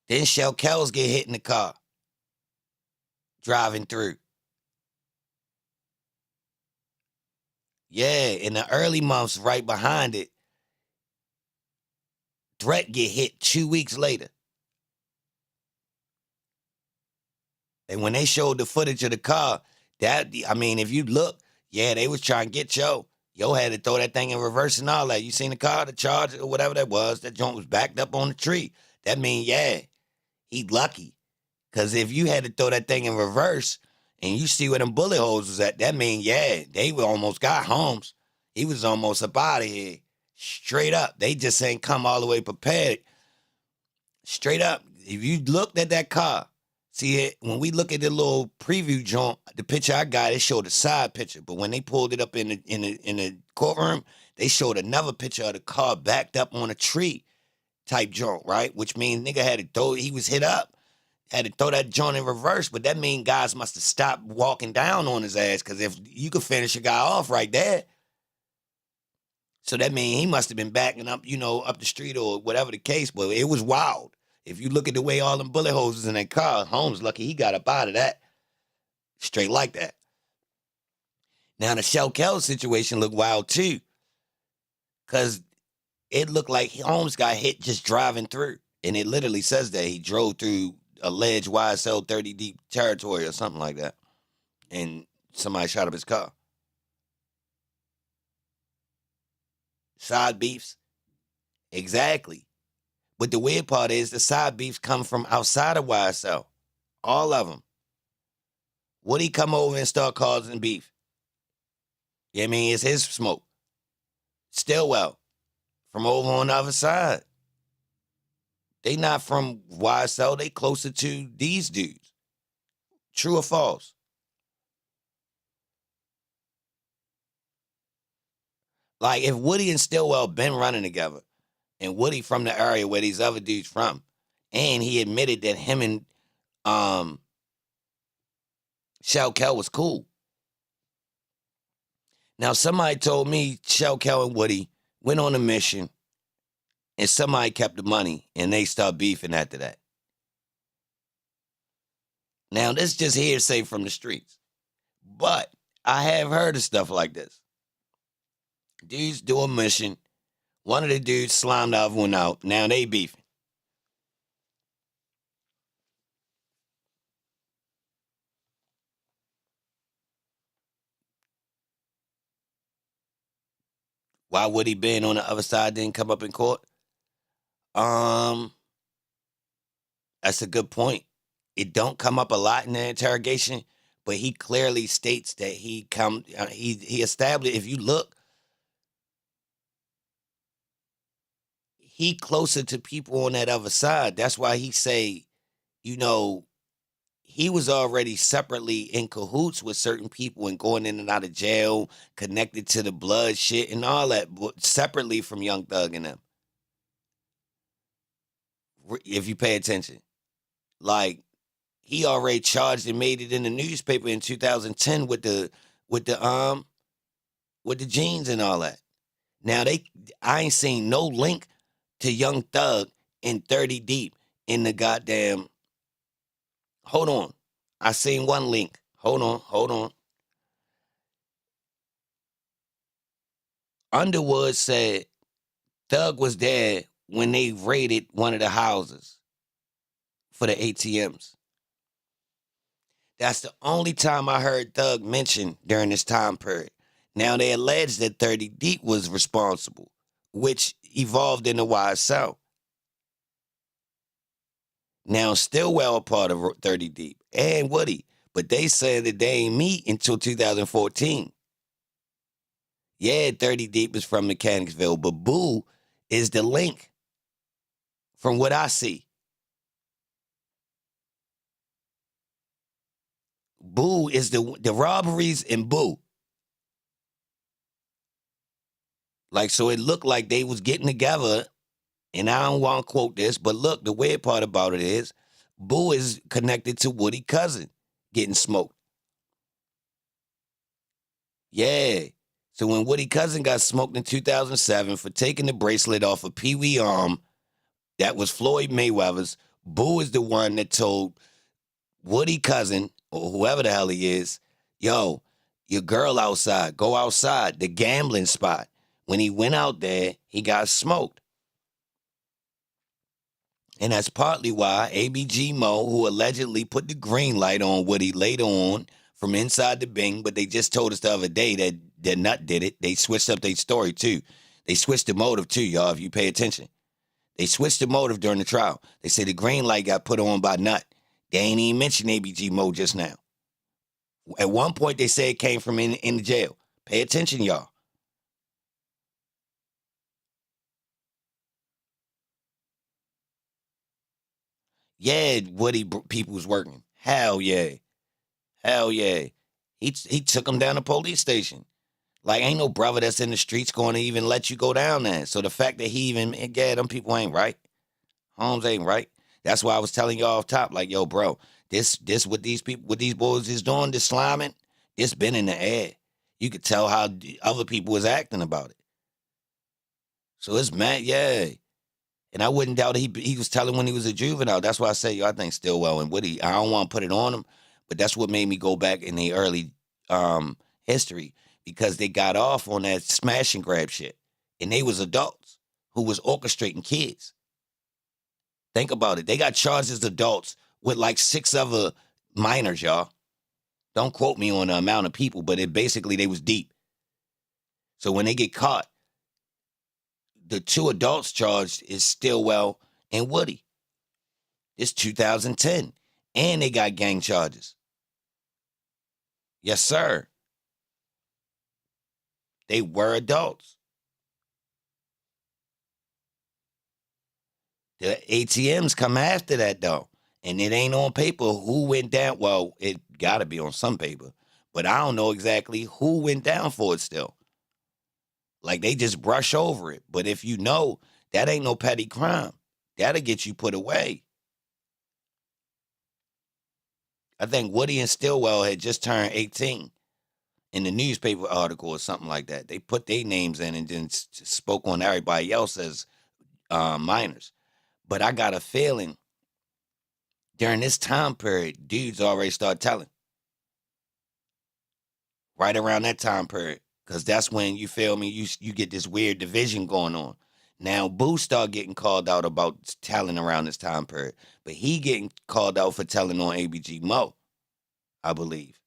Then Shell Kells get hit in the car. Driving through. Yeah, in the early months right behind it, Threat get hit 2 weeks later. And when they showed the footage of the car, if you look, yeah, they was trying to get Yo. Yo had to throw that thing in reverse and all that. You seen the car, the Charger, or whatever that was, that joint was backed up on the tree. That mean, yeah, he lucky. Because if you had to throw that thing in reverse and you see where them bullet holes was at, that mean, yeah, they almost got Holmes. He was almost up out of here. Straight up. They just ain't come all the way prepared. Straight up. If you looked at that car, see it, when we look at the little preview joint, the picture I got, it showed a side picture. But when they pulled it up in the courtroom, they showed another picture of the car backed up on a tree type joint, right? Which means nigga had to throw, he was hit up, had to throw that joint in reverse. But that means guys must have stopped walking down on his ass, because if you could finish a guy off right there, so that means he must have been backing up, up the street or whatever the case. But it was wild. If you look at the way all them bullet holes was in that car, Holmes lucky he got up out of that. Straight like that. Now the Shell Kells situation looked wild too. Because it looked like Holmes got hit just driving through. And it literally says that he drove through alleged YSL 30 deep territory or something like that. And somebody shot up his car. Side beefs. Exactly. But the weird part is the side beefs come from outside of YSL. All of them. Would he come over and start causing beef? It's his smoke. Stillwell. From over on the other side. They not from YSL. They closer to these dudes. True or false? Like, if Woody and Stillwell been running together, and Woody from the area where these other dudes from, and he admitted that him and Shell Kell was cool. Now, somebody told me Shell Kell and Woody went on a mission and somebody kept the money, and they start beefing after that. Now, this just hearsay from the streets. But I have heard of stuff like this. Dudes do a mission. One of the dudes slimed the other one out. Now they beefing. Why Woody being on the other side didn't come up in court? That's a good point. It don't come up a lot in the interrogation, but he clearly states that he established. If you look, he closer to people on that other side. That's why he say, he was already separately in cahoots with certain people and going in and out of jail, connected to the blood shit and all that, separately from Young Thug and them. If you pay attention, like he already charged and made it in the newspaper in 2010 with the jeans and all that. Now I ain't seen no link to Young Thug in 30 Deep in the goddamn. Hold on. I seen one link. Hold on. Underwood said Thug was there when they raided one of the houses for the ATMs. That's the only time I heard Thug mentioned during this time period. Now they allege that 30 Deep was responsible, which evolved into YSL. Now Stillwell a part of 30 Deep and Woody, but they said that they ain't meet until 2014. Yeah, 30 Deep is from Mechanicsville, but Boo is the link from what I see. Boo is the robberies and Boo. Like, so it looked like they was getting together, and I don't want to quote this, but look, the weird part about it is Boo is connected to Woody Cousin getting smoked. Yeah. So when Woody Cousin got smoked in 2007 for taking the bracelet off of Pee Wee arm, that was Floyd Mayweather's, Boo is the one that told Woody Cousin, or whoever the hell he is, yo, your girl outside, go outside, the gambling spot. When he went out there, he got smoked. And that's partly why ABG Mo, who allegedly put the green light on Woody later on from inside the Bing, but they just told us the other day that Nut did it. They switched up their story too. They switched the motive too, y'all, if you pay attention. They switched the motive during the trial. They say the green light got put on by Nut. They ain't even mentioned ABG Mo just now. At one point, they say it came from in the jail. Pay attention, y'all. Yeah, Woody people was working. Hell yeah. Hell yeah. He took him down to the police station. Like, ain't no brother that's in the streets going to even let you go down there. So the fact that he even, yeah, them people ain't right. Holmes ain't right. That's why I was telling y'all off top, like, yo, bro, this what these people, what these boys is doing, this sliming, it's been in the air. You could tell how other people was acting about it. So it's mad, yeah. And I wouldn't doubt he was telling when he was a juvenile. That's why I say, yo, I think Stillwell and Woody, I don't want to put it on him, but that's what made me go back in the early history, because they got off on that smash and grab shit. And they was adults who was orchestrating kids. Think about it. They got charged as adults with like 6 other minors, y'all. Don't quote me on the amount of people, but it basically, they was deep. So when they get caught, the 2 adults charged is Stillwell and Woody. It's 2010. And they got gang charges. Yes, sir. They were adults. The ATMs come after that, though. And it ain't on paper who went down. Well, it got to be on some paper. But I don't know exactly who went down for it still. Like, they just brush over it. But if you know, that ain't no petty crime. That'll get you put away. I think Woody and Stillwell had just turned 18 in the newspaper article or something like that. They put their names in and then spoke on everybody else as minors. But I got a feeling during this time period, dudes already start telling. Right around that time period. Because that's when, you feel me, you get this weird division going on. Now, Boo start getting called out about telling around this time period. But he getting called out for telling on ABG Mo, I believe.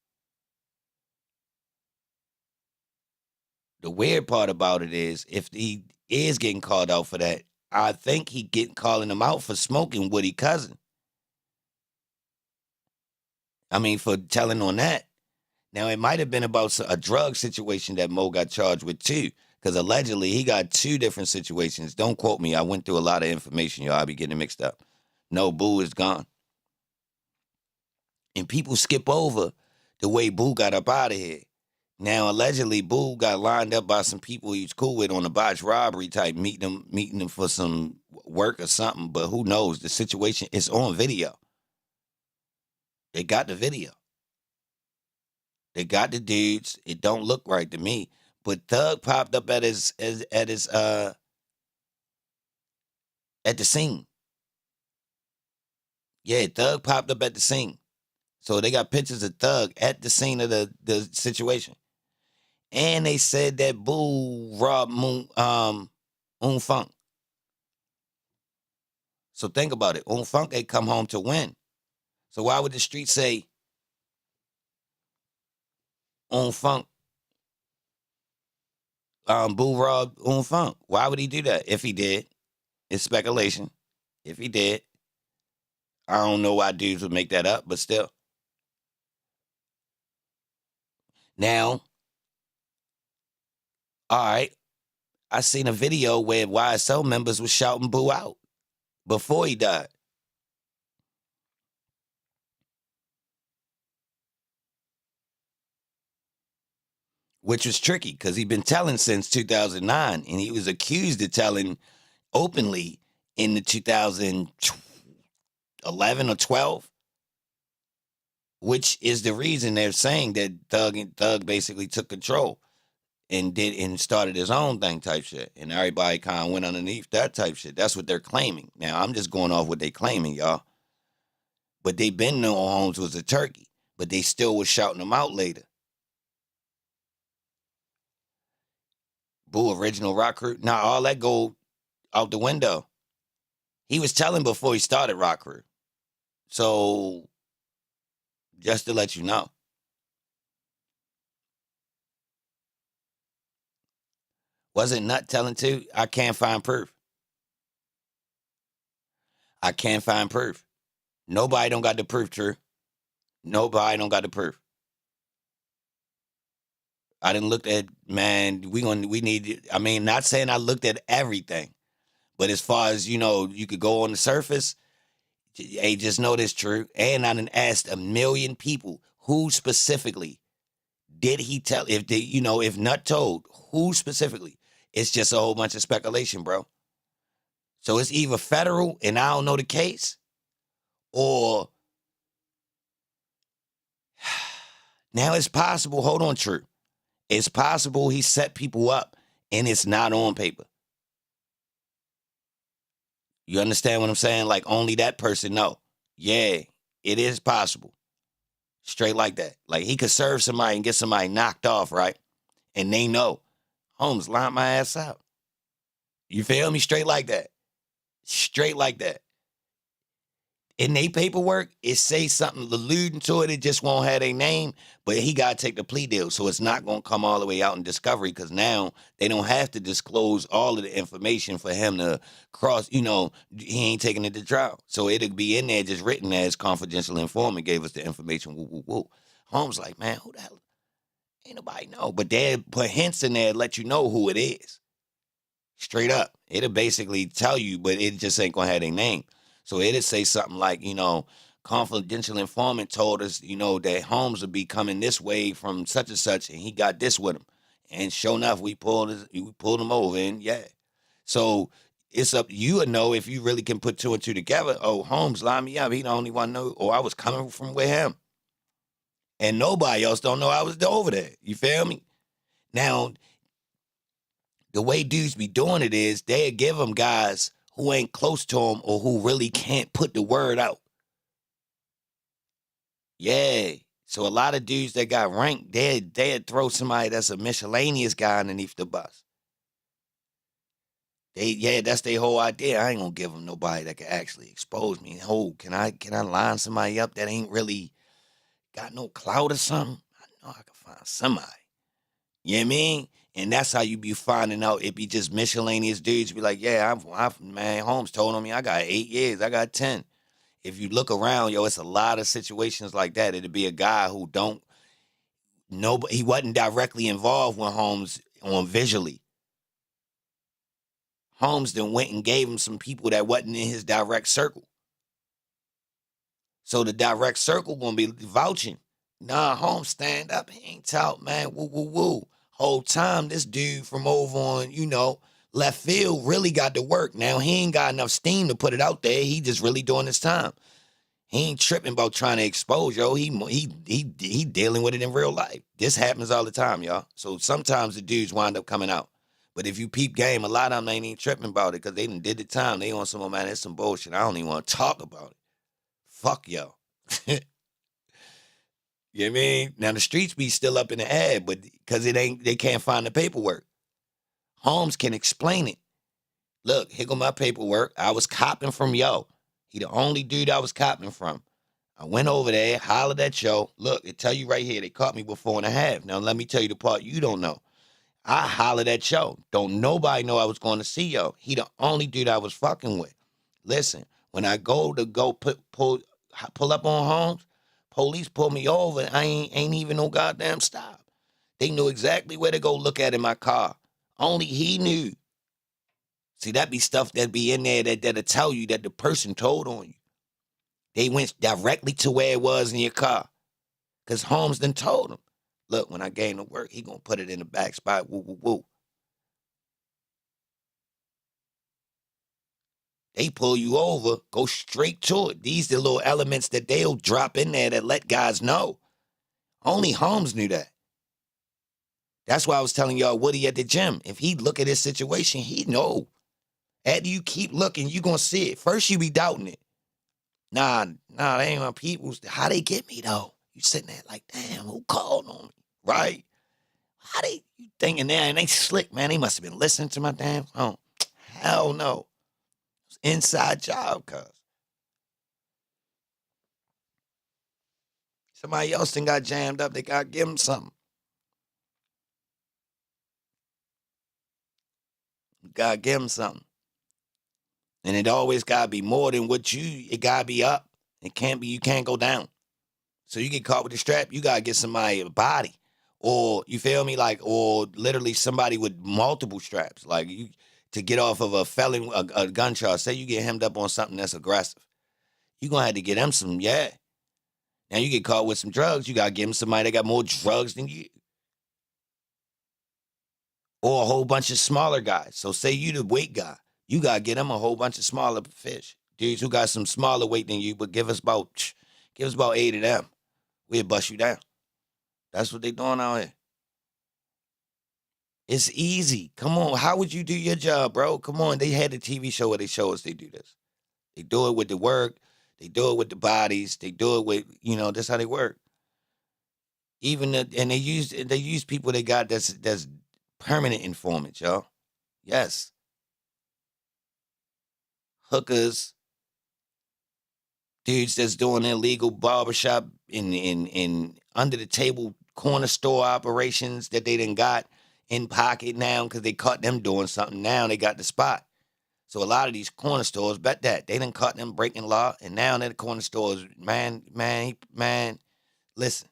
The weird part about it is, if he is getting called out for that, I think he calling him out for smoking Woody cousin. I mean, for telling on that. Now, it might have been about a drug situation that Mo got charged with too, because allegedly he got 2 different situations. Don't quote me. I went through a lot of information, y'all. I be getting it mixed up. No, Boo is gone. And people skip over the way Boo got up out of here. Now, allegedly, Boo got lined up by some people he was cool with on a botched robbery type, meeting them for some work or something. But who knows? The situation is on video. They got the video. They got the dudes. It don't look right to me. But Thug popped up at the scene. Yeah, Thug popped up at the scene. So they got pictures of Thug at the scene of the situation. And they said that Boo robbed Funk. So think about it. Funk ain't come home to win. So why would the street say Funk, Boo robbed Funk? Why would he do that? If he did, it's speculation. If he did, I don't know why dudes would make that up, but still. Now, all right, I seen a video where YSL members was shouting Boo out before he died. Which was tricky because he'd been telling since 2009, and he was accused of telling openly in the 2011 or 12, which is the reason they're saying that Thug basically took control and started his own thing type shit, and everybody kind of went underneath that type shit. That's what they're claiming. Now, I'm just going off what they claiming, y'all. But they been known Holmes was a turkey, but they still was shouting him out later. Boo, original rock crew. Now, all that go out the window. He was telling before he started rock crew. So, just to let you know. Wasn't Nut telling too? I can't find proof. I can't find proof. Nobody don't got the proof, True. Nobody don't got the proof. I didn't look at, man, we need, I mean, not saying I looked at everything, but as far as, you could go on the surface, hey, just know this, True. And I done asked a million people, who specifically did he tell, if Nut told, who specifically? It's just a whole bunch of speculation, bro. So it's either federal and I don't know the case, or now it's possible, hold on, True. It's possible he set people up and it's not on paper. You understand what I'm saying? Like, only that person know. Yeah, it is possible. Straight like that. Like, he could serve somebody and get somebody knocked off, right? And they know, Holmes lined my ass out. You feel me? Straight like that. Straight like that. In they paperwork, it say something alluding to it. It just won't have their name, but he got to take the plea deal. So it's not going to come all the way out in discovery, because now they don't have to disclose all of the information for him to cross, he ain't taking it to trial. So it'll be in there just written as confidential informant gave us the information. Woo, woo, woo. Holmes like, man, who the hell? Ain't nobody know. But they put hints in there to let you know who it is. Straight up. It'll basically tell you, but it just ain't going to have their name. So it'll say something like, confidential informant told us, that Holmes would be coming this way from such and such, and he got this with him. And sure enough, we pulled him over, and yeah. So it's up to you to know if you really can put 2 and 2 together. Oh, Holmes lined me up. He the only one know, or I was coming from with him. And nobody else don't know I was over there. You feel me? Now, the way dudes be doing it is they'll give them guys who ain't close to him or who really can't put the word out. Yeah. So a lot of dudes that got ranked, they'd throw somebody that's a miscellaneous guy underneath the bus. That's their whole idea. I ain't gonna give them nobody that can actually expose me. Oh, can I line somebody up that ain't really got no clout or something? I know I can find somebody. You know what I mean? And that's how you be finding out. It be just miscellaneous dudes be like, yeah, man, Holmes told on me I got 8 years, I got 10. If you look around, yo, it's a lot of situations like that. It'd be a guy who he wasn't directly involved with Holmes on visually. Holmes then went and gave him some people that wasn't in his direct circle. So the direct circle gonna be vouching. Nah, Holmes stand up. He ain't tout, man. Woo, woo, woo. Whole time, this dude from over on, left field really got to work. Now, he ain't got enough steam to put it out there. He just really doing his time. He ain't tripping about trying to expose, yo. He dealing with it in real life. This happens all the time, y'all. So sometimes the dudes wind up coming out. But if you peep game, a lot of them ain't even tripping about it because they done did the time. They on some, man, it's some bullshit. I don't even want to talk about it. Fuck yo. You know what I mean? Now the streets be still up in the air, but because they can't find the paperwork. Holmes can explain it. Look, here go my paperwork. I was copping from yo. He the only dude I was copping from. I went over there, hollered at yo. Look, it tell you right here, they caught me with 4.5. Now let me tell you the part you don't know. I hollered at yo. Don't nobody know I was going to see yo. He the only dude I was fucking with. Listen, when I pull up on Holmes, police pull me over. I ain't even no goddamn stop. They knew exactly where to go look at in my car. Only he knew. See, that be stuff that be in there that'll tell you that the person told on you. They went directly to where it was in your car. Because Holmes done told them, look, when I get to work, he going to put it in the back spot, woo, woo, woo. They pull you over, go straight to it. These are the little elements that they'll drop in there that let guys know. Only Holmes knew that. That's why I was telling y'all Woody at the gym. If he look at his situation, he know. After you keep looking, you going to see it. First, you be doubting it. Nah, they ain't my people. How they get me, though? You sitting there like, damn, who called on me? Right? How they, you thinking there, and they slick, man. They must have been listening to my damn phone. Hell no. It's inside job, cuz. Somebody else done got jammed up. They got to give them something. You got to give them something. And it always got to be more than it got to be up. You can't go down. So you get caught with the strap, you got to get somebody a body. Or, you feel me? Or literally somebody with multiple straps. To get off of a gun charge. Say you get hemmed up on something that's aggressive. You're going to have to get them some, yeah. Now you get caught with some drugs, you got to give them somebody that got more drugs than you. Or a whole bunch of smaller guys. So say you the weight guy. You got to get them a whole bunch of smaller fish. Dudes who got some smaller weight than you, but give us about 8 of them. We'll bust you down. That's what they doing out here. It's easy. Come on. How would you do your job, bro? Come on. They had a TV show where they show us they do this. They do it with the work. They do it with the bodies. They do it with, that's how they work. And they use people they got that's permanent informants, y'all. Yes. Hookers, dudes that's doing illegal barbershop in under the table corner store operations that they done got in pocket now because they caught them doing something. Now they got the spot. So a lot of these corner stores, bet that they done caught them breaking law, and now they're the corner stores, man, listen,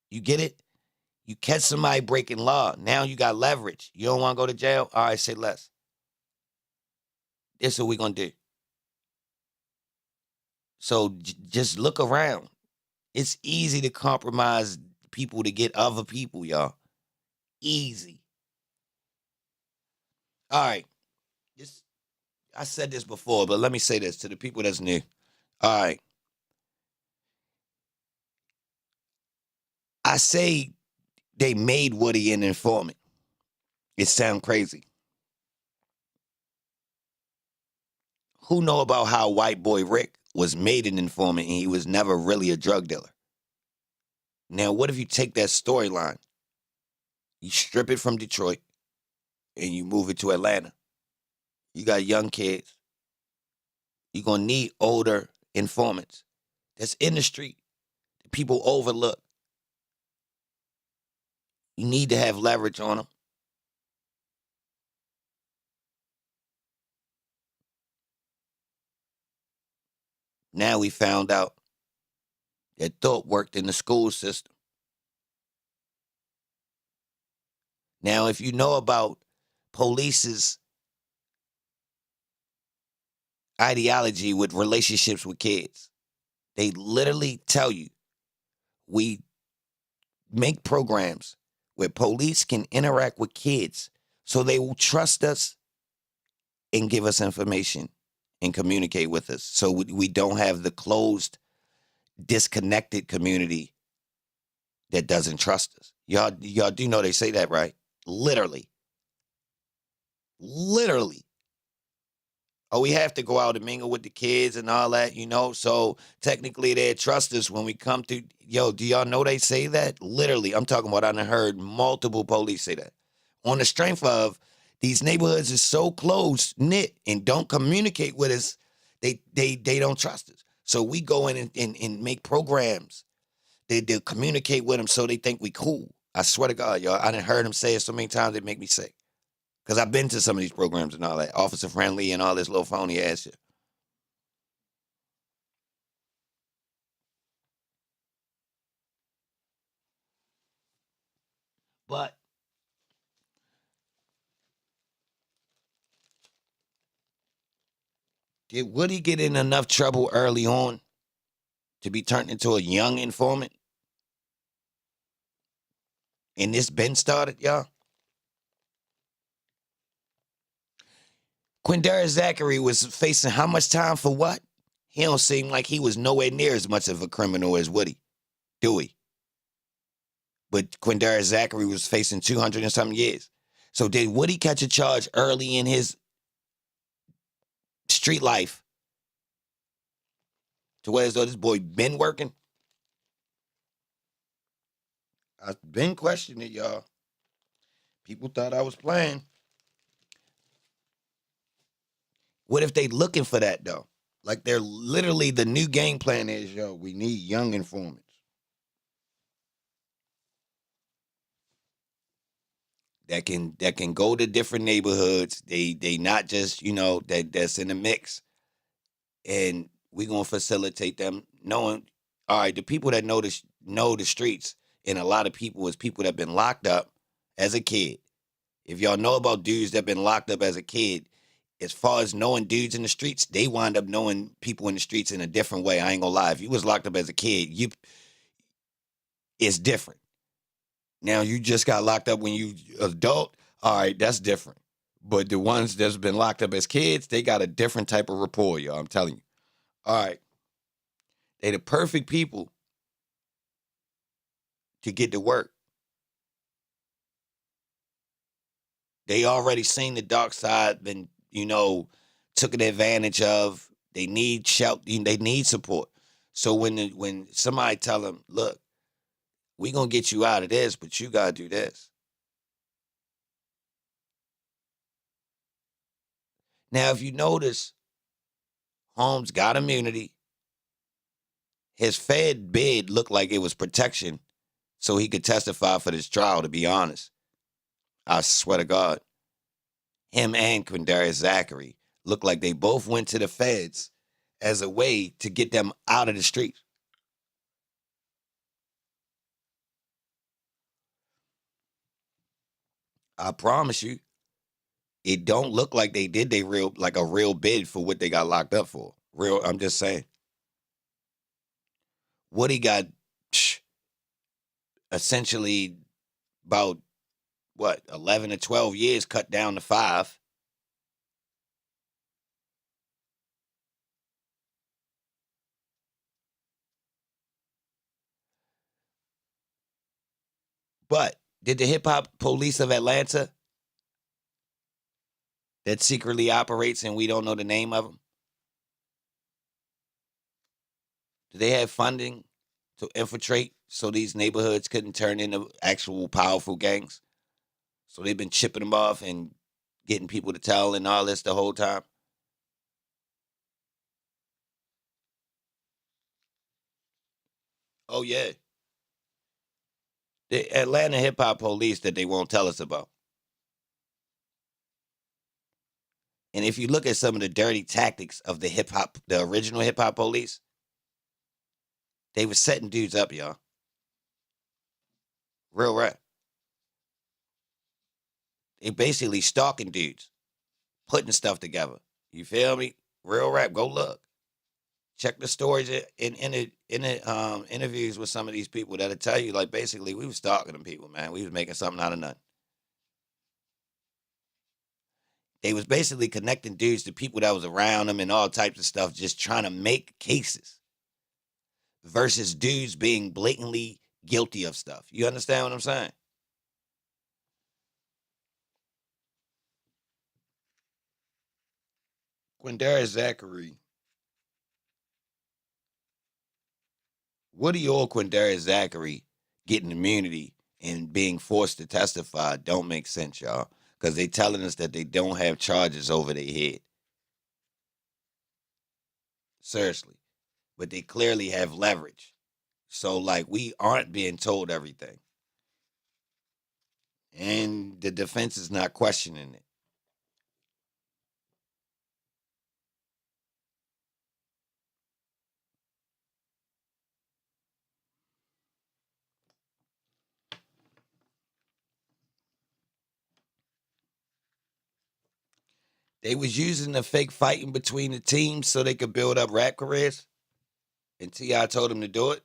you get it? You catch somebody breaking law, now you got leverage. You don't want to go to jail? All right, say less. This is what we're going to do. So just look around. It's easy to compromise people to get other people, y'all. Easy. All right. I said this before, but let me say this to the people that's new. All right. I say they made Woody an informant. It sound crazy. Who know about how white boy Rick was made an informant and he was never really a drug dealer? Now, what if you take that storyline, you strip it from Detroit, and you move it to Atlanta? You got young kids. You're going to need older informants that's in the street that people overlook. You need to have leverage on them. Now we found out that Thorpe worked in the school system. Now, if you know about police's ideology with relationships with kids, they literally tell you, we make programs where police can interact with kids so they will trust us and give us information and communicate with us. So we don't have the closed, disconnected community that doesn't trust us. Y'all do know they say that, right? Literally. Oh, we have to go out and mingle with the kids and all that, so technically they trust us when we come to, do y'all know they say that? Literally, I'm talking about, I done heard multiple police say that. On the strength of, these neighborhoods is so close-knit and don't communicate with us, they don't trust us. So we go in and make programs. They'll communicate with them so they think we cool. I swear to God, y'all, I done heard them say it so many times it make me sick. Because I've been to some of these programs and all that, officer friendly and all this little phony ass shit. But did Woody get in enough trouble early on to be turned into a young informant? And this been started, y'all? Quindara Zachary was facing how much time for what? He don't seem like he was nowhere near as much of a criminal as Woody, do he? But Quindara Zachary was facing 200 and something years. So did Woody catch a charge early in his street life to where as though this boy been working? I've been questioning it, y'all. People thought I was playing. What if they looking for that, though? Like they're literally, the new game plan is, we need young informants. That can go to different neighborhoods. They not just, that's in the mix. And we're gonna facilitate them knowing, all right, the people that know the streets, and a lot of people is people that been locked up as a kid. If y'all know about dudes that been locked up as a kid, as far as knowing dudes in the streets, they wind up knowing people in the streets in a different way. I ain't gonna lie. If you was locked up as a kid, it's different. Now you just got locked up when you adult. All right, that's different. But the ones that's been locked up as kids, they got a different type of rapport, y'all. I'm telling you. All right. They the perfect people to get to work. They already seen the dark side, been, took advantage of. They need shelter. They need support. So when somebody tell them, look, we gonna get you out of this, but you gotta do this. Now, if you notice, Holmes got immunity. His Fed bid looked like it was protection so he could testify for this trial, to be honest. I swear to God. Him and Quindara Zachary looked like they both went to the feds as a way to get them out of the streets. I promise you, it don't look like they did a real bid for what they got locked up for. I'm just saying. Woody got essentially about 11 to 12 years cut down to 5. But did the hip hop police of Atlanta that secretly operates and we don't know the name of them, Did they have funding to infiltrate so these neighborhoods couldn't turn into actual powerful gangs? So they've been chipping them off and getting people to tell and all this the whole time. Oh yeah, the Atlanta hip hop police that they won't tell us about. And if you look at some of the dirty tactics of the hip hop, the original hip hop police, they were setting dudes up, y'all. Real rap. They basically stalking dudes, putting stuff together. You feel me? Real rap. Go look. Check the stories in interviews with some of these people that'll tell you, like, basically we was stalking them people, man. We was making something out of nothing. They was basically connecting dudes to people that was around them and all types of stuff, just trying to make cases versus dudes being blatantly guilty of stuff. You understand what I'm saying? Quindara Zachary. Woody or Quindara Zachary getting immunity and being forced to testify don't make sense, y'all. Because they telling us that they don't have charges over their head. Seriously. But they clearly have leverage. So, like, we aren't being told everything. And the defense is not questioning it. They was using the fake fighting between the teams so they could build up rap careers. And T.I. told them to do it.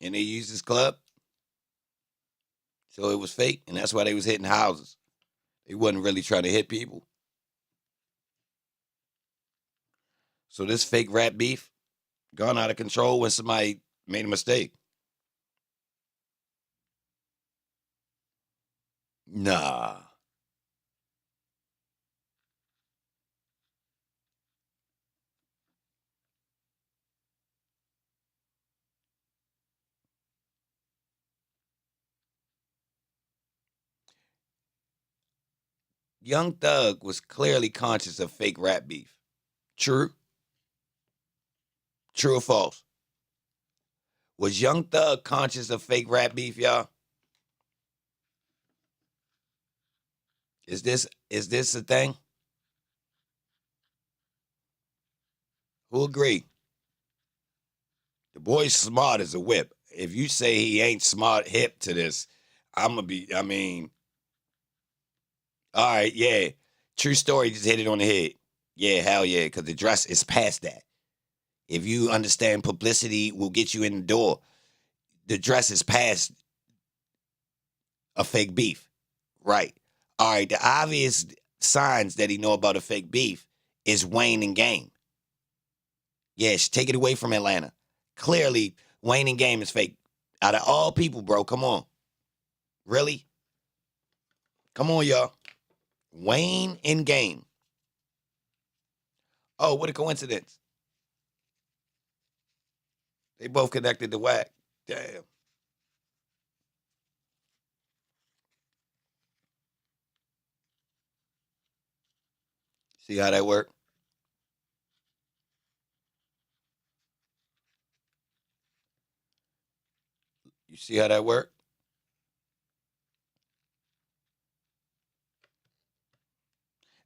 And they used his club. So it was fake. And that's why they was hitting houses. They wasn't really trying to hit people. So this fake rap beef gone out of control when somebody made a mistake. Nah. Young Thug was clearly conscious of fake rap beef. True? True or false? Was Young Thug conscious of fake rap beef, y'all? Is this a thing? Who agree? The boy's smart as a whip. If you say he ain't smart hip to this, all right, yeah. True story, just hit it on the head. Yeah, hell yeah, because the dress is past that. If you understand publicity will get you in the door, the dress is past a fake beef. Right. All right, the obvious signs that he know about a fake beef is Wayne and Game. Yes, take it away from Atlanta. Clearly, Wayne and Game is fake. Out of all people, bro, come on. Really? Come on, y'all. Wayne and Game. Oh, what a coincidence. They both connected to Whack. Damn. See how that worked? You see how that worked?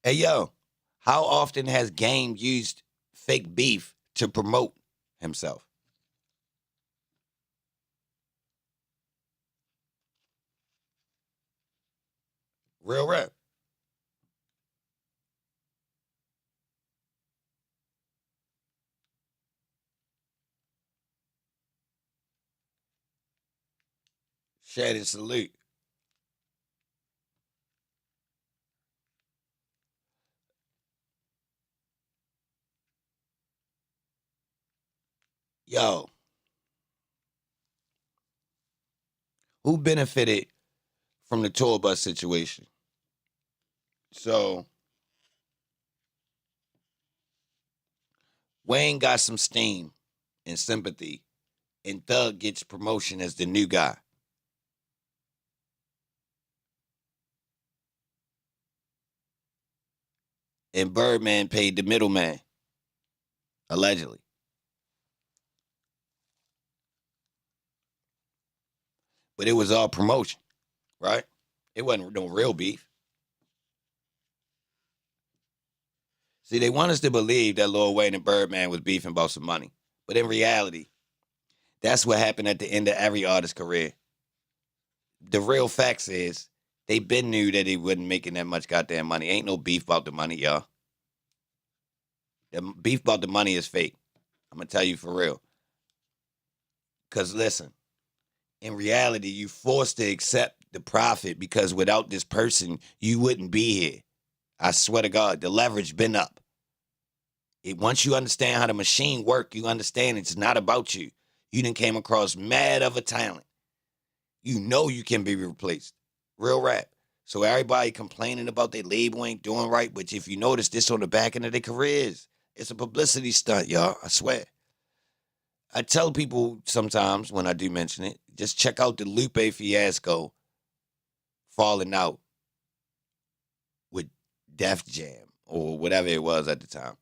Hey, yo, how often has Game used fake beef to promote himself? Real rap. Shannon salute. Yo, who benefited from the tour bus situation? So, Wayne got some steam and sympathy, and Thug gets promotion as the new guy. And Birdman paid the middleman, allegedly. But it was all promotion, right? It wasn't no real beef. See, they want us to believe that Lil Wayne and Birdman was beefing about some money. But in reality, that's what happened at the end of every artist's career. The real facts is, they been knew that he wasn't making that much goddamn money. Ain't no beef about the money, y'all. The beef about the money is fake. I'm going to tell you for real. Because listen, in reality, you forced to accept the profit because without this person, you wouldn't be here. I swear to God, the leverage been up. Once you understand how the machine work, you understand it's not about you. You done came across mad of a talent. You know you can be replaced. Real rap. So everybody complaining about their label ain't doing right, but if you notice this on the back end of their careers, it's a publicity stunt, y'all. I swear. I tell people sometimes when I do mention it, just check out the Lupe fiasco falling out with Def Jam or whatever it was at the time.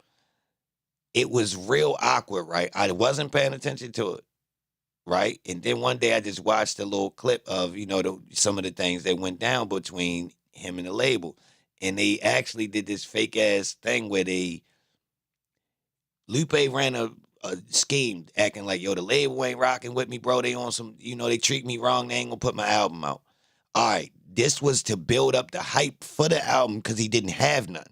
It was real awkward, right? I wasn't paying attention to it, right? And then one day I just watched a little clip of, some of the things that went down between him and the label. And they actually did this fake ass thing where Lupe ran a scheme acting like, yo, the label ain't rocking with me, bro. They on some, they treat me wrong. They ain't gonna put my album out. All right, this was to build up the hype for the album because he didn't have none.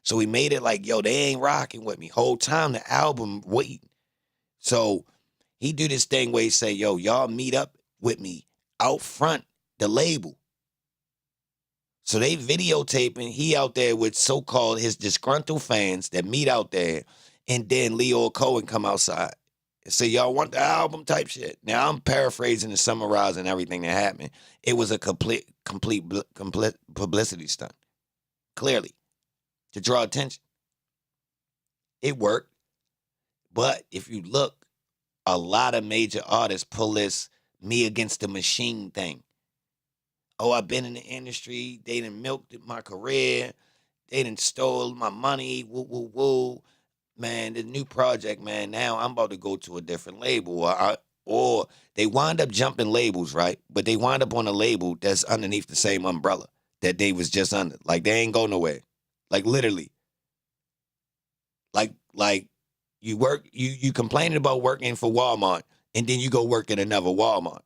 So he made it like, yo, they ain't rocking with me. Whole time the album waiting. So he do this thing where he say, yo, y'all meet up with me out front the label. So they videotaping. He out there with so-called his disgruntled fans that meet out there. And then Leo Cohen come outside and say, y'all want the album type shit. Now, I'm paraphrasing and summarizing everything that happened. It was a complete publicity stunt, clearly, to draw attention. It worked. But if you look, a lot of major artists pull this me against the machine thing. Oh, I've been in the industry. They done milked my career. They done stole my money. Woo, woo, woo. Man, the new project, man, now I'm about to go to a different label. Or they wind up jumping labels, right? But they wind up on a label that's underneath the same umbrella that they was just under. Like, they ain't go nowhere. Like, literally. Like you complaining about working for Walmart, and then you go work at another Walmart.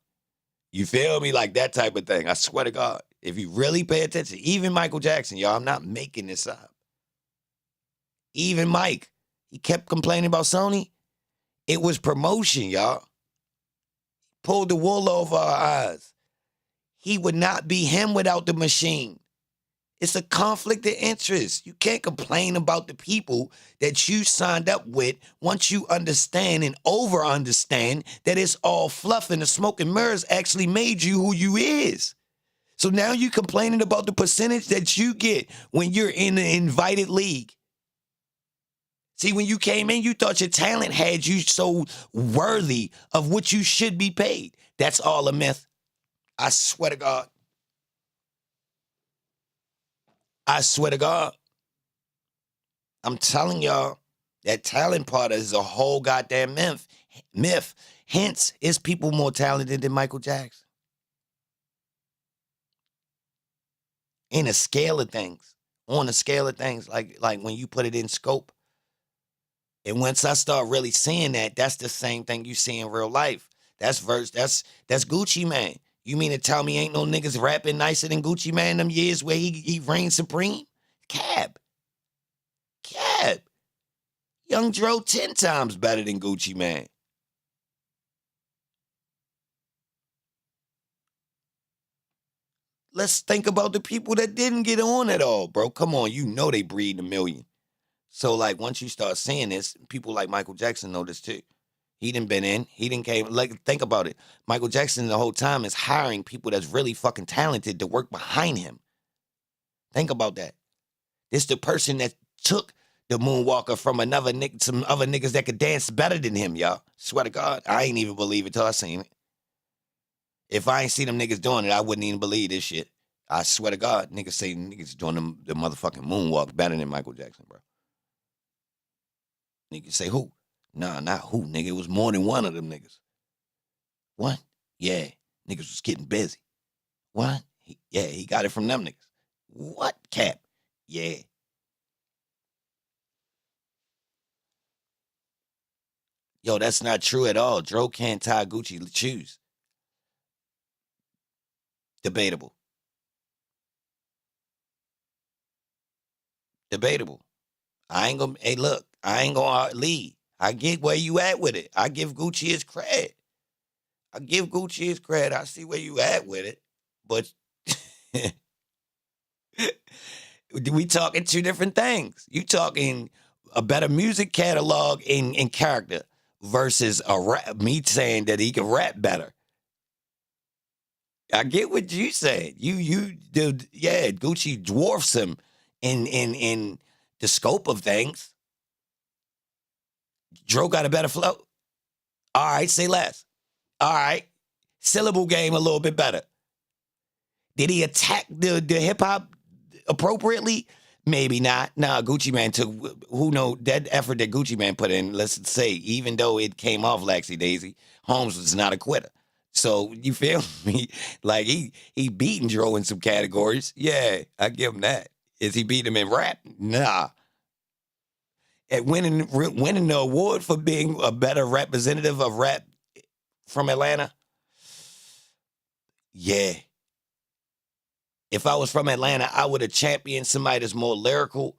You feel me? Like that type of thing. I swear to God. If you really pay attention, even Michael Jackson, y'all, I'm not making this up. Even Mike, he kept complaining about Sony. It was promotion, y'all. Pulled the wool over our eyes. He would not be him without the machine. It's a conflict of interest. You can't complain about the people that you signed up with once you understand and over-understand that it's all fluff and the smoke and mirrors actually made you who you is. So now you complaining about the percentage that you get when you're in the invited league. See, when you came in, you thought your talent had you so worthy of what you should be paid. That's all a myth. I swear to God. I swear to God. I'm telling y'all, that talent part is a whole goddamn myth. Hence, is people more talented than Michael Jackson? In a scale of things. On a scale of things, like when you put it in scope. And once I start really seeing that, that's the same thing you see in real life. That's Gucci Mane. You mean to tell me ain't no niggas rapping nicer than Gucci Mane them years where he reigned supreme? Cab. Young Dro 10 times better than Gucci Mane. Let's think about the people that didn't get on at all, bro. Come on, you know they breed a million. So, like, once you start seeing this, people like Michael Jackson know this too. He done been in. He done came. Like, think about it. Michael Jackson the whole time is hiring people that's really fucking talented to work behind him. Think about that. It's the person that took the moonwalker from another nigga, some other niggas that could dance better than him, y'all. Swear to God, I ain't even believe it till I seen it. If I ain't seen them niggas doing it, I wouldn't even believe this shit. I swear to God, niggas say niggas doing the motherfucking moonwalk better than Michael Jackson, bro. Niggas say who? Nah, not who, nigga. It was more than one of them niggas. What? Yeah, niggas was getting busy. What? He got it from them niggas. What? Cap? Yeah. Yo, that's not true at all. Dro can't tie Gucci shoes. Debatable. I ain't gonna, hey, look, I ain't gonna lead. I get where you at with it. I give Gucci his credit. I see where you at with it. But we talking two different things. You talking a better music catalog in character versus me saying that he can rap better. I get what you said. Gucci dwarfs him in the scope of things. Dro got a better flow. All right, say less. All right, syllable game a little bit better. Did he attack the hip hop appropriately? Maybe not. Nah, Gucci Mane took, who know, that effort that Gucci Mane put in, let's say, even though it came off laxy daisy, Holmes was not a quitter. So you feel me? Like he beating Dro in some categories. Yeah, I give him that. Is he beating him in rap? Nah. At winning the award for being a better representative of rap from Atlanta? Yeah. If I was from Atlanta, I would have championed somebody that's more lyrical.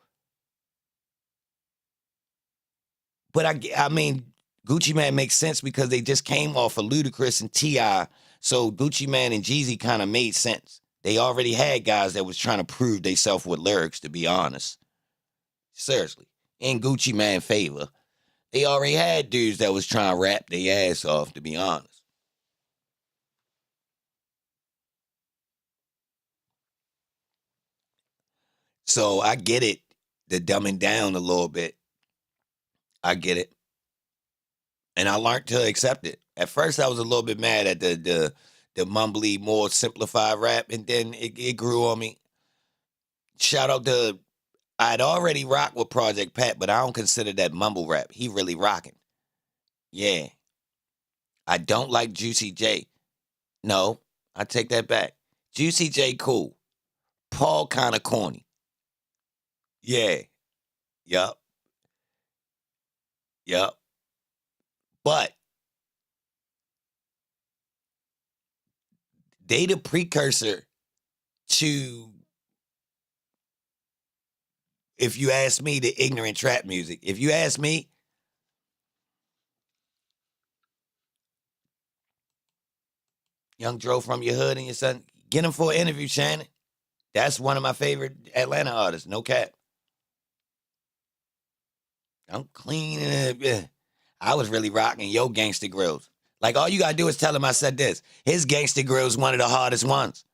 But I mean, Gucci Mane makes sense because they just came off of Ludacris and T.I. So Gucci Mane and Jeezy kind of made sense. They already had guys that was trying to prove themselves with lyrics, to be honest. Seriously. In Gucci Mane favor. They already had dudes that was trying to rap their ass off, to be honest. So I get it, the dumbing down a little bit. I get it. And I learned to accept it. At first, I was a little bit mad at the mumbly, more simplified rap, and then it grew on me. Shout out to, I'd already rocked with Project Pat, but I don't consider that mumble rap. He really rocking. Yeah. I don't like Juicy J. No, I take that back. Juicy J cool. Paul kind of corny. Yeah. Yup. But they the precursor to, if you ask me, the ignorant trap music. If you ask me, Young Dro from your hood and your son, get him for an interview, Shannon. That's one of my favorite Atlanta artists, no cap. I'm clean. I was really rocking Yo Gangsta Grills. Like, all you gotta do is tell him I said this. His Gangsta Grills one of the hardest ones.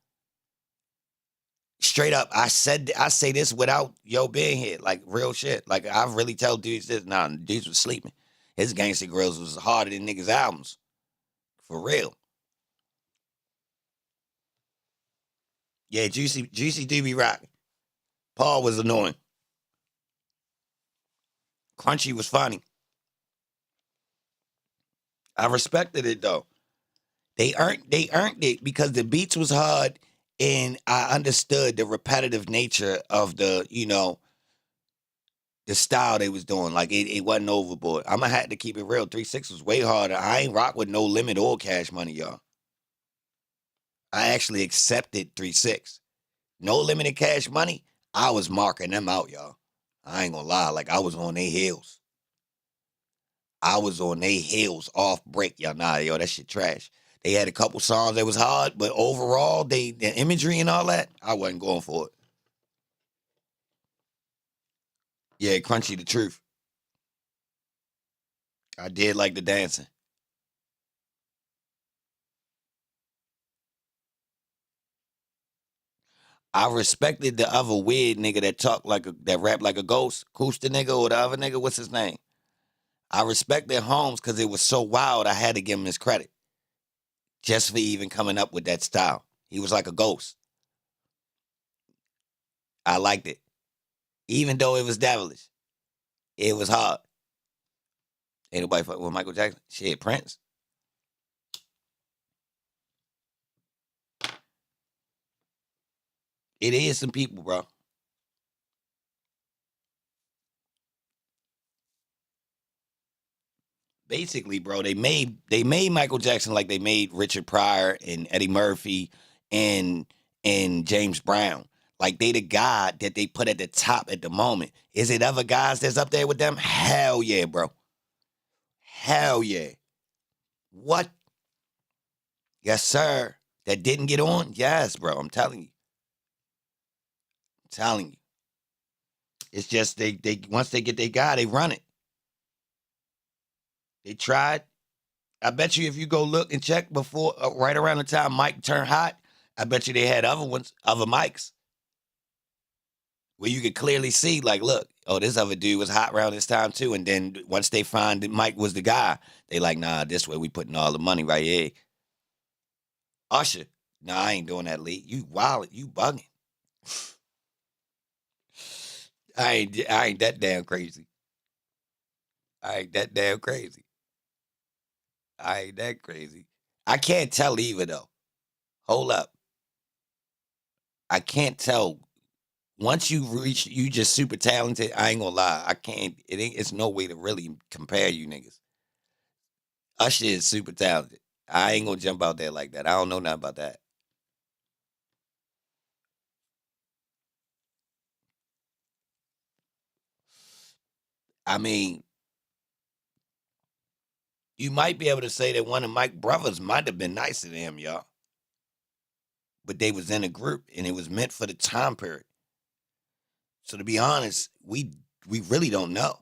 Straight up, I say this without Yo being here. Like, real shit. Like, I really tell dudes this. Nah, dudes was sleeping. His Gangsta Grills was harder than niggas' albums. For real. Yeah, Juicy do be rocking. Paul was annoying. Crunchy was funny. I respected it though. They earned it because the beats was hard, and I understood the repetitive nature of the style they was doing. Like, it wasn't overboard. I'ma have to keep it real. 3-6 was way harder. I ain't rock with No Limit or Cash Money, y'all. I actually accepted 3-6. No Limit and Cash Money, I was marking them out, y'all. I ain't gonna lie. Like, I was on their heels. Off break. Y'all, nah, yo, that shit trash. They had a couple songs that was hard, but overall, the imagery and all that, I wasn't going for it. Yeah, Crunchy the truth. I did like the dancing. I respected the other weird nigga that rap like a ghost, Koosta nigga or the other nigga, what's his name? I respected Holmes because it was so wild. I had to give him his credit just for even coming up with that style. He was like a ghost. I liked it, even though it was devilish. It was hard. Ain't nobody fucking with Michael Jackson. Shit, Prince. It is some people, bro. Basically, bro, they made Michael Jackson like they made Richard Pryor and Eddie Murphy and James Brown. Like they the guy that they put at the top at the moment. Is it other guys that's up there with them? Hell yeah, bro. Hell yeah. What? Yes, sir. That didn't get on? Yes, bro. I'm telling you. I'm telling you. It's just they once they get their guy, they run it. They tried. I bet you if you go look and check before, right around the time Mike turned hot, I bet you they had other ones, other mics, where you could clearly see, like, look, oh, this other dude was hot around this time too. And then once they find that Mike was the guy, they like, nah, this way we putting all the money right here. Usher, nah, I ain't doing that, Lee. You wild, you bugging. I ain't that damn crazy. I ain't that damn crazy. I ain't that crazy. I can't tell either though. Hold up. I can't tell. Once you reach, you just super talented. I ain't gonna lie. I can't. It's no way to really compare you niggas. Usher is super talented. I ain't gonna jump out there like that. I don't know nothing about that. I mean, you might be able to say that one of Mike's brothers might have been nicer than him, y'all. But they was in a group and it was meant for the time period. So to be honest, we really don't know.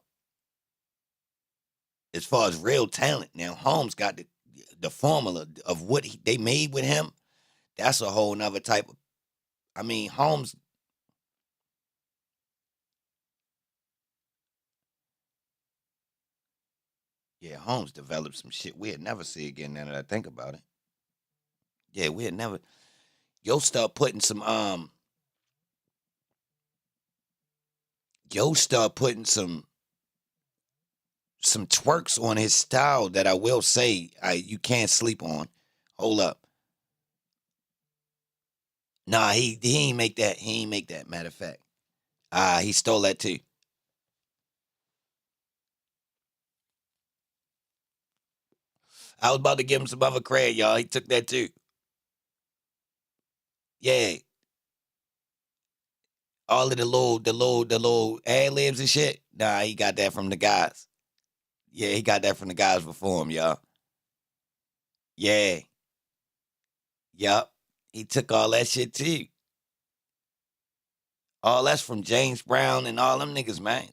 As far as real talent. Now, Holmes got the formula of what they made with him. That's a whole nother type of, I mean, Holmes, yeah, Holmes developed some shit we'd never see again now that I think about it. Yeah, we'd never, start putting some twerks on his style that I will say you can't sleep on. Hold up. Nah, he ain't make that. He ain't make that, matter of fact. He stole that too. I was about to give him some other credit, y'all. He took that too. Yeah. All of the little ad libs and shit. Nah, he got that from the guys. Yeah, he got that from the guys before him, y'all. Yeah. Yup. He took all that shit too. All that's from James Brown and all them niggas, man.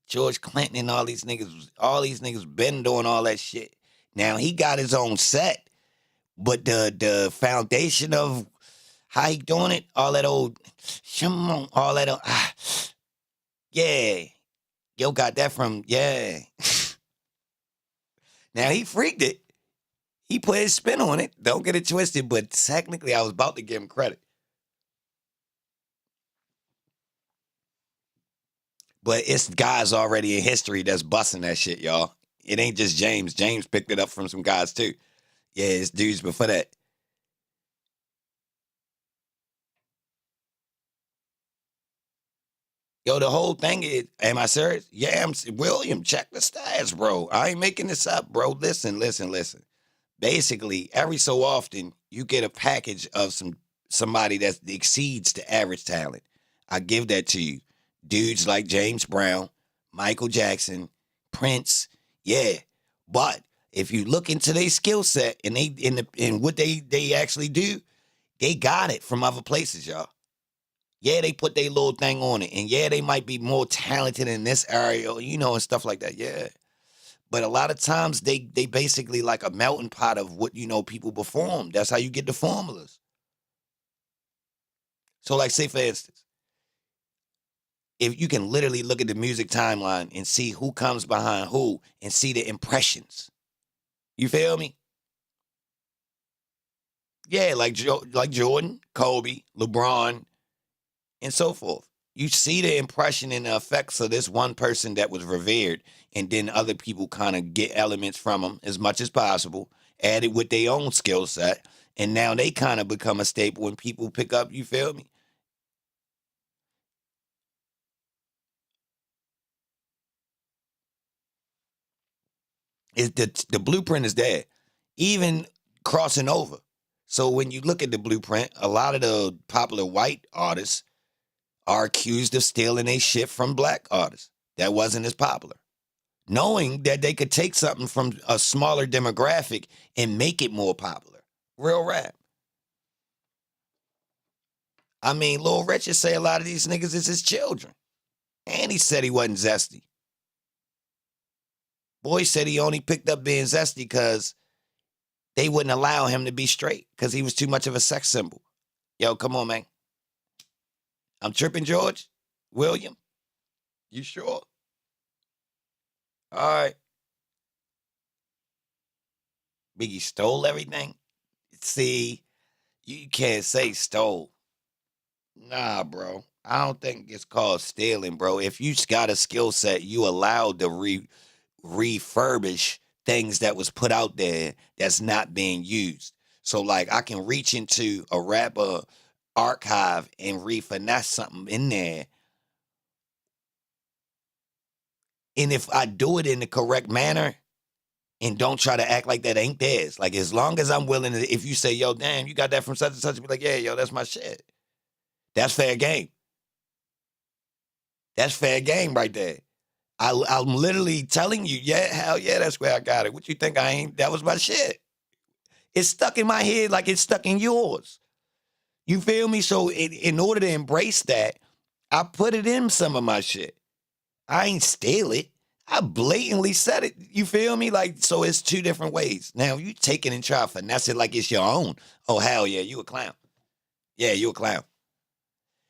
George Clinton and all these niggas been doing all that shit. Now he got his own set, but the foundation of how he doing it, all that old, all that old, yeah. Yo got that from, yeah. Now he freaked it. He put his spin on it. Don't get it twisted, but technically I was about to give him credit. But it's guys already in history that's busting that shit, y'all. It ain't just James. James picked it up from some guys too. Yeah, it's dudes before that. Yo, the whole thing is, am I serious? Yeah, William, check the stats, bro. I ain't making this up, bro. Listen. Basically, every so often, you get a package of somebody that exceeds the average talent. I give that to you. Dudes like James Brown, Michael Jackson, Prince, yeah. But if you look into their skill set and what they actually do, they got it from other places, y'all. Yeah, they put their little thing on it. And yeah, they might be more talented in this area, and stuff like that. Yeah. But a lot of times they basically like a melting pot of what, people perform. That's how you get the formulas. So like say for instance, if you can literally look at the music timeline and see who comes behind who and see the impressions. You feel me? Yeah, like Jordan, Kobe, LeBron, and so forth. You see the impression and the effects of this one person that was revered, and then other people kind of get elements from them as much as possible, add it with their own skill set, and now they kind of become a staple and people pick up, you feel me? The blueprint is there, even crossing over. So when you look at the blueprint, a lot of the popular white artists are accused of stealing a shit from black artists that wasn't as popular, knowing that they could take something from a smaller demographic and make it more popular. Real rap. I mean, Lil Richard say a lot of these niggas is his children. And he said he wasn't zesty. Boy said he only picked up being zesty because they wouldn't allow him to be straight because he was too much of a sex symbol. Yo, come on, man. I'm tripping, George? William? You sure? All right. Biggie stole everything? See, you can't say stole. Nah, bro. I don't think it's called stealing, bro. If you got a skill set, you allowed to refurbish things that was put out there that's not being used. So, like, I can reach into a rapper archive and refinesse something in there. And if I do it in the correct manner and don't try to act like that ain't theirs, like, as long as I'm willing to, if you say, yo, damn, you got that from such and such, be like, yeah, yo, that's my shit. That's fair game. That's fair game right there. I'm literally telling you, yeah, hell yeah, that's where I got it. What you think I ain't? That was my shit. It's stuck in my head like it's stuck in yours. You feel me? So in order to embrace that, I put it in some of my shit. I ain't steal it. I blatantly said it. You feel me? Like, so it's two different ways. Now, you take it and try to finesse it like it's your own. Oh, hell yeah, you a clown. Yeah, you a clown.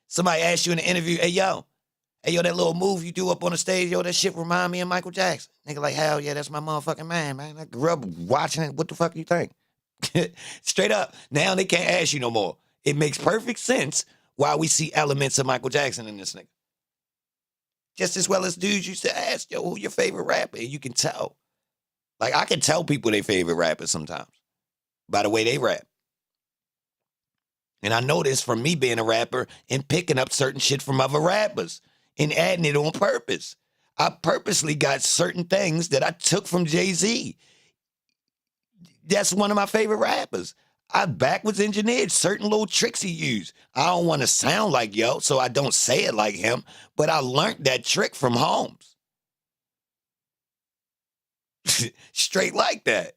Somebody asked you in an interview, hey, yo, that little move you do up on the stage, yo, that shit remind me of Michael Jackson. Nigga like, hell yeah, that's my motherfucking man. I grew up watching it. What the fuck you think? Straight up. Now they can't ask you no more. It makes perfect sense why we see elements of Michael Jackson in this nigga. Just as well as dudes used to ask, yo, who your favorite rapper? And you can tell. Like, I can tell people their favorite rappers sometimes by the way they rap. And I know this from me being a rapper and picking up certain shit from other rappers and adding it on purpose. I purposely got certain things that I took from Jay-Z. That's one of my favorite rappers. I backwards engineered certain little tricks he used. I don't want to sound like yo, so I don't say it like him, but I learned that trick from Holmes. Straight like that.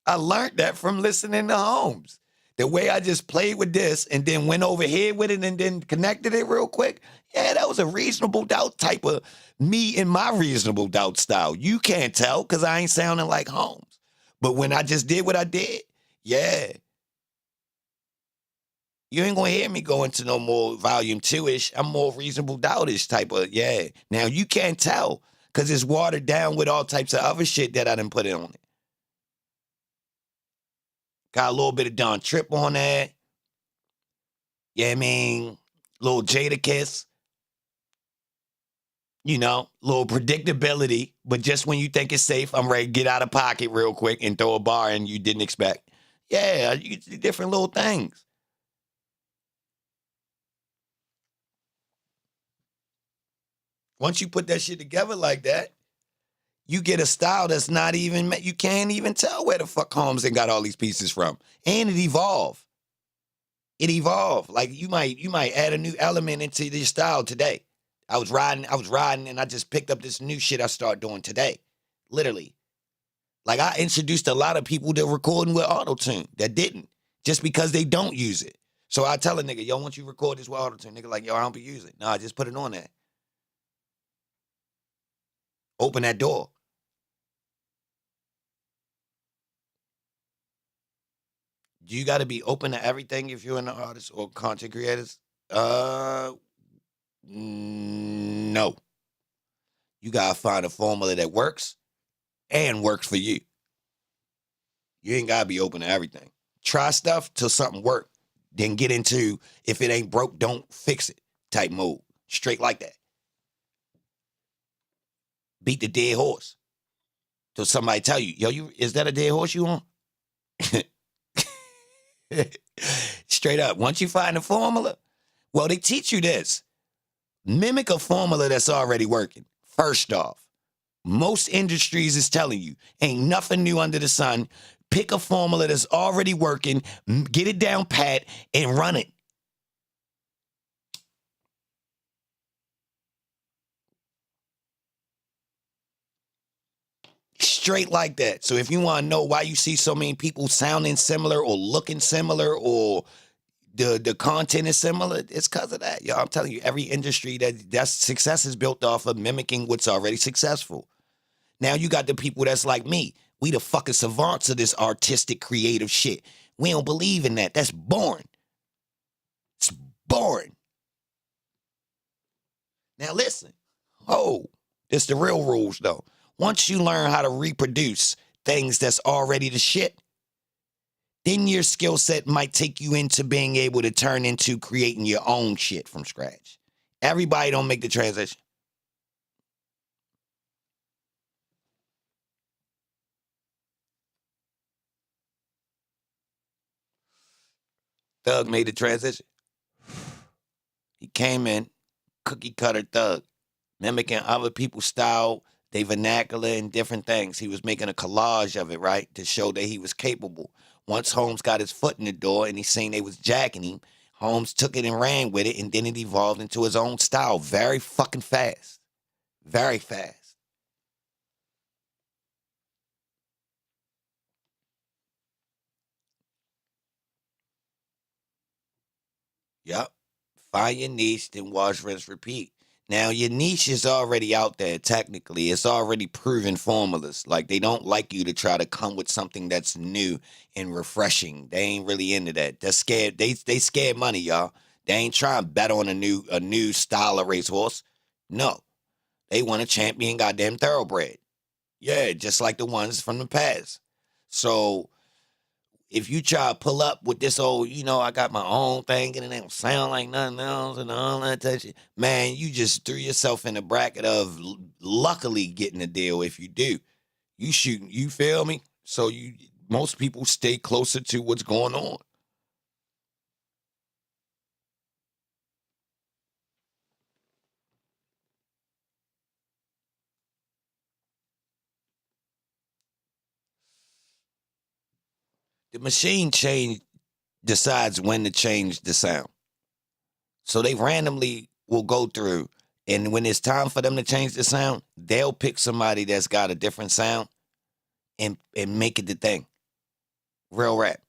I learned that from listening to Holmes. The way I just played with this and then went over here with it and then connected it real quick. Yeah, that was a reasonable doubt type of me in my reasonable doubt style. You can't tell because I ain't sounding like Holmes. But when I just did what I did, yeah. You ain't gonna hear me go into no more volume 2-ish. I'm more reasonable doubt-ish type of, yeah. Now you can't tell because it's watered down with all types of other shit that I done put on it. Got a little bit of Don Trip on that. Yeah, I mean, little Jadakiss. You know, little predictability. But just when you think it's safe, I'm ready to get out of pocket real quick and throw a bar in you didn't expect. Yeah, you get the different little things. Once you put that shit together like that, you get a style that's not even, you can't even tell where the fuck Holmes and got all these pieces from. And it evolved. It evolved. Like you might add a new element into this style today. I was riding and I just picked up this new shit I started doing today. Literally. Like I introduced a lot of people to recording with auto-tune that didn't, just because they don't use it. So I tell a nigga, yo, once you record this with auto-tune, nigga like, yo, I don't be using it. No, I just put it on there. Open that door. Do you got to be open to everything if you're an artist or content creators? No. You gotta find a formula that works and works for you. You ain't gotta be open to everything. Try stuff till something work. Then get into if it ain't broke, don't fix it type mode. Straight like that. Beat the dead horse till somebody tell you, yo, is that a dead horse you on? Straight up. Once you find the formula, well, they teach you this. Mimic a formula that's already working. First off, most industries is telling you, ain't nothing new under the sun. Pick a formula that's already working, get it down pat, and run it. Straight like that. So if you want to know why you see so many people sounding similar or looking similar or the content is similar, it's because of that. Yo, I'm telling you, every industry that's success is built off of mimicking what's already successful. Now you got the people that's like me. We the fucking savants of this artistic, creative shit. We don't believe in that. That's boring. It's boring. Now listen. Oh, it's the real rules though. Once you learn how to reproduce things that's already the shit, then your skill set might take you into being able to turn into creating your own shit from scratch. Everybody don't make the transition. Thug made the transition. He came in, cookie cutter thug, mimicking other people's style, they vernacular and different things. He was making a collage of it, right, to show that he was capable. Once Holmes got his foot in the door and he seen they was jacking him, Holmes took it and ran with it, and then it evolved into his own style very fucking fast. Very fast. Yep. Find your niche, then wash, rinse, repeat. Now, your niche is already out there, technically. It's already proven formulas. Like, they don't like you to try to come with something that's new and refreshing. They ain't really into that. They're scared. They scared money, y'all. They ain't trying to bet on a new style of racehorse. No. They want a champion goddamn thoroughbred. Yeah, just like the ones from the past. So if you try to pull up with this old, I got my own thing and it don't sound like nothing else and all that type of shit, man, you just threw yourself in the bracket of luckily getting a deal if you do. You feel me? So most people stay closer to what's going on. The machine decides when to change the sound. So they randomly will go through, and when it's time for them to change the sound, they'll pick somebody that's got a different sound and make it the thing. Real rap.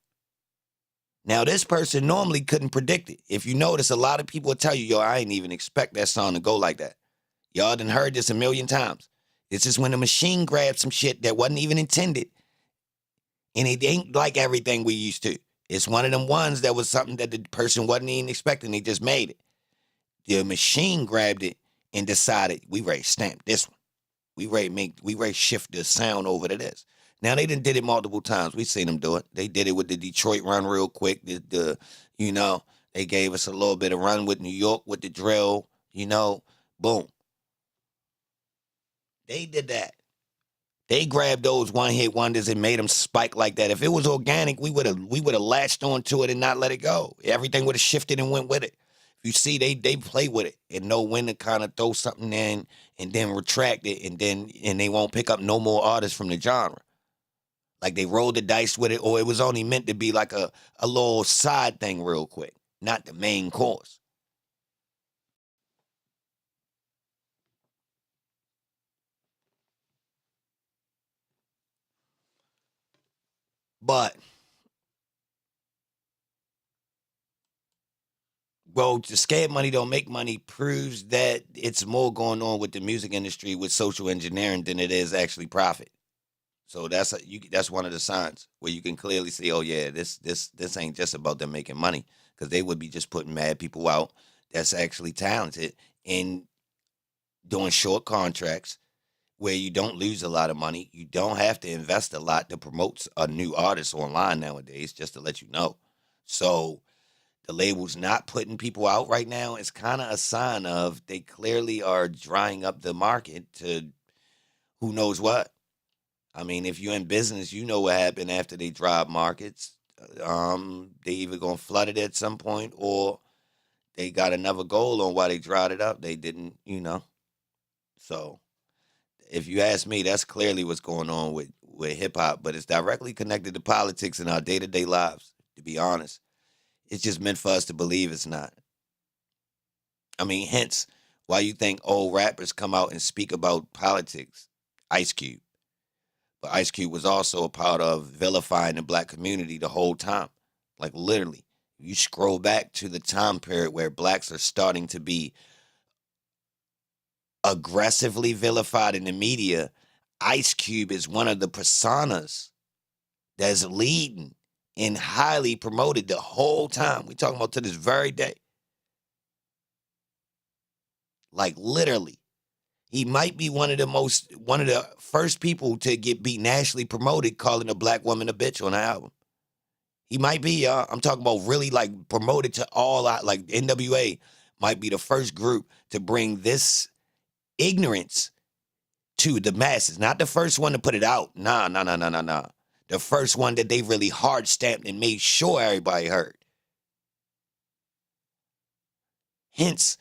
Now, this person normally couldn't predict it. If you notice, a lot of people will tell you, yo, I didn't even expect that song to go like that. Y'all done heard this a million times. This is when the machine grabs some shit that wasn't even intended, and it ain't like everything we used to. It's one of them ones that was something that the person wasn't even expecting. They just made it. The machine grabbed it and decided, we ready to stamp this one. We ready to shift the sound over to this. Now, they done did it multiple times. We seen them do it. They did it with the Detroit run real quick. They gave us a little bit of run with New York with the drill, boom. They did that. They grabbed those one-hit wonders and made them spike like that. If it was organic, we would have latched onto it and not let it go. Everything would have shifted and went with it. If you see, they play with it and know when to kind of throw something in and then retract it, and they won't pick up no more artists from the genre. Like they rolled the dice with it, or it was only meant to be like a little side thing real quick, not the main course. But, well, the scared money don't make money proves that it's more going on with the music industry with social engineering than it is actually profit. So that's that's one of the signs where you can clearly see, oh yeah, this ain't just about them making money, because they would be just putting mad people out that's actually talented and doing short contracts where you don't lose a lot of money. You don't have to invest a lot to promote a new artist online nowadays, just to let you know. So the label's not putting people out right now. It's kind of a sign of they clearly are drying up the market to who knows what. I mean, if you're in business, you know what happened after they dry up markets. They either gonna flood it at some point, or they got another goal on why they dried it up. They didn't, So if you ask me, that's clearly what's going on with hip hop, but it's directly connected to politics in our day-to-day lives, to be honest. It's just meant for us to believe it's not. I mean, hence why you think old rappers come out and speak about politics. Ice Cube. But Ice Cube was also a part of vilifying the black community the whole time. Like literally. You scroll back to the time period where blacks are starting to be aggressively vilified in the media. Ice Cube is one of the personas that's leading and highly promoted the whole time. We talking about to this very day. Like literally. He might be one of the first people to be nationally promoted calling a black woman a bitch on an album. He might be, y'all. I'm talking about really like promoted to all out. Like NWA might be the first group to bring this ignorance to the masses. Not the first one to put it out. Nah. The first one that they really hard stamped and made sure everybody heard. Hence,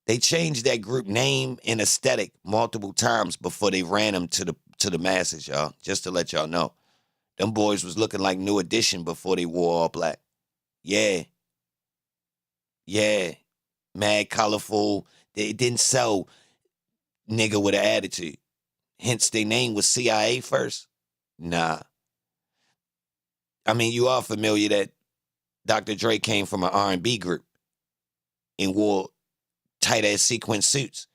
they changed that group name and aesthetic multiple times before they ran them to the masses, y'all. Just to let y'all know. Them boys was looking like New Edition before they wore all black. Yeah. Mad, colorful. They didn't sell nigga with an attitude. Hence, their name was CIA first. Nah. I mean, you are familiar that Dr. Dre came from an R&B group and wore tight-ass sequin suits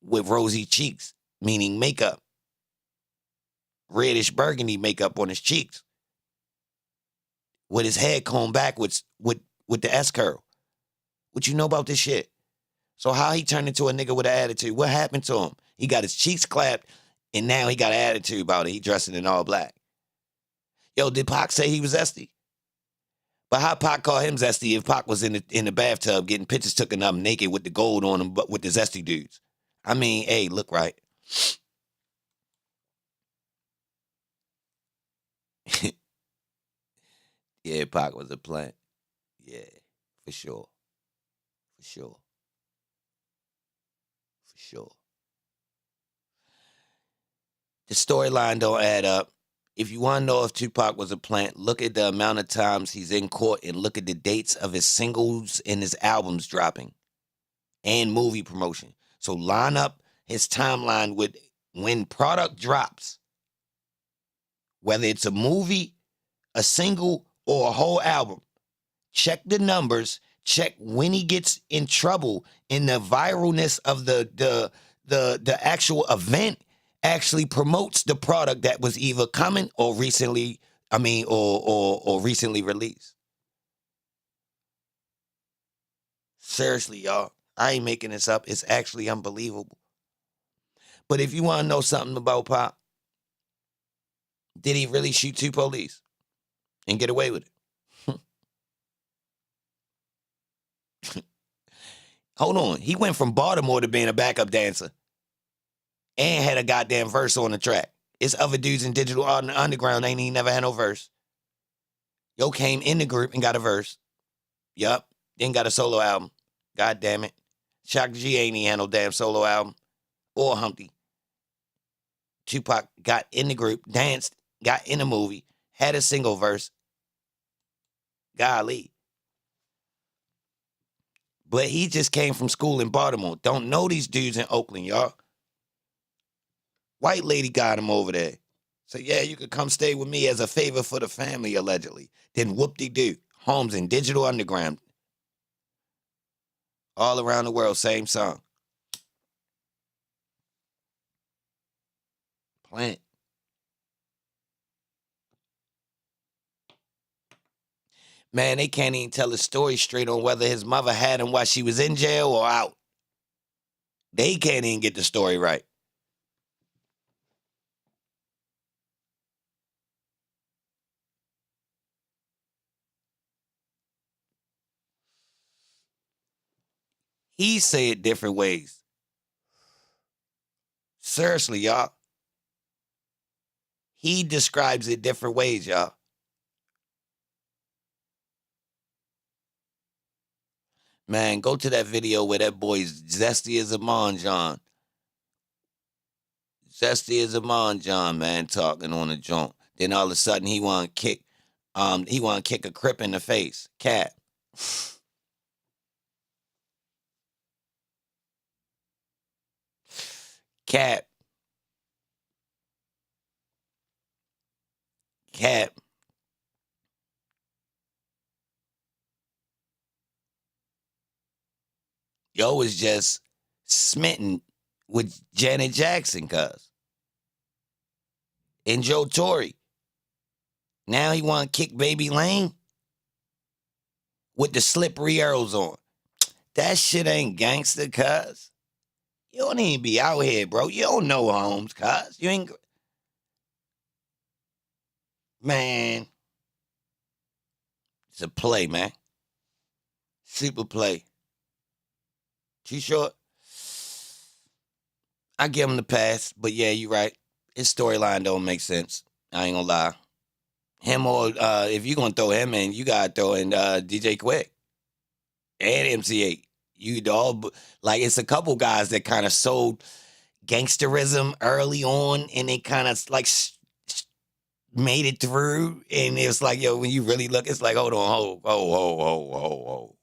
with rosy cheeks, meaning makeup. Reddish burgundy makeup on his cheeks. With his head combed backwards with the S-curl. What you know about this shit? So how he turned into a nigga with an attitude? What happened to him? He got his cheeks clapped, and now he got an attitude about it. He dressing in all black. Yo, did Pac say he was zesty? But how Pac call him zesty if Pac was in the bathtub getting pictures taken of him naked with the gold on him, but with the zesty dudes? I mean, hey, look right. Yeah, Pac was a plant. Yeah, for sure. The storyline don't add up. If you want to know if Tupac was a plant, look at the amount of times he's in court and look at the dates of his singles and his albums dropping and movie promotion. So line up his timeline with when product drops, whether it's a movie, a single, or a whole album. Check the numbers. Check when he gets in trouble and the viralness of the actual event actually promotes the product that was either coming or recently, or recently released. Seriously, y'all. I ain't making this up. It's actually unbelievable. But if you want to know something about Pop, did he really shoot 2 police and get away with it? Hold on. He went from Baltimore to being a backup dancer and had a goddamn verse on the track. It's other dudes in Digital Underground ain't even never had no verse. Yo came in the group and got a verse. Yup. Then got a solo album. God damn it. Shock G ain't even had no damn solo album. Or Humpty. Tupac got in the group, danced, got in the movie, had a single verse. Golly. But he just came from school in Baltimore. Don't know these dudes in Oakland, y'all. White lady got him over there. So, yeah, you could come stay with me as a favor for the family, allegedly. Then whoop-de-doo. Homes in Digital Underground. All around the world, same song. Plant. Man, they can't even tell a story straight on whether his mother had him while she was in jail or out. They can't even get the story right. He say it different ways. Seriously, y'all. He describes it different ways, y'all. Man, go to that video where that boy's zesty as a manjan. Zesty as a manjan, man, talking on a joint. Then all of a sudden he want to kick a Crip in the face. Cat. Cat. Cat. Yo was just smitten with Janet Jackson, cuz. And Joe Torre. Now he want to kick Baby Lane with the slippery arrows on. That shit ain't gangster, cuz. You don't even be out here, bro. You don't know Holmes, cuz. You ain't... Man. It's a play, man. Super play. Too short? I give him the pass, but yeah, you're right. His storyline don't make sense. I ain't gonna lie. Him or, if you're gonna throw him in, you gotta throw in DJ Quick and MC8. You'd all, like, it's a couple guys that kind of sold gangsterism early on, and they kind of, like, made it through, and it's like, yo, when you really look, it's like, hold on, hold.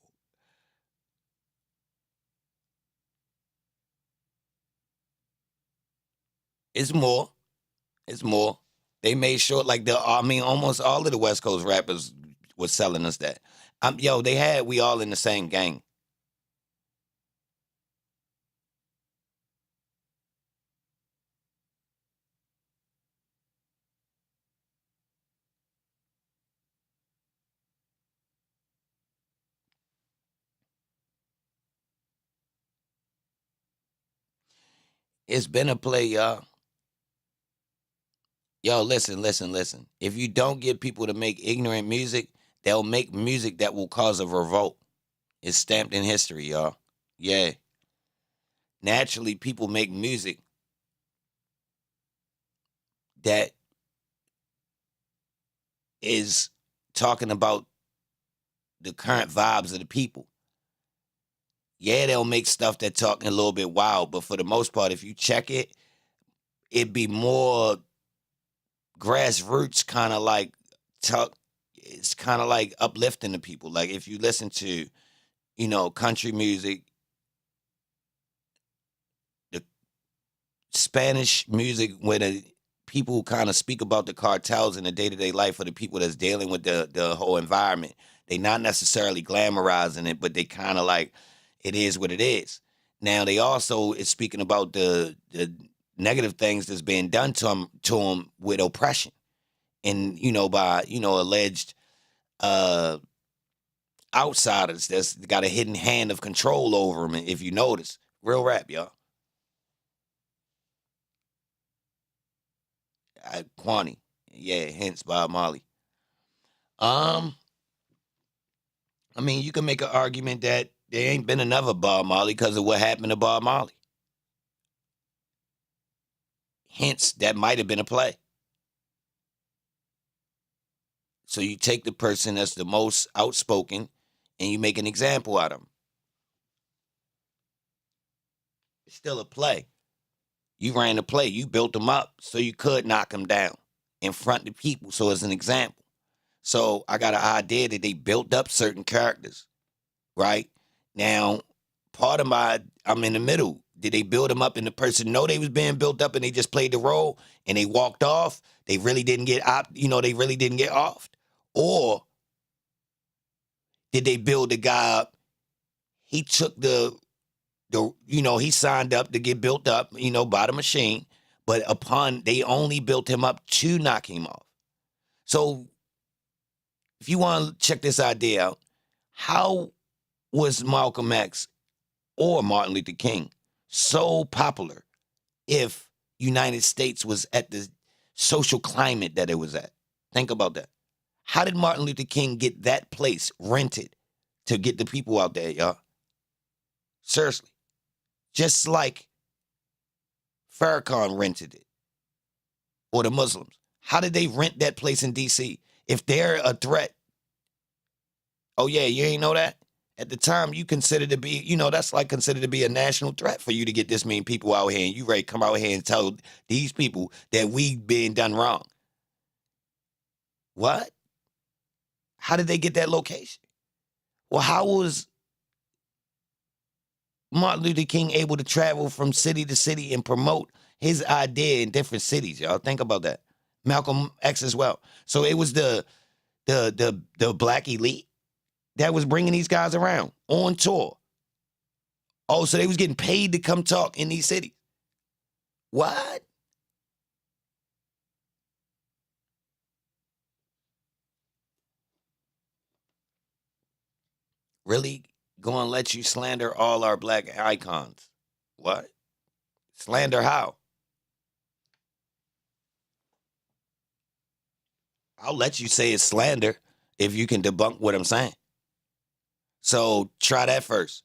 It's more. It's more. They made sure, like, almost all of the West Coast rappers was selling us that. We all in the same gang. It's been a play, y'all. Yo, listen. If you don't get people to make ignorant music, they'll make music that will cause a revolt. It's stamped in history, y'all. Yeah. Naturally, people make music that is talking about the current vibes of the people. Yeah, they'll make stuff that's talking a little bit wild, but for the most part, if you check it, it'd be more grassroots, kind of like talk. It's kind of like uplifting the people. Like if you listen to, country music, the Spanish music, where the people kind of speak about the cartels in the day-to-day life of the people that's dealing with the whole environment. They not necessarily glamorizing it, but they kind of like, it is what it is. Now they also is speaking about the negative things that's being done to them with oppression, and by alleged outsiders that's got a hidden hand of control over them. If you notice, real rap, y'all. Kwani, yeah, hence Bob Marley. I mean, you can make an argument that there ain't been another Bob Marley because of what happened to Bob Marley. Hence, that might have been a play. So you take the person that's the most outspoken and you make an example out of him. It's still a play. You ran the play. You built them up so you could knock them down in front of the people. So as an example. So I got an idea that they built up certain characters, right? Now, part of I'm in the middle. Did they build them up and the person know they was being built up and they just played the role and they walked off? They really didn't get they really didn't get offed? Or did they build the guy up? He took he signed up to get built up, by the machine, but they only built him up to knock him off. So if you want to check this idea out, how was Malcolm X or Martin Luther King so popular if United States was at the social climate that it was at? Think about that. How did Martin Luther King get that place rented to get the people out there, y'all? Seriously. Just like Farrakhan rented it, or the Muslims. How did they rent that place in D.C.? If they're a threat, oh yeah, you ain't know that? At the time, you considered to be, that's like considered to be a national threat for you to get this many people out here, and you ready to come out here and tell these people that we being done wrong. What? How did they get that location? Well, how was Martin Luther King able to travel from city to city and promote his idea in different cities, y'all? Think about that. Malcolm X as well. So it was the black elite that was bringing these guys around on tour. Oh, so they was getting paid to come talk in these cities. What? Really going to let you slander all our black icons? What? Slander how? I'll let you say it's slander if you can debunk what I'm saying. So try that first.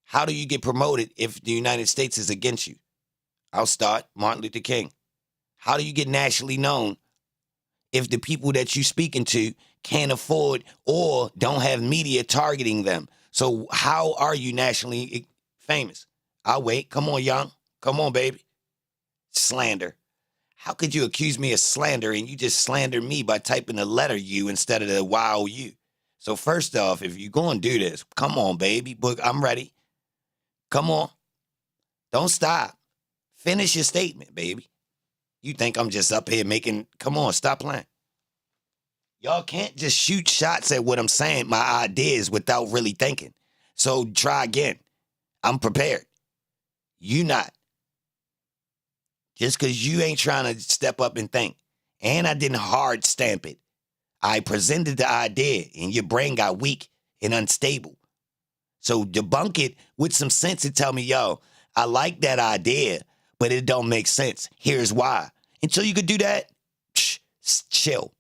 How do you get promoted if the United States is against you? I'll start Martin Luther King. How do you get nationally known if the people that you're speaking to can't afford or don't have media targeting them? So how are you nationally famous? I'll wait. Come on, young. Come on, baby. Slander. How could you accuse me of slander and you just slander me by typing the letter U instead of the Y-O-U? So first off, if you're going to do this, come on, baby. I'm ready. Come on. Don't stop. Finish your statement, baby. You think I'm just up here come on, stop playing. Y'all can't just shoot shots at what I'm saying, my ideas, without really thinking. So try again. I'm prepared. You not. Just because you ain't trying to step up and think. And I didn't hard stamp it. I presented the idea and your brain got weak and unstable. So debunk it with some sense and tell me, yo, I like that idea, but it don't make sense. Here's why. Until you could do that, chill.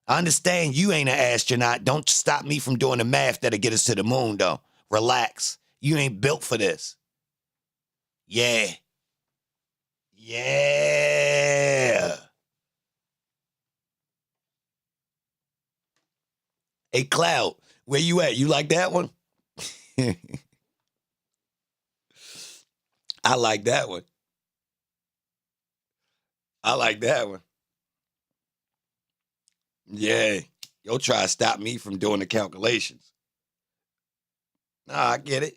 I understand you ain't an astronaut. Don't stop me from doing the math that'll get us to the moon, though. Relax. You ain't built for this. Yeah. Yeah. Hey, Cloud, where you at? You like that one? I like that one. I like that one. Yeah. You'll try to stop me from doing the calculations. Nah, I get it.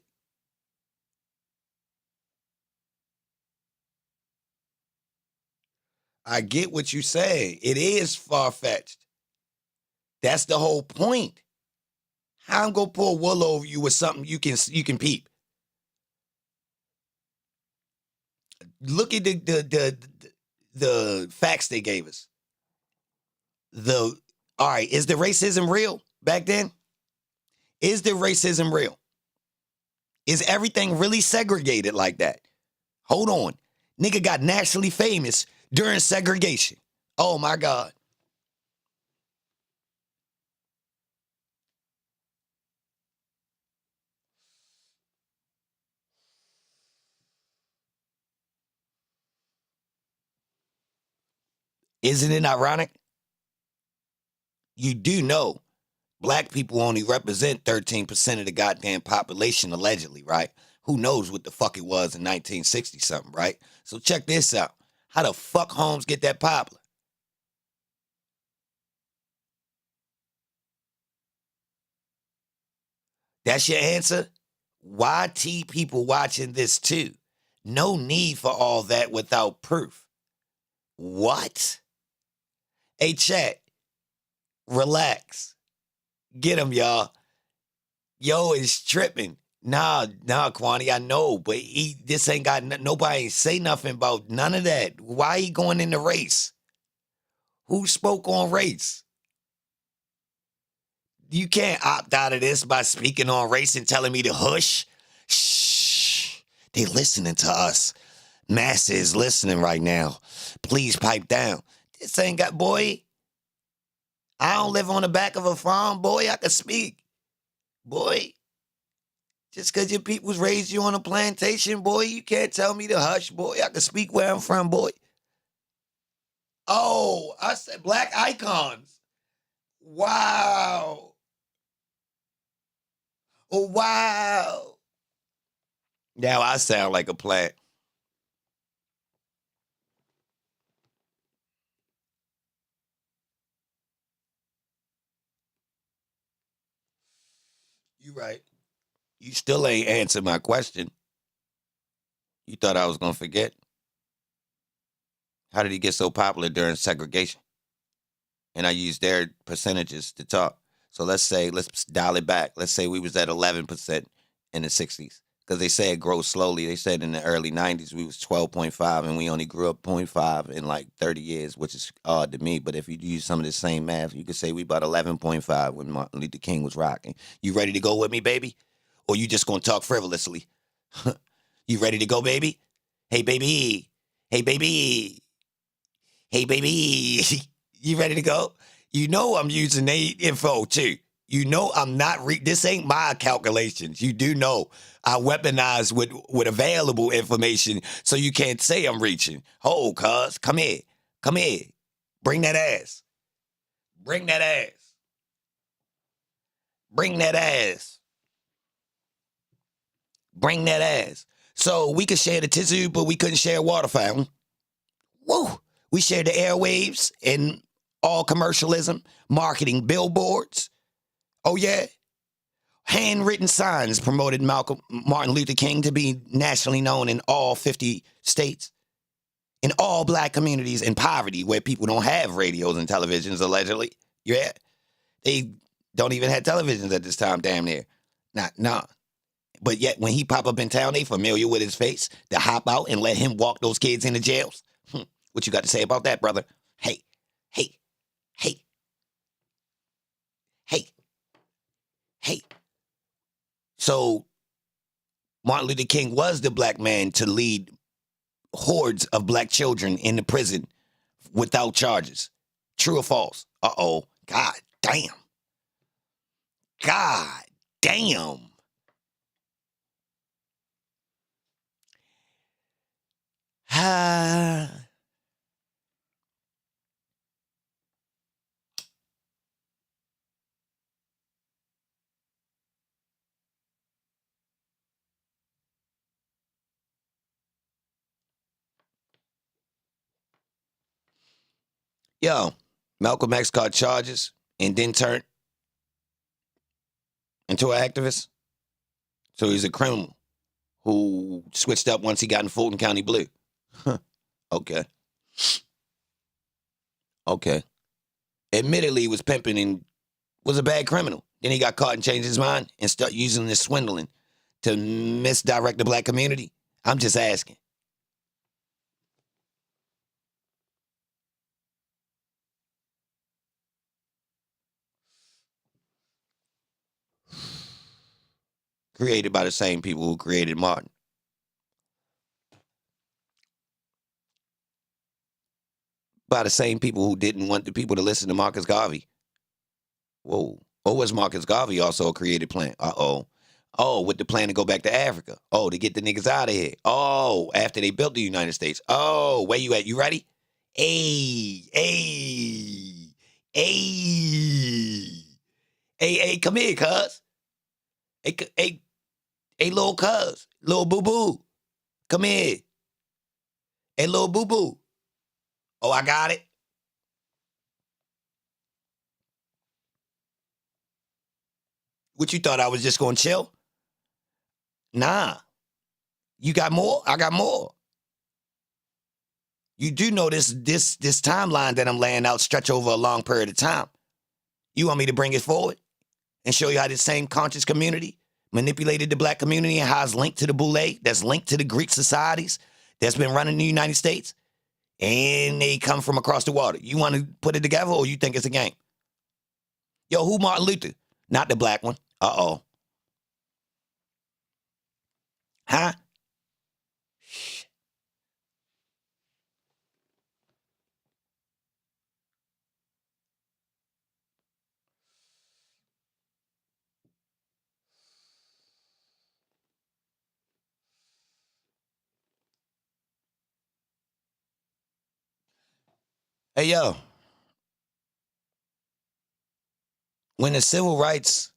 I get what you're saying. It is far-fetched. That's the whole point. How I'm gonna pull wool over you with something you can peep? Look at the facts they gave us. All right, is the racism real back then? Is the racism real? Is everything really segregated like that? Hold on. Nigga got nationally famous during segregation. Oh my God. Isn't it ironic? You do know black people only represent 13% of the goddamn population, allegedly, right? Who knows what the fuck it was in 1960 something, right? So check this out. How the fuck Holmes get that popular? That's your answer? YT people watching this too. No need for all that without proof. What? Hey, chat. Relax. Get him, y'all. Yo is tripping. Nah, Kwani, I know, but this ain't got, nobody ain't say nothing about none of that. Why he going in the race? Who spoke on race? You can't opt out of this by speaking on race and telling me to hush. Shh. They listening to us. Masses listening right now. Please pipe down. This ain't got, boy. I don't live on the back of a farm, boy. I can speak. Boy. Just because your people's raised you on a plantation, boy, you can't tell me to hush, boy. I can speak where I'm from, boy. Oh, I said black icons. Wow. Oh, wow. Now I sound like a plant. You right. You still ain't answered my question. You thought I was going to forget? How did he get so popular during segregation? And I used their percentages to talk. So let's dial it back. Let's say we was at 11% in the 60s. Because they say it grows slowly. They said in the early 90s we was 12.5 and we only grew up 0.5 in like 30 years, which is odd to me. But if you use some of the same math, you could say we about 11.5 when Martin Luther King was rocking. You ready to go with me, baby? Or you just going to talk frivolously? You ready to go, baby? Hey, baby. Hey, baby. Hey, baby. You ready to go? You know I'm using the info, too. You know I'm not this ain't my calculations. You do know I weaponize with available information, so you can't say I'm reaching. Oh, cuz, come here. Come here. Bring that ass. Bring that ass. Bring that ass. Bring that ass. So we could share the tissue, but we couldn't share a water fountain. Woo! We shared the airwaves and all commercialism, marketing billboards. Oh, yeah. Handwritten signs promoted Martin Luther King to be nationally known in all 50 states. In all black communities in poverty where people don't have radios and televisions, allegedly. Yeah. They don't even have televisions at this time, damn near. Nah. But yet, when he pop up in town, they familiar with his face to hop out and let him walk those kids into jails. What you got to say about that, brother? Hey. So, Martin Luther King was the black man to lead hordes of black children into prison without charges. True or false? Uh-oh. God damn. God damn. Yo, Malcolm X caught charges and then turned into an activist. So he's a criminal who switched up once he got in Fulton County Blue. Okay. Admittedly, he was pimping and was a bad criminal. Then he got caught and changed his mind and started using this swindling to misdirect the black community. I'm just asking. Created by the same people who created Martin. By the same people who didn't want the people to listen to Marcus Garvey. Whoa. Or was Marcus Garvey also a created plan? Uh-oh. Oh, with the plan to go back to Africa. Oh, to get the niggas out of here. Oh, after they built the United States. Oh, where you at? You ready? Hey, come here, cuz. Hey, little cuz. Little boo-boo. Come here. Hey, little boo-boo. Oh, I got it. What, you thought I was just going to chill? Nah. You got more? I got more. You do know this timeline that I'm laying out stretch over a long period of time. You want me to bring it forward and show you how this same conscious community manipulated the black community and how it's linked to the Boule, that's linked to the Greek societies that's been running the United States, and they come from across the water. You want to put it together or you think it's a game? Yo, who Martin Luther? Not the black one. Uh-oh. Huh? Hey, yo. When the civil rights...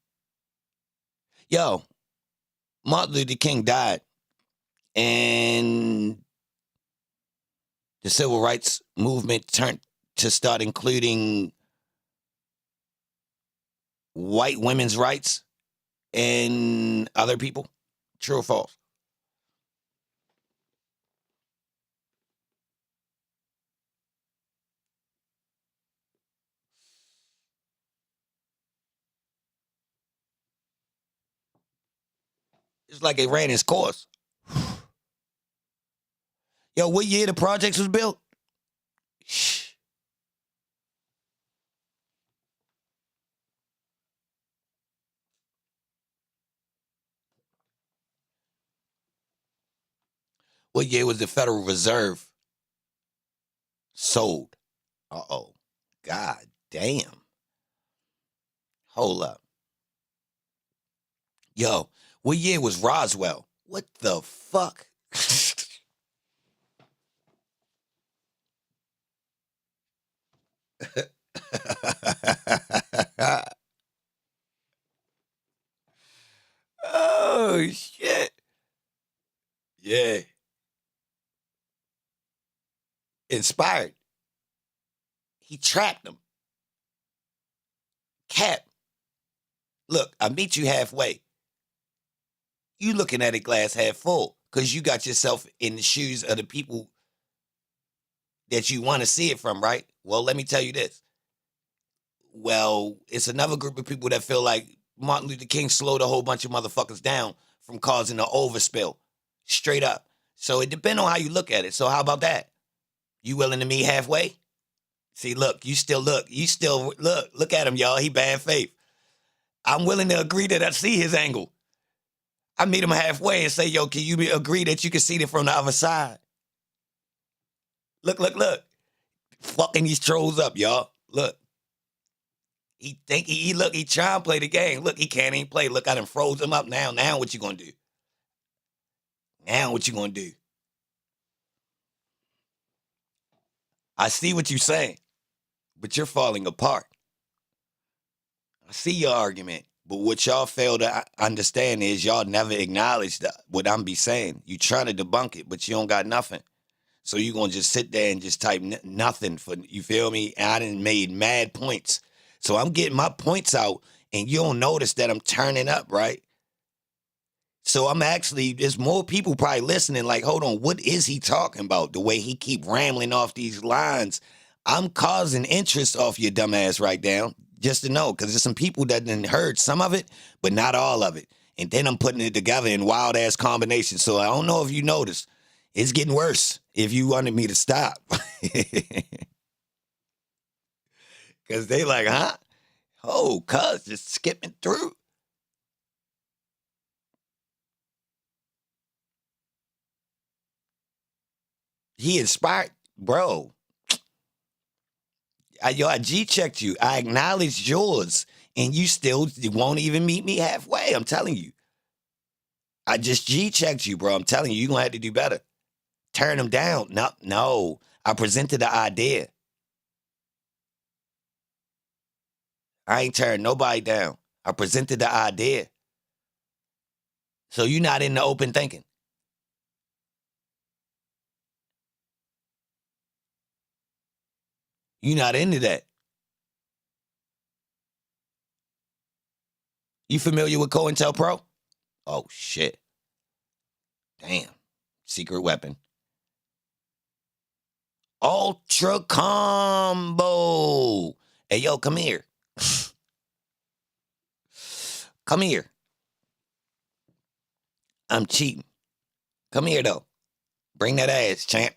Yo, Martin Luther King died. And the civil rights movement turned to start including white women's rights and other people. True or false? It's like it ran its course. Yo, what year the projects was built? Shh. What year was the Federal Reserve sold? Uh-oh. God damn. Hold up. Yo, what year was Roswell? What the fuck? Oh, shit. Yeah. Inspired. He trapped him. Cap. Look, I meet you halfway. You looking at it glass half full because you got yourself in the shoes of the people that you want to see it from, right? Well, let me tell you this. Well, it's another group of people that feel like Martin Luther King slowed a whole bunch of motherfuckers down from causing an overspill. Straight up. So it depends on how you look at it. So how about that? You willing to meet halfway? See, look at him, y'all. He bad faith. I'm willing to agree that I see his angle. I meet him halfway and say, yo, can you agree that you can see it from the other side? Look. Fucking these trolls up, y'all. Look. He trying to play the game. Look, he can't even play. Look, I done froze him up now. Now what you gonna do? I see what you're saying, but you're falling apart. I see your argument, but what y'all fail to understand is y'all never acknowledge what I'm be saying. You trying to debunk it, but you don't got nothing. So you gonna just sit there and just type nothing for, you feel me? And I done made mad points. So I'm getting my points out, and you don't notice that I'm turning up, right? So there's more people probably listening like, hold on, what is he talking about? The way he keep rambling off these lines. I'm causing interest off your dumb ass right now, just to know, because there's some people that done heard some of it, but not all of it. And then I'm putting it together in wild ass combinations. So I don't know if you noticed. It's getting worse if you wanted me to stop. Because they like, huh? Oh, cuz just skipping through. He inspired, bro. I G-checked you. I acknowledged yours, and you still won't even meet me halfway. I'm telling you. I just G-checked you, bro. I'm telling you, you're going to have to do better. Turn them down. No. I presented the idea. I ain't turned nobody down. I presented the idea. So you're not in the open thinking. You're not into that. You familiar with COINTELPRO? Oh, shit. Damn. Secret weapon. Ultra combo. Hey, yo, come here. Come here. I'm cheating. Come here, though. Bring that ass, champ.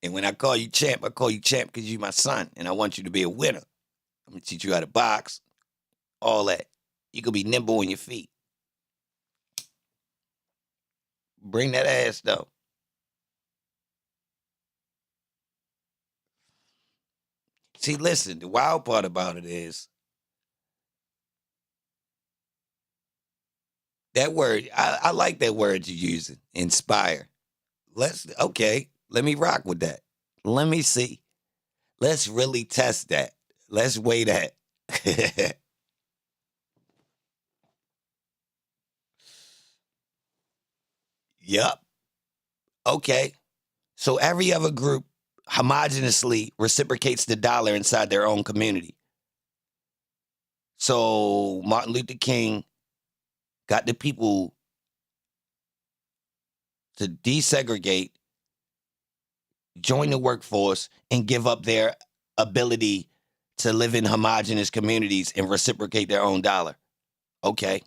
And when I call you champ because you my son, and I want you to be a winner. I'm going to teach you how to box. all that. You could be nimble on your feet. Bring that ass though. See, listen, the wild part about it is that word, I like that word you're using, inspire. Let me rock with that. Let me see. Let's really test that. Let's weigh that. Yup. Okay. So every other group homogeneously reciprocates the dollar inside their own community. So Martin Luther King got the people to desegregate, join the workforce, and give up their ability to live in homogeneous communities and reciprocate their own dollar. Okay.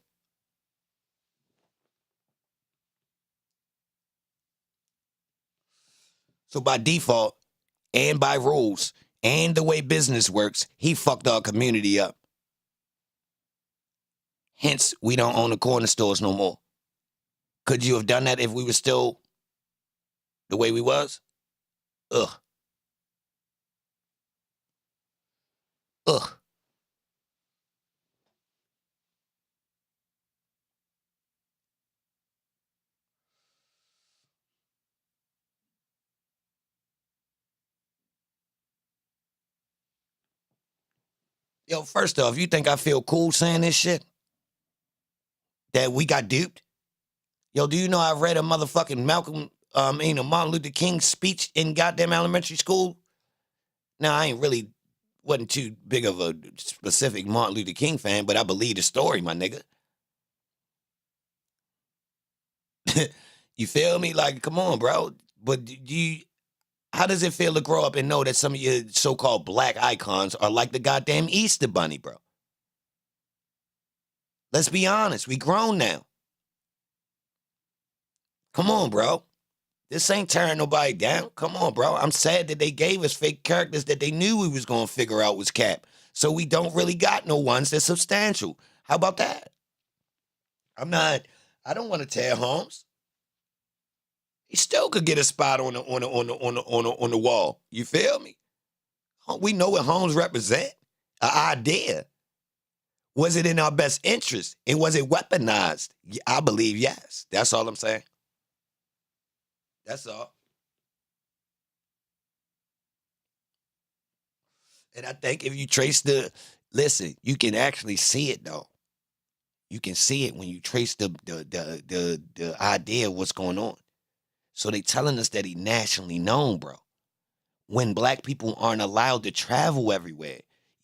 So by default and by rules and the way business works, he fucked our community up. Hence, we don't own the corner stores no more. Could you have done that if we were still the way we was? Ugh. Ugh. Yo, first off, you think I feel cool saying this shit? That we got duped? Yo, do you know I read a motherfucking Martin Luther King speech in goddamn elementary school? Now, I wasn't too big of a specific Martin Luther King fan, but I believe the story, my nigga. You feel me? Like, come on, bro. But how does it feel to grow up and know that some of your so-called black icons are like the goddamn Easter Bunny, bro? Let's be honest. We grown now. Come on, bro. This ain't tearing nobody down. Come on, bro. I'm sad that they gave us fake characters that they knew we was going to figure out was cap. So we don't really got no ones that's substantial. How about that? I don't want to tear Holmes. He still could get a spot on the wall. You feel me? We know what Holmes represent. An idea. Was it in our best interest? And was it weaponized? I believe yes. That's all I'm saying. That's all. And I think if you trace listen, you can actually see it though. You can see it when you trace the idea of what's going on. So they telling us that he nationally known, bro. When black people aren't allowed to travel everywhere.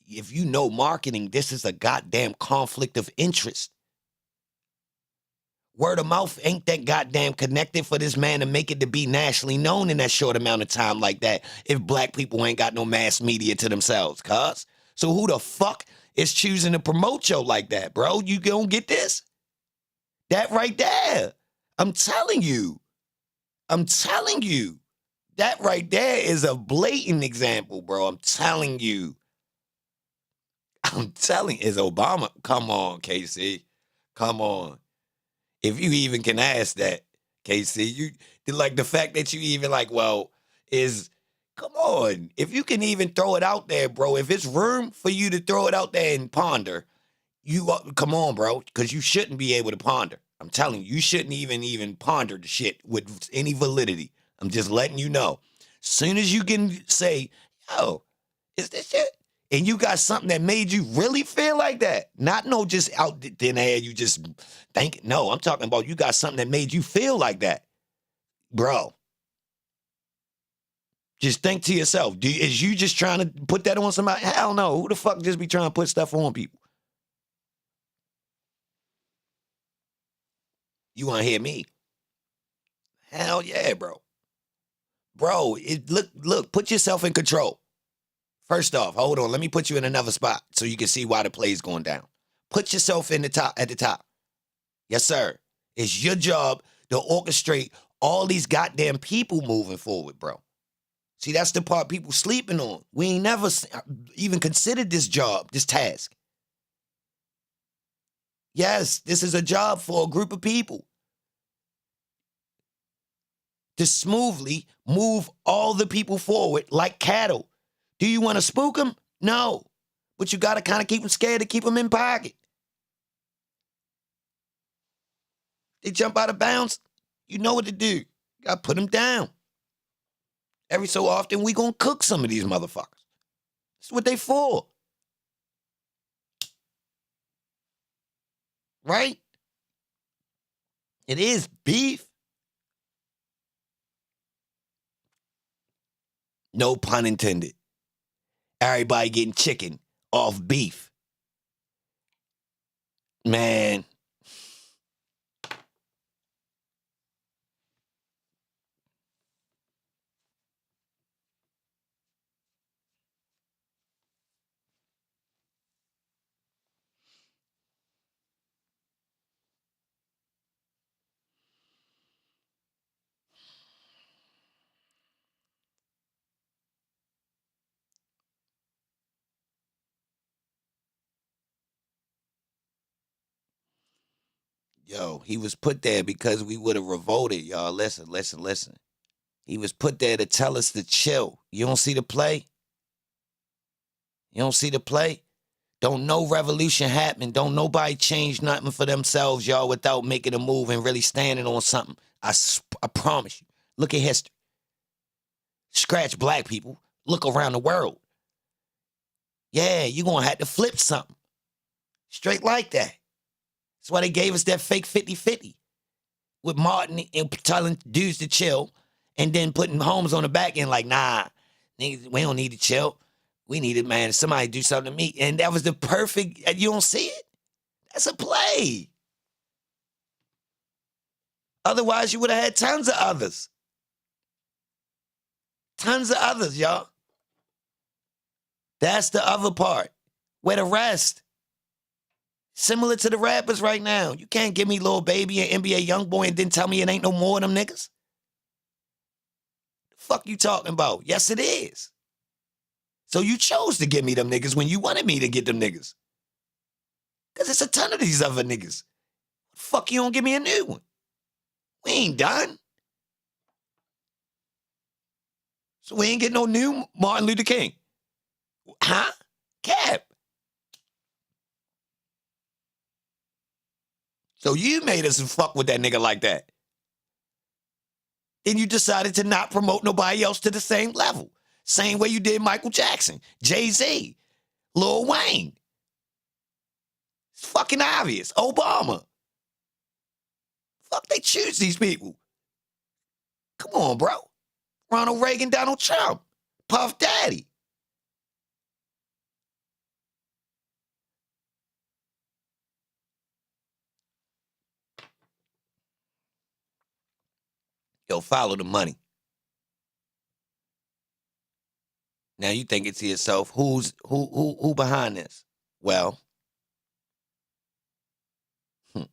If you know marketing, this is a goddamn conflict of interest. Word of mouth ain't that goddamn connected for this man to make it to be nationally known in that short amount of time like that if black people ain't got no mass media to themselves, cuz. So who the fuck is choosing to promote you like that, bro? You gonna get this? That right there. I'm telling you. That right there is a blatant example, bro. I'm telling you. Is Obama. Come on, KC. Come on. If you even can ask that, KC, you like the fact that you even like, well, come on. If you can even throw it out there, bro, if it's room for you to throw it out there and ponder, come on, bro, because you shouldn't be able to ponder. I'm telling you, you shouldn't even ponder the shit with any validity. I'm just letting you know. Soon as you can say, yo, is this shit? And you got something that made you really feel like that. Not no just out thin air, you just think. No, I'm talking about you got something that made you feel like that. Bro. Just think to yourself, is you just trying to put that on somebody? Hell no. Who the fuck just be trying to put stuff on people? You want to hear me? Hell yeah, bro. Bro, look, put yourself in control. First off, hold on. Let me put you in another spot so you can see why the play's going down. Put yourself at the top. Yes, sir. It's your job to orchestrate all these goddamn people moving forward, bro. See, that's the part people sleeping on. We ain't never even considered this job, this task. Yes, this is a job for a group of people to smoothly move all the people forward like cattle. Do you want to spook them? No. But you got to kind of keep them scared to keep them in pocket. They jump out of bounds, you know what to do. You got to put them down. Every so often, we going to cook some of these motherfuckers. That's what they for. Right? It is beef. No pun intended. Everybody getting chicken off beef. Man. Yo, he was put there because we would have revolted, y'all. Listen. He was put there to tell us to chill. You don't see the play? You don't see the play? Don't no revolution happen. Don't nobody change nothing for themselves, y'all, without making a move and really standing on something. I promise you. Look at history. Scratch black people. Look around the world. Yeah, you're going to have to flip something. Straight like that. That's why they gave us that fake 50-50 with Martin and telling dudes to chill and then putting Holmes on the back end like, nah, niggas, we don't need to chill. We need it, man. Somebody do something to me. And that was the perfect, you don't see it? That's a play. Otherwise, you would have had tons of others. Tons of others, y'all. That's the other part. Where the rest. Similar to the rappers right now. You can't give me Lil Baby and NBA Youngboy and then tell me it ain't no more of them niggas. The fuck you talking about? Yes, it is. So you chose to give me them niggas when you wanted me to get them niggas. Because it's a ton of these other niggas. Fuck, you don't give me a new one. We ain't done. So we ain't getting no new Martin Luther King. Huh? Cap. So you made us fuck with that nigga like that. Then you decided to not promote nobody else to the same level. Same way you did Michael Jackson, Jay-Z, Lil Wayne. It's fucking obvious. Obama. Fuck, they choose these people. Come on, bro. Ronald Reagan, Donald Trump, Puff Daddy. Yo, follow the money. Now you thinking to yourself, who behind this? Well, who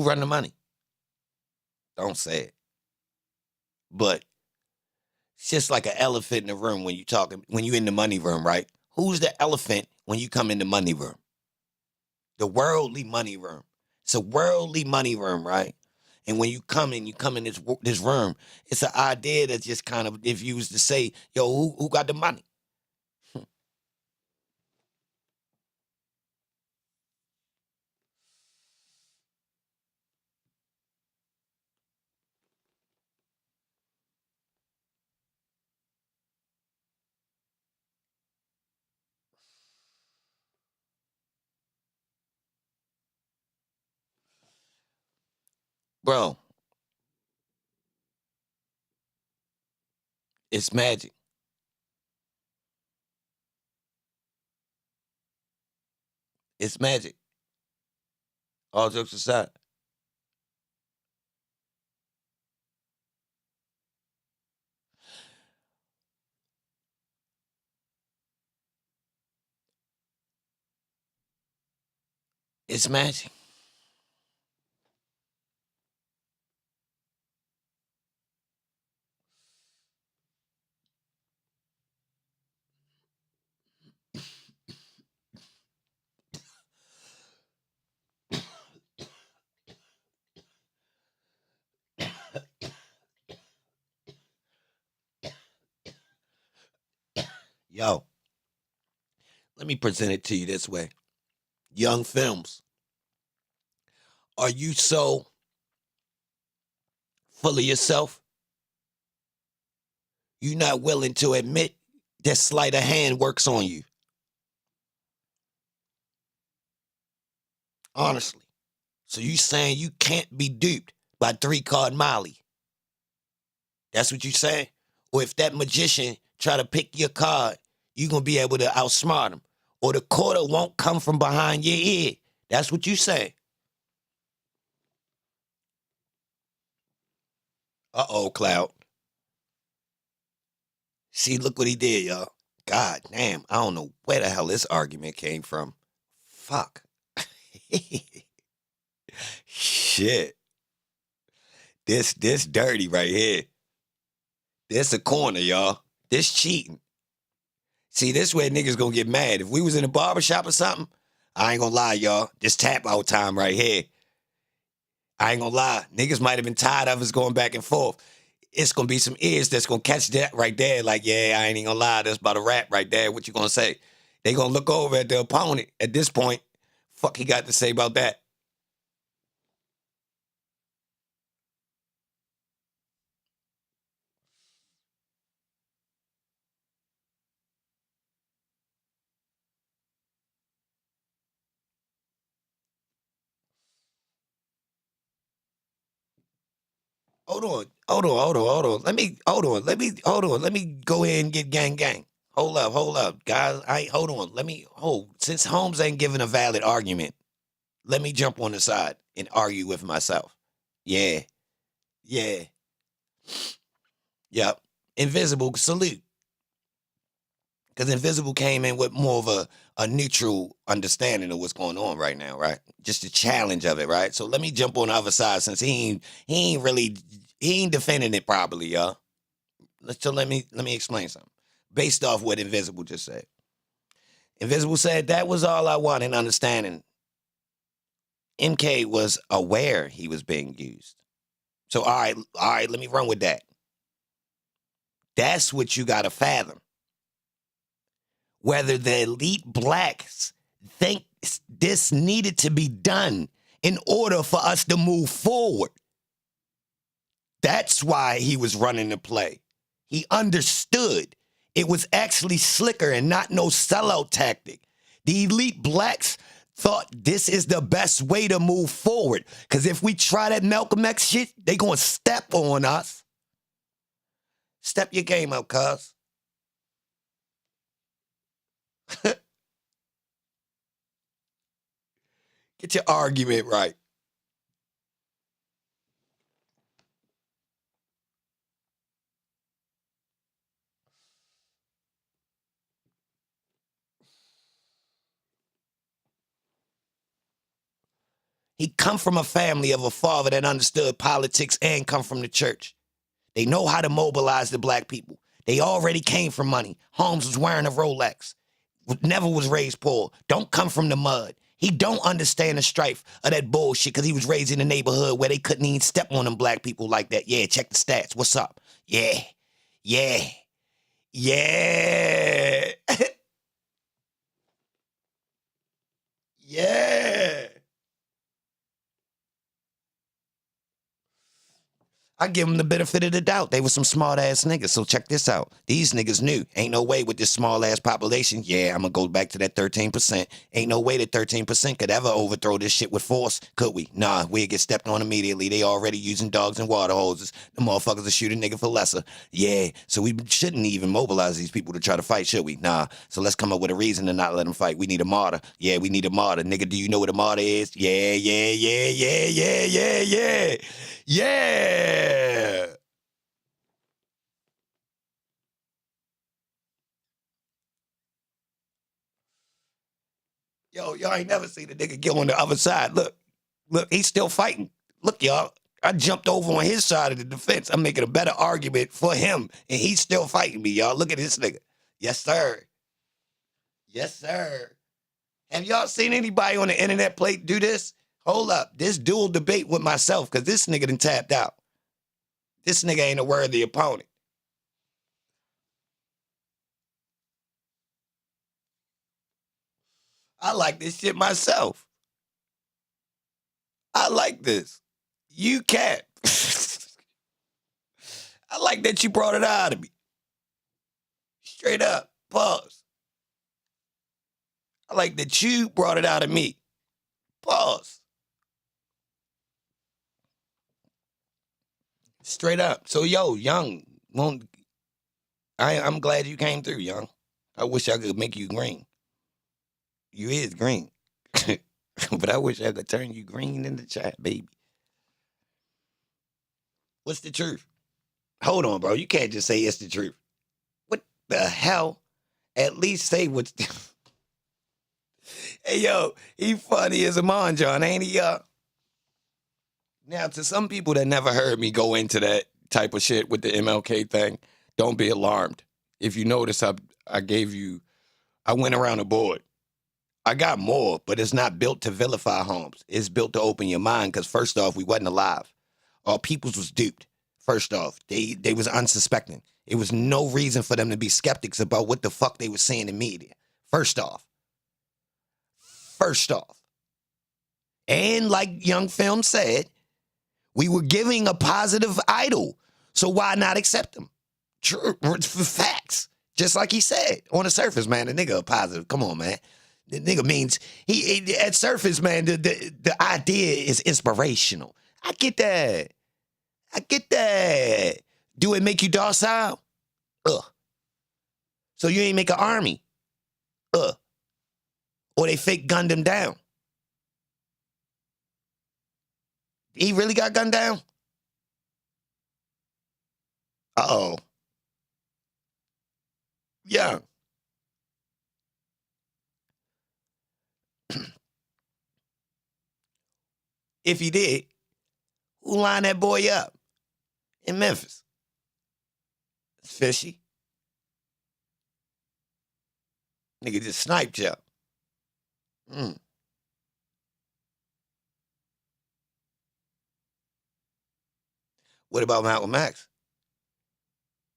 run the money? Don't say it. But it's just like an elephant in the room when you in the money room, right? Who's the elephant when you come in the money room? The worldly money room. It's a worldly money room, right? And when you come in this room, it's an idea that just kind of, if you was to say, yo, who got the money? Bro, it's magic. It's magic. All jokes aside. It's magic. Yo, let me present it to you this way. Young Films, are you so full of yourself you not willing to admit that sleight of hand works on you? Honestly. So you saying you can't be duped by 3-card Molly? That's what you saying? Or if that magician try to pick your card, you gonna be able to outsmart him? Or the quarter won't come from behind your ear? That's what you say. Uh-oh, Clout. See, look what he did, y'all. God damn, I don't know where the hell this argument came from. Fuck. Shit. This dirty right here. This a corner, y'all. This cheating. See, this where niggas gonna get mad. If we was in a barbershop or something, I ain't gonna lie, y'all. This tap out time right here. I ain't gonna lie. Niggas might have been tired of us going back and forth. It's gonna be some ears that's gonna catch that right there. Like, yeah, I ain't even gonna lie. That's about a rap right there. What you gonna say? They gonna look over at the opponent at this point. Fuck he got to say about that? Hold on. Let me go ahead and get gang. Hold up, guys. Hold on. Since Holmes ain't giving a valid argument, let me jump on the side and argue with myself. Yeah. Yep. Invisible, salute. Because Invisible came in with more of a neutral understanding of what's going on right now, right? Just the challenge of it, right? So let me jump on the other side since he ain't defending it properly, y'all. So let me explain something. Based off what Invisible just said. Invisible said that was all I wanted in understanding. MK was aware he was being used. So all right, let me run with that. That's what you gotta fathom. Whether the elite blacks think this needed to be done in order for us to move forward. That's why he was running the play. He understood it was actually slicker and not no sellout tactic. The elite blacks thought this is the best way to move forward. Because if we try that Malcolm X shit, they gonna step on us. Step your game up, cuz. Get your argument right. He come from a family of a father that understood politics and come from the church. They know how to mobilize the black people. They already came from money. Holmes was wearing a Rolex. Never was raised poor. Don't come from the mud. He don't understand the strife of that bullshit because he was raised in a neighborhood where they couldn't even step on them black people like that. Yeah, check the stats. What's up? Yeah. Yeah. I give them the benefit of the doubt. They were some smart ass niggas. So check this out. These niggas knew. Ain't no way with this small ass population. Yeah, I'm gonna go back to that 13%. Ain't no way that 13% could ever overthrow this shit with force, could we? Nah, we'd get stepped on immediately. They already using dogs and water hoses. The motherfuckers will shoot a nigga for lesser. Yeah, so we shouldn't even mobilize these people to try to fight, should we? Nah, so let's come up with a reason to not let them fight. We need a martyr. Yeah, we need a martyr. Nigga, do you know what a martyr is? Yeah. Yo, y'all ain't never seen a nigga get on the other side. Look, he's still fighting. Look, y'all, I jumped over on his side of the defense. I'm making a better argument for him, and he's still fighting me, y'all. Look at this nigga. Yes, sir. Have y'all seen anybody on the internet plate do this? Hold up. This dual debate with myself, because this nigga done tapped out. This nigga ain't a worthy opponent. I like this shit myself. I like this. You cap. I like that you brought it out of me. Straight up. Pause. I like that you brought it out of me. Pause. Straight up. So, yo, Young, I'm glad you came through, Young. I wish I could make you green. You is green. But I wish I could turn you green in the chat, baby. What's the truth? Hold on, bro. You can't just say it's the truth. What the hell? At least say what's... Hey, yo, he funny as a man, John, ain't he, y'all? Now, to some people that never heard me go into that type of shit with the MLK thing, don't be alarmed. If you notice, I went around the board. I got more, but it's not built to vilify Holmes. It's built to open your mind, because first off, we wasn't alive. Our peoples was duped. First off, they was unsuspecting. It was no reason for them to be skeptics about what the fuck they were saying in media. First off. And like Young Film said, we were giving a positive idol. So why not accept them? True, facts. Just like he said. On the surface, man, the nigga a positive. Come on, man. The nigga means, he at surface, man, the idea is inspirational. I get that. Do it make you docile? So you ain't make an army? Or they fake gunned him down? He really got gunned down? Uh-oh. Yeah. If he did, who lined that boy up in Memphis? It's fishy. Nigga just sniped you. What about Malcolm X?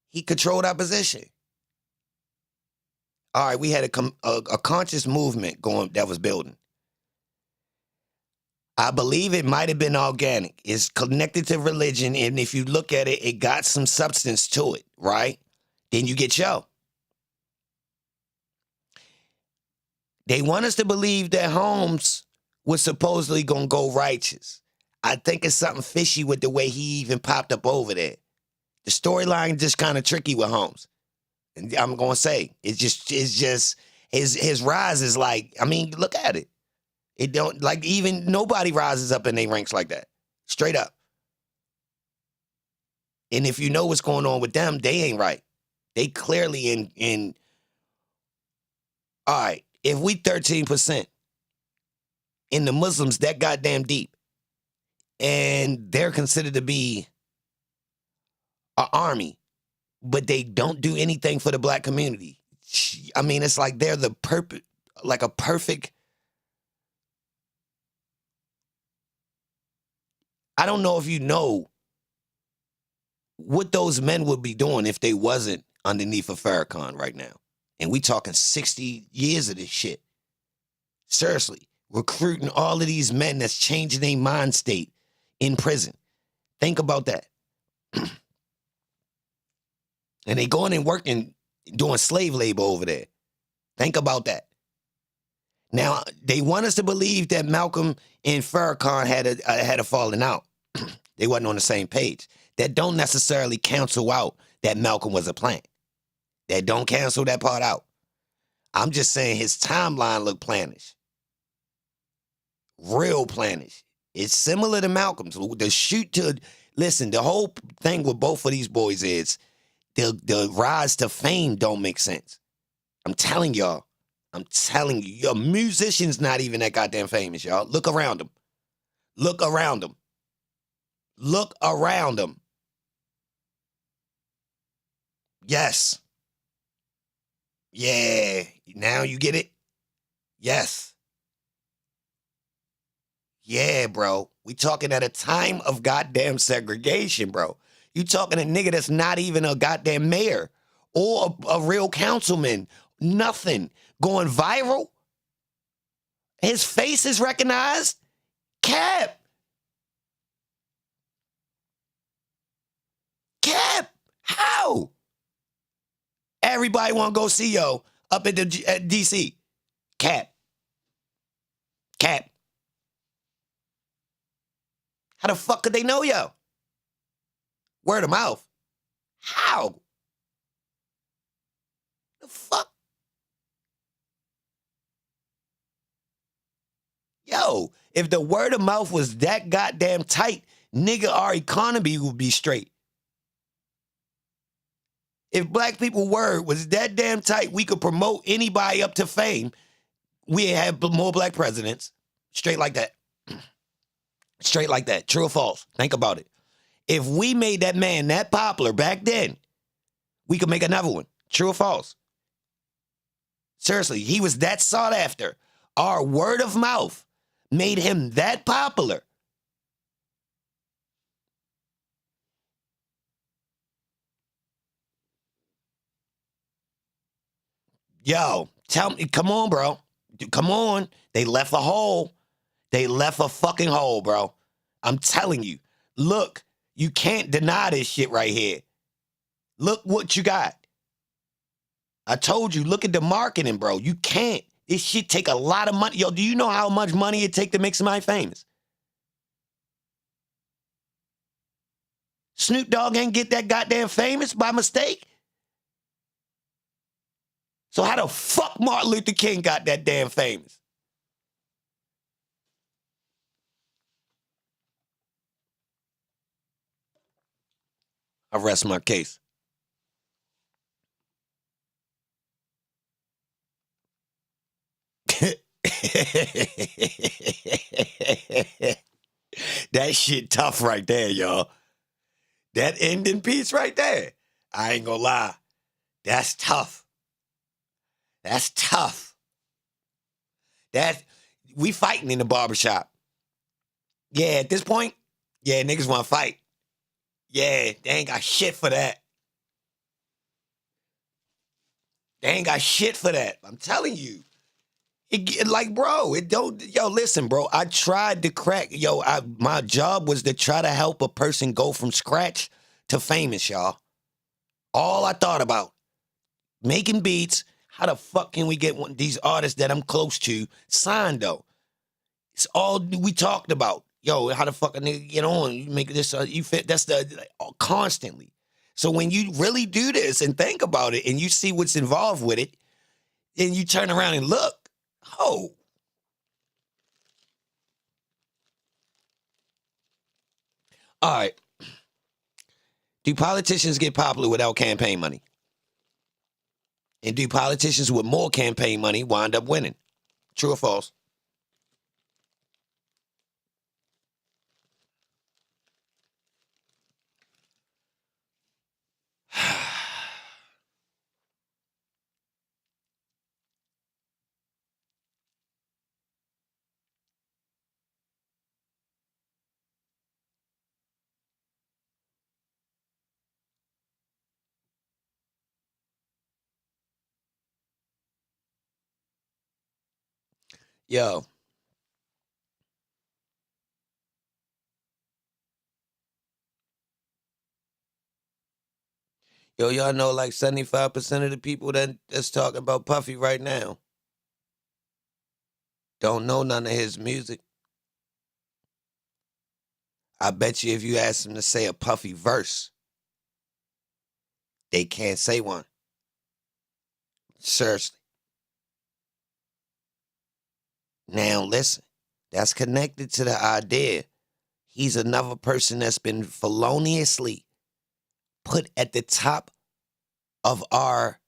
He controlled opposition. All right, we had a conscious movement going that was building. I believe it might have been organic. It's connected to religion, and if you look at it, it got some substance to it, right? Then you get yo. They want us to believe that Holmes was supposedly going to go righteous. I think it's something fishy with the way he even popped up over there. The storyline just kind of tricky with Holmes. And I'm going to say, it's just his rise is like, I mean, look at it. It don't, like, even nobody rises up in their ranks like that. Straight up. And if you know what's going on with them, they ain't right. They clearly in all right, if we 13% in the Muslims that goddamn deep, and they're considered to be an army, but they don't do anything for the black community. I mean, it's like they're a perfect. I don't know if you know what those men would be doing if they wasn't underneath a Farrakhan right now. And we talking 60 years of this shit. Seriously, recruiting all of these men that's changing their mind state in prison. Think about that. And they going and working, doing slave labor over there. Think about that. Now, they want us to believe that Malcolm and Farrakhan had a falling out. They wasn't on the same page. That don't necessarily cancel out that Malcolm was a plant. That don't cancel that part out. I'm just saying his timeline looked plannish. Real plannish. It's similar to Malcolm's. Listen, the whole thing with both of these boys is the rise to fame don't make sense. I'm telling y'all. Your musician's not even that goddamn famous, y'all. Look around him. Look around him. Look around him. Yes. Yeah. Now you get it? Yes. Yeah, bro. We talking at a time of goddamn segregation, bro. You talking a nigga that's not even a goddamn mayor or a real councilman. Nothing. Going viral? His face is recognized. Cap. Cap. How? Everybody want to go see yo up at DC. Cap. Cap. How the fuck could they know yo? Word of mouth. How? The fuck? Yo, if the word of mouth was that goddamn tight, nigga, our economy would be straight. If black people word was that damn tight, we could promote anybody up to fame. We have more black presidents. Straight like that. Straight like that. True or false? Think about it. If we made that man that popular back then, we could make another one. True or false? Seriously, he was that sought after. Our word of mouth made him that popular. Yo, tell me, come on, bro. Come on. They left a hole. They left a fucking hole, bro. I'm telling you. Look, you can't deny this shit right here. Look what you got. I told you, look at the marketing, bro. You can't. This shit take a lot of money. Yo, do you know how much money it take to make somebody famous? Snoop Dogg ain't get that goddamn famous by mistake. So how the fuck Martin Luther King got that damn famous? I rest my case. That shit tough right there, y'all. That ending piece right there. I ain't gonna lie. That's tough. That's tough. We fighting in the barbershop. Yeah, at this point, yeah, niggas want to fight. Yeah, they ain't got shit for that. They ain't got shit for that. I'm telling you. Yo, listen, bro. I tried to crack. My job was to try to help a person go from scratch to famous, y'all. All I thought about. Making beats. How the fuck can we get these artists that I'm close to signed, though? It's all we talked about. Yo, how the fuck a nigga get on? You make this, you fit, that's constantly. So when you really do this and think about it and you see what's involved with it, and you turn around and look, oh. All right. Do politicians get popular without campaign money? And do politicians with more campaign money wind up winning? True or false? Yo. Yo, y'all know like 75% of the people that's talking about Puffy right now don't know none of his music. I bet you if you ask them to say a Puffy verse, they can't say one. Seriously. Now listen, that's connected to the idea. He's another person that's been feloniously put at the top of our,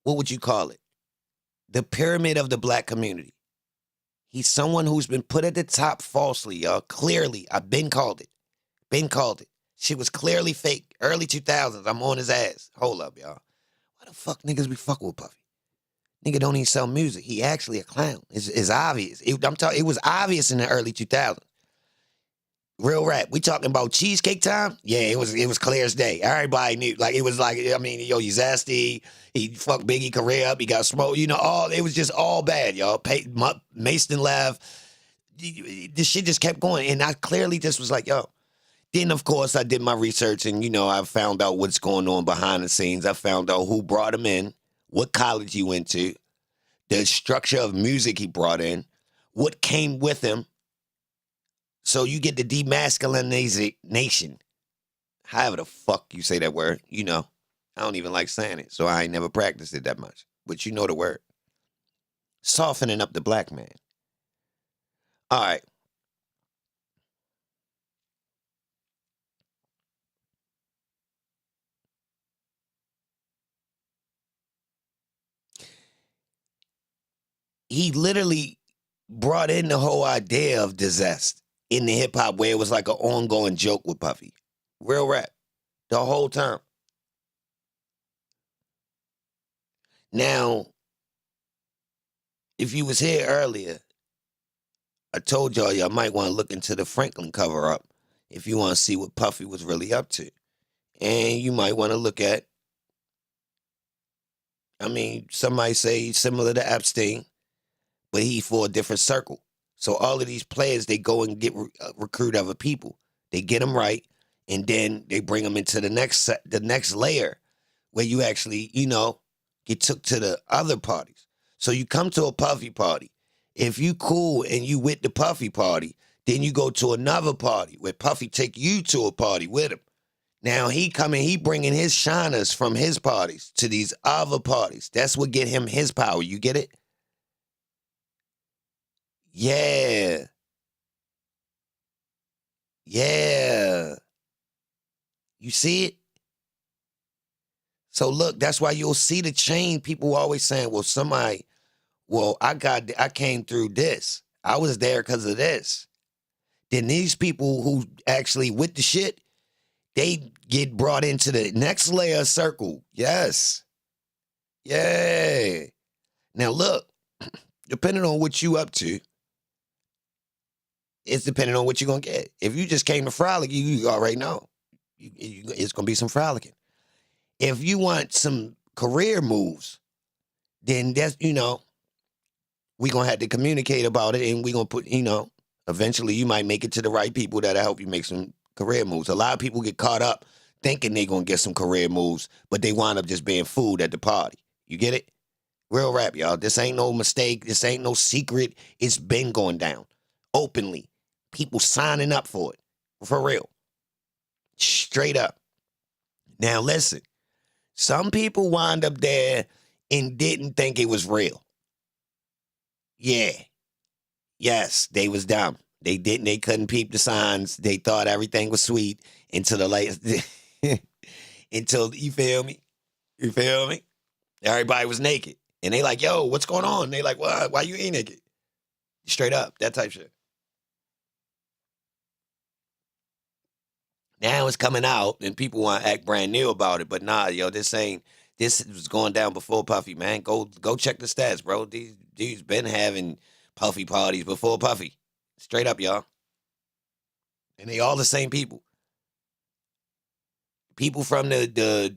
what would you call it? The pyramid of the black community. He's someone who's been put at the top falsely, y'all. Clearly, I've been called it. Been called it. She was clearly fake. Early 2000s, I'm on his ass. Hold up, y'all. Why the fuck niggas be fucking with Puffy? Nigga don't even sell music. He actually a clown. It's obvious. It was obvious in the early 2000s. Real rap. We talking about cheesecake time? Yeah, it was clear as day. Everybody knew. Like, it was like, I mean, yo, you zesty. He fucked Biggie career up. He got smoked. You know, it was just all bad, y'all. Mason left. This shit just kept going. And I clearly just was like, yo. Then, of course, I did my research and, you know, I found out what's going on behind the scenes. I found out who brought him in, what college he went to, the structure of music he brought in, what came with him. So you get the demasculinization. However the fuck you say that word, you know. I don't even like saying it, so I ain't never practiced it that much. But you know the word. Softening up the black man. All right. He literally brought in the whole idea of zest in the hip hop where it was like an ongoing joke with Puffy. Real rap. The whole time. Now, if you was here earlier, I told y'all might want to look into the Franklin cover-up if you want to see what Puffy was really up to. And you might want to look at, I mean, somebody say similar to Epstein, but he for a different circle. So all of these players, they go and get recruit other people. They get them right, and then they bring them into the next layer where you actually, you know, get took to the other parties. So you come to a Puffy party. If you cool and you with the Puffy party, then you go to another party where Puffy take you to a party with him. Now he bringing his shiners from his parties to these other parties. That's what get him his power. You get it? Yeah. Yeah. You see it? So look, that's why you'll see the chain. People always saying, I came through this. I was there because of this. Then these people who actually with the shit, they get brought into the next layer of circle. Yes. Yeah. Now look, depending on what you up to, it's depending on what you're going to get. If you just came to frolic, you already know. It's going to be some frolicking. If you want some career moves, then that's, you know, we're going to have to communicate about it, and we're going to put, you know, eventually you might make it to the right people that'll help you make some career moves. A lot of people get caught up thinking they're going to get some career moves, but they wind up just being food at the party. You get it? Real rap, y'all. This ain't no mistake. This ain't no secret. It's been going down openly. People signing up for it. For real. Straight up. Now, listen. Some people wind up there and didn't think it was real. Yeah. Yes, they was dumb. They couldn't peep the signs. They thought everything was sweet until the latest. Until, you feel me? You feel me? Everybody was naked. And they like, yo, what's going on? And they like, why you ain't naked? Straight up, that type shit. Now it's coming out and people want to act brand new about it. But nah, yo, this was going down before Puffy, man. Go check the stats, bro. These dudes been having Puffy parties before Puffy. Straight up, y'all. And they all the same people. People from the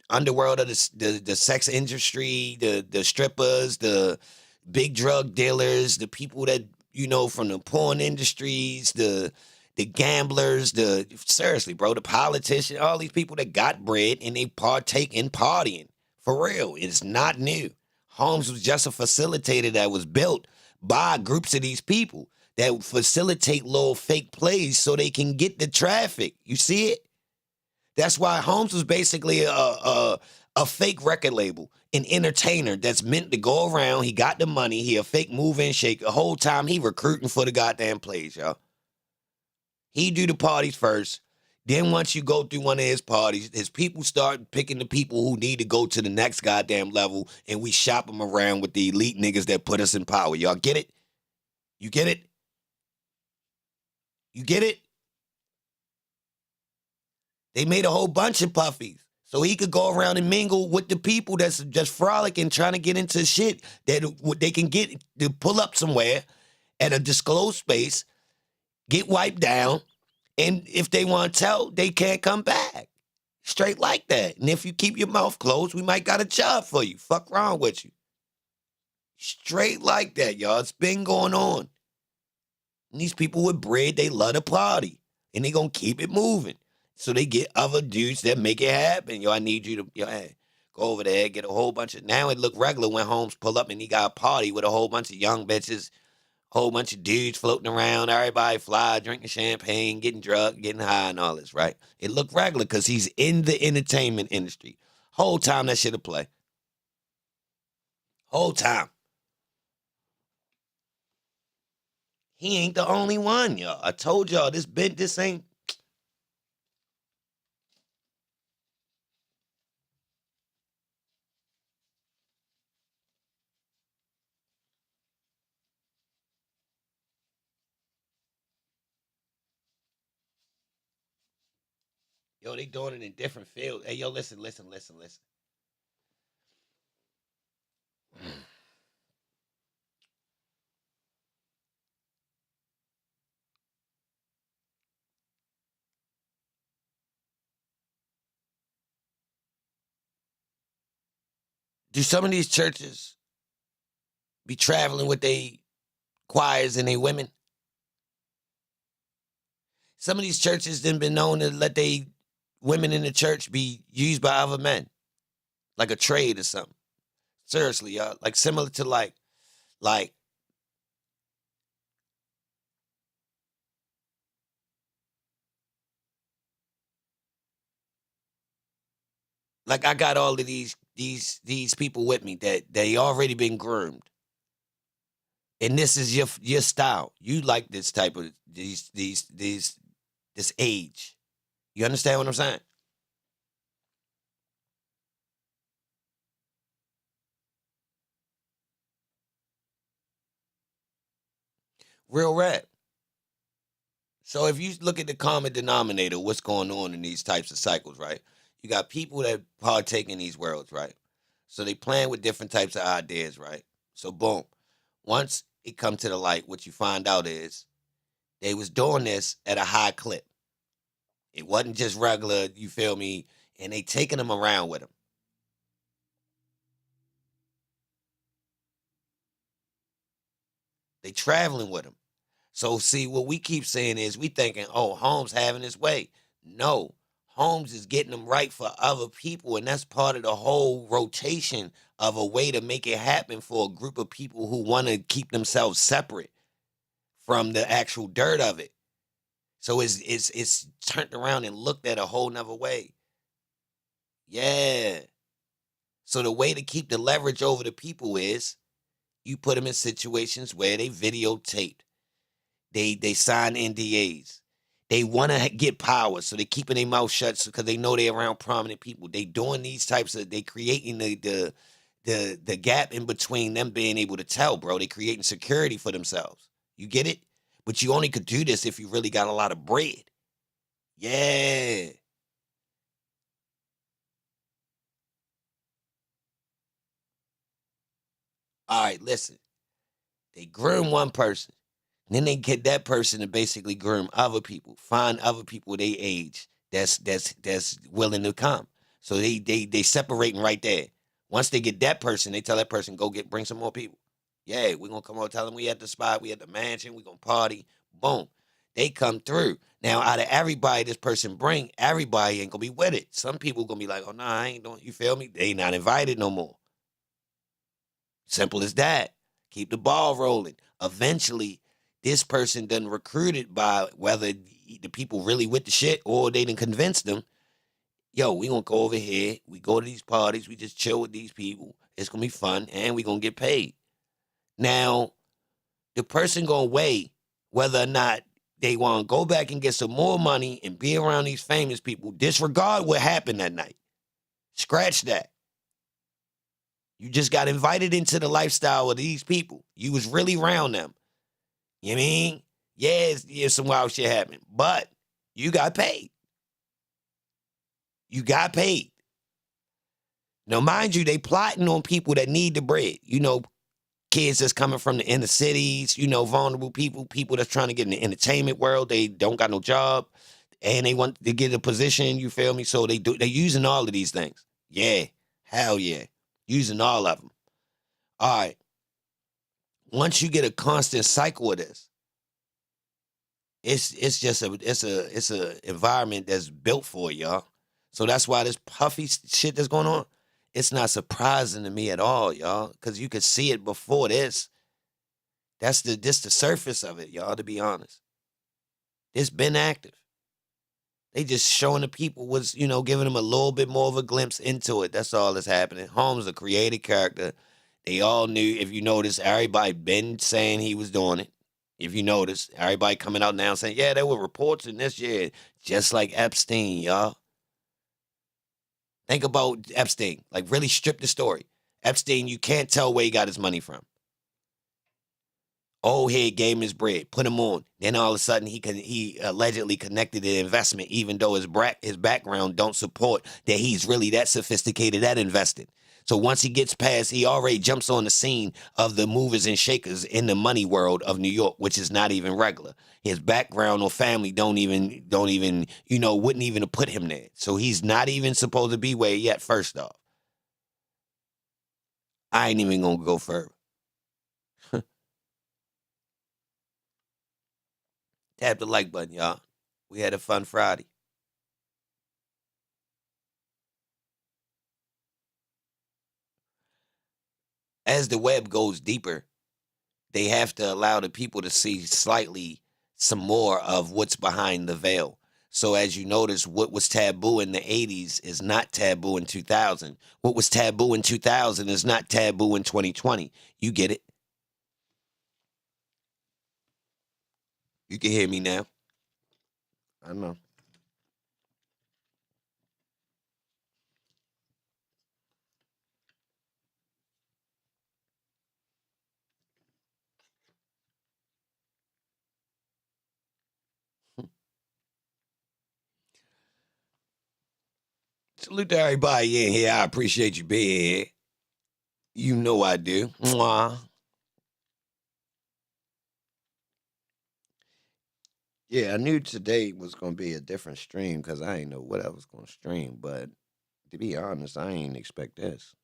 underworld of the sex industry, the strippers, the big drug dealers, the people that, you know, from the porn industries, the gamblers, seriously, bro, the politicians, all these people that got bread and they partake in partying. For real, it's not new. Holmes was just a facilitator that was built by groups of these people that facilitate little fake plays so they can get the traffic. You see it? That's why Holmes was basically a fake record label, an entertainer that's meant to go around. He got the money. He a fake move and shake. The whole time he recruiting for the goddamn plays, y'all. He do the parties first. Then once you go through one of his parties, his people start picking the people who need to go to the next goddamn level, and we shop them around with the elite niggas that put us in power. Y'all get it? You get it? You get it? They made a whole bunch of Puffies so he could go around and mingle with the people that's just frolicking, trying to get into shit that they can get to pull up somewhere at a disclosed space get wiped down, and if they want to tell, they can't come back. Straight like that. And if you keep your mouth closed, we might got a job for you. Fuck wrong with you. Straight like that, y'all. It's been going on. And these people with bread, they love to party. And they gonna keep it moving. So they get other dudes that make it happen. Yo, I need you to, hey, go over there, get a whole bunch of, now it look regular when Holmes pull up and he got a party with a whole bunch of young bitches, whole bunch of dudes floating around, everybody fly, drinking champagne, getting drunk, getting high and all this, right? It look regular because he's in the entertainment industry. Whole time that shit'll play. Whole time. He ain't the only one, y'all. I told y'all this ain't. Yo, they doing it in different fields. Hey, yo, listen. Do some of these churches be traveling with they choirs and they women? Some of these churches then been known to let they women in the church be used by other men, like a trade or something. Seriously, y'all, like similar to like I got all of these people with me that they already been groomed, and this is your style. You like this type of this age. You understand what I'm saying? Real rap. So if you look at the common denominator, what's going on in these types of cycles, right? You got people that partake in these worlds, right? So they playing with different types of ideas, right? So boom. Once it come to the light, what you find out is they was doing this at a high clip. It wasn't just regular, you feel me? And they taking them around with them. They traveling with them. So see, what we keep saying is we thinking, oh, Holmes having his way. No, Holmes is getting them right for other people, and that's part of the whole rotation of a way to make it happen for a group of people who want to keep themselves separate from the actual dirt of it. So it's turned around and looked at a whole nother way. Yeah. So the way to keep the leverage over the people is you put them in situations where they videotaped. They sign NDAs. They want to get power, so they keeping their mouth shut because they know they're around prominent people. They doing these types of, they creating the gap in between them being able to tell, bro. They creating security for themselves. You get it? But you only could do this if you really got a lot of bread. Yeah. All right, listen. They groom one person. And then they get that person to basically groom other people, find other people they age that's willing to come. So they separating right there. Once they get that person, they tell that person, bring some more people. Yeah, we're gonna come over, tell them we at the spot, we at the mansion, we gonna party. Boom. They come through. Now, out of everybody this person bring, everybody ain't gonna be with it. Some people gonna be like, oh no, I ain't doing, you feel me? They not invited no more. Simple as that. Keep the ball rolling. Eventually, this person done recruited by whether the people really with the shit or they done convinced them, yo, we gonna go over here, we go to these parties, we just chill with these people, it's gonna be fun, and we gonna get paid. Now, the person gonna weigh whether or not they wanna go back and get some more money and be around these famous people, disregard what happened that night. Scratch that. You just got invited into the lifestyle of these people. You was really around them. You know what I mean? Yeah, some wild shit happened, but you got paid. You got paid. Now, mind you, they plotting on people that need the bread. You know, kids that's coming from the inner cities, you know, vulnerable people, people that's trying to get in the entertainment world. They don't got no job and they want to get a position, you feel me? So they're using all of these things. Yeah, hell yeah. Using all of them. All right. Once you get a constant cycle of this, it's just a environment that's built for it, y'all. So that's why this Puffy shit that's going on, it's not surprising to me at all, y'all, because you could see it before this. This the surface of it, y'all, to be honest. It's been active. They just showing the people was, you know, giving them a little bit more of a glimpse into it. That's all that's happening. Holmes a creative character. They all knew, if you notice, everybody been saying he was doing it. If you notice, everybody coming out now saying, yeah, there were reports in this year, just like Epstein, y'all. Think about Epstein. Like, really strip the story. Epstein, you can't tell where he got his money from. Old head gave him his bread, put him on. Then all of a sudden, he allegedly connected the investment, even though his background don't support that he's really that sophisticated at investing. So once he gets past, he already jumps on the scene of the movers and shakers in the money world of New York, which is not even regular. His background or family don't even, you know, wouldn't even have put him there. So he's not even supposed to be where he at, first off. I ain't even gonna go further. Tap the like button, y'all. We had a fun Friday. As the web goes deeper, they have to allow the people to see slightly some more of what's behind the veil. So as you notice, what was taboo in the 80s is not taboo in 2000. What was taboo in 2000 is not taboo in 2020. You get it? You can hear me now. I know. Salute to everybody in here. I appreciate you being here. You know I do. Mwah. Yeah, I knew today was going to be a different stream because I didn't know what I was going to stream. But to be honest, I ain't expect this.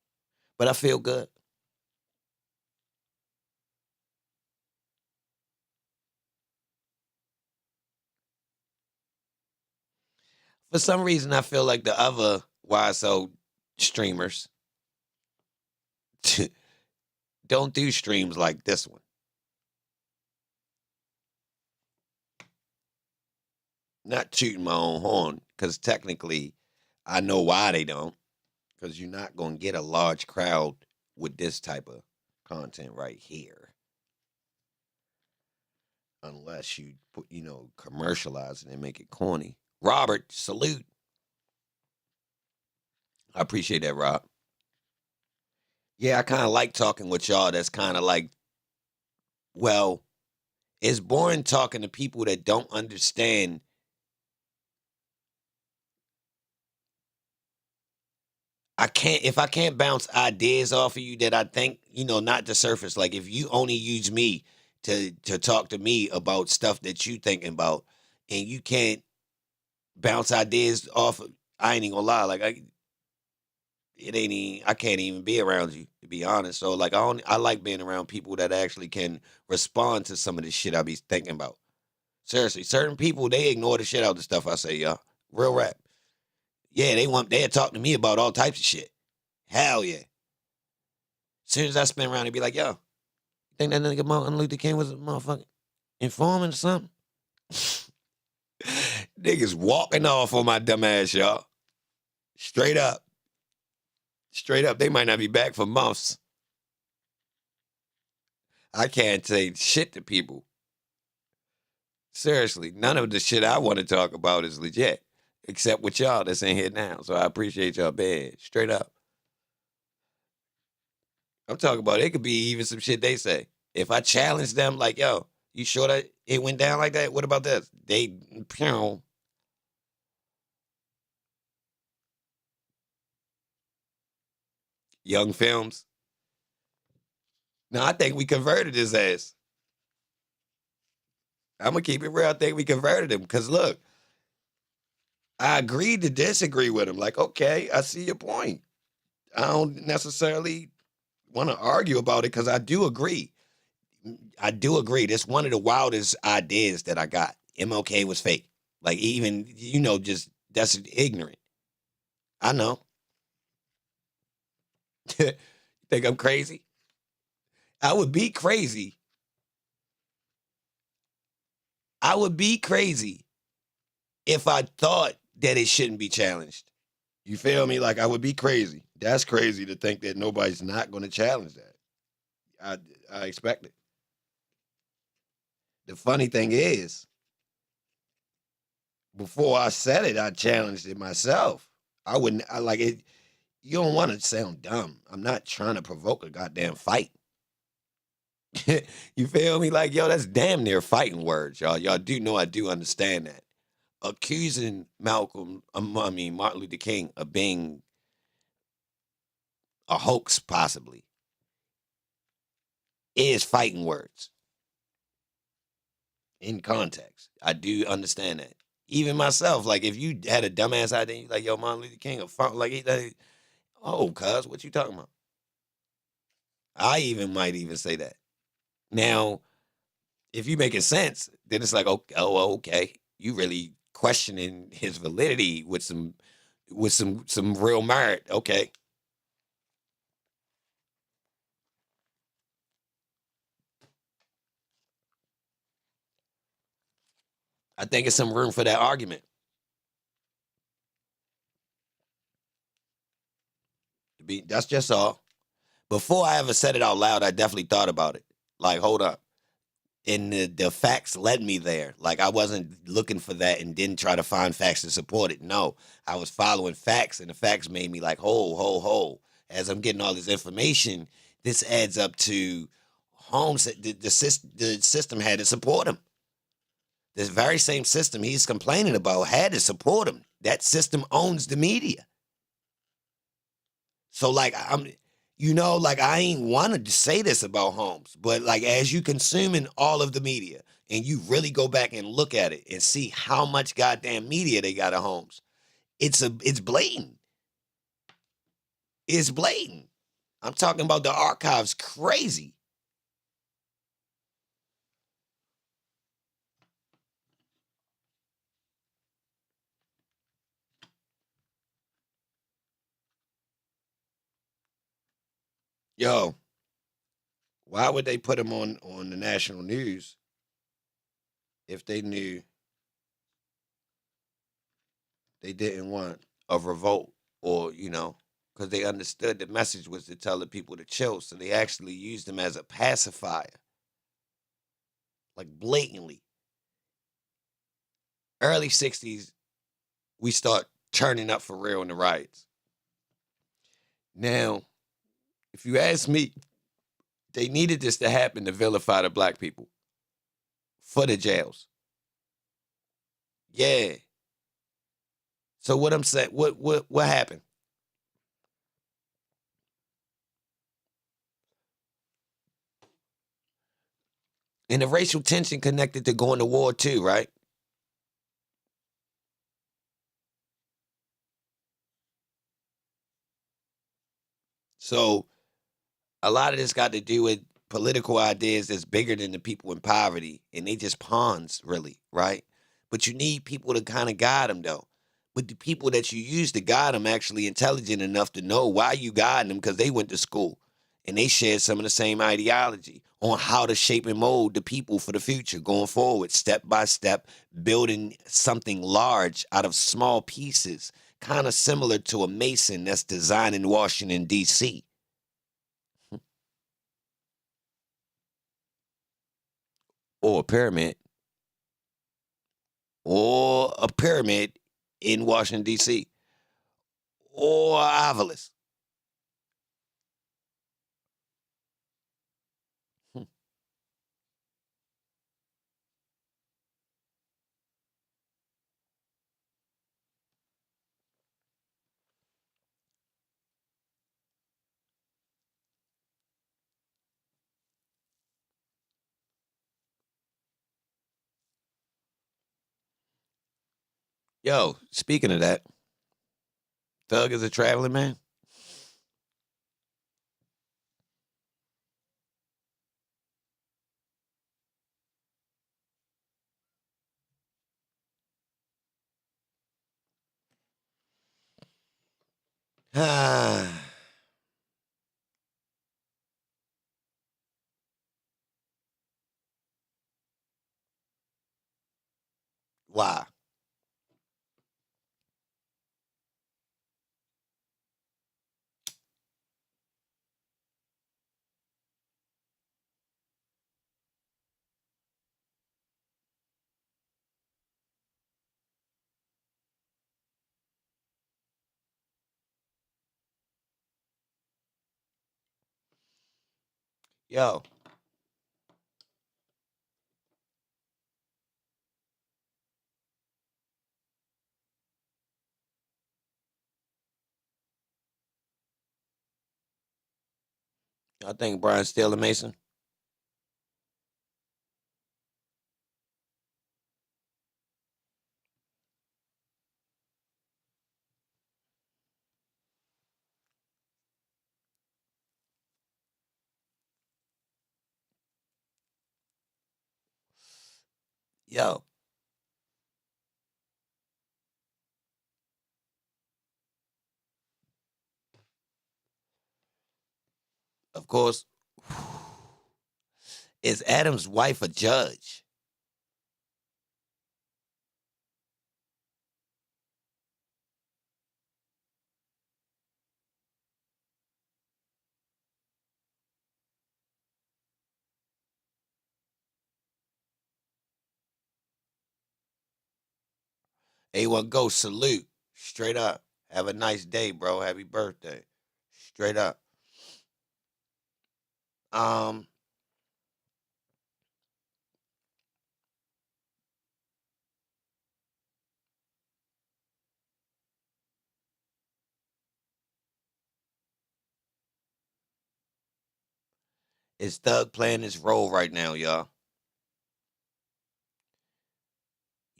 But I feel good. For some reason, I feel like the other YSO streamers don't do streams like this one. Not tooting my own horn, because technically I know why they don't. Because you're not going to get a large crowd with this type of content right here. Unless you put, you know, commercialize it and make it corny. Robert, salute. I appreciate that, Rob. Yeah, I kind of like talking with y'all. That's kind of like, well, it's boring talking to people that don't understand. If I can't bounce ideas off of you that I think, you know, not the surface. Like if you only use me to talk to me about stuff that you thinking about, and you can't bounce ideas off of, I ain't even gonna lie. Like I can't even be around you, to be honest. So like I like being around people that actually can respond to some of the shit I be thinking about. Seriously, certain people, they ignore the shit out of the stuff I say, y'all. Real rap. Yeah, they'll talk to me about all types of shit. Hell yeah. As soon as I spin around, they be like, yo, think that nigga Martin Luther King was a motherfucking informant or something? Niggas walking off on my dumb ass, y'all. Straight up. Straight up. They might not be back for months. I can't say shit to people. Seriously, none of the shit I want to talk about is legit, except with y'all that's in here now. So I appreciate y'all being here. Straight up. I'm talking about it could be even some shit they say. If I challenge them, like, yo, you sure that it went down like that? What about this? They, Young Films. No, I think we converted his ass. I'm gonna keep it real. I think we converted him because look, I agreed to disagree with him. Like, okay, I see your point. I don't necessarily want to argue about it because I do agree. I do agree. That's one of the wildest ideas that I got. MLK was fake. Like, even, just that's ignorant. I know. Think I'm crazy? I would be crazy. I would be crazy if I thought that it shouldn't be challenged. You feel me? Like, I would be crazy. That's crazy to think that nobody's not going to challenge that. I expect it. The funny thing is, before I said it, I challenged it myself. I like it. You don't want to sound dumb. I'm not trying to provoke a goddamn fight. You feel me? Like, yo, that's damn near fighting words, y'all. Y'all do know I do understand that. Accusing Martin Luther King of being a hoax, possibly, is fighting words. In context, I do understand that. Even myself, like, if you had a dumbass idea, you like, yo, Martin Luther King, oh, cuz, what you talking about? I might even say that. Now, if you making sense, then it's like, okay, you really questioning his validity with some real merit. Okay. I think it's some room for that argument. That's just all. Before I ever said it out loud, I definitely thought about it. Like, hold up. And the facts led me there. Like, I wasn't looking for that and didn't try to find facts to support it. No, I was following facts, and the facts made me like, ho. As I'm getting all this information, this adds up to homes that the system had to support him. This very same system he's complaining about had to support him. That system owns the media. So, like, I ain't wanted to say this about Holmes, but like, as you consuming all of the media and you really go back and look at it and see how much goddamn media they got at Holmes, it's blatant. It's blatant. I'm talking about the archives crazy. Yo, why would they put him on the national news if they knew they didn't want a revolt, or, because they understood the message was to tell the people to chill. So they actually used him as a pacifier, like, blatantly. Early 60s, we start turning up for real in the riots. Now, if you ask me, they needed this to happen to vilify the black people for the jails. Yeah. So what I'm saying, what happened? And the racial tension connected to going to war too, right? So a lot of this got to do with political ideas that's bigger than the people in poverty, and they just pawns, really, right? But you need people to kind of guide them, though. But the people that you use to guide them actually intelligent enough to know why you guiding them, because they went to school and they shared some of the same ideology on how to shape and mold the people for the future, going forward, step by step, building something large out of small pieces, kind of similar to a mason that's designed in Washington, D.C. Or a pyramid, or a pyramid in Washington, D.C., or an obelisk. Yo, speaking of that, Thug is a traveling man. Ah. Why? Yo, y'all think Brian's still a Mason? Yo, of course, is Adam's wife a judge? A1 go salute. Straight up. Have a nice day, bro. Happy birthday. Straight up. Um, is Thug playing his role right now, y'all?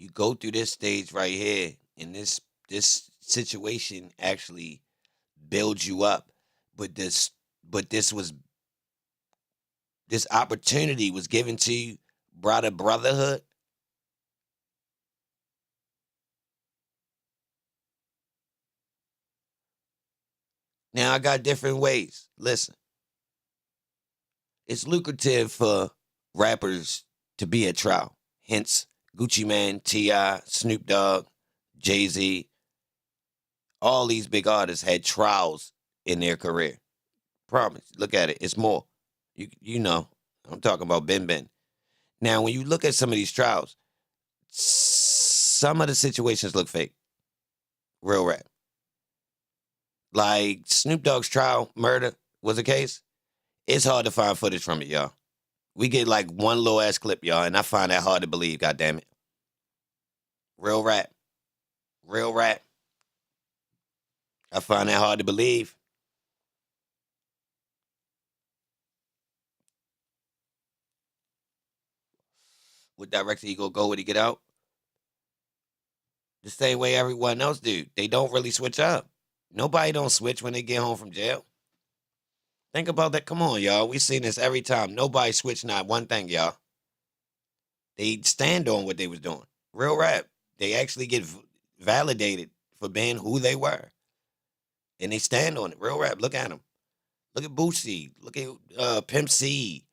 You go through this stage right here, and this situation actually builds you up. But this opportunity was given to you, brotherhood. Now I got different ways. Listen, it's lucrative for rappers to be at trial. Hence, Gucci Mane, T.I., Snoop Dogg, Jay-Z, all these big artists had trials in their career. Promise. Look at it. It's more. You know. I'm talking about Ben. Now, when you look at some of these trials, some of the situations look fake. Real rap. Like Snoop Dogg's trial, murder was a case. It's hard to find footage from it, y'all. We get like one little ass clip, y'all, and I find that hard to believe, goddammit. Real rap. Real rap. I find that hard to believe. What direction he gonna go when he get out? The same way everyone else do. They don't really switch up. Nobody don't switch when they get home from jail. Think about that. Come on, y'all. We seen this every time. Nobody switch not one thing, y'all. They stand on what they was doing. Real rap. They actually get validated for being who they were. And they stand on it. Real rap. Look at them. Look at Boosie. Look at Pimp C.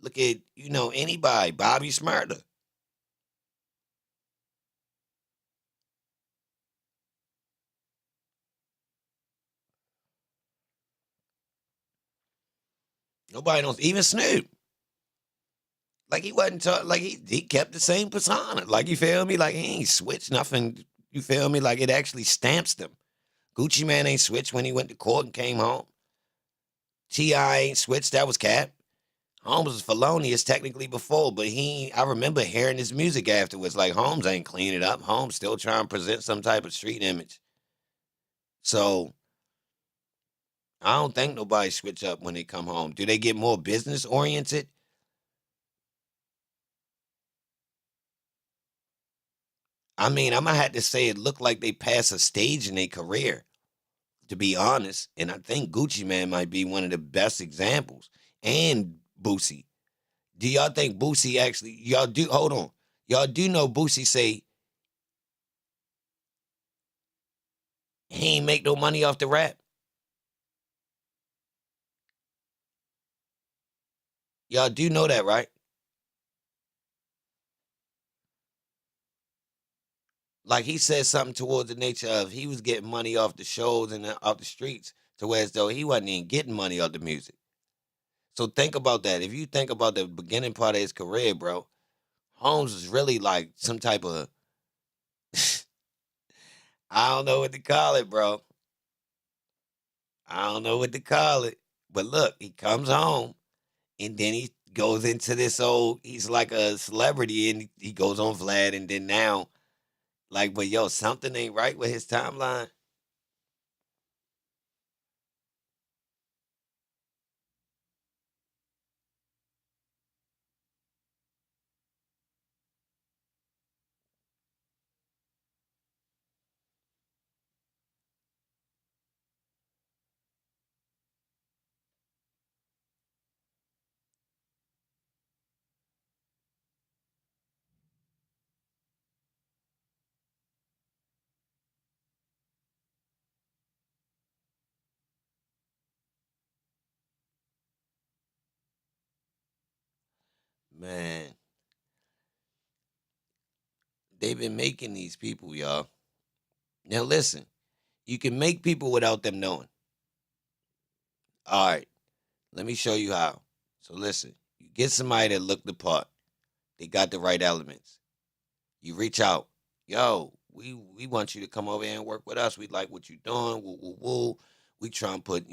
Look at, anybody. Bobby Smurda. Nobody knows. Even Snoop. Like he wasn't like he kept the same persona. Like, you feel me? Like he ain't switched nothing. You feel me? Like it actually stamps them. Gucci Mane ain't switched when he went to court and came home. T.I. ain't switched. That was Cap. Holmes was felonious technically before, but I remember hearing his music afterwards. Like, Holmes ain't clean it up. Holmes still trying to present some type of street image. So I don't think nobody switch up when they come home. Do they get more business oriented? I mean, I'm gonna have to say it looked like they passed a stage in their career, to be honest. And I think Gucci Man might be one of the best examples. And Boosie. Do y'all think Boosie actually, y'all do, hold on. Y'all do know Boosie say he ain't make no money off the rap? Y'all do know that, right? Like he said something towards the nature of he was getting money off the shows and off the streets to where as though he wasn't even getting money off the music. So think about that. If you think about the beginning part of his career, bro, Holmes was really like some type of, I don't know what to call it, bro. I don't know what to call it. But look, he comes home and then he goes into this old, he's like a celebrity and he goes on Vlad and then now, like, but yo, something ain't right with his timeline. Man, they've been making these people, y'all. Now listen, you can make people without them knowing. All right, let me show you how. So listen, you get somebody that look the part. They got the right elements. You reach out. Yo, we want you to come over here and work with us. We like what you're doing. Woo, woo, woo. We try and put,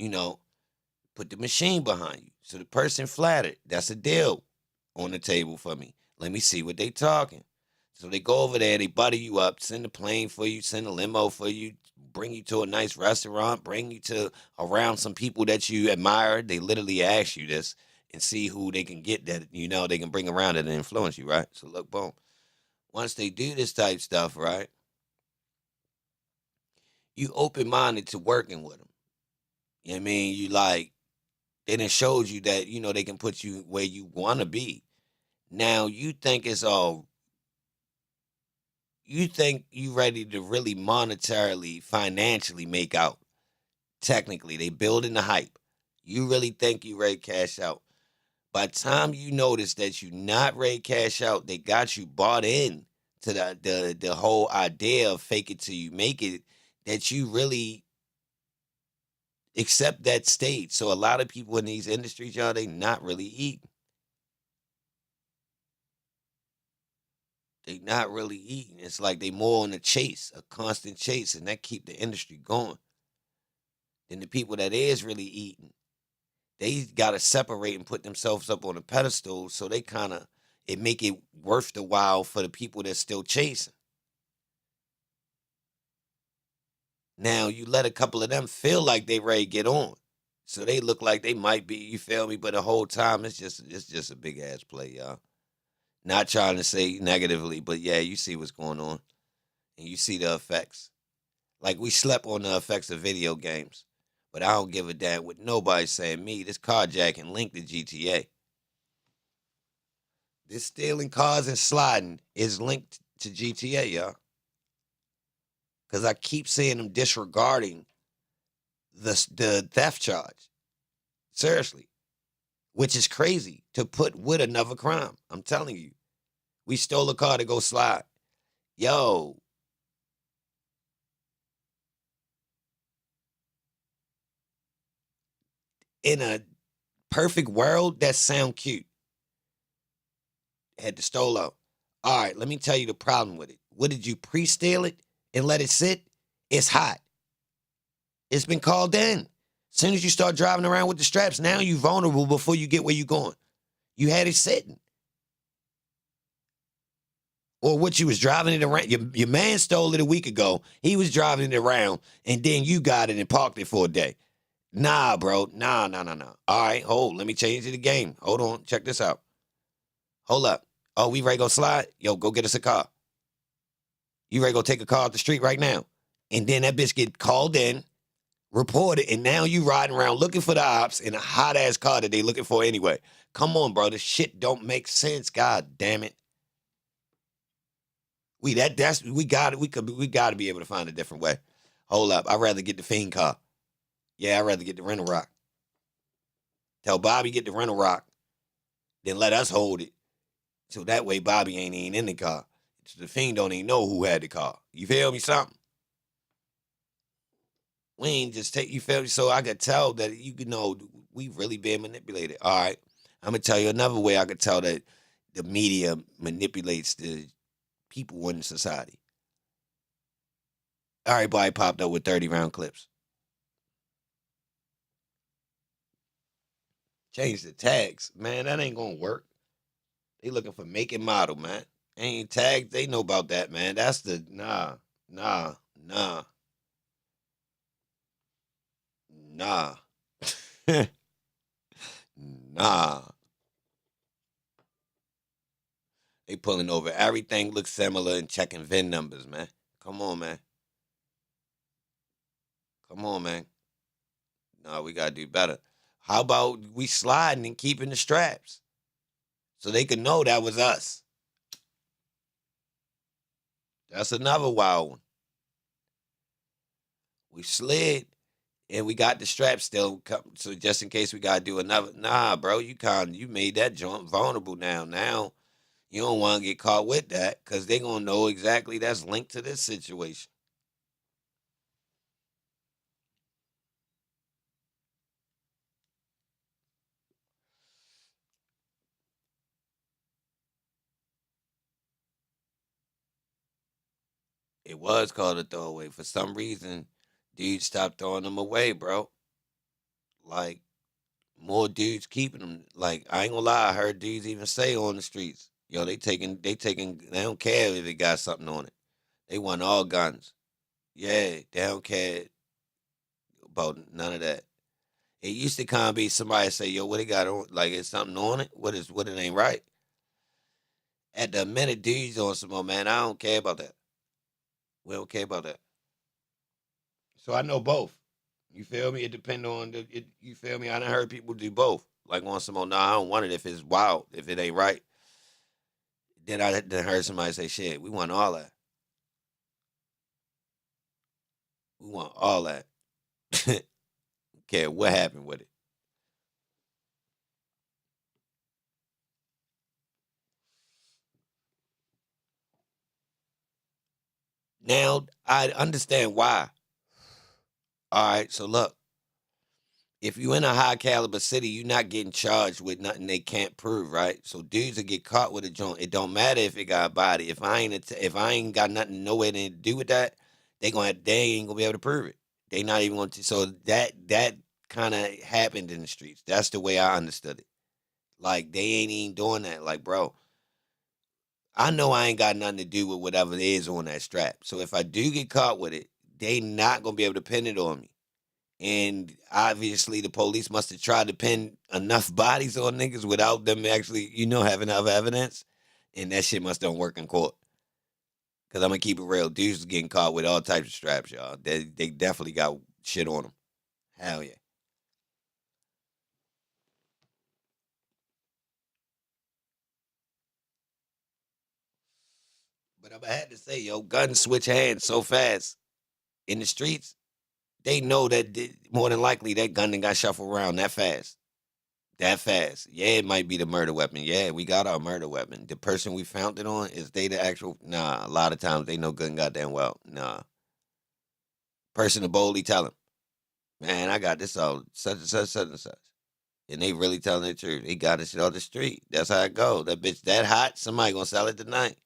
put the machine behind you. So the person flattered. That's a deal on the table for me. Let me see what they talking. So they go over there, they butter you up, send a plane for you, send a limo for you, bring you to a nice restaurant, bring you to around some people that you admire. They literally ask you this and see who they can get that, they can bring around it and influence you, right? So look, boom. Once they do this type stuff, right, you open-minded to working with them. You know what I mean? You like, they done showed you that, they can put you where you want to be. Now, you think you ready to really monetarily, financially make out. Technically, they building the hype. You really think you ready to cash out. By the time you notice that you not ready to cash out, they got you bought in to the whole idea of fake it till you make it, that you really accept that state. So a lot of people in these industries, y'all, they not really eating. They not really eating. It's like they more on a chase, a constant chase, and that keep the industry going. Then the people that is really eating, they got to separate and put themselves up on a pedestal so they kind of, it make it worth the while for the people that's still chasing. Now, you let a couple of them feel like they ready to get on. So they look like they might be, you feel me? But the whole time, it's just a big-ass play, y'all. Not trying to say negatively, but yeah, you see what's going on. And you see the effects. Like, we slept on the effects of video games. But I don't give a damn what nobody's saying. Me, this carjacking linked to GTA. This stealing cars and sliding is linked to GTA, y'all. Because I keep seeing them disregarding the theft charge. Seriously. Which is crazy to put with another crime. I'm telling you. We stole a car to go slide. Yo. In a perfect world, that sound cute. Had to stole out. All right, let me tell you the problem with it. What did you pre-steal it and let it sit? It's hot. It's been called in. As soon as you start driving around with the straps, now you vulnerable before you get where you going. You had it sitting. Or what, you was driving it around. Your man stole it a week ago. He was driving it around, and then you got it and parked it for a day. Nah, bro. Nah. All right, hold. Let me change the game. Hold on. Check this out. Hold up. Oh, we ready to go slide? Yo, go get us a car. You ready to go take a car off the street right now? And then that bitch get called in, reported, and now you riding around looking for the ops in a hot-ass car that they looking for anyway. Come on, bro. This shit don't make sense. God damn it. We gotta be able to find a different way. Hold up. I'd rather get the Fiend car. Yeah, I'd rather get the rental rock. Tell Bobby get the rental rock. Then let us hold it. So that way Bobby ain't even in the car. So the Fiend don't even know who had the car. You feel me? Something. We ain't just take, you feel me? So I could tell that, you know, we really being manipulated. All right. I'm going to tell you another way I could tell that the media manipulates the people in society. Everybody popped up with 30-round clips. Change the tags. Man, that ain't going to work. They looking for make and model, man. Ain't tagged. They know about that, man. That's the, nah. Nah. They pulling over. Everything looks similar and checking VIN numbers, man. Come on, man. No, we got to do better. How about we sliding and keeping the straps so they can know that was us? That's another wild one. We slid and we got the straps still, so just in case we got to do another. Nah, bro, you made that joint vulnerable now. Now you don't want to get caught with that because they going to know exactly that's linked to this situation. It was called a throwaway. For some reason, dudes stopped throwing them away, bro. Like, more dudes keeping them. Like, I ain't gonna lie, I heard dudes even say on the streets, yo, they don't care if they got something on it. They want all guns. Yeah, they don't care about none of that. It used to kind of be somebody say, yo, what they got on? Like, is something on it? What it ain't right? At the minute dudes on some more, man, I don't care about that. We don't care about that. So I know both. You feel me? It depends on you feel me? I done heard people do both. Like on some more, I don't want it if it's wild, if it ain't right. Then I done heard somebody say, shit, we want all that. We want all that. Care what happened with it. Now, I understand why. All right, so look. If you in a high caliber city, you're not getting charged with nothing they can't prove, right? So dudes will get caught with a joint. It don't matter if it got a body. If I ain't got nothing, nowhere to do with that, they ain't gonna be able to prove it. They not even going to. So that kind of happened in the streets. That's the way I understood it. Like they ain't even doing that. Like, bro, I know I ain't got nothing to do with whatever it is on that strap. So if I do get caught with it, they not gonna be able to pin it on me. And obviously the police must have tried to pin enough bodies on niggas without them actually, having enough evidence. And that shit must don't work in court. Because I'm going to keep it real. Dudes getting caught with all types of straps, y'all. They definitely got shit on them. Hell yeah. But I had to say, yo, guns switch hands so fast in the streets. They know that more than likely that gun done got shuffled around that fast. That fast. Yeah, it might be the murder weapon. Yeah, we got our murder weapon. The person we found it on, is they the actual? Nah, a lot of times they know good and goddamn well. Nah. Person to boldly tell him, man, I got this all such and such, such and such. And they really telling the truth. They got this shit on the street. That's how it go. That bitch that hot, somebody gonna sell it tonight.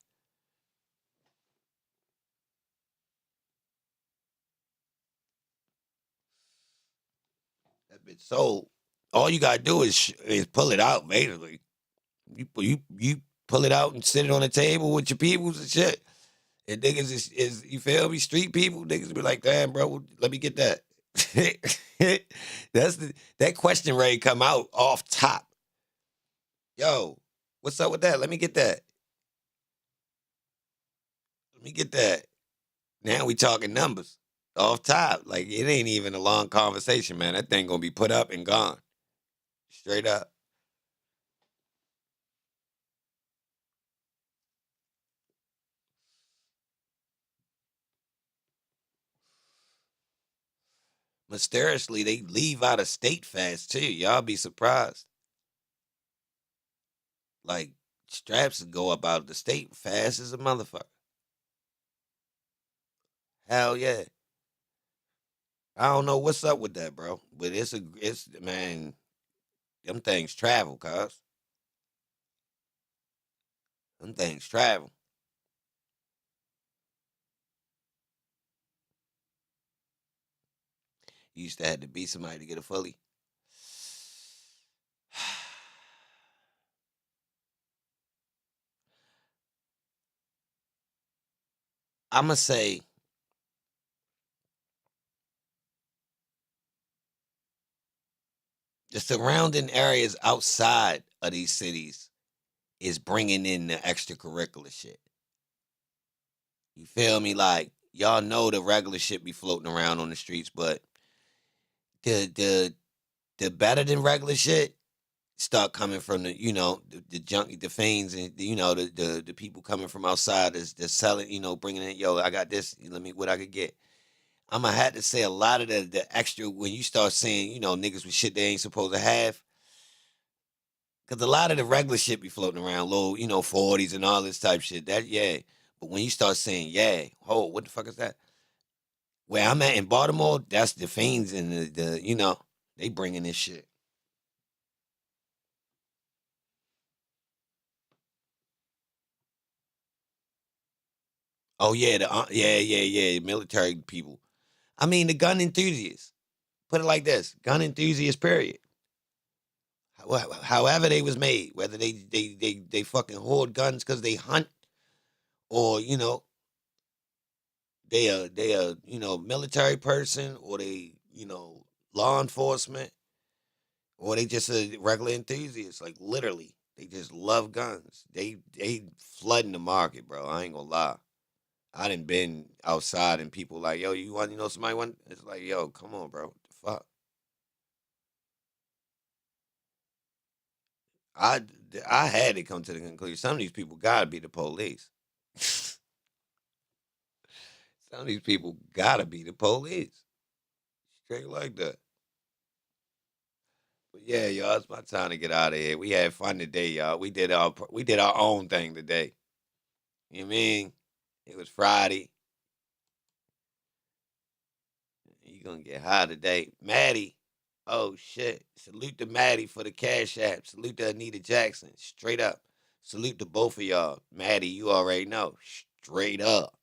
That bitch sold. All you gotta do is pull it out, basically. You pull it out and sit it on the table with your peoples and shit. And niggas is you feel me? Street people, niggas be like, damn, bro, let me get that. That question ready to come out off top. Yo, what's up with that? Let me get that. Let me get that. Now we talking numbers off top. Like it ain't even a long conversation, man. That thing gonna be put up and gone. Straight up. Mysteriously, they leave out of state fast too. Y'all be surprised. Like straps would go up out of the state fast as a motherfucker. Hell yeah. I don't know what's up with that, bro. But it's man, them things travel, cuz. Them things travel. You used to have to beat somebody to get a fully. I'ma say the surrounding areas outside of these cities is bringing in the extracurricular shit. You feel me? Like y'all know the regular shit be floating around on the streets, but the better than regular shit start coming from the junkie, the fiends, and the people coming from outside that's selling, bringing in, yo, I got this, let me what I could get. I'm gonna have to say a lot of the extra when you start seeing, niggas with shit they ain't supposed to have. Cause a lot of the regular shit be floating around, low, 40s and all this type shit. That yeah. But when you start saying, yeah, hold, what the fuck is that? Where I'm at in Baltimore, that's the fiends and they bringing this shit. Oh yeah, yeah, military people. I mean, the gun enthusiasts. Put it like this: gun enthusiasts. Period. However they was made, whether they fucking hoard guns because they hunt, or they are military person, or they law enforcement, or they just a regular enthusiast. Like literally, they just love guns. They flooding the market, bro. I ain't gonna lie. I done been outside and people like, yo, you want, somebody want? It's like, yo, come on, bro. What the fuck? I I had to come to the conclusion. Some of these people gotta be the police. Some of these people gotta be the police. Straight like that. But yeah, y'all, it's my time to get out of here. We had fun today, y'all. We did our own thing today. You know what I mean? It was Friday. You gonna get high today. Maddie. Oh shit. Salute to Maddie for the cash app. Salute to Anita Jackson. Straight up. Salute to both of y'all. Maddie, you already know. Straight up.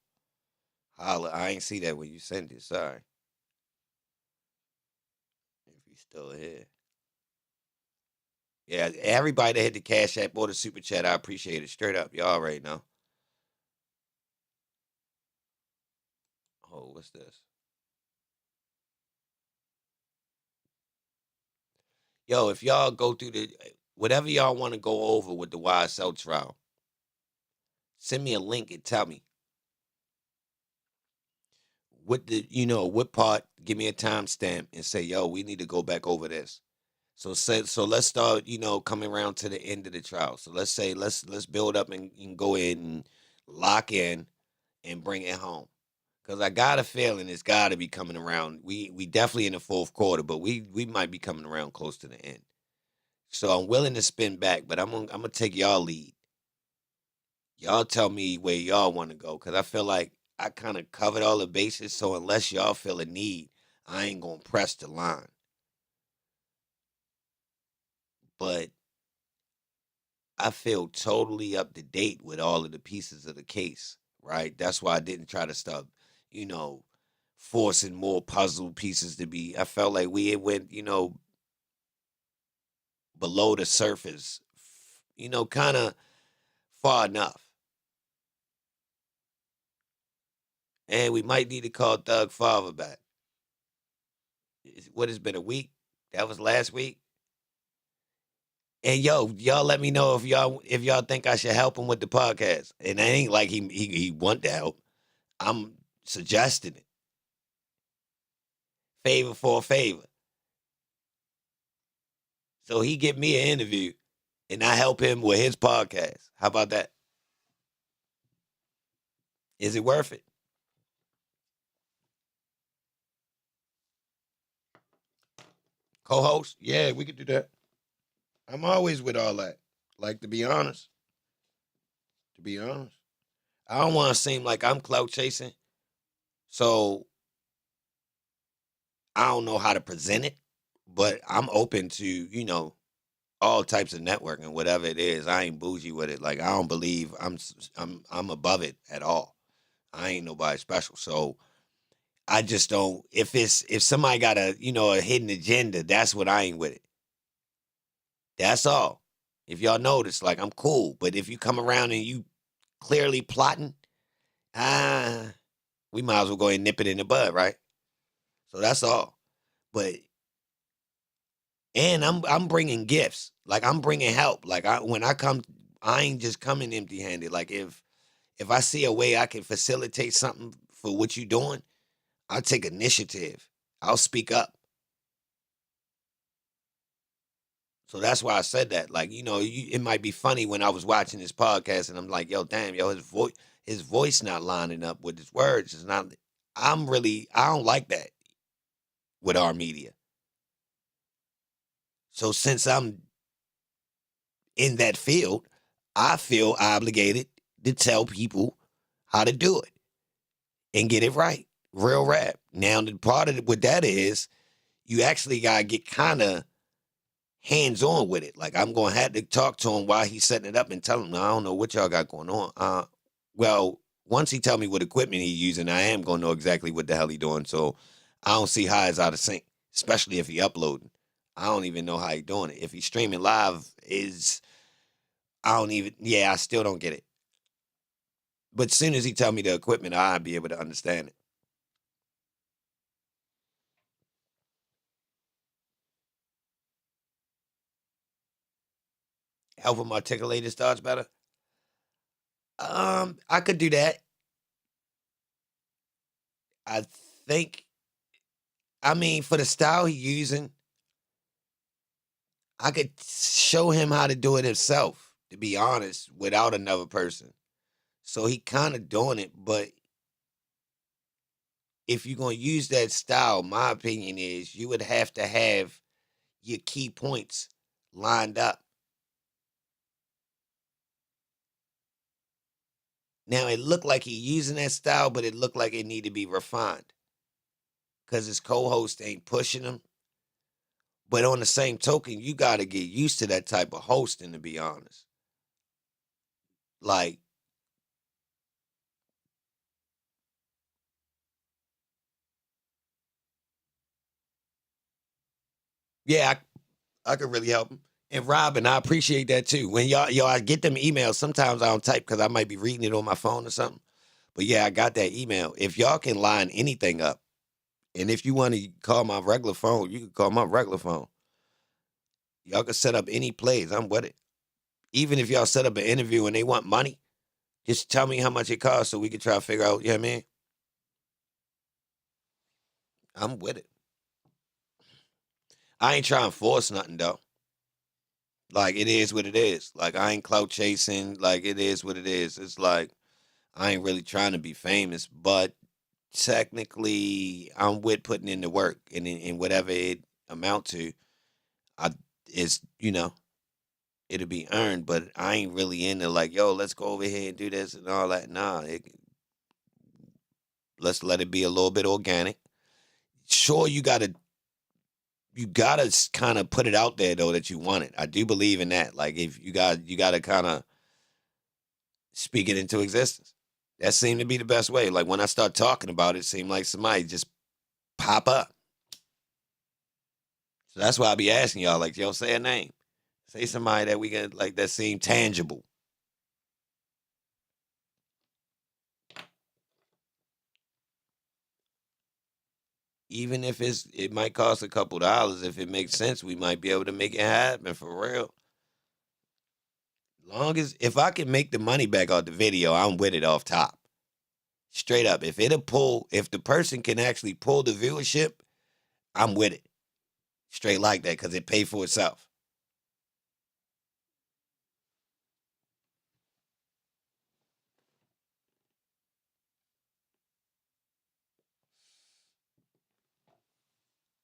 Holla. I ain't see that when you sent it. Sorry. If you still here. Yeah, everybody that hit the cash app or the super chat, I appreciate it. Straight up. Y'all already know. Oh, what's this? Yo, if y'all go through whatever y'all want to go over with the YSL trial, send me a link and tell me what part. Give me a timestamp and say, yo, we need to go back over this. So let's start, coming around to the end of the trial. So let's say let's build up and go in and lock in and bring it home. Cause I got a feeling it's got to be coming around. We definitely in the fourth quarter, but we might be coming around close to the end. So I'm willing to spin back, but I'm gonna take y'all lead. Y'all tell me where y'all want to go, cause I feel like I kind of covered all the bases. So unless y'all feel a need, I ain't gonna press the line. But I feel totally up to date with all of the pieces of the case, right? That's why I didn't try to start, forcing more puzzle pieces to be. I felt like we went, below the surface, kind of far enough. And we might need to call Thug Father back. What has been a week? That was last week. And yo, y'all let me know if y'all think I should help him with the podcast. And it ain't like he want to help. I'm suggesting it. Favor for a favor. So he get me an interview and I help him with his podcast. How about that? Is it worth it? Co-host? Yeah, we could do that. I'm always with all that. Like, to be honest, I don't want to seem like I'm clout chasing. So I don't know how to present it, but I'm open to, you know, all types of networking, whatever it is. I ain't bougie with it. Like, I don't believe I'm above it at all. I ain't nobody special. So I just don't, if somebody got a, you know, a hidden agenda, that's what I ain't with it. That's all. If y'all notice, like, I'm cool. But if you come around and you clearly plotting, we might as well go ahead and nip it in the bud, right? So that's all. But, and I'm bringing gifts. Like, I'm bringing help. Like, when I come, I ain't just coming empty-handed. Like, if I see a way I can facilitate something for what you're doing, I'll take initiative. I'll speak up. So that's why I said that. Like, you know, it might be funny when I was watching this podcast and I'm like, yo, damn, yo, his voice not lining up with his words. It's not. I don't like that with our media. So since I'm in that field, I feel obligated to tell people how to do it and get it right. Real rap. Now, the part of what that is, you actually got to get kind of hands-on with it. Like, I'm going to have to talk to him while he's setting it up and tell him, I don't know what y'all got going on. Well, once he tell me what equipment he's using, I am going to know exactly what the hell he doing. So I don't see how it's out of sync, especially if he uploading. I don't even know how he doing it. If he's streaming live, I still don't get it. But as soon as he tell me the equipment, I'll be able to understand it. Help him articulate his thoughts better. I could do that. I think, for the style he's using, I could show him how to do it himself, to be honest, without another person. So he kind of doing it, but if you're going to use that style, my opinion is you would have to have your key points lined up. Now, it looked like he's using that style, but it looked like it need to be refined because his co-host ain't pushing him. But on the same token, you got to get used to that type of hosting, to be honest. Like, yeah, I could really help him. And Robin, I appreciate that too. When I get them emails, sometimes I don't type because I might be reading it on my phone or something. But yeah, I got that email. If y'all can line anything up, and if you want to call my regular phone, you can call my regular phone. Y'all can set up any plays. I'm with it. Even if y'all set up an interview and they want money, just tell me how much it costs so we can try to figure out, you know what I mean? I'm with it. I ain't trying to force nothing, though. Like, it is what it is. Like, I ain't clout chasing. Like, it is what it is. It's like, I ain't really trying to be famous, but technically, I'm with putting in the work. And in whatever it amount to, it'll be earned. But I ain't really into like, yo, let's go over here and do this and all that. Nah, let's let it be a little bit organic. Sure, you gotta kind of put it out there though that you want it. I do believe in that. Like, if you gotta kind of speak it into existence. That seemed to be the best way. Like, when I start talking about it, it seemed like somebody just pop up. So that's why I be asking y'all, like, yo, say a name. Say somebody that we can, like, that seem tangible. Even if it might cost a couple dollars, if it makes sense, we might be able to make it happen for real. Long as, if I can make the money back off the video, I'm with it off top. Straight up. If the person can actually pull the viewership, I'm with it. Straight like that, because it pay for itself.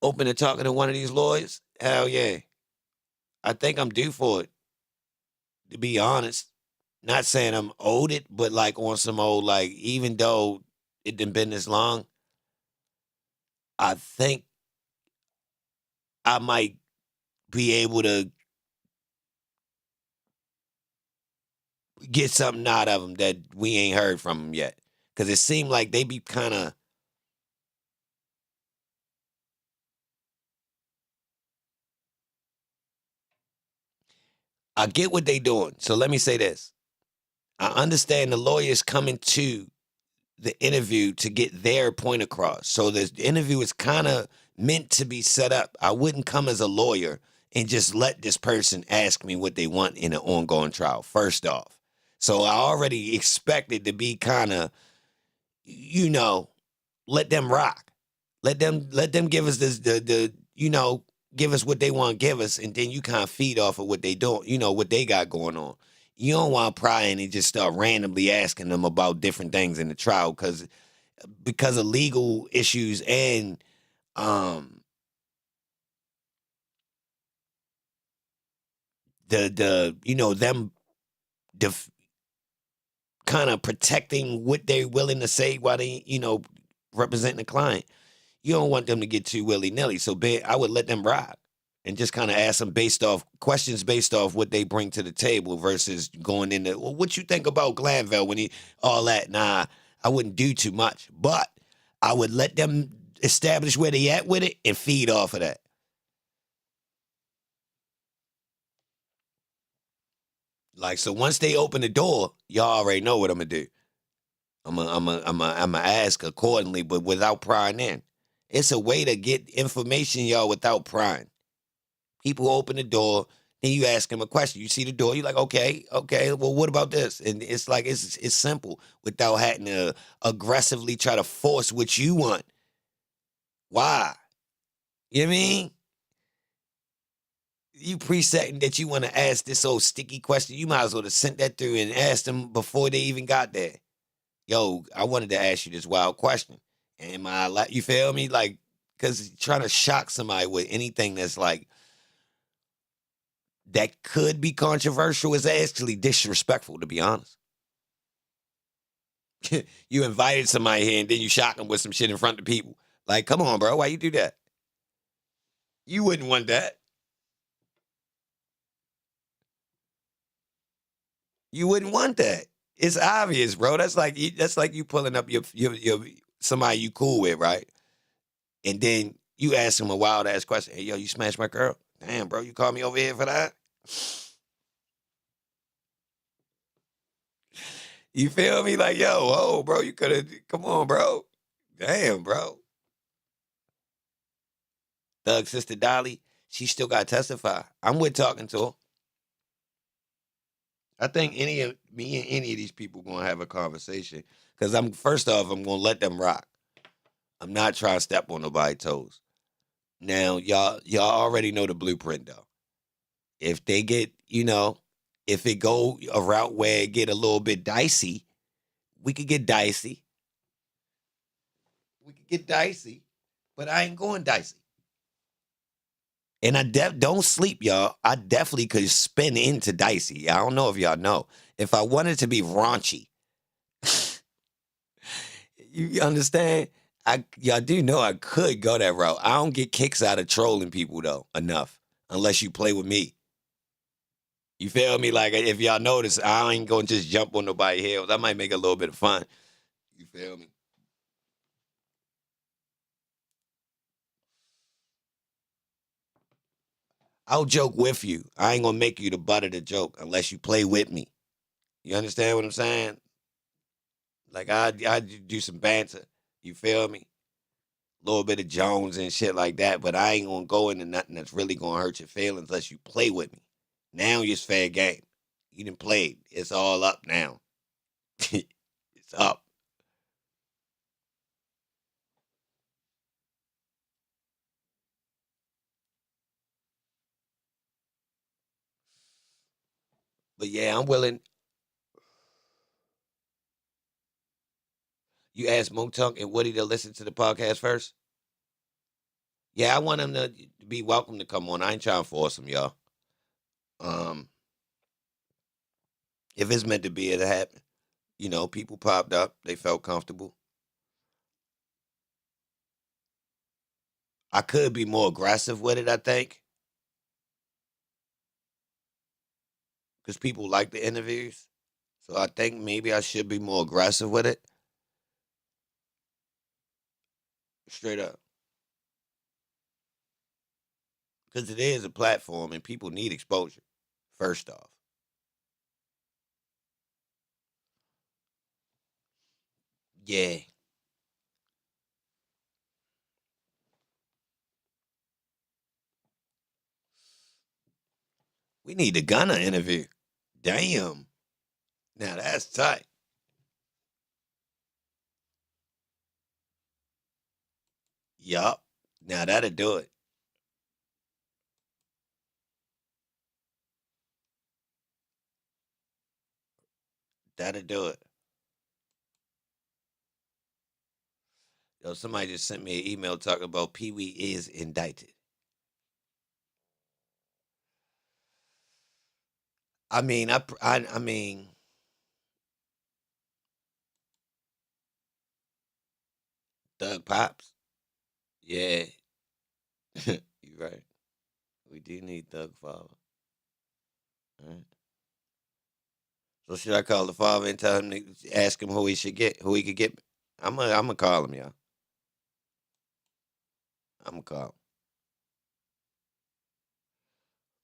Open to talking to one of these lawyers? Hell yeah. I think I'm due for it, to be honest. Not saying I'm owed it, but like on some old, like, even though it done been this long, I think I might be able to get something out of them that we ain't heard from them yet. Because it seemed like they be kind of, I get what they doing. So let me say this. I understand the lawyers coming to the interview to get their point across. So the interview is kind of meant to be set up. I wouldn't come as a lawyer and just let this person ask me what they want in an ongoing trial, first off. So I already expected to be kind of, let them rock. Let them give us this, give us what they want to give us, and then you kind of feed off of what they do, what they got going on. You don't want to pry in and just start randomly asking them about different things in the trial because of legal issues and them kind of protecting what they're willing to say while they representing the client. You don't want them to get too willy-nilly. So I would let them rock and just kind of ask them questions based off what they bring to the table versus going into, well, what you think about Glanville when all that? Nah, I wouldn't do too much. But I would let them establish where they at with it and feed off of that. Like, so once they open the door, y'all already know what I'm going to do. I'm gonna ask accordingly, but without prying in. It's a way to get information, y'all, without prying. People open the door, then you ask them a question. You see the door, you're like, okay, well, what about this? And it's like, it's simple without having to aggressively try to force what you want. Why? You know what I mean? You presetting that you want to ask this old sticky question, you might as well have sent that through and asked them before they even got there. Yo, I wanted to ask you this wild question. Am I like, you feel me? Like, because trying to shock somebody with anything that's like, that could be controversial is actually disrespectful, to be honest. You invited somebody here and then you shock them with some shit in front of people. Like, come on, bro, why you do that? You wouldn't want that. You wouldn't want that. It's obvious, bro. That's like you pulling up your somebody you cool with, right? And then you ask him a wild ass question. Hey, yo, you smashed my girl? Damn, bro, you called me over here for that? You feel me? Like, yo, whoa, bro, you could have, come on, bro. Damn, bro. Thug sister Dolly, she still got to testify. I'm with talking to her. I think me and any of these people gonna have a conversation. Because first off, I'm gonna let them rock. I'm not trying to step on nobody's toes. Now, y'all already know the blueprint though. If they get, if it go a route where it get a little bit dicey, we could get dicey. But I ain't going dicey. And I don't sleep, y'all. I definitely could spin into dicey. I don't know if y'all know. If I wanted to be raunchy, you understand? Y'all do know I could go that route. I don't get kicks out of trolling people though enough, unless you play with me. You feel me? Like, if y'all notice, I ain't gonna just jump on nobody's heels. I might make a little bit of fun. You feel me? I'll joke with you. I ain't gonna make you the butt of the joke unless you play with me. You understand what I'm saying? Like, I do some banter. You feel me? A little bit of Jones and shit like that, but I ain't gonna go into nothing that's really gonna hurt your feelings unless you play with me. Now it's fair game. You done played. It's all up now. It's up. But yeah, I'm willing. You asked Motunk and Woody to listen to the podcast first? Yeah, I want them to be welcome to come on. I ain't trying to force them, y'all. If it's meant to be, it'll happen. You know, people popped up. They felt comfortable. I could be more aggressive with it, I think. Because people like the interviews. So I think maybe I should be more aggressive with it. Straight up. Because it is a platform and people need exposure, first off. Yeah. We need the Gunna interview. Damn. Now that's tight. Yup. Now that'll do it. That'll do it. Yo, somebody just sent me an email talking about Pee Wee is indicted. I mean, I mean, Thug Pops. Yeah. You right. We do need Thug Father. All right. So should I call the father and tell him to ask him who he could get? I'm gonna call him, y'all. I'm gonna call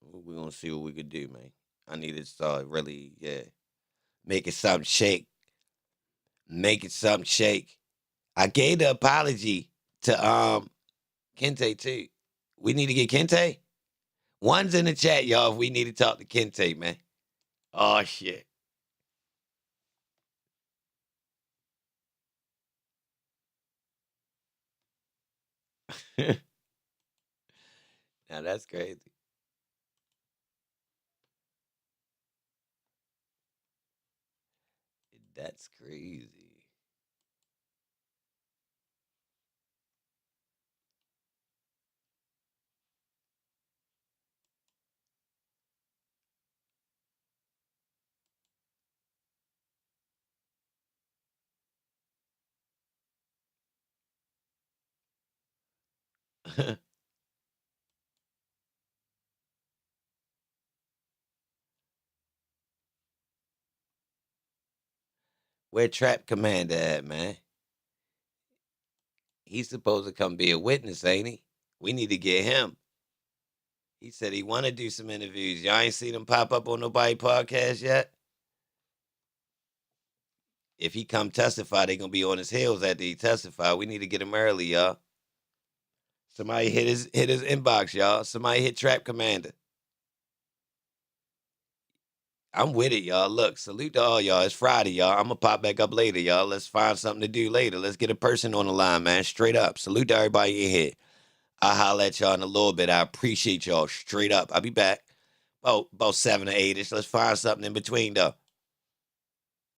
him. We're gonna see what we could do, man. I need to start really, making something shake. Making something shake. I gave the apology to Kente too. We need to get Kente. One's in the chat, y'all. If we need to talk to Kente, man. Oh shit. Now that's crazy. That's crazy. Where Trap Commander at, man? He's supposed to come be a witness, ain't he? We need to get him. He said he want to do some interviews. Y'all ain't seen him pop up on nobody podcast yet? If he come testify, they gonna be on his heels after he testify. We need to get him early, y'all. Somebody hit his inbox, y'all. Somebody hit Trap Commander. I'm with it, y'all. Look, salute to all y'all. It's Friday, y'all. I'm gonna pop back up later, y'all. Let's find something to do later. Let's get a person on the line, man. Straight up. Salute to everybody in here. I'll holler at y'all in a little bit. I appreciate y'all. Straight up. I'll be back. About 7 or 8ish. Let's find something in between, though.